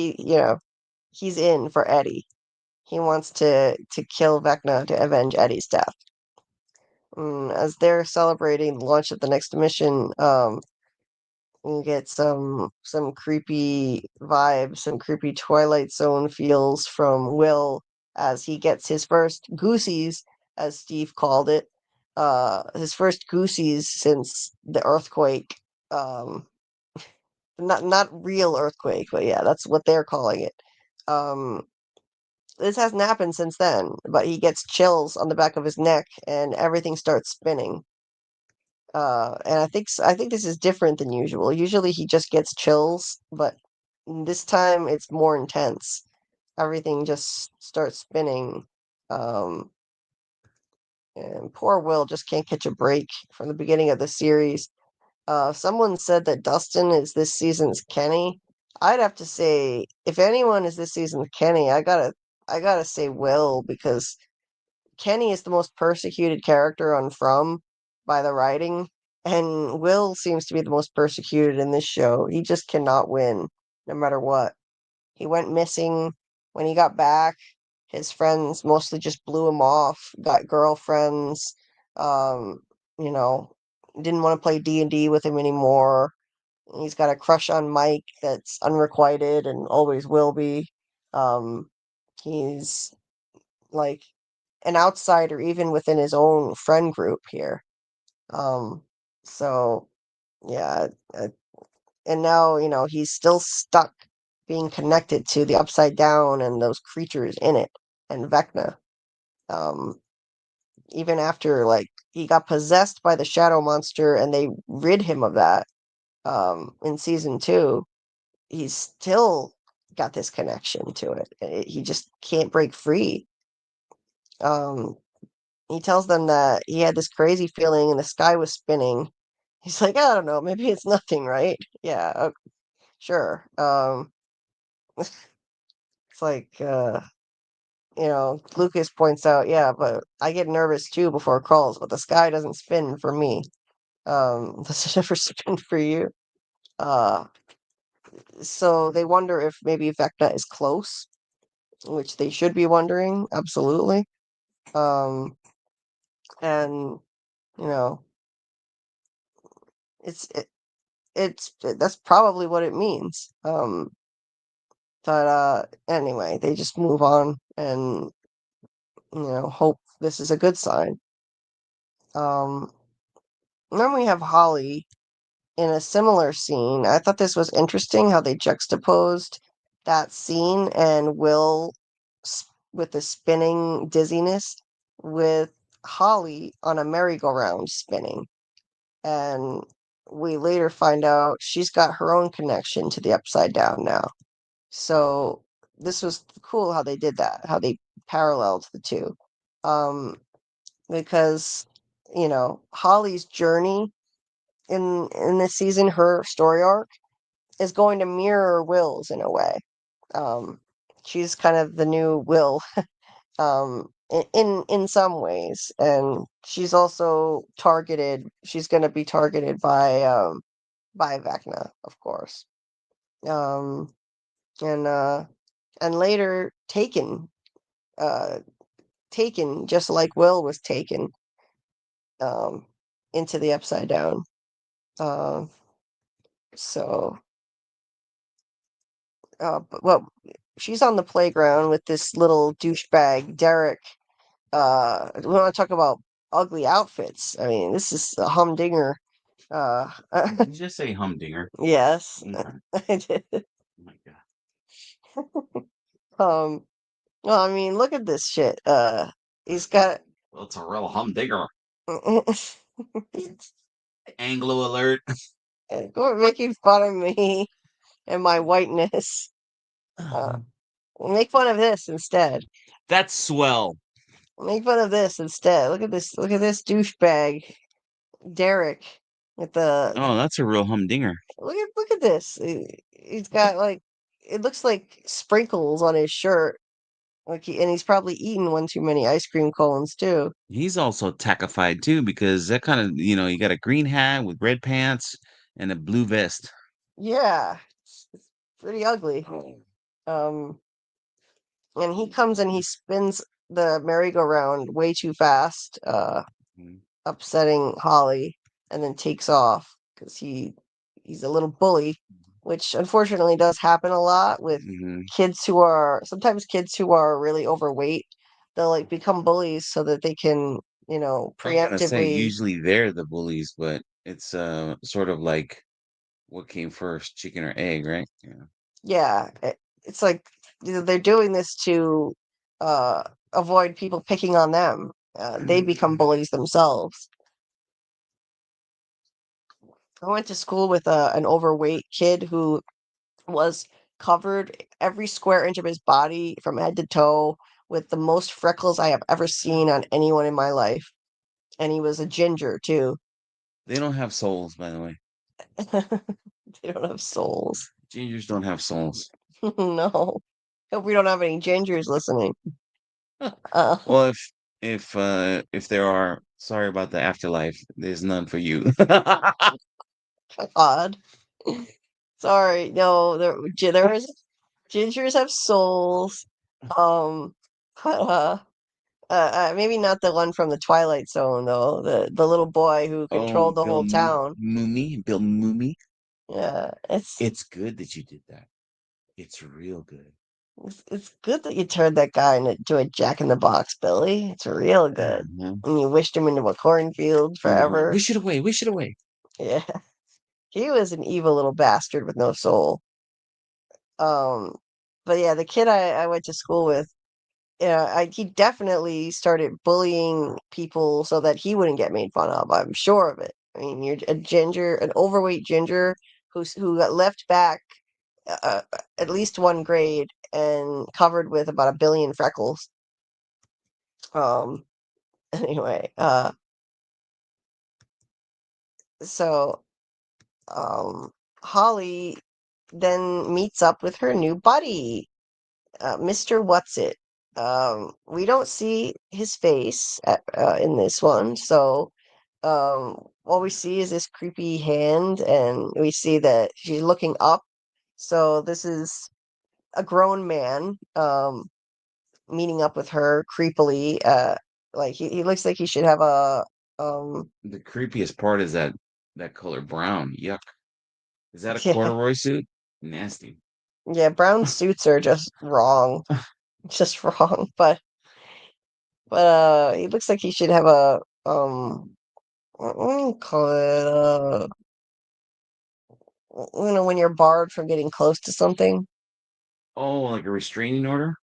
he's in for Eddie. He wants to kill Vecna to avenge Eddie's death. As they're celebrating the launch of the next mission, you get some creepy vibes, some creepy Twilight Zone feels from Will as he gets his first goosies, as Steve called it. His first goosies since the earthquake. Um, not real earthquake, but yeah, that's what they're calling it. Um, this hasn't happened since then, but he gets chills on the back of his neck and everything starts spinning. And I think this is different than usual. Usually he just gets chills, but this time it's more intense. Everything just starts spinning. Um, and poor Will just can't catch a break from the beginning of the series. Someone said that Dustin is this season's Kenny. I'd have to say, if anyone is this season's Kenny, I gotta say Will, because Kenny is the most persecuted character on From by the writing, and Will seems to be the most persecuted in this show. He just cannot win, no matter what. He went missing. When he got back, his friends mostly just blew him off, got girlfriends. You know, didn't want to play D&D with him anymore. He's got a crush on Mike that's unrequited and always will be. He's like an outsider even within his own friend group here. So yeah, and now, he's still stuck being connected to the Upside Down and those creatures in it and Vecna. Um, Even after, like, he got possessed by the shadow monster and they rid him of that, in season 2, he's still got this connection to it. He just can't break free. Um, he tells them that he had this crazy feeling and the sky was spinning. He's like, I don't know, maybe it's nothing, right? Yeah, sure. It's like, Lucas points out, yeah, but I get nervous too before it crawls, but the sky doesn't spin for me. Does it ever spin for you? Uh, so they wonder if maybe Vecna is close, which they should be wondering, absolutely. Um, and you know, it's that's probably what it means. But anyway, they just move on and hope this is a good sign. And then we have Holly in a similar scene. I thought this was interesting how they juxtaposed that scene and Will with the spinning dizziness with Holly on a merry-go-round spinning. And we later find out she's got her own connection to the Upside Down now. So this was cool how they did that, how they paralleled the two. Because, Holly's journey in this season, her story arc is going to mirror Will's in a way. Um, she's kind of the new Will, in some ways, and she's also targeted. She's going to be targeted by Vecna, of course. Um, and later uh, taken just like Will was taken, um, into the Upside Down. Um, so, well, she's on the playground with this little douchebag, Derek. We want to talk about ugly outfits. I mean, this is a humdinger. Uh, Did you just say humdinger? yes, Okay. I did. Oh my god. Um, well, I mean, look at this shit. He's got. Well, it's a real humdinger. Anglo alert. Quit making fun of me and my whiteness. Make fun of this instead. That's swell. Make fun of this instead. Look at this. Look at this douchebag, Derek, with the. Oh, that's a real humdinger. Look at this. He's got like it looks like sprinkles on his shirt. And he's probably eaten one too many ice cream cones too. He's also tackified too, because that kind of, you got a green hat with red pants and a blue vest. Yeah, it's pretty ugly. Um, and he comes and he spins the merry-go-round way too fast, Mhm. upsetting Holly, and then takes off because he's a little bully, which unfortunately does happen a lot with Mhm. kids who are sometimes kids who are really overweight. They'll like become bullies so that they can, I was gonna say preemptively. usually they're the bullies, but it's sort of like what came first, chicken or egg, right? Yeah. Yeah, it's like they're doing this to uh, avoid people picking on them. They become bullies themselves. I went to school with an overweight kid who was covered every square inch of his body from head to toe with the most freckles I have ever seen on anyone in my life. And he was a ginger too. They don't have souls, by the way. They don't have souls. Gingers don't have souls. No. Hope we don't have any gingers listening. Uh, Well, if there are, sorry about the afterlife. There's none for you. God. Sorry, no, there is gingers have souls. Um, but, Maybe not the one from the Twilight Zone though. The little boy who controlled the whole town. Bill Moomy. Yeah, It's good that you did that. It's real good. it's good that you turned that guy into a Jack in the Box, Billy. It's real good. Mhm. And you wished him into a cornfield forever. Wish it away. Wish it away. Yeah, he was an evil little bastard with no soul. Um, but yeah, the kid I went to school with, yeah, he definitely started bullying people so that he wouldn't get made fun of. I'm sure of it. I mean, you're a ginger, an overweight ginger who got left back uh, at least one grade and covered with about 1 billion freckles. Um, anyway, so Holly then meets up with her new buddy, Mr. What's It. We don't see his face in this one, so all we see is this creepy hand, and we see that she's looking up. So this is a grown man meeting up with her creepily. Like he looks like he should have a The creepiest part is that color brown. Yuck. Is that a yeah, corduroy suit? Nasty. yeah, brown suits are just wrong. Just wrong. But he looks like he should have a what do you call it? When you're barred from getting close to something. Oh, like a restraining order?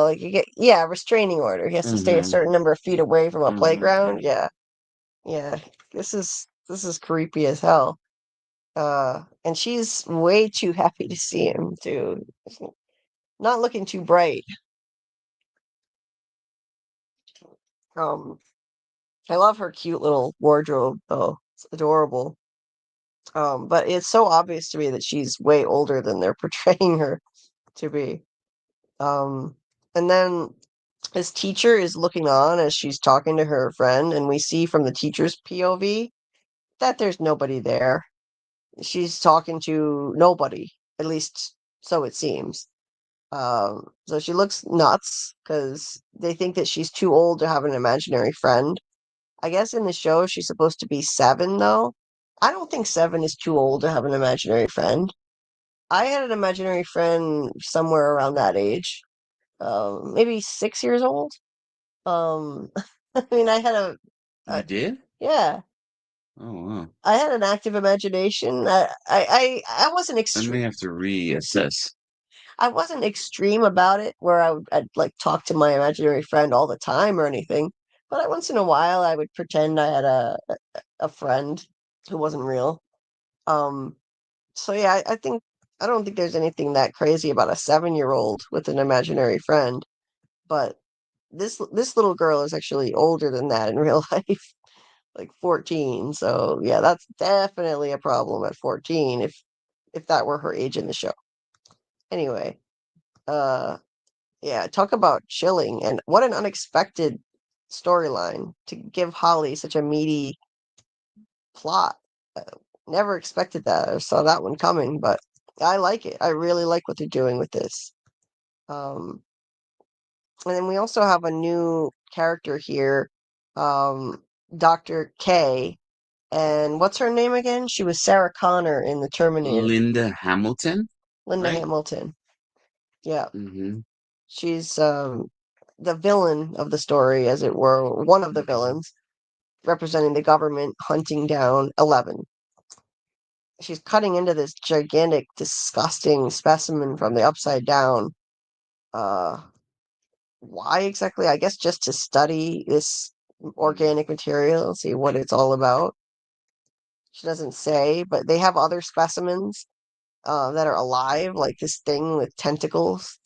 Like you get, yeah, restraining order. He has to stay a Mm-hmm. certain number of feet away from a Mm-hmm. playground. Yeah, yeah. This is creepy as hell. And she's way too happy to see him too. Not looking too bright. Um, I love her cute little wardrobe though. It's adorable. But it's so obvious to me that she's way older than they're portraying her to be. Um, and then his teacher is looking on as she's talking to her friend, and we see from the teacher's POV that there's nobody there. She's talking to nobody, at least so it seems. So she looks nuts because they think that she's too old to have an imaginary friend. I guess in the show she's supposed to be 7, though. I don't think 7 is too old to have an imaginary friend. I had an imaginary friend somewhere around that age, maybe 6 years old. Um, I mean, You did? yeah, Oh, wow. I had an active imagination. I wasn't I may have to reassess. I wasn't extreme about it, where I'd like talk to my imaginary friend all the time or anything. But once in a while, I would pretend I had a friend who wasn't real. Um, so yeah, I don't think there's anything that crazy about a 7-year-old with an imaginary friend. But this little girl is actually older than that in real life, like 14. So yeah, that's definitely a problem at 14 if that were her age in the show. Anyway, uh yeah, talk about chilling, and what an unexpected storyline to give Holly such a meaty plot. Uh, Never expected that. I saw that one coming, but I like it. I really like what they're doing with this. Um, and then we also have a new character here, um, Dr. K. And what's her name again? She was Sarah Connor in The Terminator. Linda Hamilton, Linda right? Hamilton. Yeah. Mm-hmm. She's the villain of the story, as it were, one of the villains, representing the government hunting down 11. She's cutting into this gigantic, disgusting specimen from the Upside Down. Uh, why exactly? I guess just to study this organic material, see what it's all about. She doesn't say, but they have other specimens that are alive, like this thing with tentacles.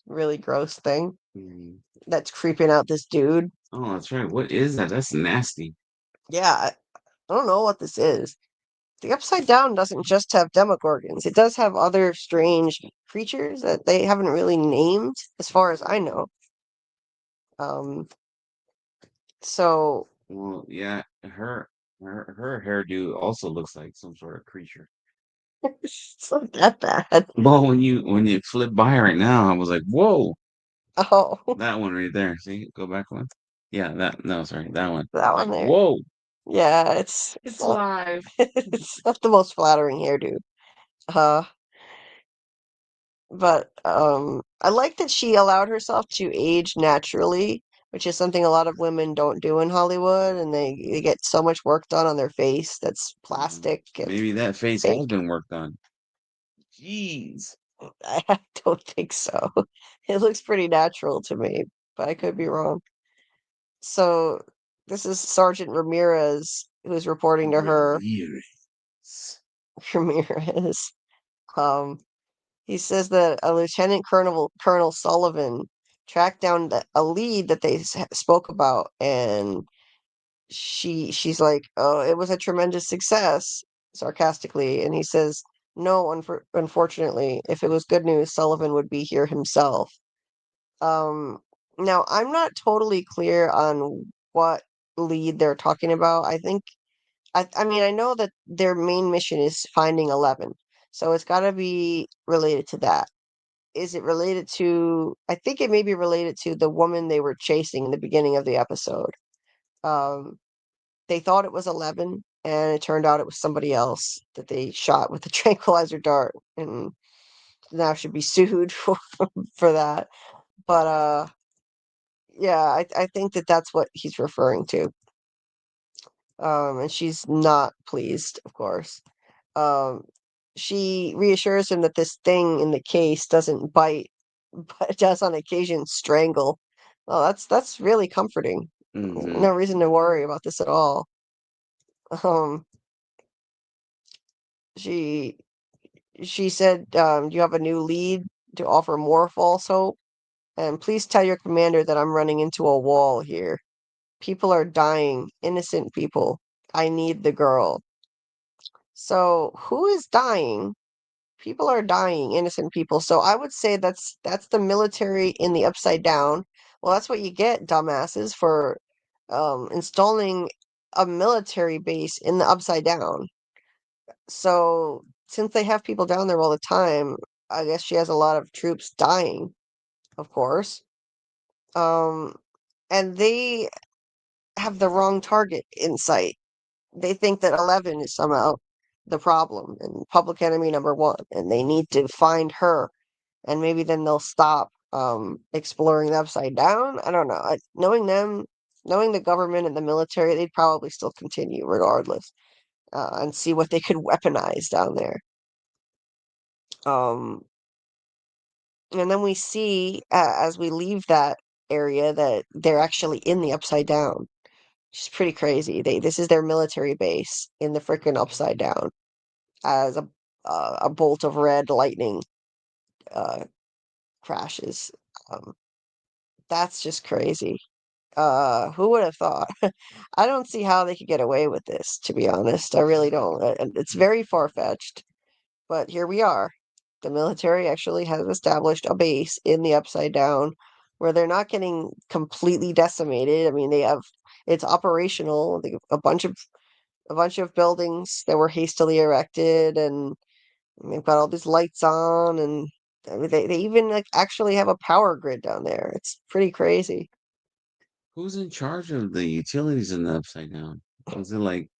Really gross thing Mm-hmm. that's creeping out this dude. Oh, that's right. What is that? That's nasty. Yeah, I don't know what this is. The Upside Down doesn't just have Demogorgons. It does have other strange creatures that they haven't really named, as far as I know. Um, so Well, yeah, her hairdo also looks like some sort of creature. it's not that bad. Well, when you flip by right now, I was like, whoa. Oh, That one right there. See, go back one. Yeah, that. No, sorry, that one. that one there. Whoa, Yeah, it's not, live. it's not the most flattering hairdo. Uh, but I like that she allowed herself to age naturally, which is something a lot of women don't do in Hollywood, and they get so much work done on their face that's plastic and Maybe that face has fake. been worked on. Jeez. I don't think so. It looks pretty natural to me, but I could be wrong. So this is Sergeant Ramirez who's reporting to her. Ramirez. Ramirez. Um, he says that a Lieutenant Colonel Sullivan tracked down a lead that they spoke about, and she's like, "Oh, it was a tremendous success," sarcastically, and he says, "No, unfortunately, if it was good news, Sullivan would be here himself." Um, Now I'm not totally clear on what lead they're talking about. I mean, I know that their main mission is finding 11, so it's got to be related to that. Is it related to? I think it may be related to the woman they were chasing in the beginning of the episode. Um, they thought it was 11, and it turned out it was somebody else that they shot with a tranquilizer dart, and now should be sued for that. But yeah, I think that that's what he's referring to. And she's not pleased, of course. Um, she reassures him that this thing in the case doesn't bite, but it does on occasion strangle. Well, that's really comforting. Mm-hmm. No reason to worry about this at all. Um, she she said, "You have a new lead to offer more false hope, and please tell your commander that I'm running into a wall here. People are dying, innocent people. I need the girl." So, who is dying? People are dying, innocent people. So I would say that's the military in the upside down. Well, that's what you get, dumbasses, for installing a military base in the upside down. So since they have people down there all the time, I guess she has a lot of troops dying, of course. Um, and they have the wrong target in sight. They think that 11 is somehow the problem and public enemy number one, and they need to find her, and maybe then they'll stop exploring the upside down. I don't know. Knowing them, knowing the government and the military, they'd probably still continue regardless, and see what they could weaponize down there. Um, and then we see, as we leave that area, that they're actually in the upside down, which is pretty crazy. This is their military base in the freaking upside down, as a bolt of red lightning uh, crashes. Um, that's just crazy. Who would have thought? I don't see how they could get away with this, to be honest. I really don't. And it's very far-fetched, but here we are. The military actually has established a base in the Upside Down where they're not getting completely decimated. I mean, it's operational. A bunch of buildings that were hastily erected, and they've got all these lights on, and I mean, they even like actually have a power grid down there. It's pretty crazy. Who's in charge of the utilities in the upside down? Was it like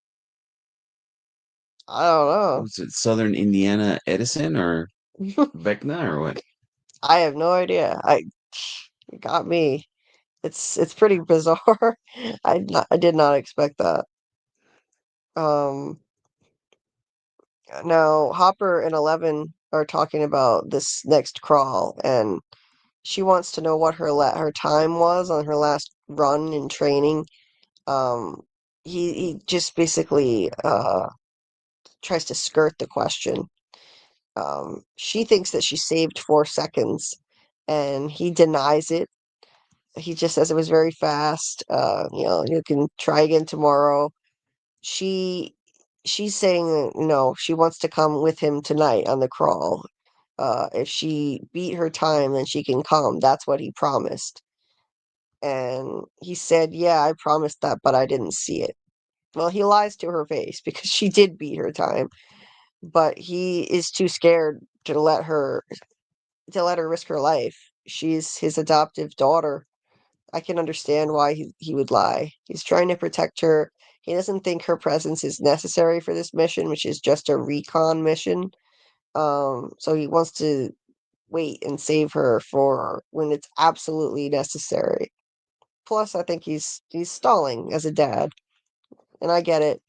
I don't was it Southern Indiana Edison or know. Vecna or what? I have no idea. It got me. It's pretty bizarre. I did not expect that. Um, Now Hopper and Eleven are talking about this next crawl, and she wants to know what her time was on her last run in training. Um, he just basically tries to skirt the question. She thinks that she saved 4 seconds, and he denies it. He just says it was very fast. You can try again tomorrow. She she's saying no, she wants to come with him tonight on the crawl. If she beat her time, then she can come. That's what he promised. And he said, "Yeah, I promised that, but I didn't see it." Well, he lies to her face because she did beat her time, but he is too scared to let her risk her life. she's his adoptive daughter. I can understand why he would lie. He's trying to protect her. He doesn't think her presence is necessary for this mission, which is just a recon mission. So he wants to wait and save her for when it's absolutely necessary. Plus, I think he's stalling as a dad, and I get it.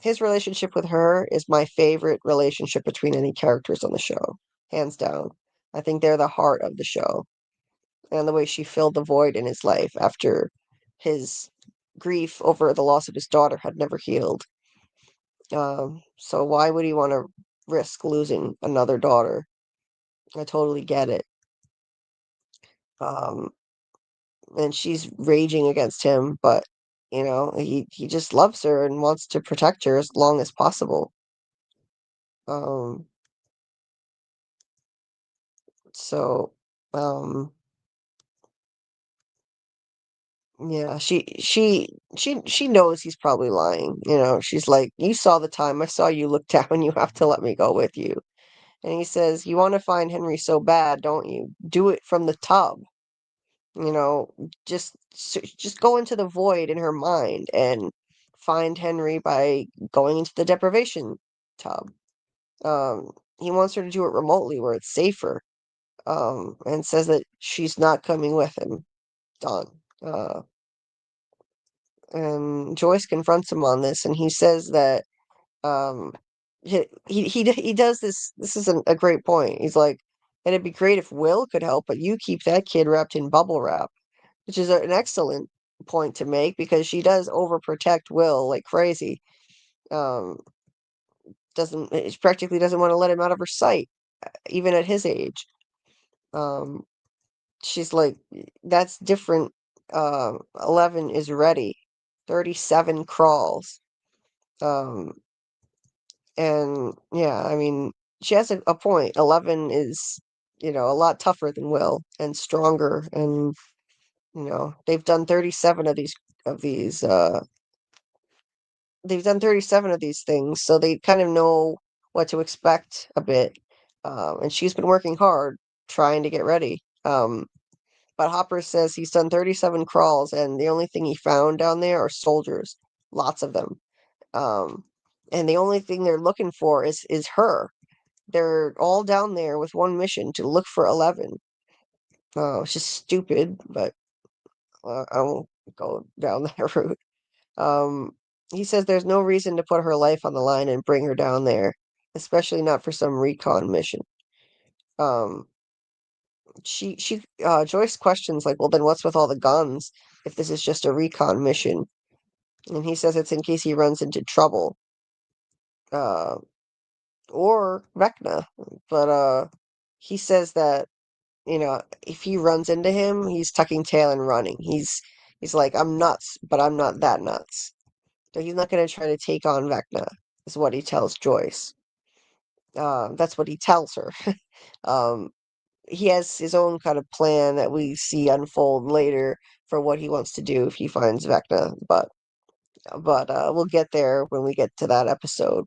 His relationship with her is my favorite relationship between any characters on the show, hands down. I think they're the heart of the show, and the way she filled the void in his life after his grief over the loss of his daughter had never healed. So why would he want to risk losing another daughter? I totally get it. Um, and she's raging against him, but he just loves her and wants to protect her as long as possible. Um, so um, yeah, she knows he's probably lying. She's like, "You saw the time. I saw you look down. You have to let me go with you." And he says, "You want to find Henry so bad, don't you? Do it from the tub." You know, just go into the void in her mind and find Henry by going into the deprivation tub. He wants her to do it remotely where it's safer. And says that she's not coming with him. Done. And Joyce confronts him on this, and he says that um he does this. This is a great point. He's like, and it'd be great if Will could help, but you keep that kid wrapped in bubble wrap, which is an excellent point to make because she does overprotect Will like crazy. Um, doesn't She practically doesn't want to let him out of her sight, even at his age. Um, she's like, that's different. 11 is ready. 37 crawls. Um, and yeah, I mean, she has a point. 11 is, a lot tougher than Will and stronger. And, they've done 37 of these, they've done 37 of these things. So they kind of know what to expect a bit. And she's been working hard trying to get ready. But Hopper says he's done 37 crawls, and the only thing he found down there are soldiers, lots of them. Um, and the only thing they're looking for is her. They're all down there with one mission to look for 11. It's just stupid, but I won't go down that route. Um, he says there's no reason to put her life on the line and bring her down there, especially not for some recon mission. Um, Joyce questions like, well, then what's with all the guns if this is just a recon mission? And he says it's in case he runs into trouble, uh, or Vecna. But he says that if he runs into him, he's tucking tail and running. He's like, I'm nuts, but I'm not that nuts. So he's not going to try to take on Vecna, is what he tells Joyce. That's what he tells her. um, he has his own kind of plan that we see unfold later for what he wants to do if he finds Vecna, but we'll get there when we get to that episode.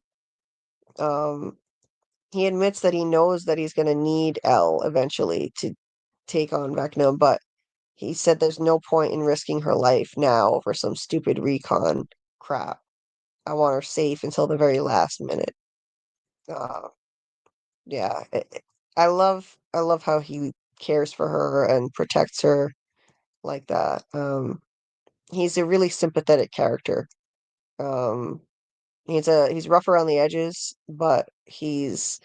Um, he admits that he knows that he's going to need Elle eventually to take on Vecna, but he said there's no point in risking her life now over some stupid recon crap. I want her safe until the very last minute. Uh, yeah, I love how he cares for her and protects her like that. He's a really sympathetic character. Um, he's rough around the edges, but he's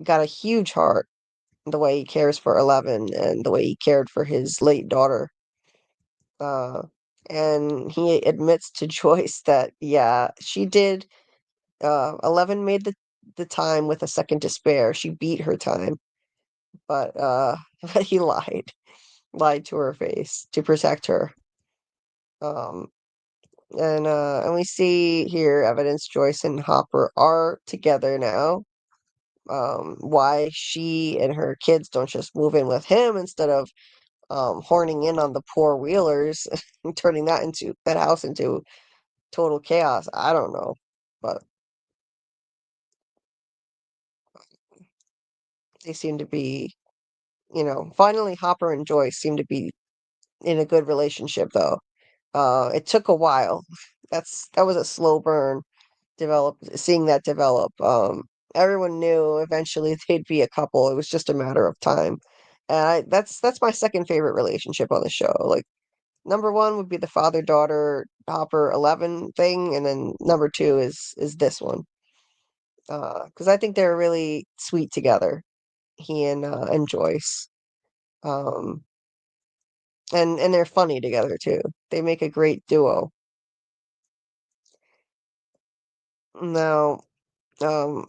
got a huge heart. The way he cares for 11 and the way he cared for his late daughter. Uh, and he admits to Joyce that yeah, she did. 11 made the time with a second to spare. She beat her time, but but he lied to her face to protect her. Um, and we see here evidence Joyce and Hopper are together now. Why she and her kids don't just move in with him instead of horning in on the poor Wheelers and turning that house into total chaos. I don't know, but they seem to be, finally Hopper and Joyce seem to be in a good relationship, though. It took a while. That was a slow burn, seeing that develop. Everyone knew eventually they'd be a couple. It was just a matter of time. And that's my second favorite relationship on the show. Like, number one would be the father-daughter Hopper 11 thing, and then number two is this one. Because I think they're really sweet together, he and Joyce. Um, and they're funny together too. They make a great duo. Now, um,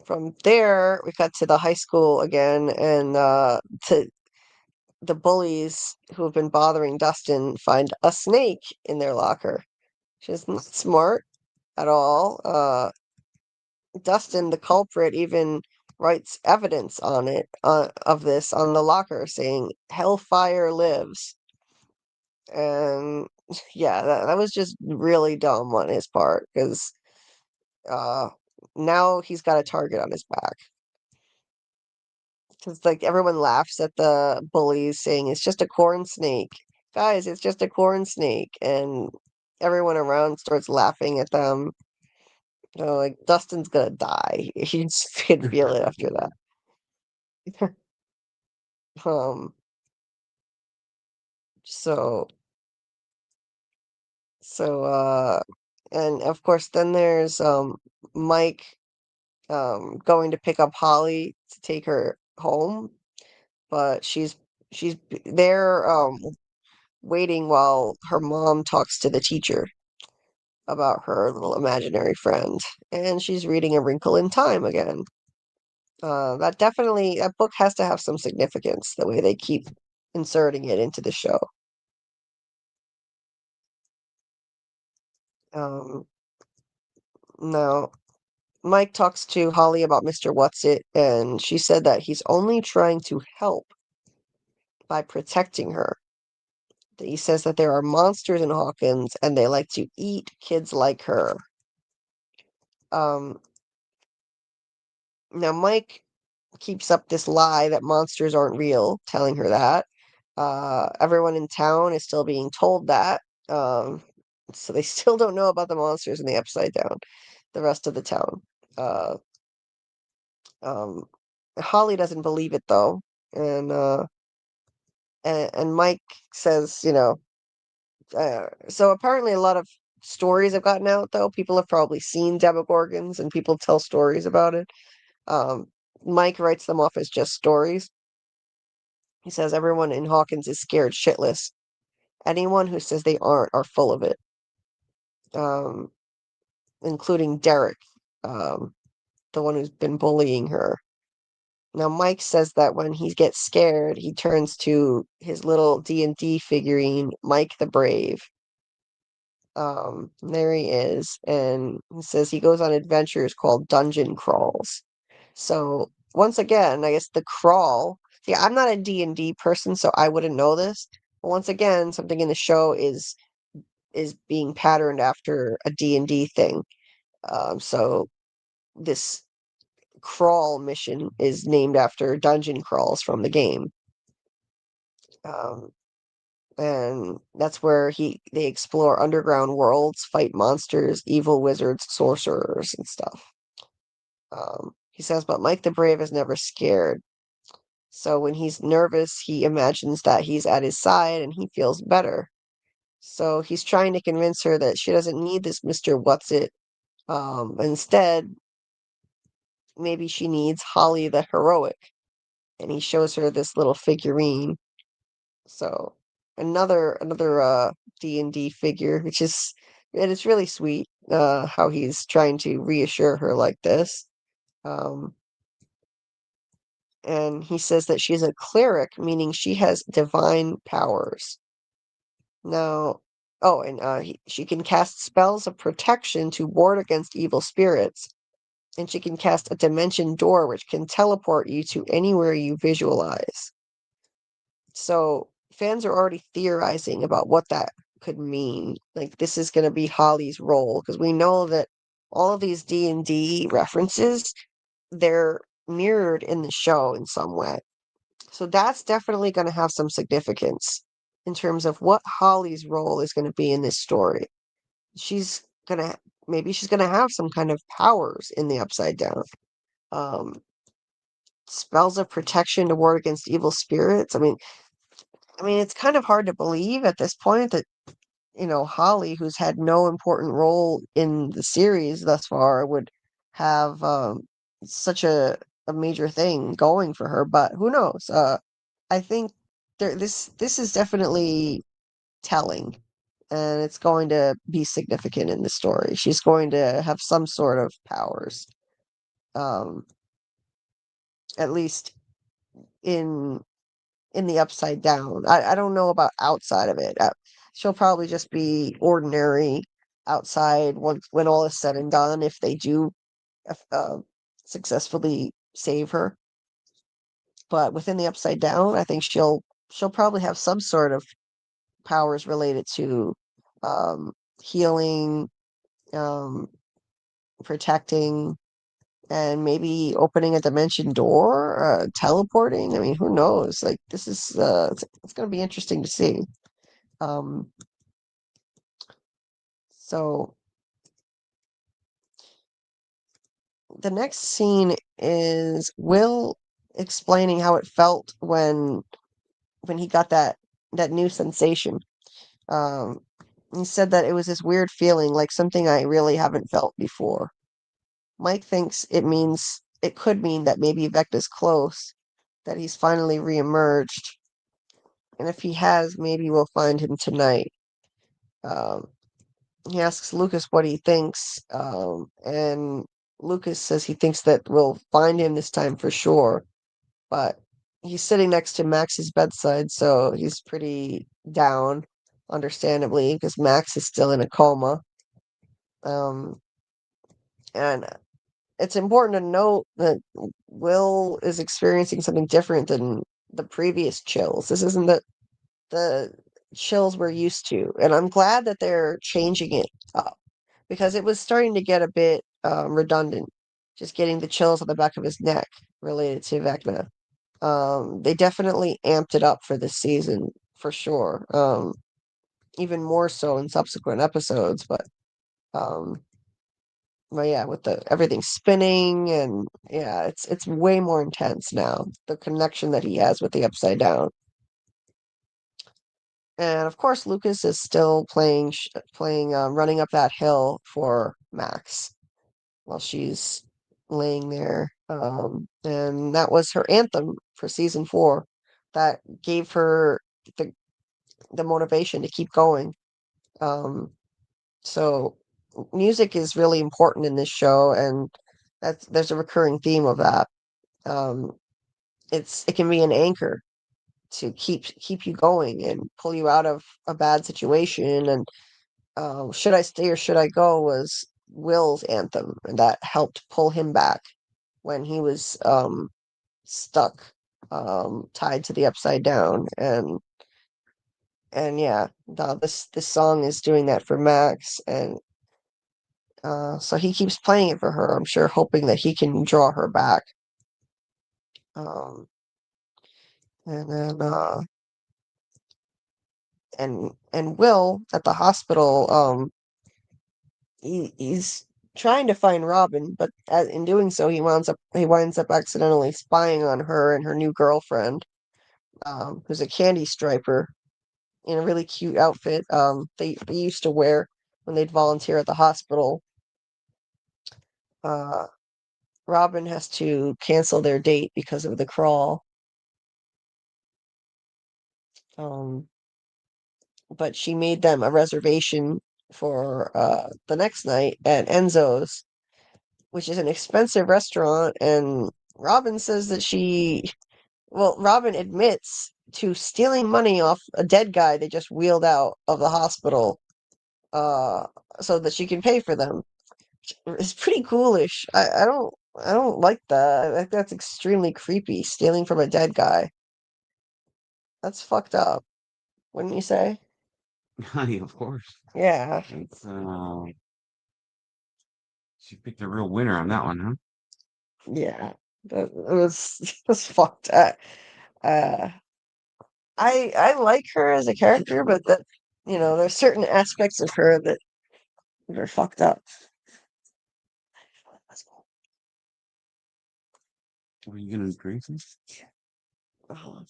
from there we cut to the high school again, and to the bullies who have been bothering Dustin find a snake in their locker. Which is not smart at all. Dustin, the culprit, even writes evidence on it of this on the locker, saying "Hellfire lives." And yeah, that was just really dumb on his part, because uh, now he's got a target on his back. Because like everyone laughs at the bullies, saying it's just a corn snake, guys, it's just a corn snake, and everyone around starts laughing at them. Like Dustin's gonna die. You just can feel it after that. Um, so so and of course then there's Mike going to pick up Holly to take her home, but she's there waiting while her mom talks to the teacher about her little imaginary friend, and she's reading A Wrinkle in Time again. That book has to have some significance, the way they keep inserting it into the show. Um, Now, Mike talks to Holly about Mr. Whatsit, and she said that he's only trying to help by protecting her. He says that there are monsters in Hawkins, and they like to eat kids like her. Um, Now, Mike keeps up this lie that monsters aren't real, telling her that. Everyone in town is still being told that. Um, so they still don't know about the monsters in the Upside Down, the rest of the town. Uh, um, Holly doesn't believe it, though. And Mike says, so apparently a lot of stories have gotten out, though. People have probably seen Demogorgons, and people tell stories about it. Um, Mike writes them off as just stories. He says everyone in Hawkins is scared shitless. Anyone who says they aren't are full of it, um, including Derek, um, the one who's been bullying her. Now, Mike says that when he gets scared, he turns to his little D&D figurine, Mike the Brave. There he is, and he says he goes on adventures called dungeon crawls. So once again, I guess the crawl. See, I'm not a D&D person, so I wouldn't know this. But once again, something in the show is being patterned after a D&D thing. So this crawl mission is named after dungeon crawls from the game. Um, and that's where they explore underground worlds, fight monsters, evil wizards, sorcerers, and stuff. He says, but Mike the Brave is never scared. So when he's nervous, he imagines that he's at his side and he feels better. So he's trying to convince her that she doesn't need this Mr. Whatsit. Instead, maybe she needs Holly the Heroic. And he shows her this little figurine. So another D&D figure, which is it is really sweet, how he's trying to reassure her like this. Um, and he says that she's a cleric, meaning she has divine powers. Now, oh, and she can cast spells of protection to ward against evil spirits, and she can cast a dimension door which can teleport you to anywhere you visualize. So fans are already theorizing about what that could mean. Like, this is going to be Holly's role, because we know that all of these D&D references, they're mirrored in the show in some way. So that's definitely going to have some significance in terms of what Holly's role is going to be in this story. She's going to, maybe she's going to have some kind of powers in the Upside Down. Spells of protection to ward against evil spirits. I mean, it's kind of hard to believe at this point that, Holly, who's had no important role in the series thus far, would have such a major thing going for her. But who knows? I think this is definitely telling, and it's going to be significant in the story. She's going to have some sort of powers, at least in the Upside Down. I don't know about outside of it. She'll probably just be ordinary outside when all is said and done, if they do uh, successfully save her. But within the Upside Down, I think she'll probably have some sort of powers related to healing, um, protecting, and maybe opening a dimension door, teleporting. I mean, who knows? Like, this is it's going to be interesting to see. Um, so the next scene is Will explaining how it felt when he got that new sensation. Um, he said that it was this weird feeling, like something I really haven't felt before. Mike thinks it could mean that maybe Vecna's close, that he's finally reemerged, and if he has, maybe we'll find him tonight. Um, he asks Lucas what he thinks, and Lucas says he thinks that we'll find him this time for sure, but he's sitting next to Max's bedside, so he's pretty down, understandably, because Max is still in a coma. And it's important to note that Will is experiencing something different than the previous chills. This isn't the chills we're used to, and I'm glad that they're changing it up, because it was starting to get a bit redundant, just getting the chills on the back of his neck related to Vecna. They definitely amped it up for this season, for sure. Even more so in subsequent episodes, um, but yeah, with the everything spinning, and yeah, it's way more intense now. The connection that he has with the Upside Down. And of course, Lucas is still playing running up that hill for Max while she's laying there. And that was her anthem for season 4. That gave her the motivation to keep going. So music is really important in this show, and there's a recurring theme of that. Um, it can be an anchor to keep you going and pull you out of a bad situation. And "Should I Stay or Should I Go" was Will's anthem, and that helped pull him back when he was stuck, tied to the Upside Down. And yeah, this song is doing that for Max, and so he keeps playing it for her, I'm sure, hoping that he can draw her back. Um, and then and Will at the hospital, he's trying to find Robin, but in doing so, he winds up accidentally spying on her and her new girlfriend, who's a candy striper in a really cute outfit. They used to wear when they'd volunteer at the hospital. Uh, Robin has to cancel their date because of the crawl. Um, but she made them a reservation for the next night at Enzo's, which is an expensive restaurant. And Robin says that Robin admits to stealing money off a dead guy they just wheeled out of the hospital, uh, so that she can pay for them. It's pretty ghoulish. I don't like that. I think that's extremely creepy. Stealing from a dead guy. That's fucked up, wouldn't you say? Honey, of course. Yeah. It's, she picked a real winner on that one, huh? Yeah. That it was fucked up. I like her as a character, but that there's certain aspects of her that are fucked up. Are you gonna drink this? Oh,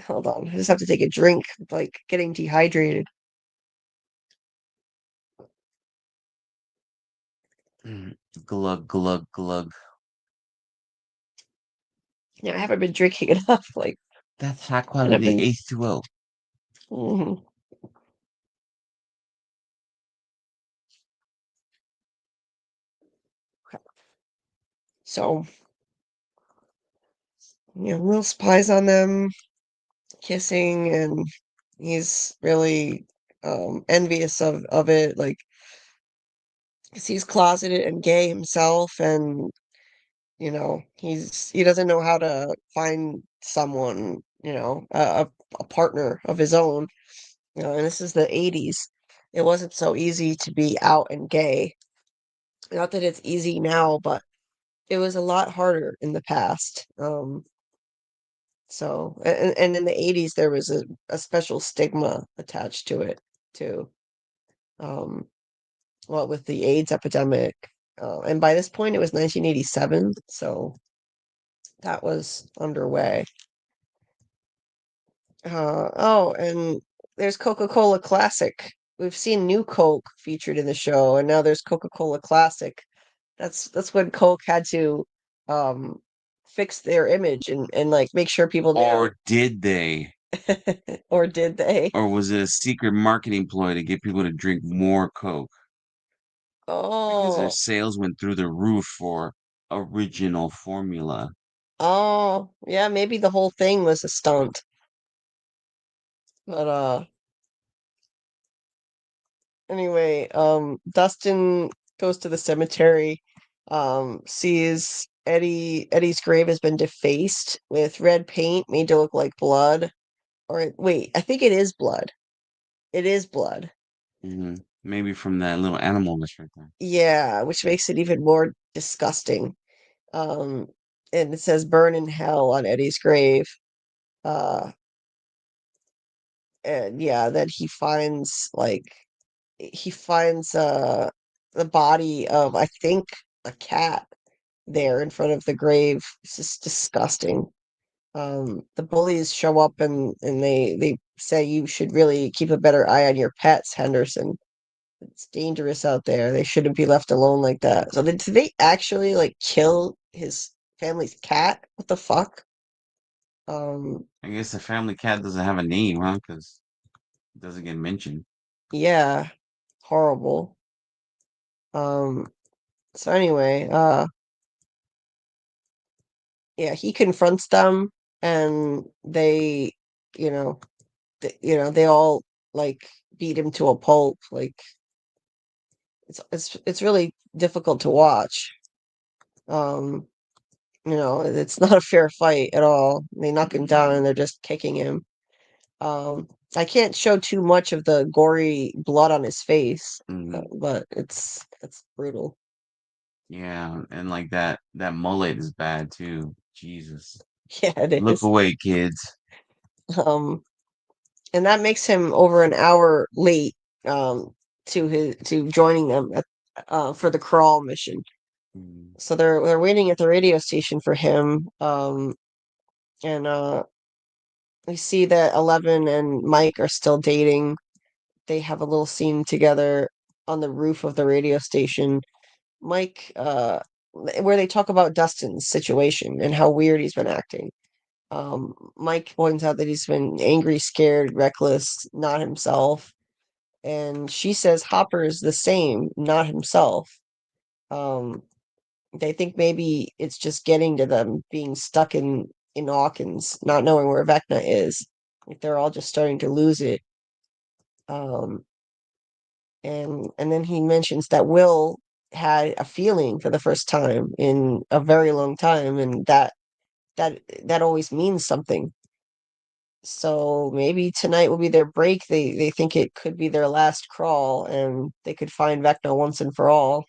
hold on, I just have to take a drink. Like getting dehydrated. Glug glug glug. Yeah, I haven't been drinking enough. Like That's high I've quality been. H2O. Mhm. So Will spies on them kissing, and he's really envious of it. Like 'cause he's closeted and gay himself, and he doesn't know how to find someone, a partner of his own. And this is the 80s. It wasn't so easy to be out and gay. Not that it's easy now, but it was a lot harder in the past. So, and in the 80s, there was a special stigma attached to it too. Um, well, with the AIDS epidemic. And by this point, it was 1987. So that was underway. Oh, and there's Coca-Cola Classic. We've seen New Coke featured in the show, and now there's Coca-Cola Classic. That's when Coke had to um fix their image and like make sure people knew. Or did they? Or did they? Or was it a secret marketing ploy to get people to drink more Coke? Because their Oh, sales went through the roof for original formula. oh, yeah, maybe the whole thing was a stunt. But anyway, Dustin goes to the cemetery, sees Eddie's grave has been defaced with red paint made to look like blood. Or wait, I think it is blood. It is blood. Maybe from that little animal that's right there. Yeah, which makes it even more disgusting. Um, and it says burn in hell on Eddie's grave. Uh, and yeah, then he finds the body of, I think, a cat there in front of the grave. It's just disgusting. The bullies show up and they say you should really keep a better eye on your pets, Henderson. It's dangerous out there. They shouldn't be left alone like that. So did they actually like kill his family's cat? What the fuck? Um, I guess the family cat doesn't have a name, huh? Because it doesn't get mentioned. yeah, horrible. Um, so anyway, yeah, he confronts them and you know, they all like beat him to a pulp. Like it's really difficult to watch. Um, it's not a fair fight at all. They knock him down and they're just kicking him. I can't show too much of the gory blood on his face, Mhm. but it's brutal. Yeah, and like that mullet is bad too. Jesus. Yeah, it Look is. away, kids. Um, and that makes him over an hour late to joining them for the crawl mission. Mm. So they're waiting at the radio station for him. And we see that Eleven and Mike are still dating. They have a little scene together on the roof of the radio station. Mike, where they talk about Dustin's situation and how weird he's been acting. Mike points out that he's been angry, scared, reckless, not himself. And she says Hopper is the same, not himself. Um, they think maybe it's just getting to them being stuck in Hawkins, not knowing where Vecna is. Like they're all just starting to lose it. Um, and then he mentions that Will had a feeling for the first time in a very long time, and that always means something. So maybe tonight will be their break. They think it could be their last crawl, and they could find Vecna once and for all.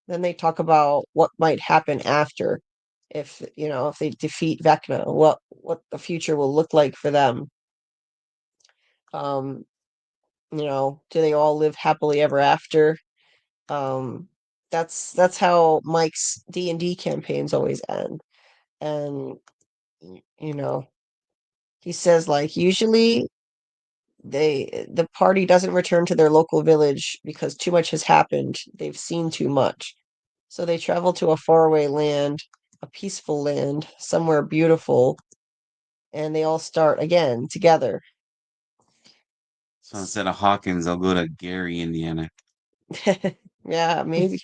Then they talk about what might happen after. if if they defeat Vecna, what the future will look like for them. Um, do they all live happily ever after? Um, that's how Mike's D&D campaigns always end. And he says, like, usually the party doesn't return to their local village because too much has happened. They've seen too much. So they travel to a faraway land, a peaceful land, somewhere beautiful, and they all start again together. So instead of Hawkins, I'll go to Gary, Indiana. Yeah, maybe.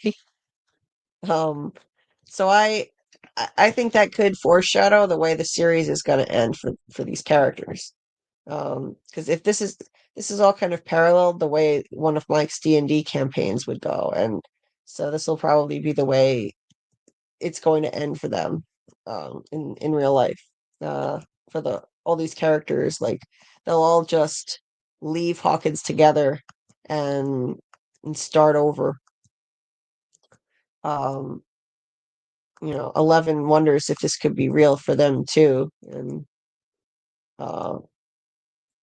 Um, so I think that could foreshadow the way the series is going to end for these characters. Because if this is all kind of paralleled the way one of Mike's D&D campaigns would go, and so this will probably be the way it's going to end for them, in real life. For all these characters, like they'll all just leave Hawkins together and start over. Um, 11 wonders if this could be real for them too, and uh,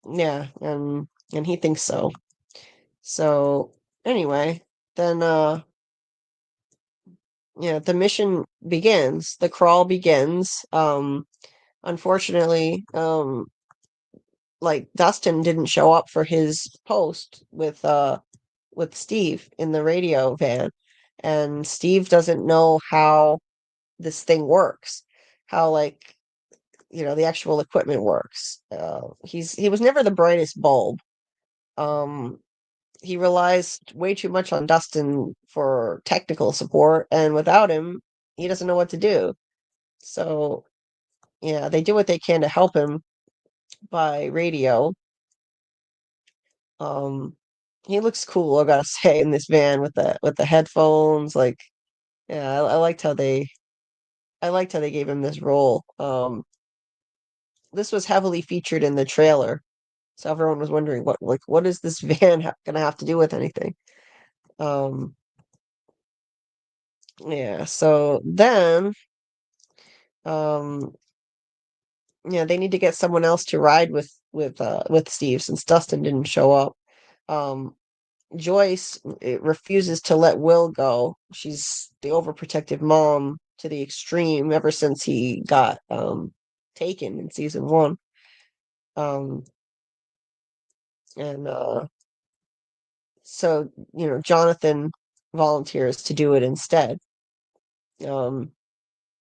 yeah, and he thinks so. So anyway, then yeah, the mission begins. The crawl begins. Unfortunately, like Dustin didn't show up for his post with Steve in the radio van, and Steve doesn't know how this thing works, how, like, the actual equipment works. He was never the brightest bulb. Um, he relies way too much on Dustin for technical support, and without him, he doesn't know what to do. So, yeah, they do what they can to help him by radio. Um, he looks cool, I gotta say, in this van with the headphones. Like, yeah, I liked how they gave him this role. This was heavily featured in the trailer, so everyone was wondering what is this van gonna have to do with anything. Um, yeah. So then, um, yeah, they need to get someone else to ride with Steve since Dustin didn't show up. Um, Joyce refuses to let Will go. She's the overprotective mom to the extreme ever since he got taken in season 1. Um, and so Jonathan volunteers to do it instead. Um,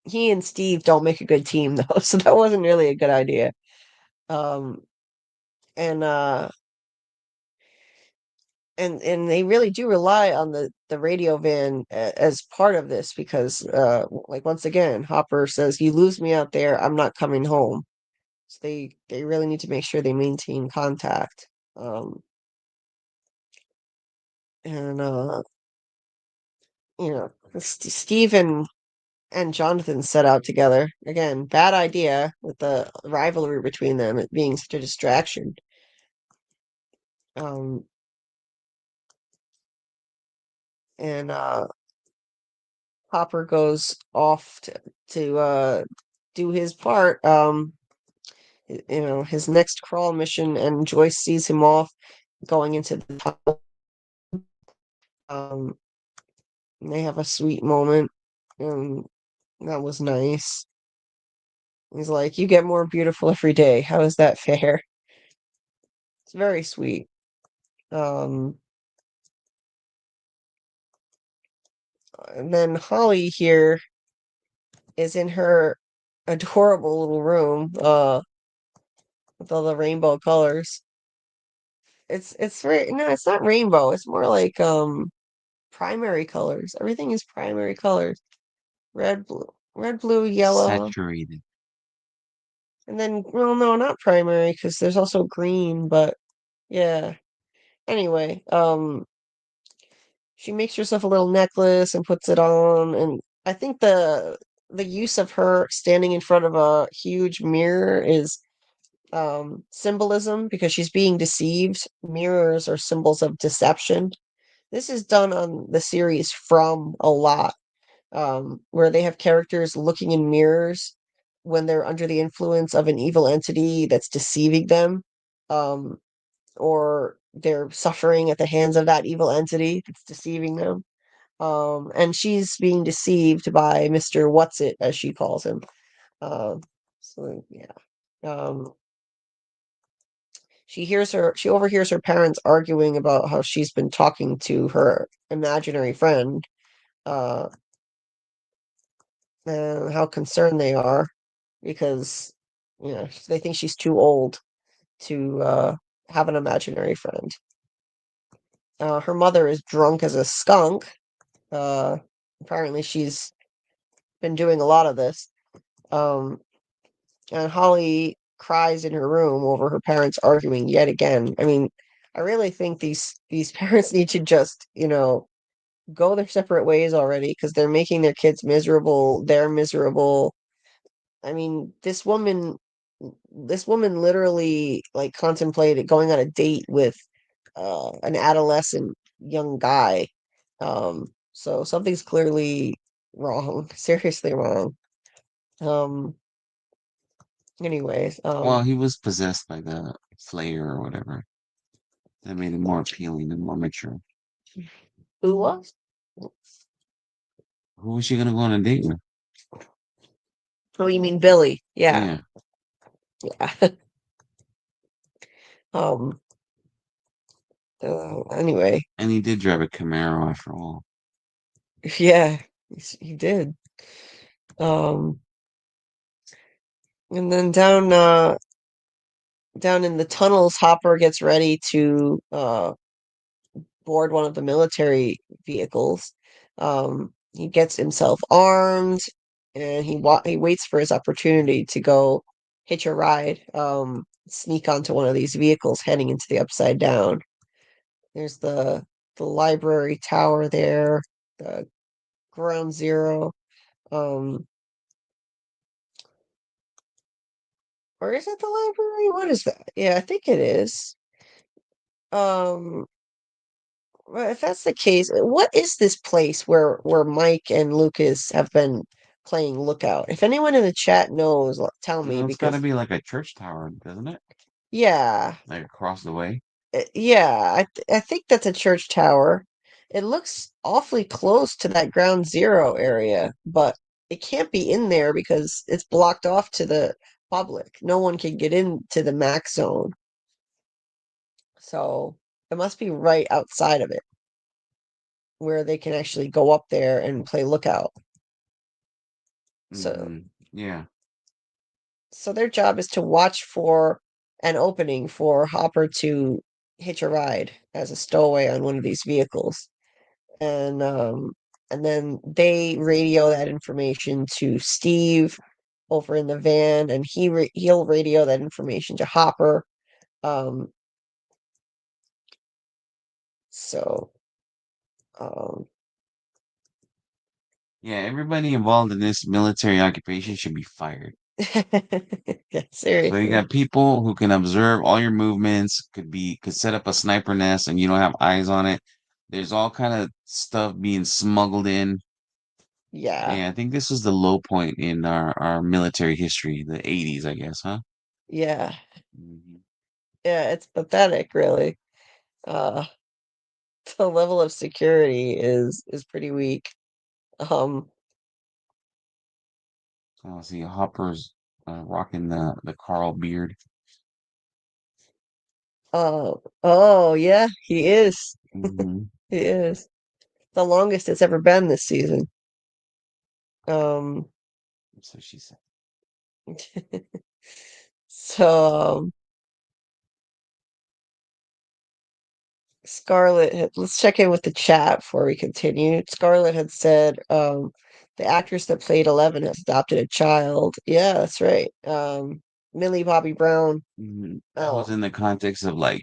he and Steve don't make a good team though, so that wasn't really a good idea. Um, and and they really do rely on the radio van as part of this because like once again Hopper says, you lose me out there, I'm not coming home. So they really need to make sure they maintain contact. And Steve and Jonathan set out together again. Bad idea with the rivalry between them, it being such a distraction. um and Hopper goes off to do his part. His next crawl mission, and Joyce sees him off going into the tunnel. Um, they have a sweet moment, and that was nice. He's like, "You get more beautiful every day. How is that fair?" It's very sweet. Um, and then Holly here is in her adorable little room, with all the rainbow colors. It's very no, it's not rainbow. It's more like primary colors. Everything is primary colors. Red, blue, yellow, Saturated. and then well, no, not primary because there's also green. But yeah. Anyway, she makes herself a little necklace and puts it on, and I think the use of her standing in front of a huge mirror is symbolism because she's being deceived. Mirrors are symbols of deception. This is done on the series From a lot. where they have characters looking in mirrors when they're under the influence of an evil entity that's deceiving them, um, or they're suffering at the hands of that evil entity that's deceiving them. And she's being deceived by Mr. What's It, as she calls him. So yeah. Um, she overhears her parents arguing about how she's been talking to her imaginary friend, uh, and how concerned they are because, they think she's too old to have an imaginary friend. Her mother is drunk as a skunk. Uh, Apparently she's been doing a lot of this. Um, and Holly cries in her room over her parents arguing yet again. I mean, I really think these parents need to just, go their separate ways already because they're making their kids miserable. They're miserable. I mean, this woman literally like contemplated going on a date with an adolescent young guy. So something's clearly wrong, seriously wrong. Um, anyways, Well, he was possessed by the Slayer or whatever. That made him more appealing and more mature. who was? Who was she gonna go on a date with? Oh, you mean Billy? Yeah, Yeah, yeah. Um. Anyway, and he did drive a Camaro after all. yeah, he did. Um, and then down in the tunnels, Hopper gets ready to board one of the military vehicles. He gets himself armed, and he waits for his opportunity to go hitch a ride, sneak onto one of these vehicles heading into the Upside Down. There's the library tower there, the ground zero. Um, or is it the library? What is that? Yeah, I think it is. Um, well, if that's the case, what is this place where Mike and Lucas have been playing lookout? If anyone in the chat knows, tell me It's got to because be like a church tower, doesn't it? yeah, Like across the way. yeah, I think that's a church tower. It looks awfully close to that ground zero area, but it can't be in there because it's blocked off to the public. No one can get into the max zone. So it must be right outside of it where they can actually go up there and play lookout. So Yeah. so their job is to watch for an opening for Hopper to hitch a ride as a stowaway on one of these vehicles. And then they radio that information to Steve over in the van, and he'll radio that information to Hopper. Um, so um, Yeah, everybody involved in this military occupation should be fired. yeah, So you seriously, got people who can observe all your movements, could set up a sniper nest and you don't have eyes on it. There's all kind of stuff being smuggled in. yeah, Yeah, I think this was the low point in our military history, the 80s, I guess, huh? yeah, Mhm. yeah. It's pathetic, really. Uh, the level of security is pretty weak. Um, Oh, see, Hopper's rocking the Carl beard. oh yeah, he is. Hmm. He is. The longest it's ever been this season. Um, So she said. so let's check in with the chat before we continue. Scarlett had said, the actress that played 11 has adopted a child. Yeah, that's right. Millie Bobby Brown. That was Oh, in the context of like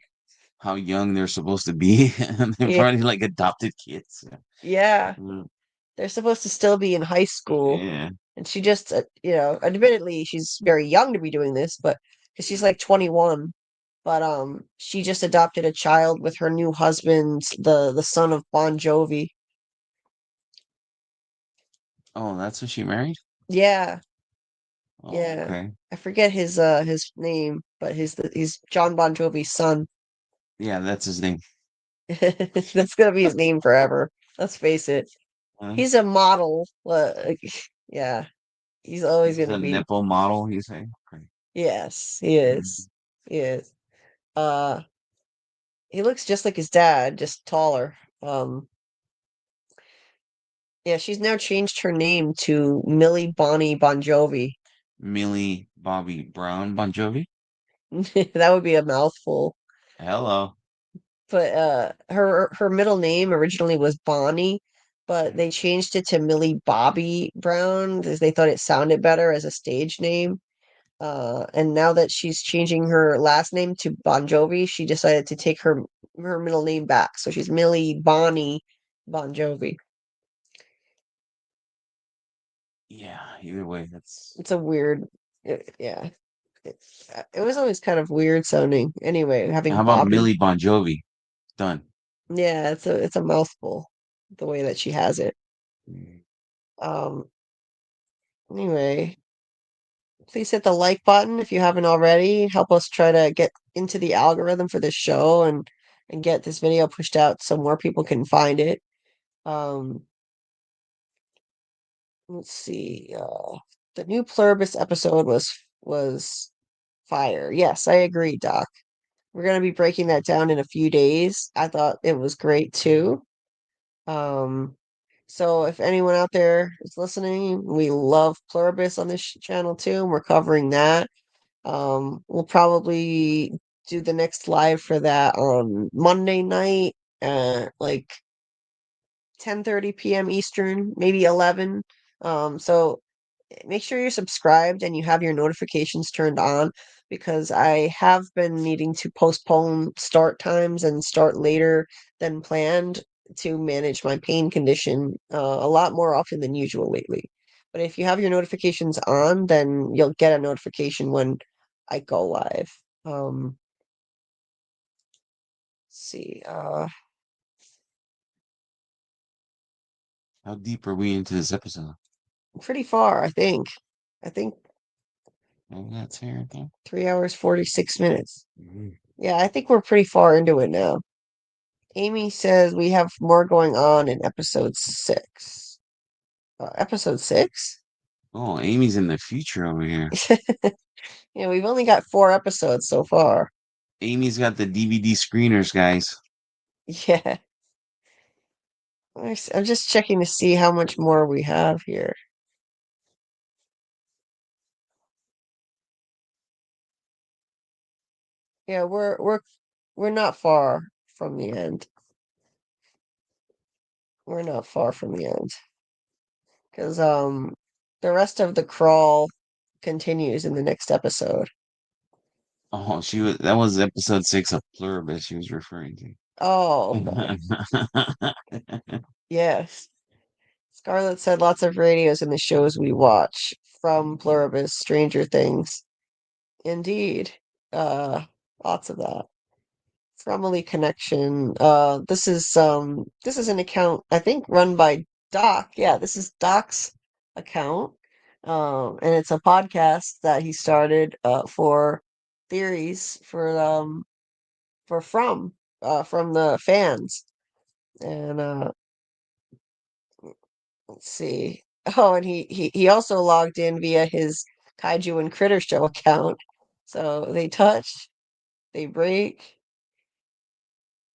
how young they're supposed to be, and they're yeah, probably like adopted kids. yeah. Mm, They're supposed to still be in high school, yeah. and she just, admittedly, she's very young to be doing this, but because she's like 21. But she just adopted a child with her new husband, the son of Bon Jovi. Oh, that's who she married? Yeah, Oh, yeah. okay. I forget his name, but he's John Bon Jovi's son. Yeah, that's his name. That's gonna be his name forever. Let's face it. Huh? He's a model. Yeah, he's always He's gonna a be. nipple model, you say? Okay. Yes, he Mm. is. He is. Uh, he looks just like his dad, just taller. Yeah, she's now changed her name to Millie Bonnie Bon Jovi. Millie Bobby Brown Bon Jovi? That would be a mouthful. Hello. But her middle name originally was Bonnie, but they changed it to Millie Bobby Brown because they thought it sounded better as a stage name. And now that she's changing her last name to Bon Jovi, she decided to take her middle name back. So she's Millie Bonnie Bon Jovi. Yeah, either way, that's It's a weird, yeah. It was always kind of weird sounding. Anyway, having how about Bobby. Millie Bon Jovi? Done. Yeah, it's a mouthful the way that she has it. Mm. Um, anyway, please hit the like button if you haven't already. Help us try to get into the algorithm for this show and get this video pushed out so more people can find it. Um, let's see. The new Pluribus episode was fire. Yes, I agree, Doc. We're gonna be breaking that down in a few days. I thought it was great too. Um, so if anyone out there is listening, we love Pluribus on this channel too, and we're covering that. We'll probably do the next live for that on Monday night at like 10:30 p.m. Eastern, maybe 11. So make sure you're subscribed and you have your notifications turned on because I have been needing to postpone start times and start later than planned to manage my pain condition a lot more often than usual lately. But if you have your notifications on, then you'll get a notification when I go live. Let's see. How deep are we into this episode? Pretty far, I think. I think Maybe that's here, I think. 3 hours, 46 minutes. Mhm. Yeah, I think we're pretty far into it now. Amy says we have more going on in episode 6. Episode 6? Oh, Amy's in the future over here. Yeah, we've only got 4 episodes so far. Amy's got the DVD screeners, guys. Yeah. I'm just checking to see how much more we have here. Yeah, we're not far from the end. We're not far from the end. Because the rest of the crawl continues in the next episode. Oh, that was episode 6 of Pluribus she was referring to. Oh, okay. Yes. Scarlett said lots of radios in the shows we watch, from Pluribus, Stranger Things. Indeed. Uh Lots of that. Family Connection. This is an account I think run by Doc. Yeah, this is Doc's account. And it's a podcast that he started for theories from the fans. And let's see. Oh, and he also logged in via his Kaiju and Critter Show account. So they touch, they break,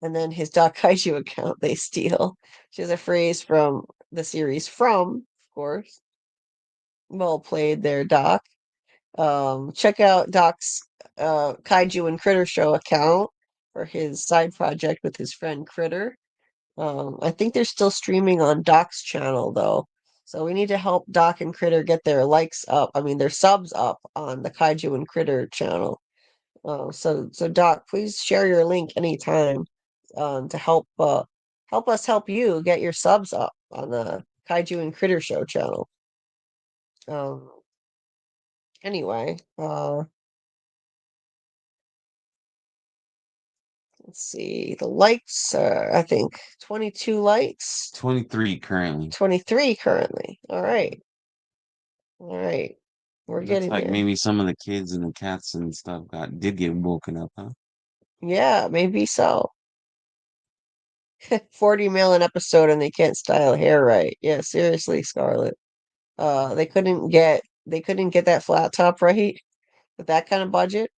and then his Doc Kaiju account they steal, which is a phrase from the series From, of course. Well played there, Doc. Check out Doc's Kaiju and Critter Show account for his side project with his friend Critter. I think they're still streaming on Doc's channel though. So we need to help Doc and Critter get their likes up. I mean, their subs up on the Kaiju and Critter channel. So Doc, please share your link anytime to help us help you get your subs up on the Kaiju and Critter Show channel. Um, anyway, Let's see. The likes are, I think, 22 likes. 23 currently. 23 currently. All right. All right. We're Looks getting like there. maybe some of the kids and the cats and stuff did get woken up, huh? Yeah, maybe so. 40 mil an episode and they can't style hair right. Yeah, seriously, Scarlett. They couldn't get that flat top right with that kind of budget.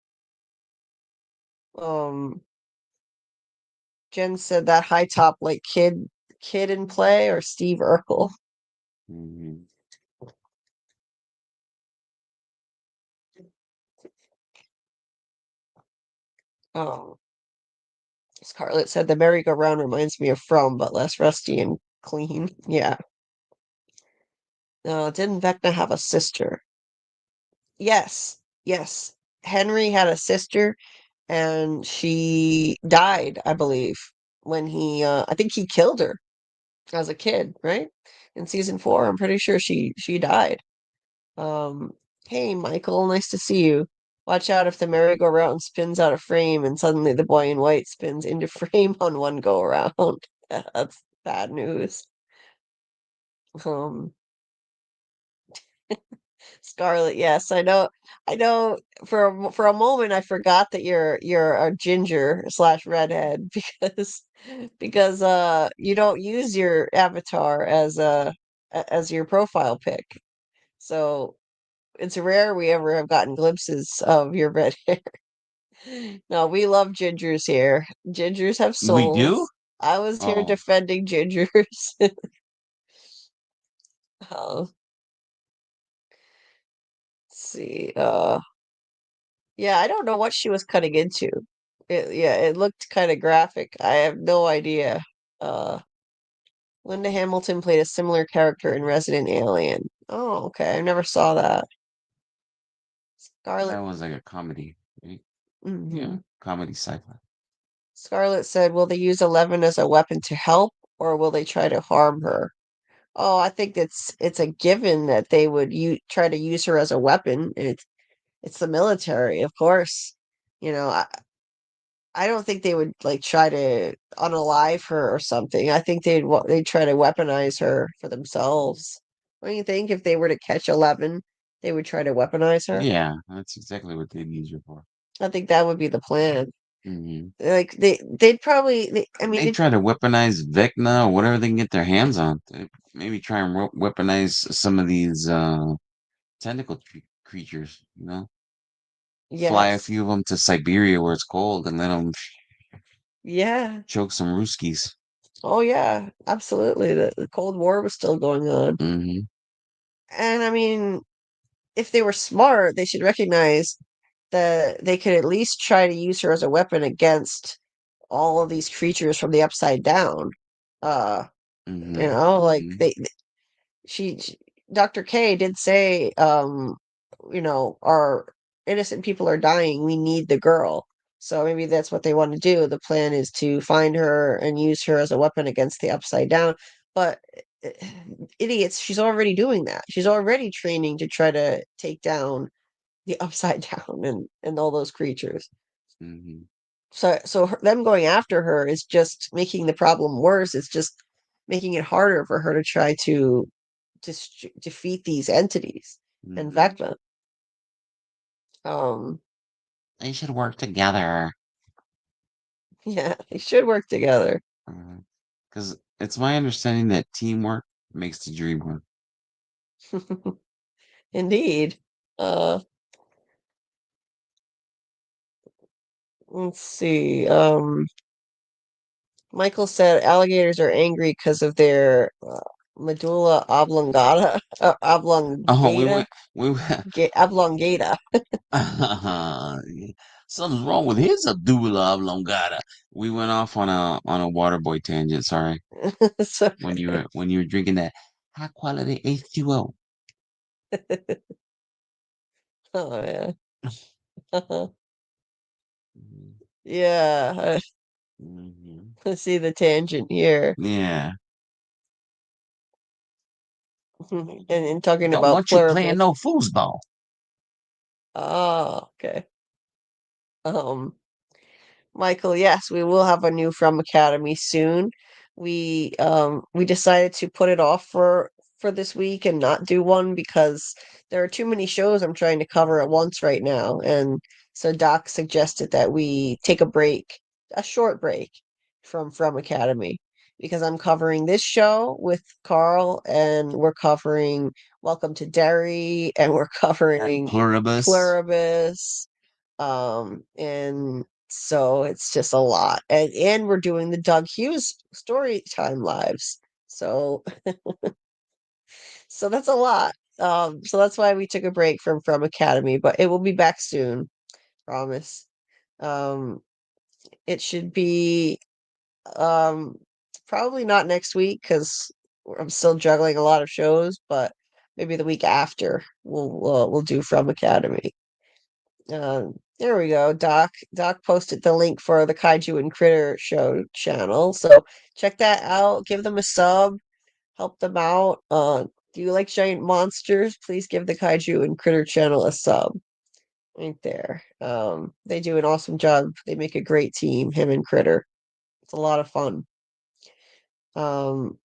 Jen said that high top like kid in play or Steve Urkel. Mhm. Um, Scarlett said the merry-go-round reminds me of From, but less rusty and clean. Yeah. Didn't Vecna have a sister? Yes. Yes. Henry had a sister and she died, I believe, when I think he killed her as a kid, right? In season 4, I'm pretty sure she died. Um, hey Michael, nice to see you. Watch out if the merry-go-round spins out of frame and suddenly the boy in white spins into frame on one go around. That's bad news. Um, Scarlet, yes, I know. I know. For a moment, I forgot that you're a ginger slash redhead because you don't use your avatar as your profile pic. So it's rare we ever have gotten glimpses of your red hair. No, we love gingers here. Gingers have We do? souls. I was here Oh, defending gingers. Uh, let's see. Yeah, I don't know what she was cutting into. It looked kind of graphic. I have no idea. Uh, Linda Hamilton played a similar character in Resident Alien. Oh, okay. I never saw that. that Scarlet. was like a comedy, right? Yeah, Mhm. comedy sci-fi. Scarlet said, "Will they use Eleven as a weapon to help, or will they try to harm her?" Oh, I think it's a given that they would try to use her as a weapon. It's the military, of course. You know, I don't think they would like try to unalive her or something. I think they'd try to weaponize her for themselves. What do you think if they were to catch 11, they would try to weaponize her? Yeah, that's exactly what they'd use her for. I think that would be the plan. Hmm. Like they'd probably I mean They try to weaponize Vecna or whatever they can get their hands on. Maybe try and weaponize some of these tentacle creatures. Fly a yes. few of them to Siberia where it's cold and let them Yeah. choke some Ruskies. Oh yeah, absolutely. The Cold War was still going on. Hmm. And I mean, if they were smart, they should recognize that they could at least try to use her as a weapon against all of these creatures from the upside down. Uh, Hmm. like Hmm. she Dr. K did say, our innocent people are dying. We need the girl. So maybe that's what they want to do. The plan is to find her and use her as a weapon against the upside down. But eh, idiots, she's already doing that. She's already training to try to take down the upside down and all those creatures. Hmm. So them going after her is just making the problem worse. It's just making it harder for her to try to defeat these entities and Hmm. Vecna. Um, They should work together. yeah, they should work together. Because it's my understanding that teamwork makes the dream work. Indeed. Uh, let's see. Michael said alligators are angry because of their medulla oblongata, Oh, we oblongata. something's wrong with his Abdullah oblongata. We went off on a water boy tangent. Sorry, So, when you were drinking that high quality H2O. oh yeah. Mhm. Yeah, Mhm. I see the tangent here. Yeah, And talking don't about want you playing Pluribus. no foosball. Oh, okay. Um, Michael, yes, we will have a new From Academy soon. We decided to put it off for this week and not do one because there are too many shows I'm trying to cover at once right now. And so Doc suggested that we take a break, a short break from Academy because I'm covering this show with Carl and we're covering Welcome to Derry and we're covering Pluribus. Pluribus. And so it's just a lot. And we're doing the Doug Hughes story time lives. So so that's a lot. So that's why we took a break from Academy, but it will be back soon, promise. Um it should be um probably not next week because I'm still juggling a lot of shows, but maybe the week after we'll do From Academy. There we go. Doc posted the link for the Kaiju and Critter Show channel. So check that out. Give them a sub. Help them out. Do you like giant monsters? Please give the Kaiju and Critter channel a sub. Right there. They do an awesome job. They make a great team, him and Critter. It's a lot of fun. Um,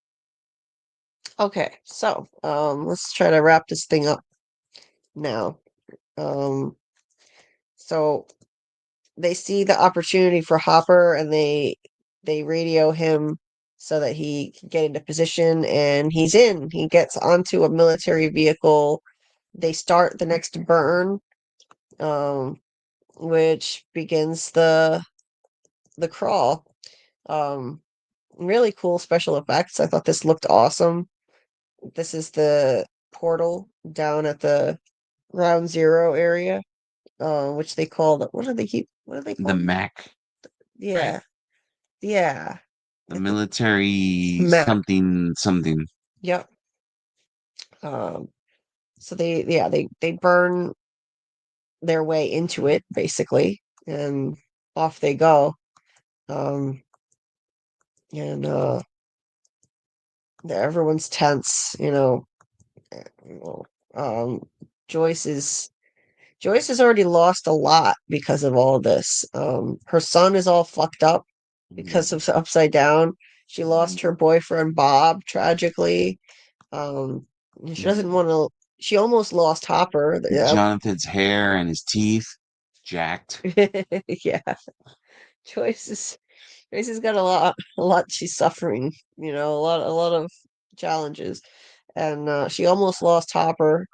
okay, so let's try to wrap this thing up now. So they see the opportunity for Hopper and they radio him so that he can get into position and he's in. He gets onto a military vehicle. They start the next burn, um, which begins the crawl. Um, really cool special effects. I thought this looked awesome. This is the portal down at the ground zero area, which they call the what do they call The it? Mac, Yeah. Yeah. the military Mac. something. Yep. Um, so they burn their way into it basically, and off they go. Um, and everyone's tense, you know. Well, Um, Joyce is Joyce has already lost a lot because of all this. Her son is all fucked up because of Upside Down. She lost her boyfriend Bob tragically. Um, she doesn't want to. She almost lost Hopper. Jonathan's hair and his teeth jacked. Yeah, Joyce is Joyce has got a lot. She's suffering. You know, a lot of challenges, and she almost lost Hopper.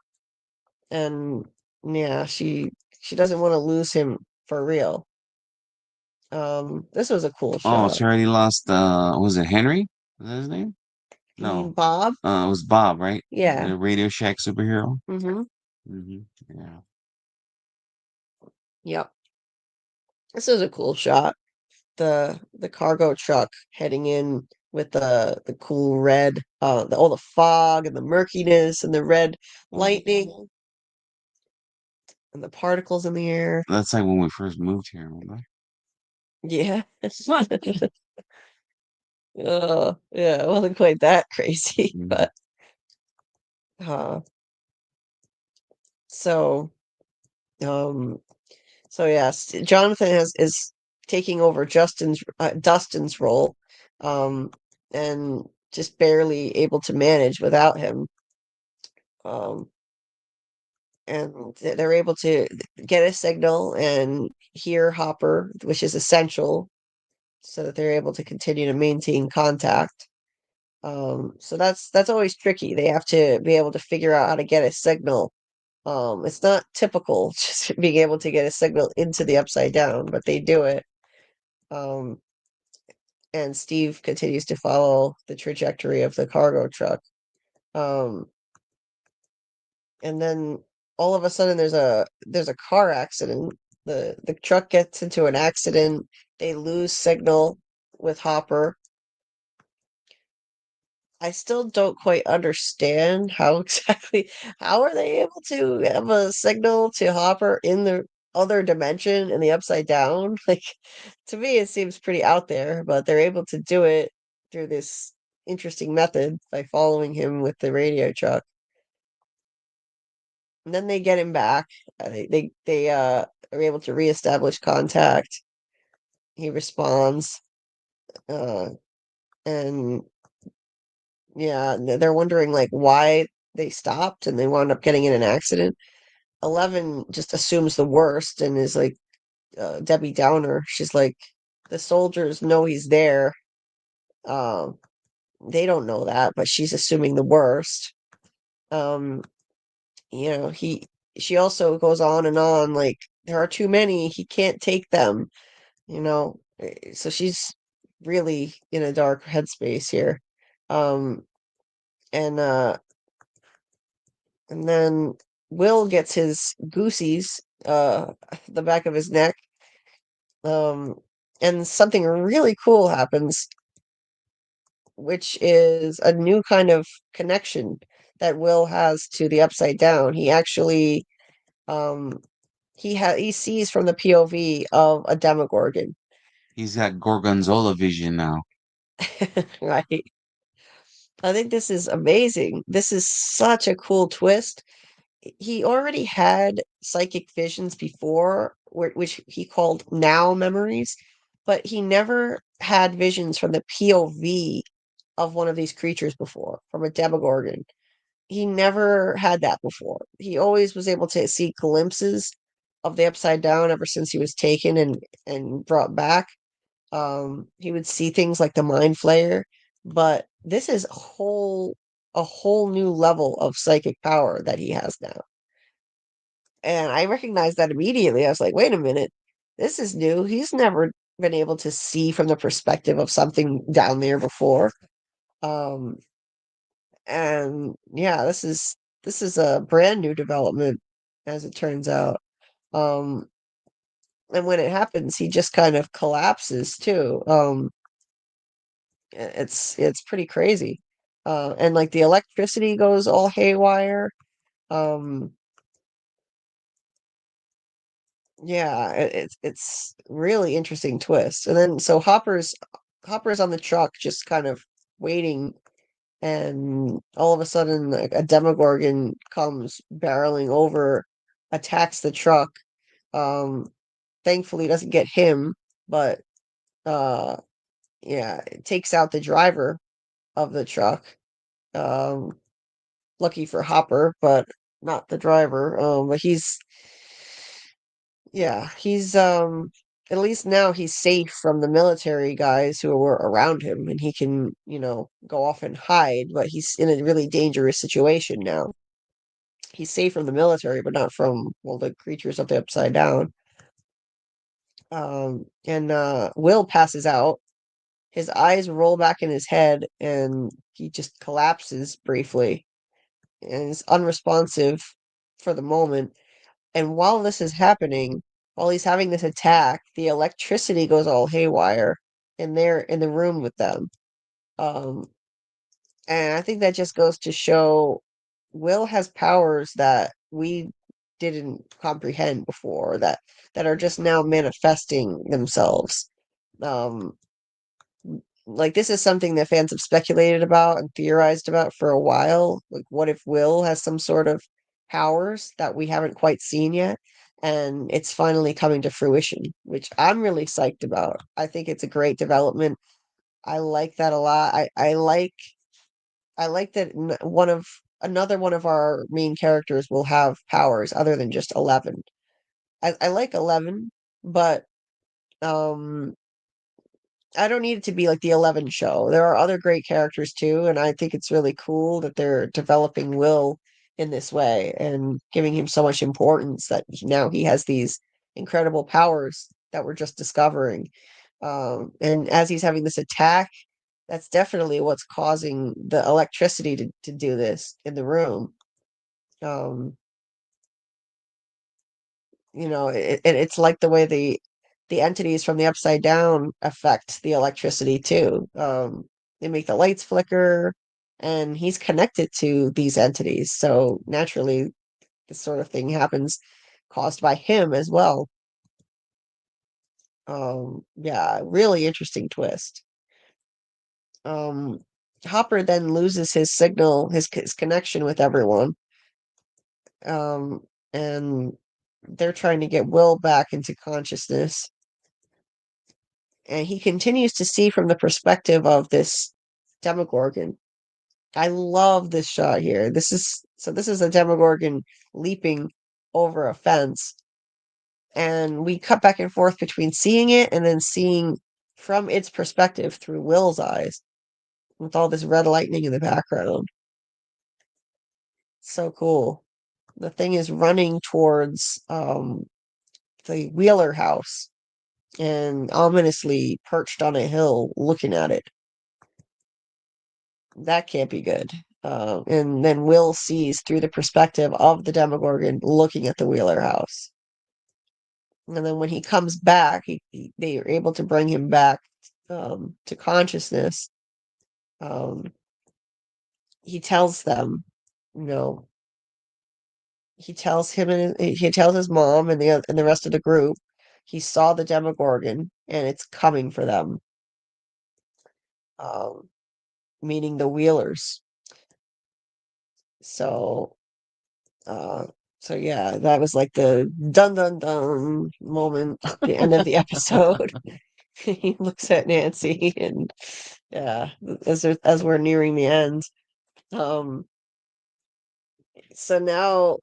And yeah, she doesn't want to lose him for real. This was a cool Oh, shot. she already lost. Was it Henry? Was that his name? You mean No. Bob? It was Bob, right? Yeah. The Radio Shack superhero. Mm-hmm. Yeah. Yep. This was a cool shot. The cargo truck heading in with the cool red, all the fog and the murkiness and the red lightning and the particles in the air. That's like when we first moved here, remember? Yeah. Yeah, it wasn't quite that crazy, Mhm. but uh so um so yes, Jonathan is taking over Dustin's role, um, and just barely able to manage without him. Um, and they're able to get a signal and hear Hopper, which is essential, so that they're able to continue to maintain contact. So that's always tricky. They have to be able to figure out how to get a signal. It's not typical just being able to get a signal into the Upside Down, but they do it. Um, and Steve continues to follow the trajectory of the cargo truck. Um, and then all of a sudden there's a car accident. The truck gets into an accident. They lose signal with Hopper. I still don't quite understand how exactly how are they able to have a signal to Hopper in the other dimension in the Upside Down? Like to me it seems pretty out there, but they're able to do it through this interesting method by following him with the radio truck. And then they get him back. They are able to reestablish contact. he responds, and yeah, they're wondering like why they stopped and they wound up getting in an accident. 11 just assumes the worst and is like Debbie Downer. She's like, the soldiers know he's there. Um, they don't know that, but she's assuming the worst. Um, she also goes on and on like there are too many. He can't take them. So she's really in a dark headspace here. Um, and and then Will gets his goosies, the back of his neck. Um, and something really cool happens, which is a new kind of connection that Will has to the Upside Down. He actually, um, he sees from the POV of a Demogorgon, He's got Gorgonzola vision now. right? I think this is amazing. This is such a cool twist. He already had psychic visions before, which he called now memories, but he never had visions from the POV of one of these creatures before, from a Demogorgon. He never had that before. He always was able to see glimpses of the Upside Down ever since he was taken and brought back. He would see things like the Mind Flayer, but this is a whole new level of psychic power that he has now. And I recognized that immediately. I was like, wait a minute, this is new. He's never been able to see from the perspective of something down there before. Um, and yeah, this is a brand new development, as it turns out. Um, and when it happens, he just kind of collapses too. It's pretty crazy. And like the electricity goes all haywire. Um, yeah, it's really interesting twist. And then so Hopper's on the truck just kind of waiting, and all of a sudden like a Demogorgon comes barreling over, attacks the truck. Um, thankfully doesn't get him, but uh yeah, it takes out the driver of the truck. Um, lucky for Hopper, but not the driver. But he's at least now he's safe from the military guys who were around him, and he can, go off and hide, but he's in a really dangerous situation now. He's safe from the military, but not from, well, the creatures of the Upside Down. And Will passes out. His eyes roll back in his head, and he just collapses briefly and is unresponsive for the moment. And while this is happening, while he's having this attack, the electricity goes all haywire, and they're in the room with them. Um, and I think that just goes to show Will has powers that we didn't comprehend before, that are just now manifesting themselves. Um, like this is something that fans have speculated about and theorized about for a while. Like, what if Will has some sort of powers that we haven't quite seen yet? And it's finally coming to fruition, which I'm really psyched about. I think it's a great development. I like that a lot. I like that another one of our main characters will have powers other than just 11. I like 11, but um I don't need it to be like the 11 show. There are other great characters too, and I think it's really cool that they're developing Will in this way and giving him so much importance that now he has these incredible powers that we're just discovering. And as he's having this attack, that's definitely what's causing the electricity to do this in the room. Um, it's like the way the entities from the Upside Down affect the electricity too. They make the lights flicker, and he's connected to these entities, so naturally this sort of thing happens, caused by him as well. Yeah, really interesting twist. um Hopper then loses his signal, his connection with everyone. um and they're trying to get Will back into consciousness. and he continues to see from the perspective of this Demogorgon. I love this shot here. This is a Demogorgon leaping over a fence, and we cut back and forth between seeing it and then seeing from its perspective through Will's eyes with all this red lightning in the background. So cool. The thing is running towards the Wheeler house and ominously perched on a hill looking at it. That can't be good. And then Will sees through the perspective of the Demogorgon looking at the Wheeler house. And then when he comes back, they are able to bring him back to consciousness. He tells them, you know, he tells his mom and the rest of the group he saw the Demogorgon and it's coming for them. Meaning the Wheelers. So yeah, that was like the dun dun dun moment at the end of the episode. He looks at Nancy and yeah, as we're nearing the end. So now,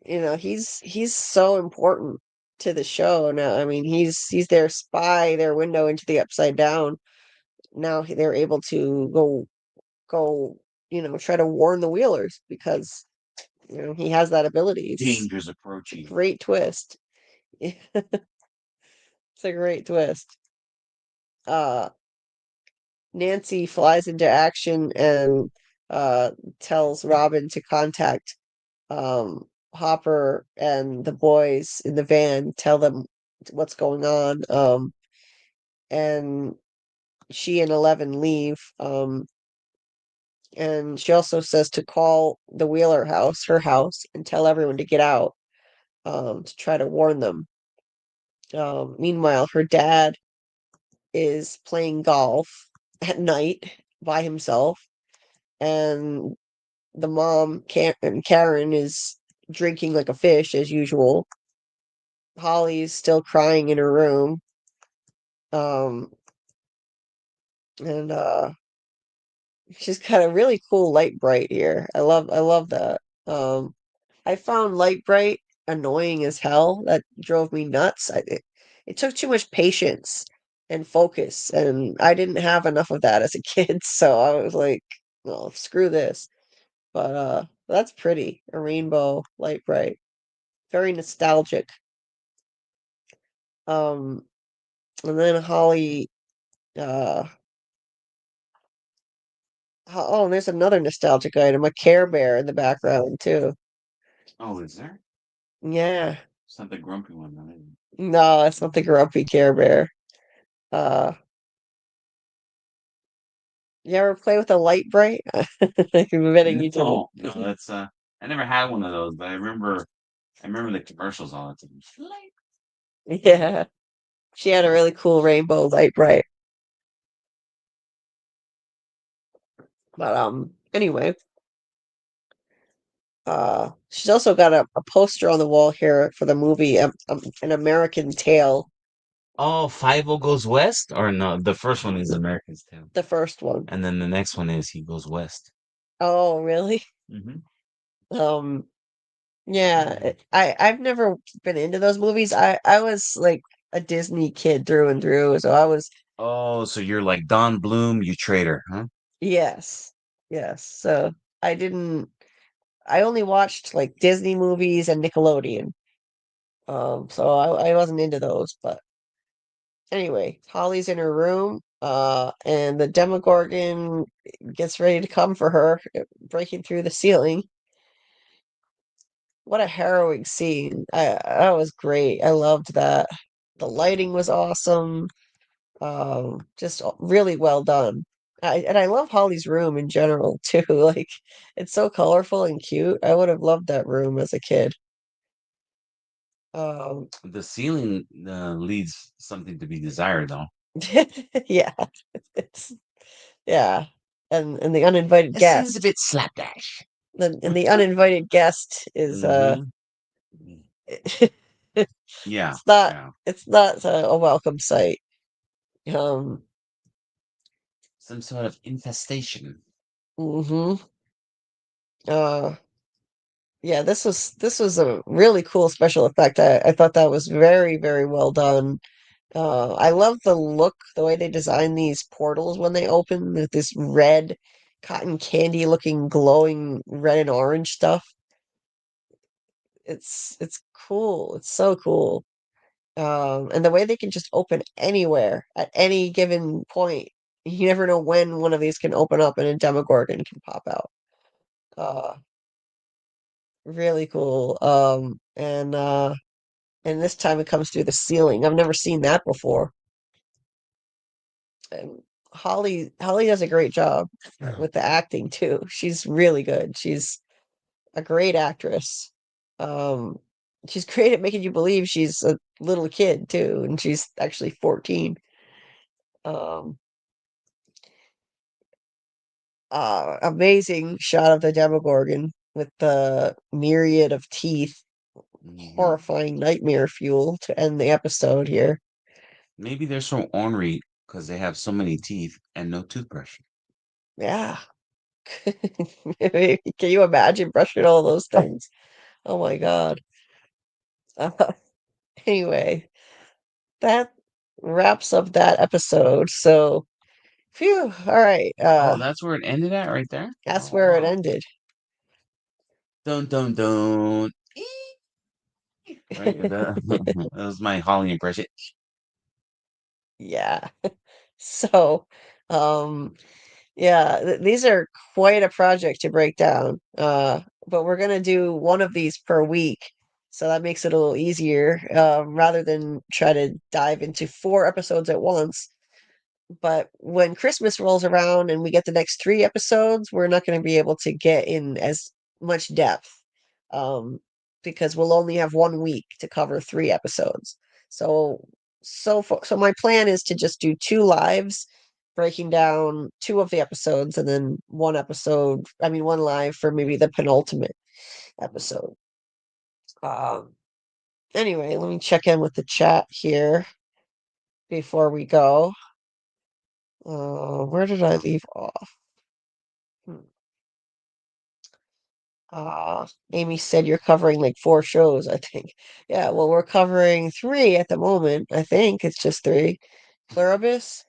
he's so important to the show now. I mean, he's their spy, their window into the upside down. Now they're able to go, try to warn the Wheelers because he has that ability. Danger's approaching. Great twist. It's a great twist. Nancy flies into action and tells Robin to contact Hopper and the boys in the van, tell them what's going on. And she and Eleven leave. And she also says to call the Wheeler house, her house, and tell everyone to get out to try to warn them. Meanwhile, her dad is playing golf at night by himself, and the mom, Karen, is drinking like a fish as usual. Holly's still crying in her room. And she's got a really cool light bright here. I love that. I found light bright annoying as hell. That drove me nuts. It took too much patience and focus, and I didn't have enough of that as a kid, so I was like, well, screw this. But that's pretty. A rainbow light bright. Very nostalgic. And then Holly and there's another nostalgic item, a Care Bear in the background too. Oh, is there? Yeah. It's not the grumpy one, right? No, it's not the grumpy Care Bear. You ever play with a light bright? I'm betting you didn't. No, that's I never had one of those, but I remember the commercials all the time. Yeah. She had a really cool rainbow light bright. But anyway. She's also got a poster on the wall here for the movie An American Tale. Oh, 5 Goes West? Or no, the first one is American's Tale. The first one. And then the next one is He Goes West. Oh, really? Mm-hmm. Yeah, I've never been into those movies. I was like a Disney kid through and through, so I was. Oh, so you're like Don Bloom, you traitor, huh? Yes, yes. So I didn't. I only watched like Disney movies and Nickelodeon. So I wasn't into those, but anyway, Holly's in her room, and the Demogorgon gets ready to come for her, breaking through the ceiling. What a harrowing scene. That was great. I loved that. The lighting was awesome. Just really well done. And I love Holly's room in general too. Like it's so colorful and cute. I would have loved that room as a kid. The ceiling leaves something to be desired, though. Yeah. It's yeah. And the uninvited It guest. seems a bit slapdash. And the uninvited guest is Yeah. it's not a welcome sight. Um, Some sort of infestation. hmm uh, yeah, this was a really cool special effect. I thought that was very, very well done. I love the look, the way they design these portals when they open with this red cotton candy looking glowing red and orange stuff. It's cool. It's so cool. And the way they can just open anywhere at any given point. You never know when one of these can open up and a Demogorgon can pop out. Uh, really cool. And this time it comes through the ceiling. I've never seen that before. And Holly does a great job with the acting too. She's really good. She's a great actress. Um, she's great at making you believe she's a little kid too, and she's actually 14. Um, Amazing shot of the Demogorgon with the myriad of teeth, Mhm. horrifying nightmare fuel to end the episode here. Maybe they're so ornery because they have so many teeth and no toothbrush. Yeah. Can you imagine brushing all those things? Oh my God. Uh, anyway, that wraps up that episode. So, phew, all right. Oh, that's where it ended at, right there. That's Oh where it wow! ended. Don't don't. Right, that was my Holly impression. Yeah. So, um, yeah, these are quite a project to break down. But we're gonna do one of these per week, so that makes it a little easier, rather than try to dive into 4 episodes at once. But when Christmas rolls around and we get the next 3 episodes, we're not going to be able to get in as much depth, um, because we'll only have 1 week to cover 3 episodes. So, so my plan is to just do 2 lives, breaking down 2 of the episodes, and then one live for maybe the penultimate episode. Um, anyway, let me check in with the chat here before we go. Where did I leave off? Hmm. Amy said you're covering like 4 shows, I think. Yeah, well, we're covering 3 at the moment. I think it's just 3. Pluribus,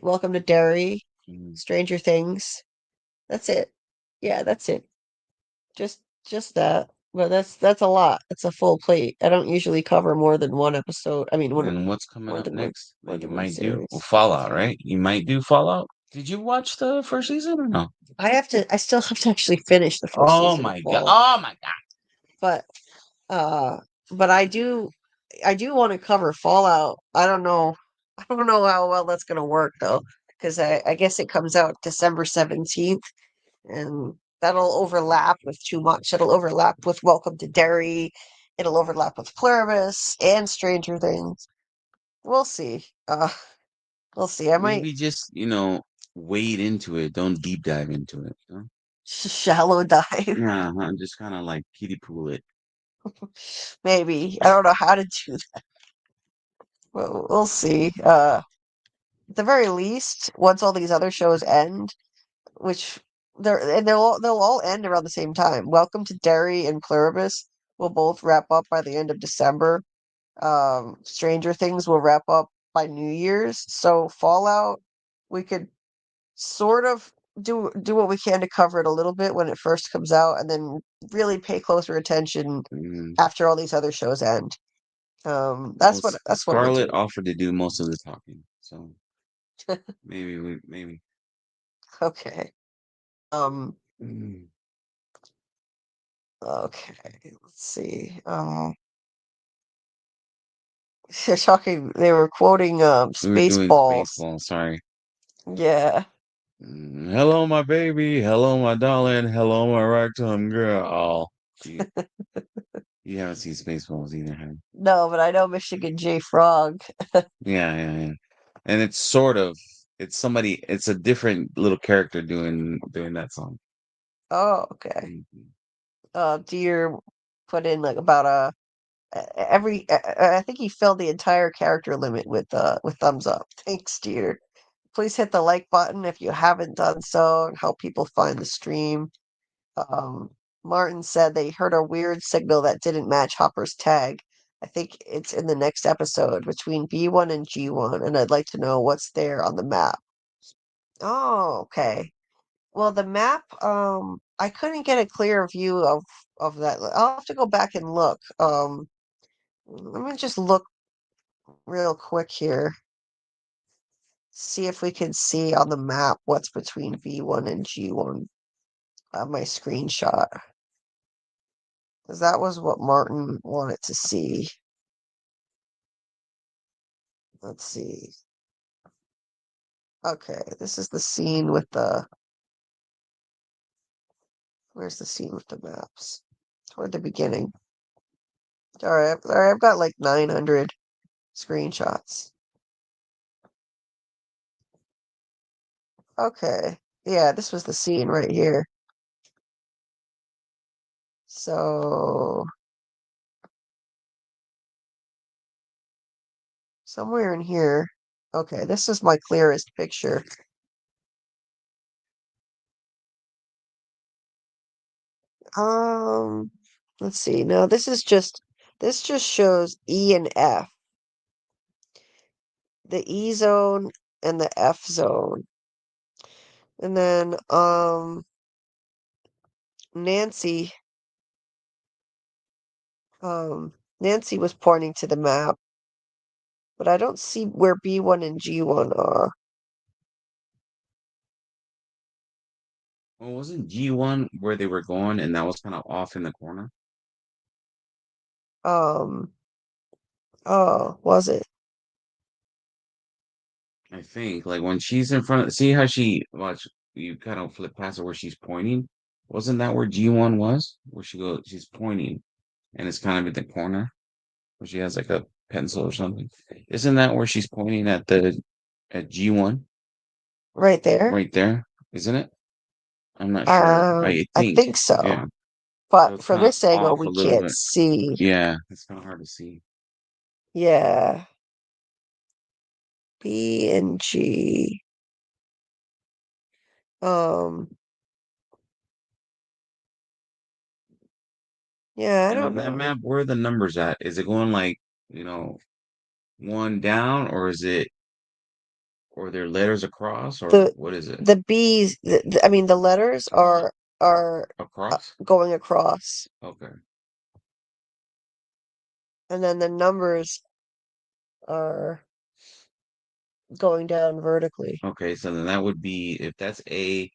Welcome to Derry, Mm. Stranger Things. That's it. Yeah, that's it. Just that. But that's a lot. That's a full plate. I don't usually cover more than one episode. I mean, And what's coming up next more that you than one might do? Well, series. Fallout, right? You might do Fallout. Did you watch the first season or no? I still have to actually finish the first Oh season of my god! Fall. Oh my god! But Uh, but I do want to cover Fallout. I don't know how well that's gonna work though, because I guess it comes out December 17th, and that'll overlap with too much. It'll overlap with Welcome to Derry. It'll overlap with Pluribus and Stranger Things. We'll see. We'll see. I might Maybe just wade into it. Don't deep dive into it. shallow dive. Yeah, just kind of like kiddie pool it. Maybe. I don't know how to do that. We'll see. At the very least, once all these other shows end, which they'll all end around the same time. Welcome to Derry and Pluribus will both wrap up by the end of December. Stranger Things will wrap up by New Year's. So Fallout, we could sort of do what we can to cover it a little bit when it first comes out, and then really pay closer attention Mm. after all these other shows end. Well, That's what we'll Scarlett do. offered to do most of the talking, so maybe. Okay. Um. Mm. Okay. Let's see. They're talking. They were quoting We were doing Spaceballs. Spaceball. Sorry. Yeah. Hello, my baby. Hello, my darling. Hello, my ragtime girl. Oh, you haven't seen Spaceballs either, have you? No, but I know Michigan J Frog. Yeah. And it's somebody. It's a different little character doing that song. Oh, okay. Mhm. Deer put in like about I think he filled the entire character limit with thumbs up. Thanks, dear. Please hit the like button if you haven't done so and help people find the stream. Um, Martin said they heard a weird signal that didn't match Hopper's tag. I think it's in the next episode between B1 and G1, and I'd like to know what's there on the map. Oh, okay. Well, the map, I couldn't get a clear view of that. I'll have to go back and look. Let me just look real quick here. See if we can see on the map what's between B1 and G1. My screenshot. Because that was what Martin wanted to see. Let's see. Okay, this is the scene with the. Where's the scene with the maps? Toward the beginning. Alright, I've got like 900 screenshots. Okay, yeah, this was the scene right here. So. Somewhere in here. Okay, this is my clearest picture. Let's see. No, this just shows E and F. The E zone and the F zone. And then Nancy Nancy was pointing to the map, but I don't see where B1 and G1 are. Well, wasn't G1 where they were going and that was kind of off in the corner? Oh, was it? I think like when she's in front of, see how she watch you kind of flip past her where she's pointing. Wasn't that where G1 was? Where she's pointing, and it's kind of in the corner where she has like a pencil or something. Isn't that where she's pointing at G1 Right there? right there? Isn't it? I'm not sure. I I think, think so. yeah. So But it's from kind of this angle, off a we little can't bit. see. Yeah, it's kind of hard to see. Yeah. B and G. Um, yeah, I And don't on that know. map, where are the numbers at? Is it going like, one down, or is it, or there letters across, or The what is it? the B's, I mean, the letters are Across? going across, Okay. and then the numbers are going down vertically. Okay, so then that would be if that's A,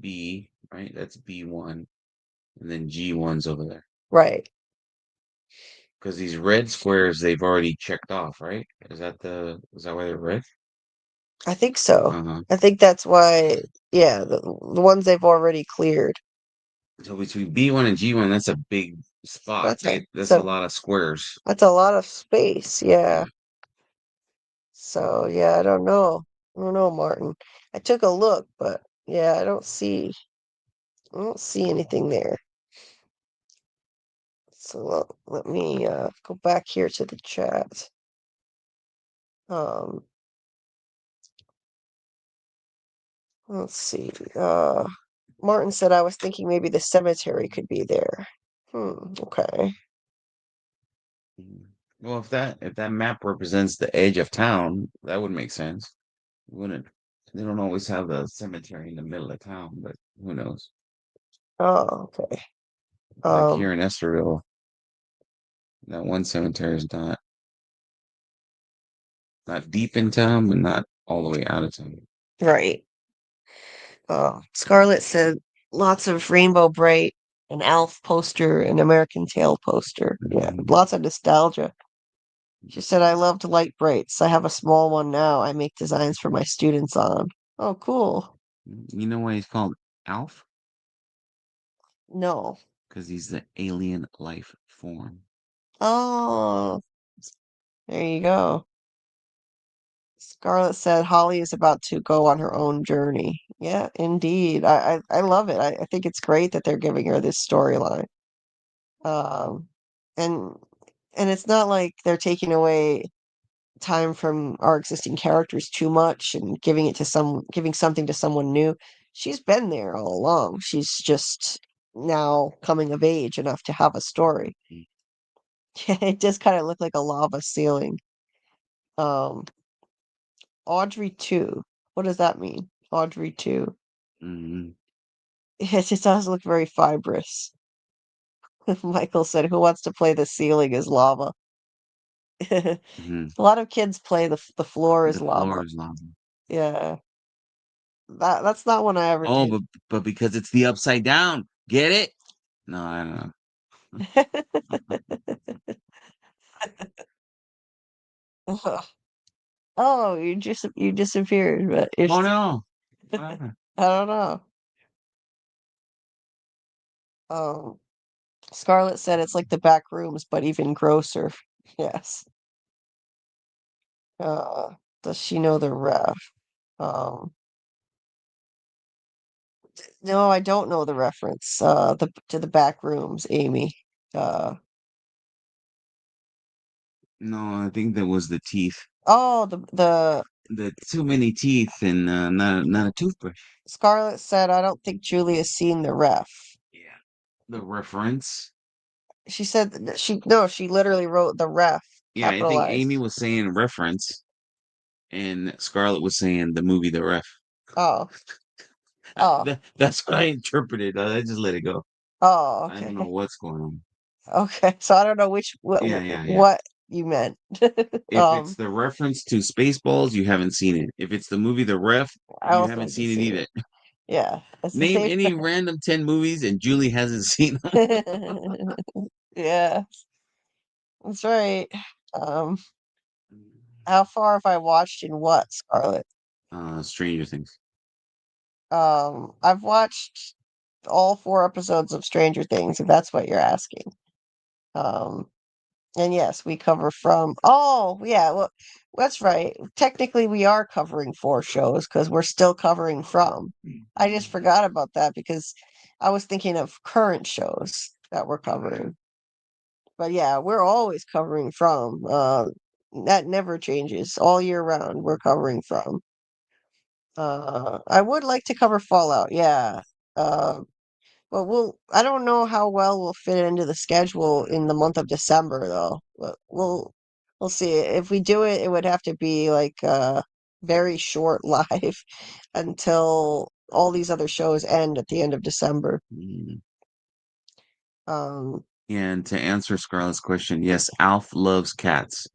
B, right? That's B1, and then G1's over there. Right. Because these red squares they've already checked off, right? Is that why they're red? I think so. Uh-huh. I think that's why, yeah, the ones they've already cleared. So between B1 and G1, that's a big spot, That's a right? That's a so lot of squares. that's a lot of space, yeah. Yeah. So yeah, I don't know. I don't know, Martin. I took a look, but yeah, I don't see anything there. So let me go back here to the chat. Um, let's see. Martin said I was thinking maybe the cemetery could be there. Okay. Well, if that map represents the edge of town, that would make sense. Wouldn't they don't always have the cemetery in the middle of town, but who knows? Oh, okay. Like here Um, in Estherville, that one cemetery is not deep in town, but not all the way out of town. right. Scarlett said lots of Rainbow Bright, an Alf poster, an American Tail poster. Yeah, Mhm. lots of nostalgia. She said, I loved light brights. I have a small one now. I make designs for my students on. Oh, cool. You know why he's called Alf? No. Because he's the alien life form. Oh, there you go. Scarlett said Holly is about to go on her own journey. Yeah, indeed. I love it. I think it's great that they're giving her this storyline. Um, and And it's not like they're taking away time from our existing characters too much and giving something to someone new. She's been there all along. She's just now coming of age enough to have a story. It does kind of look like a lava ceiling. Um, Audrey 2. What does that mean? Audrey 2. Mm-hmm. It does look very fibrous. Michael said, "Who wants to play the ceiling is lava?" A Mm-hmm. lot of kids play the floor is The lava. floor is lava. Yeah, that's not one I ever Oh, did. but because it's the upside down. Get it? No, I don't know. Oh, you disappeared, but it's Oh no. What happened? I don't know. Um, Scarlett said it's like the back rooms, but even grosser. Yes. Uh, does she know the ref? Um, no, I don't know the reference. To the back rooms, Amy. Uh, No, I think that was the teeth. oh, the The too many teeth and not a toothbrush. Scarlett said I don't think Julie has seen the ref. Yeah. The reference. She said that she literally wrote the ref Yeah, I think Amy capitalized. was saying reference and Scarlett was saying the movie The Ref. Oh, oh, That's what I interpreted. I just let it go. oh, I okay. don't know what's going on. Okay, so I don't know Yeah, yeah, yeah. what you meant. If it's the reference to Spaceballs, you haven't seen it. If it's the movie The Ref, I you also haven't haven't seen it seen either. it. Yeah, that's the Name same. any random 10 movies and Julie hasn't seen them. Yeah, that's right. Um, how far have I watched in what, Scarlett? Stranger Things. I've watched all 4 episodes of Stranger Things, if that's what you're asking. Um, and yes, we cover from. Oh, yeah, well, that's right. Technically, we are covering 4 shows because we're still covering from. I just forgot about that because I was thinking of current shows that we're covering. But yeah, we're always covering from. That never changes all year round. We're covering from. I would like to cover Fallout. Yeah. Uh, but I don't know how well we'll fit it into the schedule in the month of December though. But we'll see. If we do it, it would have to be like very short live until all these other shows end at the end of December. Mm. Um, And to answer Scarlett's question, yes, Alf loves cats,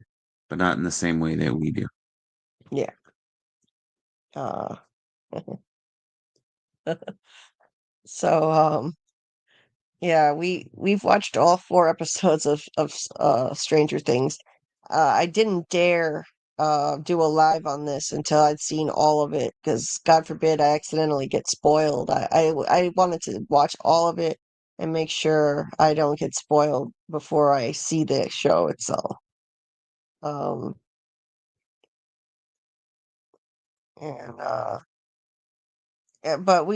but not in the same way that we do. yeah. Uh, so yeah, we've watched all 4 episodes of Stranger Things. I didn't dare do a live on this until I'd seen all of it because God forbid I accidentally get spoiled. I wanted to watch all of it and make sure I don't get spoiled before I see the show itself. Um, and but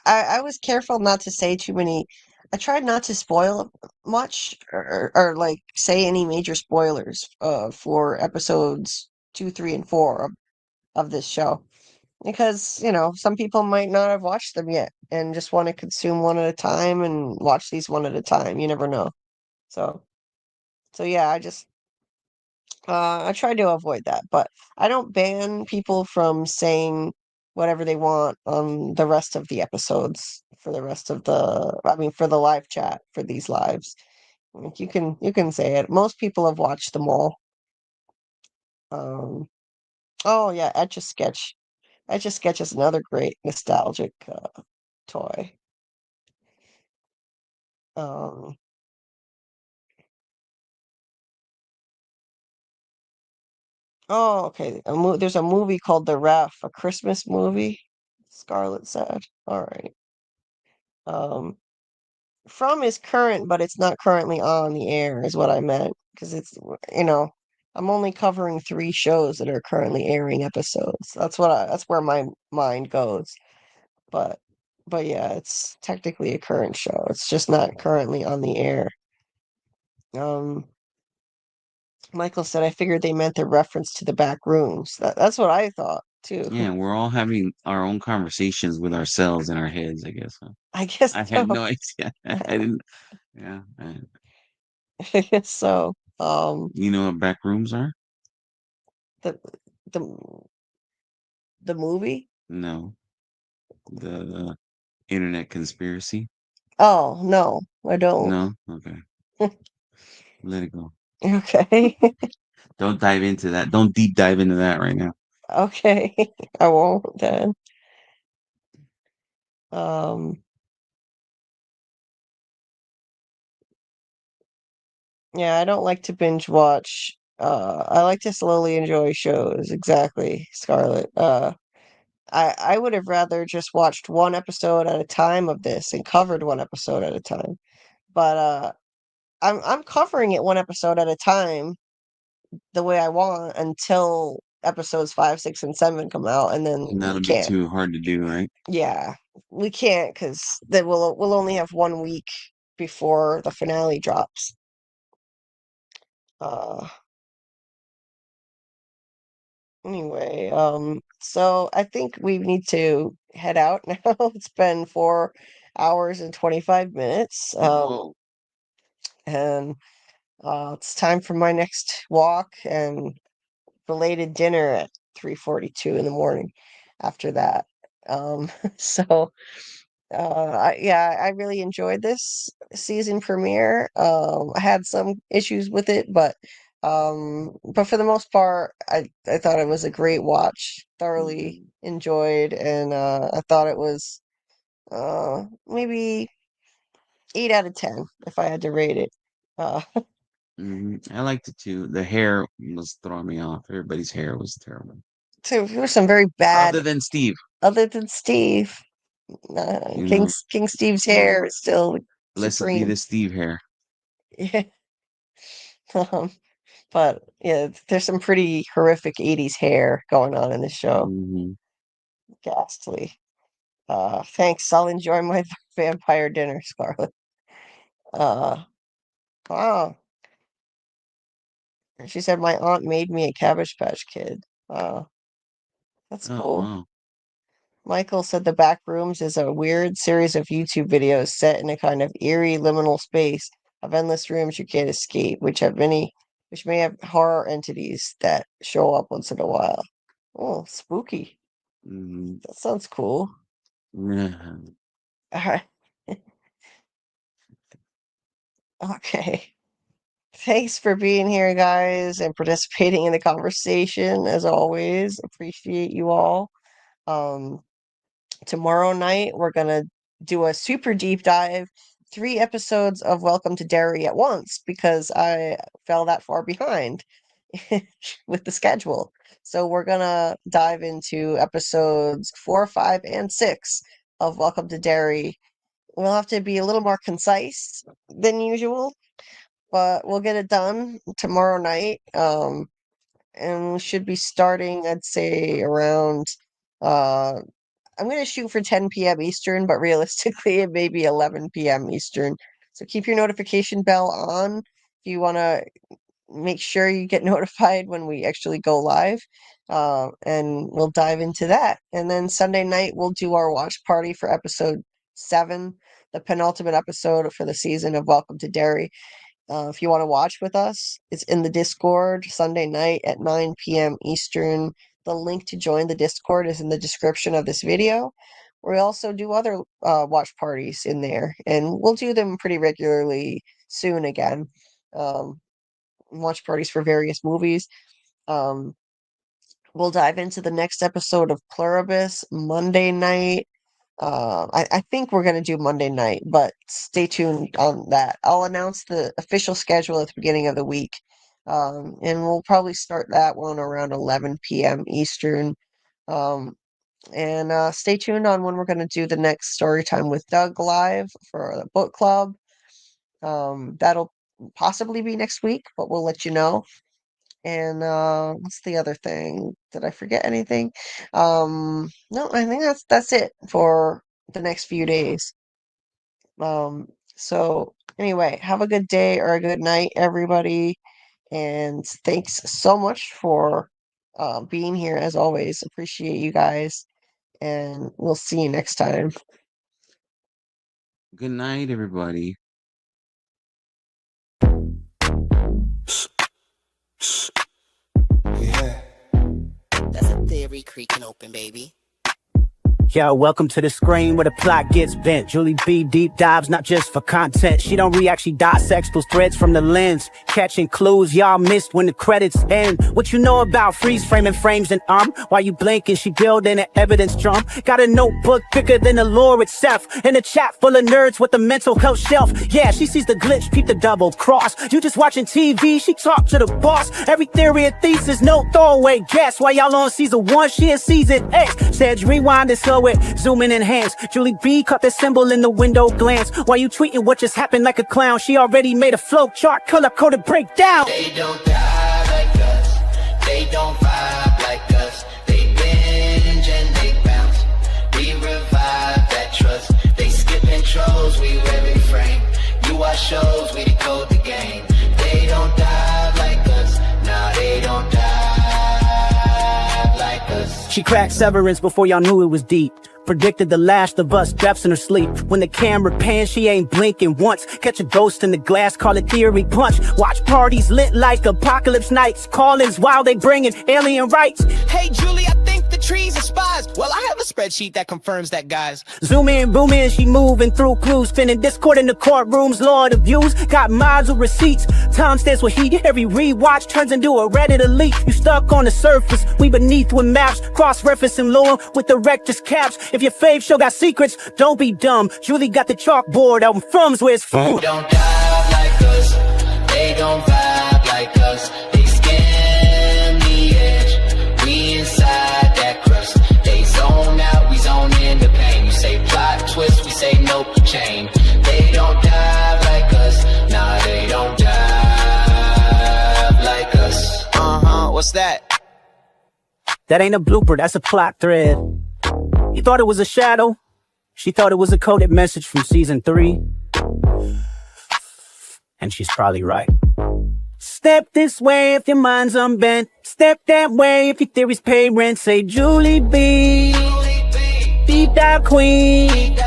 I was careful not to say too many. I tried not to spoil much or like say any major spoilers for episodes 2, 3, and 4 of this show because some people might not have watched them yet and just want to consume one at a time and watch these one at a time. You never know. So yeah, I try to avoid that, but I don't ban people from saying whatever they want on the rest of the episodes for the rest of for the live chat for these lives. Like you can say it. Most people have watched them all. Um, oh yeah, Etch a Sketch. Etch a Sketch is another great nostalgic toy. Um, oh okay, there's a movie called The Ref, a Christmas movie. Scarlett said. All right. Um, From is current, but it's not currently on the air, is what I meant. Because I'm only covering 3 shows that are currently airing episodes. That's where my mind goes. But yeah, it's technically a current show. It's just not currently on the air. Um, Michael said, I figured they meant the reference to the back rooms. That's what I thought too. Yeah, we're all having our own conversations with ourselves in our heads, I guess. Huh? I guess I so. had no idea. I didn't. Yeah. I guess so. You know what back rooms are? The the the movie? No. The internet conspiracy? Oh no, I don't. No? Okay. Let it go. Okay. Don't dive into that. Don't deep dive into that right now. Okay. I won't then. Um yeah, I don't like to binge watch. I like to slowly enjoy shows. Exactly, Scarlett. I would have rather just watched one episode at a time of this and covered one episode at a time. But I'm covering it one episode at a time the way I want until episodes 5, 6, and 7 come out, and then And we that'll be can't. too hard to do, right? Yeah, we can't because then we'll only have 1 week before the finale drops. Uh, anyway, so I think we need to head out now. It's been 4 hours and 25 minutes. Whoa. And it's time for my next walk and belated dinner at 3:42 in the morning after that. So yeah, I really enjoyed this season premiere. I had some issues with it, but for the most part, I thought it was a great watch. Thoroughly enjoyed, and I thought it was maybe 8 out of 10 if I had to rate it. Uh, I liked it too. The hair was throwing me off. Everybody's hair was terrible. so there were some very bad, Other than Steve, other than Steve. you know, King Steve's hair is still blessed be supreme. the Steve hair. Yeah. Um, but yeah, there's some pretty horrific 80s hair going on in this show. Hmm. Ghastly. Thanks. I'll enjoy my vampire dinner, Scarlet. Uh, wow. She said my aunt made me a Cabbage Patch Kid. That's Oh, cool. wow. Michael said the back rooms is a weird series of YouTube videos set in a kind of eerie liminal space of endless rooms you can't escape, which may have horror entities that show up once in a while. Oh, spooky. Hmm. That sounds cool. Alright. Okay. Thanks for being here, guys, and participating in the conversation as always. Appreciate you all. Um, Tomorrow night, we're gonna do a super deep dive, 3 episodes of Welcome to Derry at once because I fell that far behind with the schedule. So we're gonna dive into episodes 4, 5, and 6 of Welcome to Derry. We'll have to be a little more concise than usual, but we'll get it done tomorrow night. And we should be starting, I'd say, around uh I'm going to shoot for 10 p.m. Eastern, but realistically, it may be 11 p.m. Eastern. So keep your notification bell on if you want to make sure you get notified when we actually go live. And we'll dive into that. And then Sunday night, we'll do our watch party for episode 7, the penultimate episode for the season of Welcome to Derry. If you want to watch with us, it's in the Discord Sunday night at 9 p.m. Eastern. The link to join the Discord is in the description of this video. We also do other watch parties in there, and we'll do them pretty regularly soon again. Um, Watch parties for various movies. Um, we'll dive into the next episode of Pluribus Monday night. I think we're going to do Monday night, but stay tuned on that. I'll announce the official schedule at the beginning of the week. And we'll probably start that one around 11 p.m. Eastern. Um, and stay tuned on when we're going to do the next story time with Doug live for the book club. That'll possibly be next week, but we'll let you know. And what's the other thing? Did I forget anything? No, I think that's it for the next few days. So anyway, have a good day or a good night, everybody. And thanks so much for being here as always. Appreciate you guys. And we'll see you next time. Good night, everybody. Yeah. That's a theory creaking open, baby. Yo, welcome to the screen where the plot gets bent. Julie B deep dives, not just for content. She don't react, she dissects those threads from the lens. Catching clues y'all missed when the credits end. What you know about freeze framing frames and while you blinking, she building an evidence drum. Got a notebook thicker than the lore itself. In a chat full of nerds with a mental health shelf. Yeah, she sees the glitch, peep the double cross. You just watching TV, she talk to the boss. Every theory and thesis, no throwaway guess. While y'all on season 1, she in season 8. Said rewind and slow it, zoom in, enhance. Julie B caught the symbol in the window glance. While you tweeting what just happened like a clown, she already made a flow chart, color-coded breakdown. They don't die like us. They don't vibe like us. They binge and they bounce. We revive that trust. They skip intros, we every frame. You watch shows, we decode the game. They don't die like us. Nah, they don't die like us. She cracked Severance before y'all knew it was deep. Predicted the Last of Us depths in her sleep. When the camera pans, she ain't blinking once. Catch a ghost in the glass, call it theory punch. Watch parties lit like apocalypse nights. Call-ins while they bringing alien rights. Hey, Julie, I think the trees are spies. Well, I have a spreadsheet that confirms that, guys. Zoom in, boom in, she moving through clues. Spinning Discord in the courtrooms, Lord of views. Got mods with receipts. Time stands with heat. Every rewatch turns into a Reddit elite. You stuck on the surface, we beneath with maps. Cross-referencing lore with the rector's caps. If your fave show got secrets, don't be dumb. Julie got the chalkboard out in From's where it's from. They don't dive like us. They don't vibe like us. They skim the edge. We inside that crust. They zone out, we zone in the pain. You say plot twist, we say nope, chain. They don't dive like us. Nah, they don't dive like us. What's that? That ain't a blooper, that's a plot thread. You thought it was a shadow? She thought it was a coded message from season 3. And she's probably right. Step this way if your mind's unbent. Step that way if your theories pay rent. Say Julie B, deep dive queen.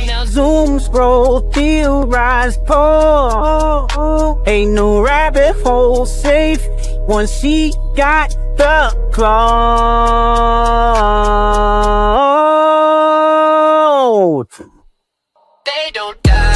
Now zoom, scroll, theorize, pull. Ain't no rabbit hole safe once she got the cloud. They don't die.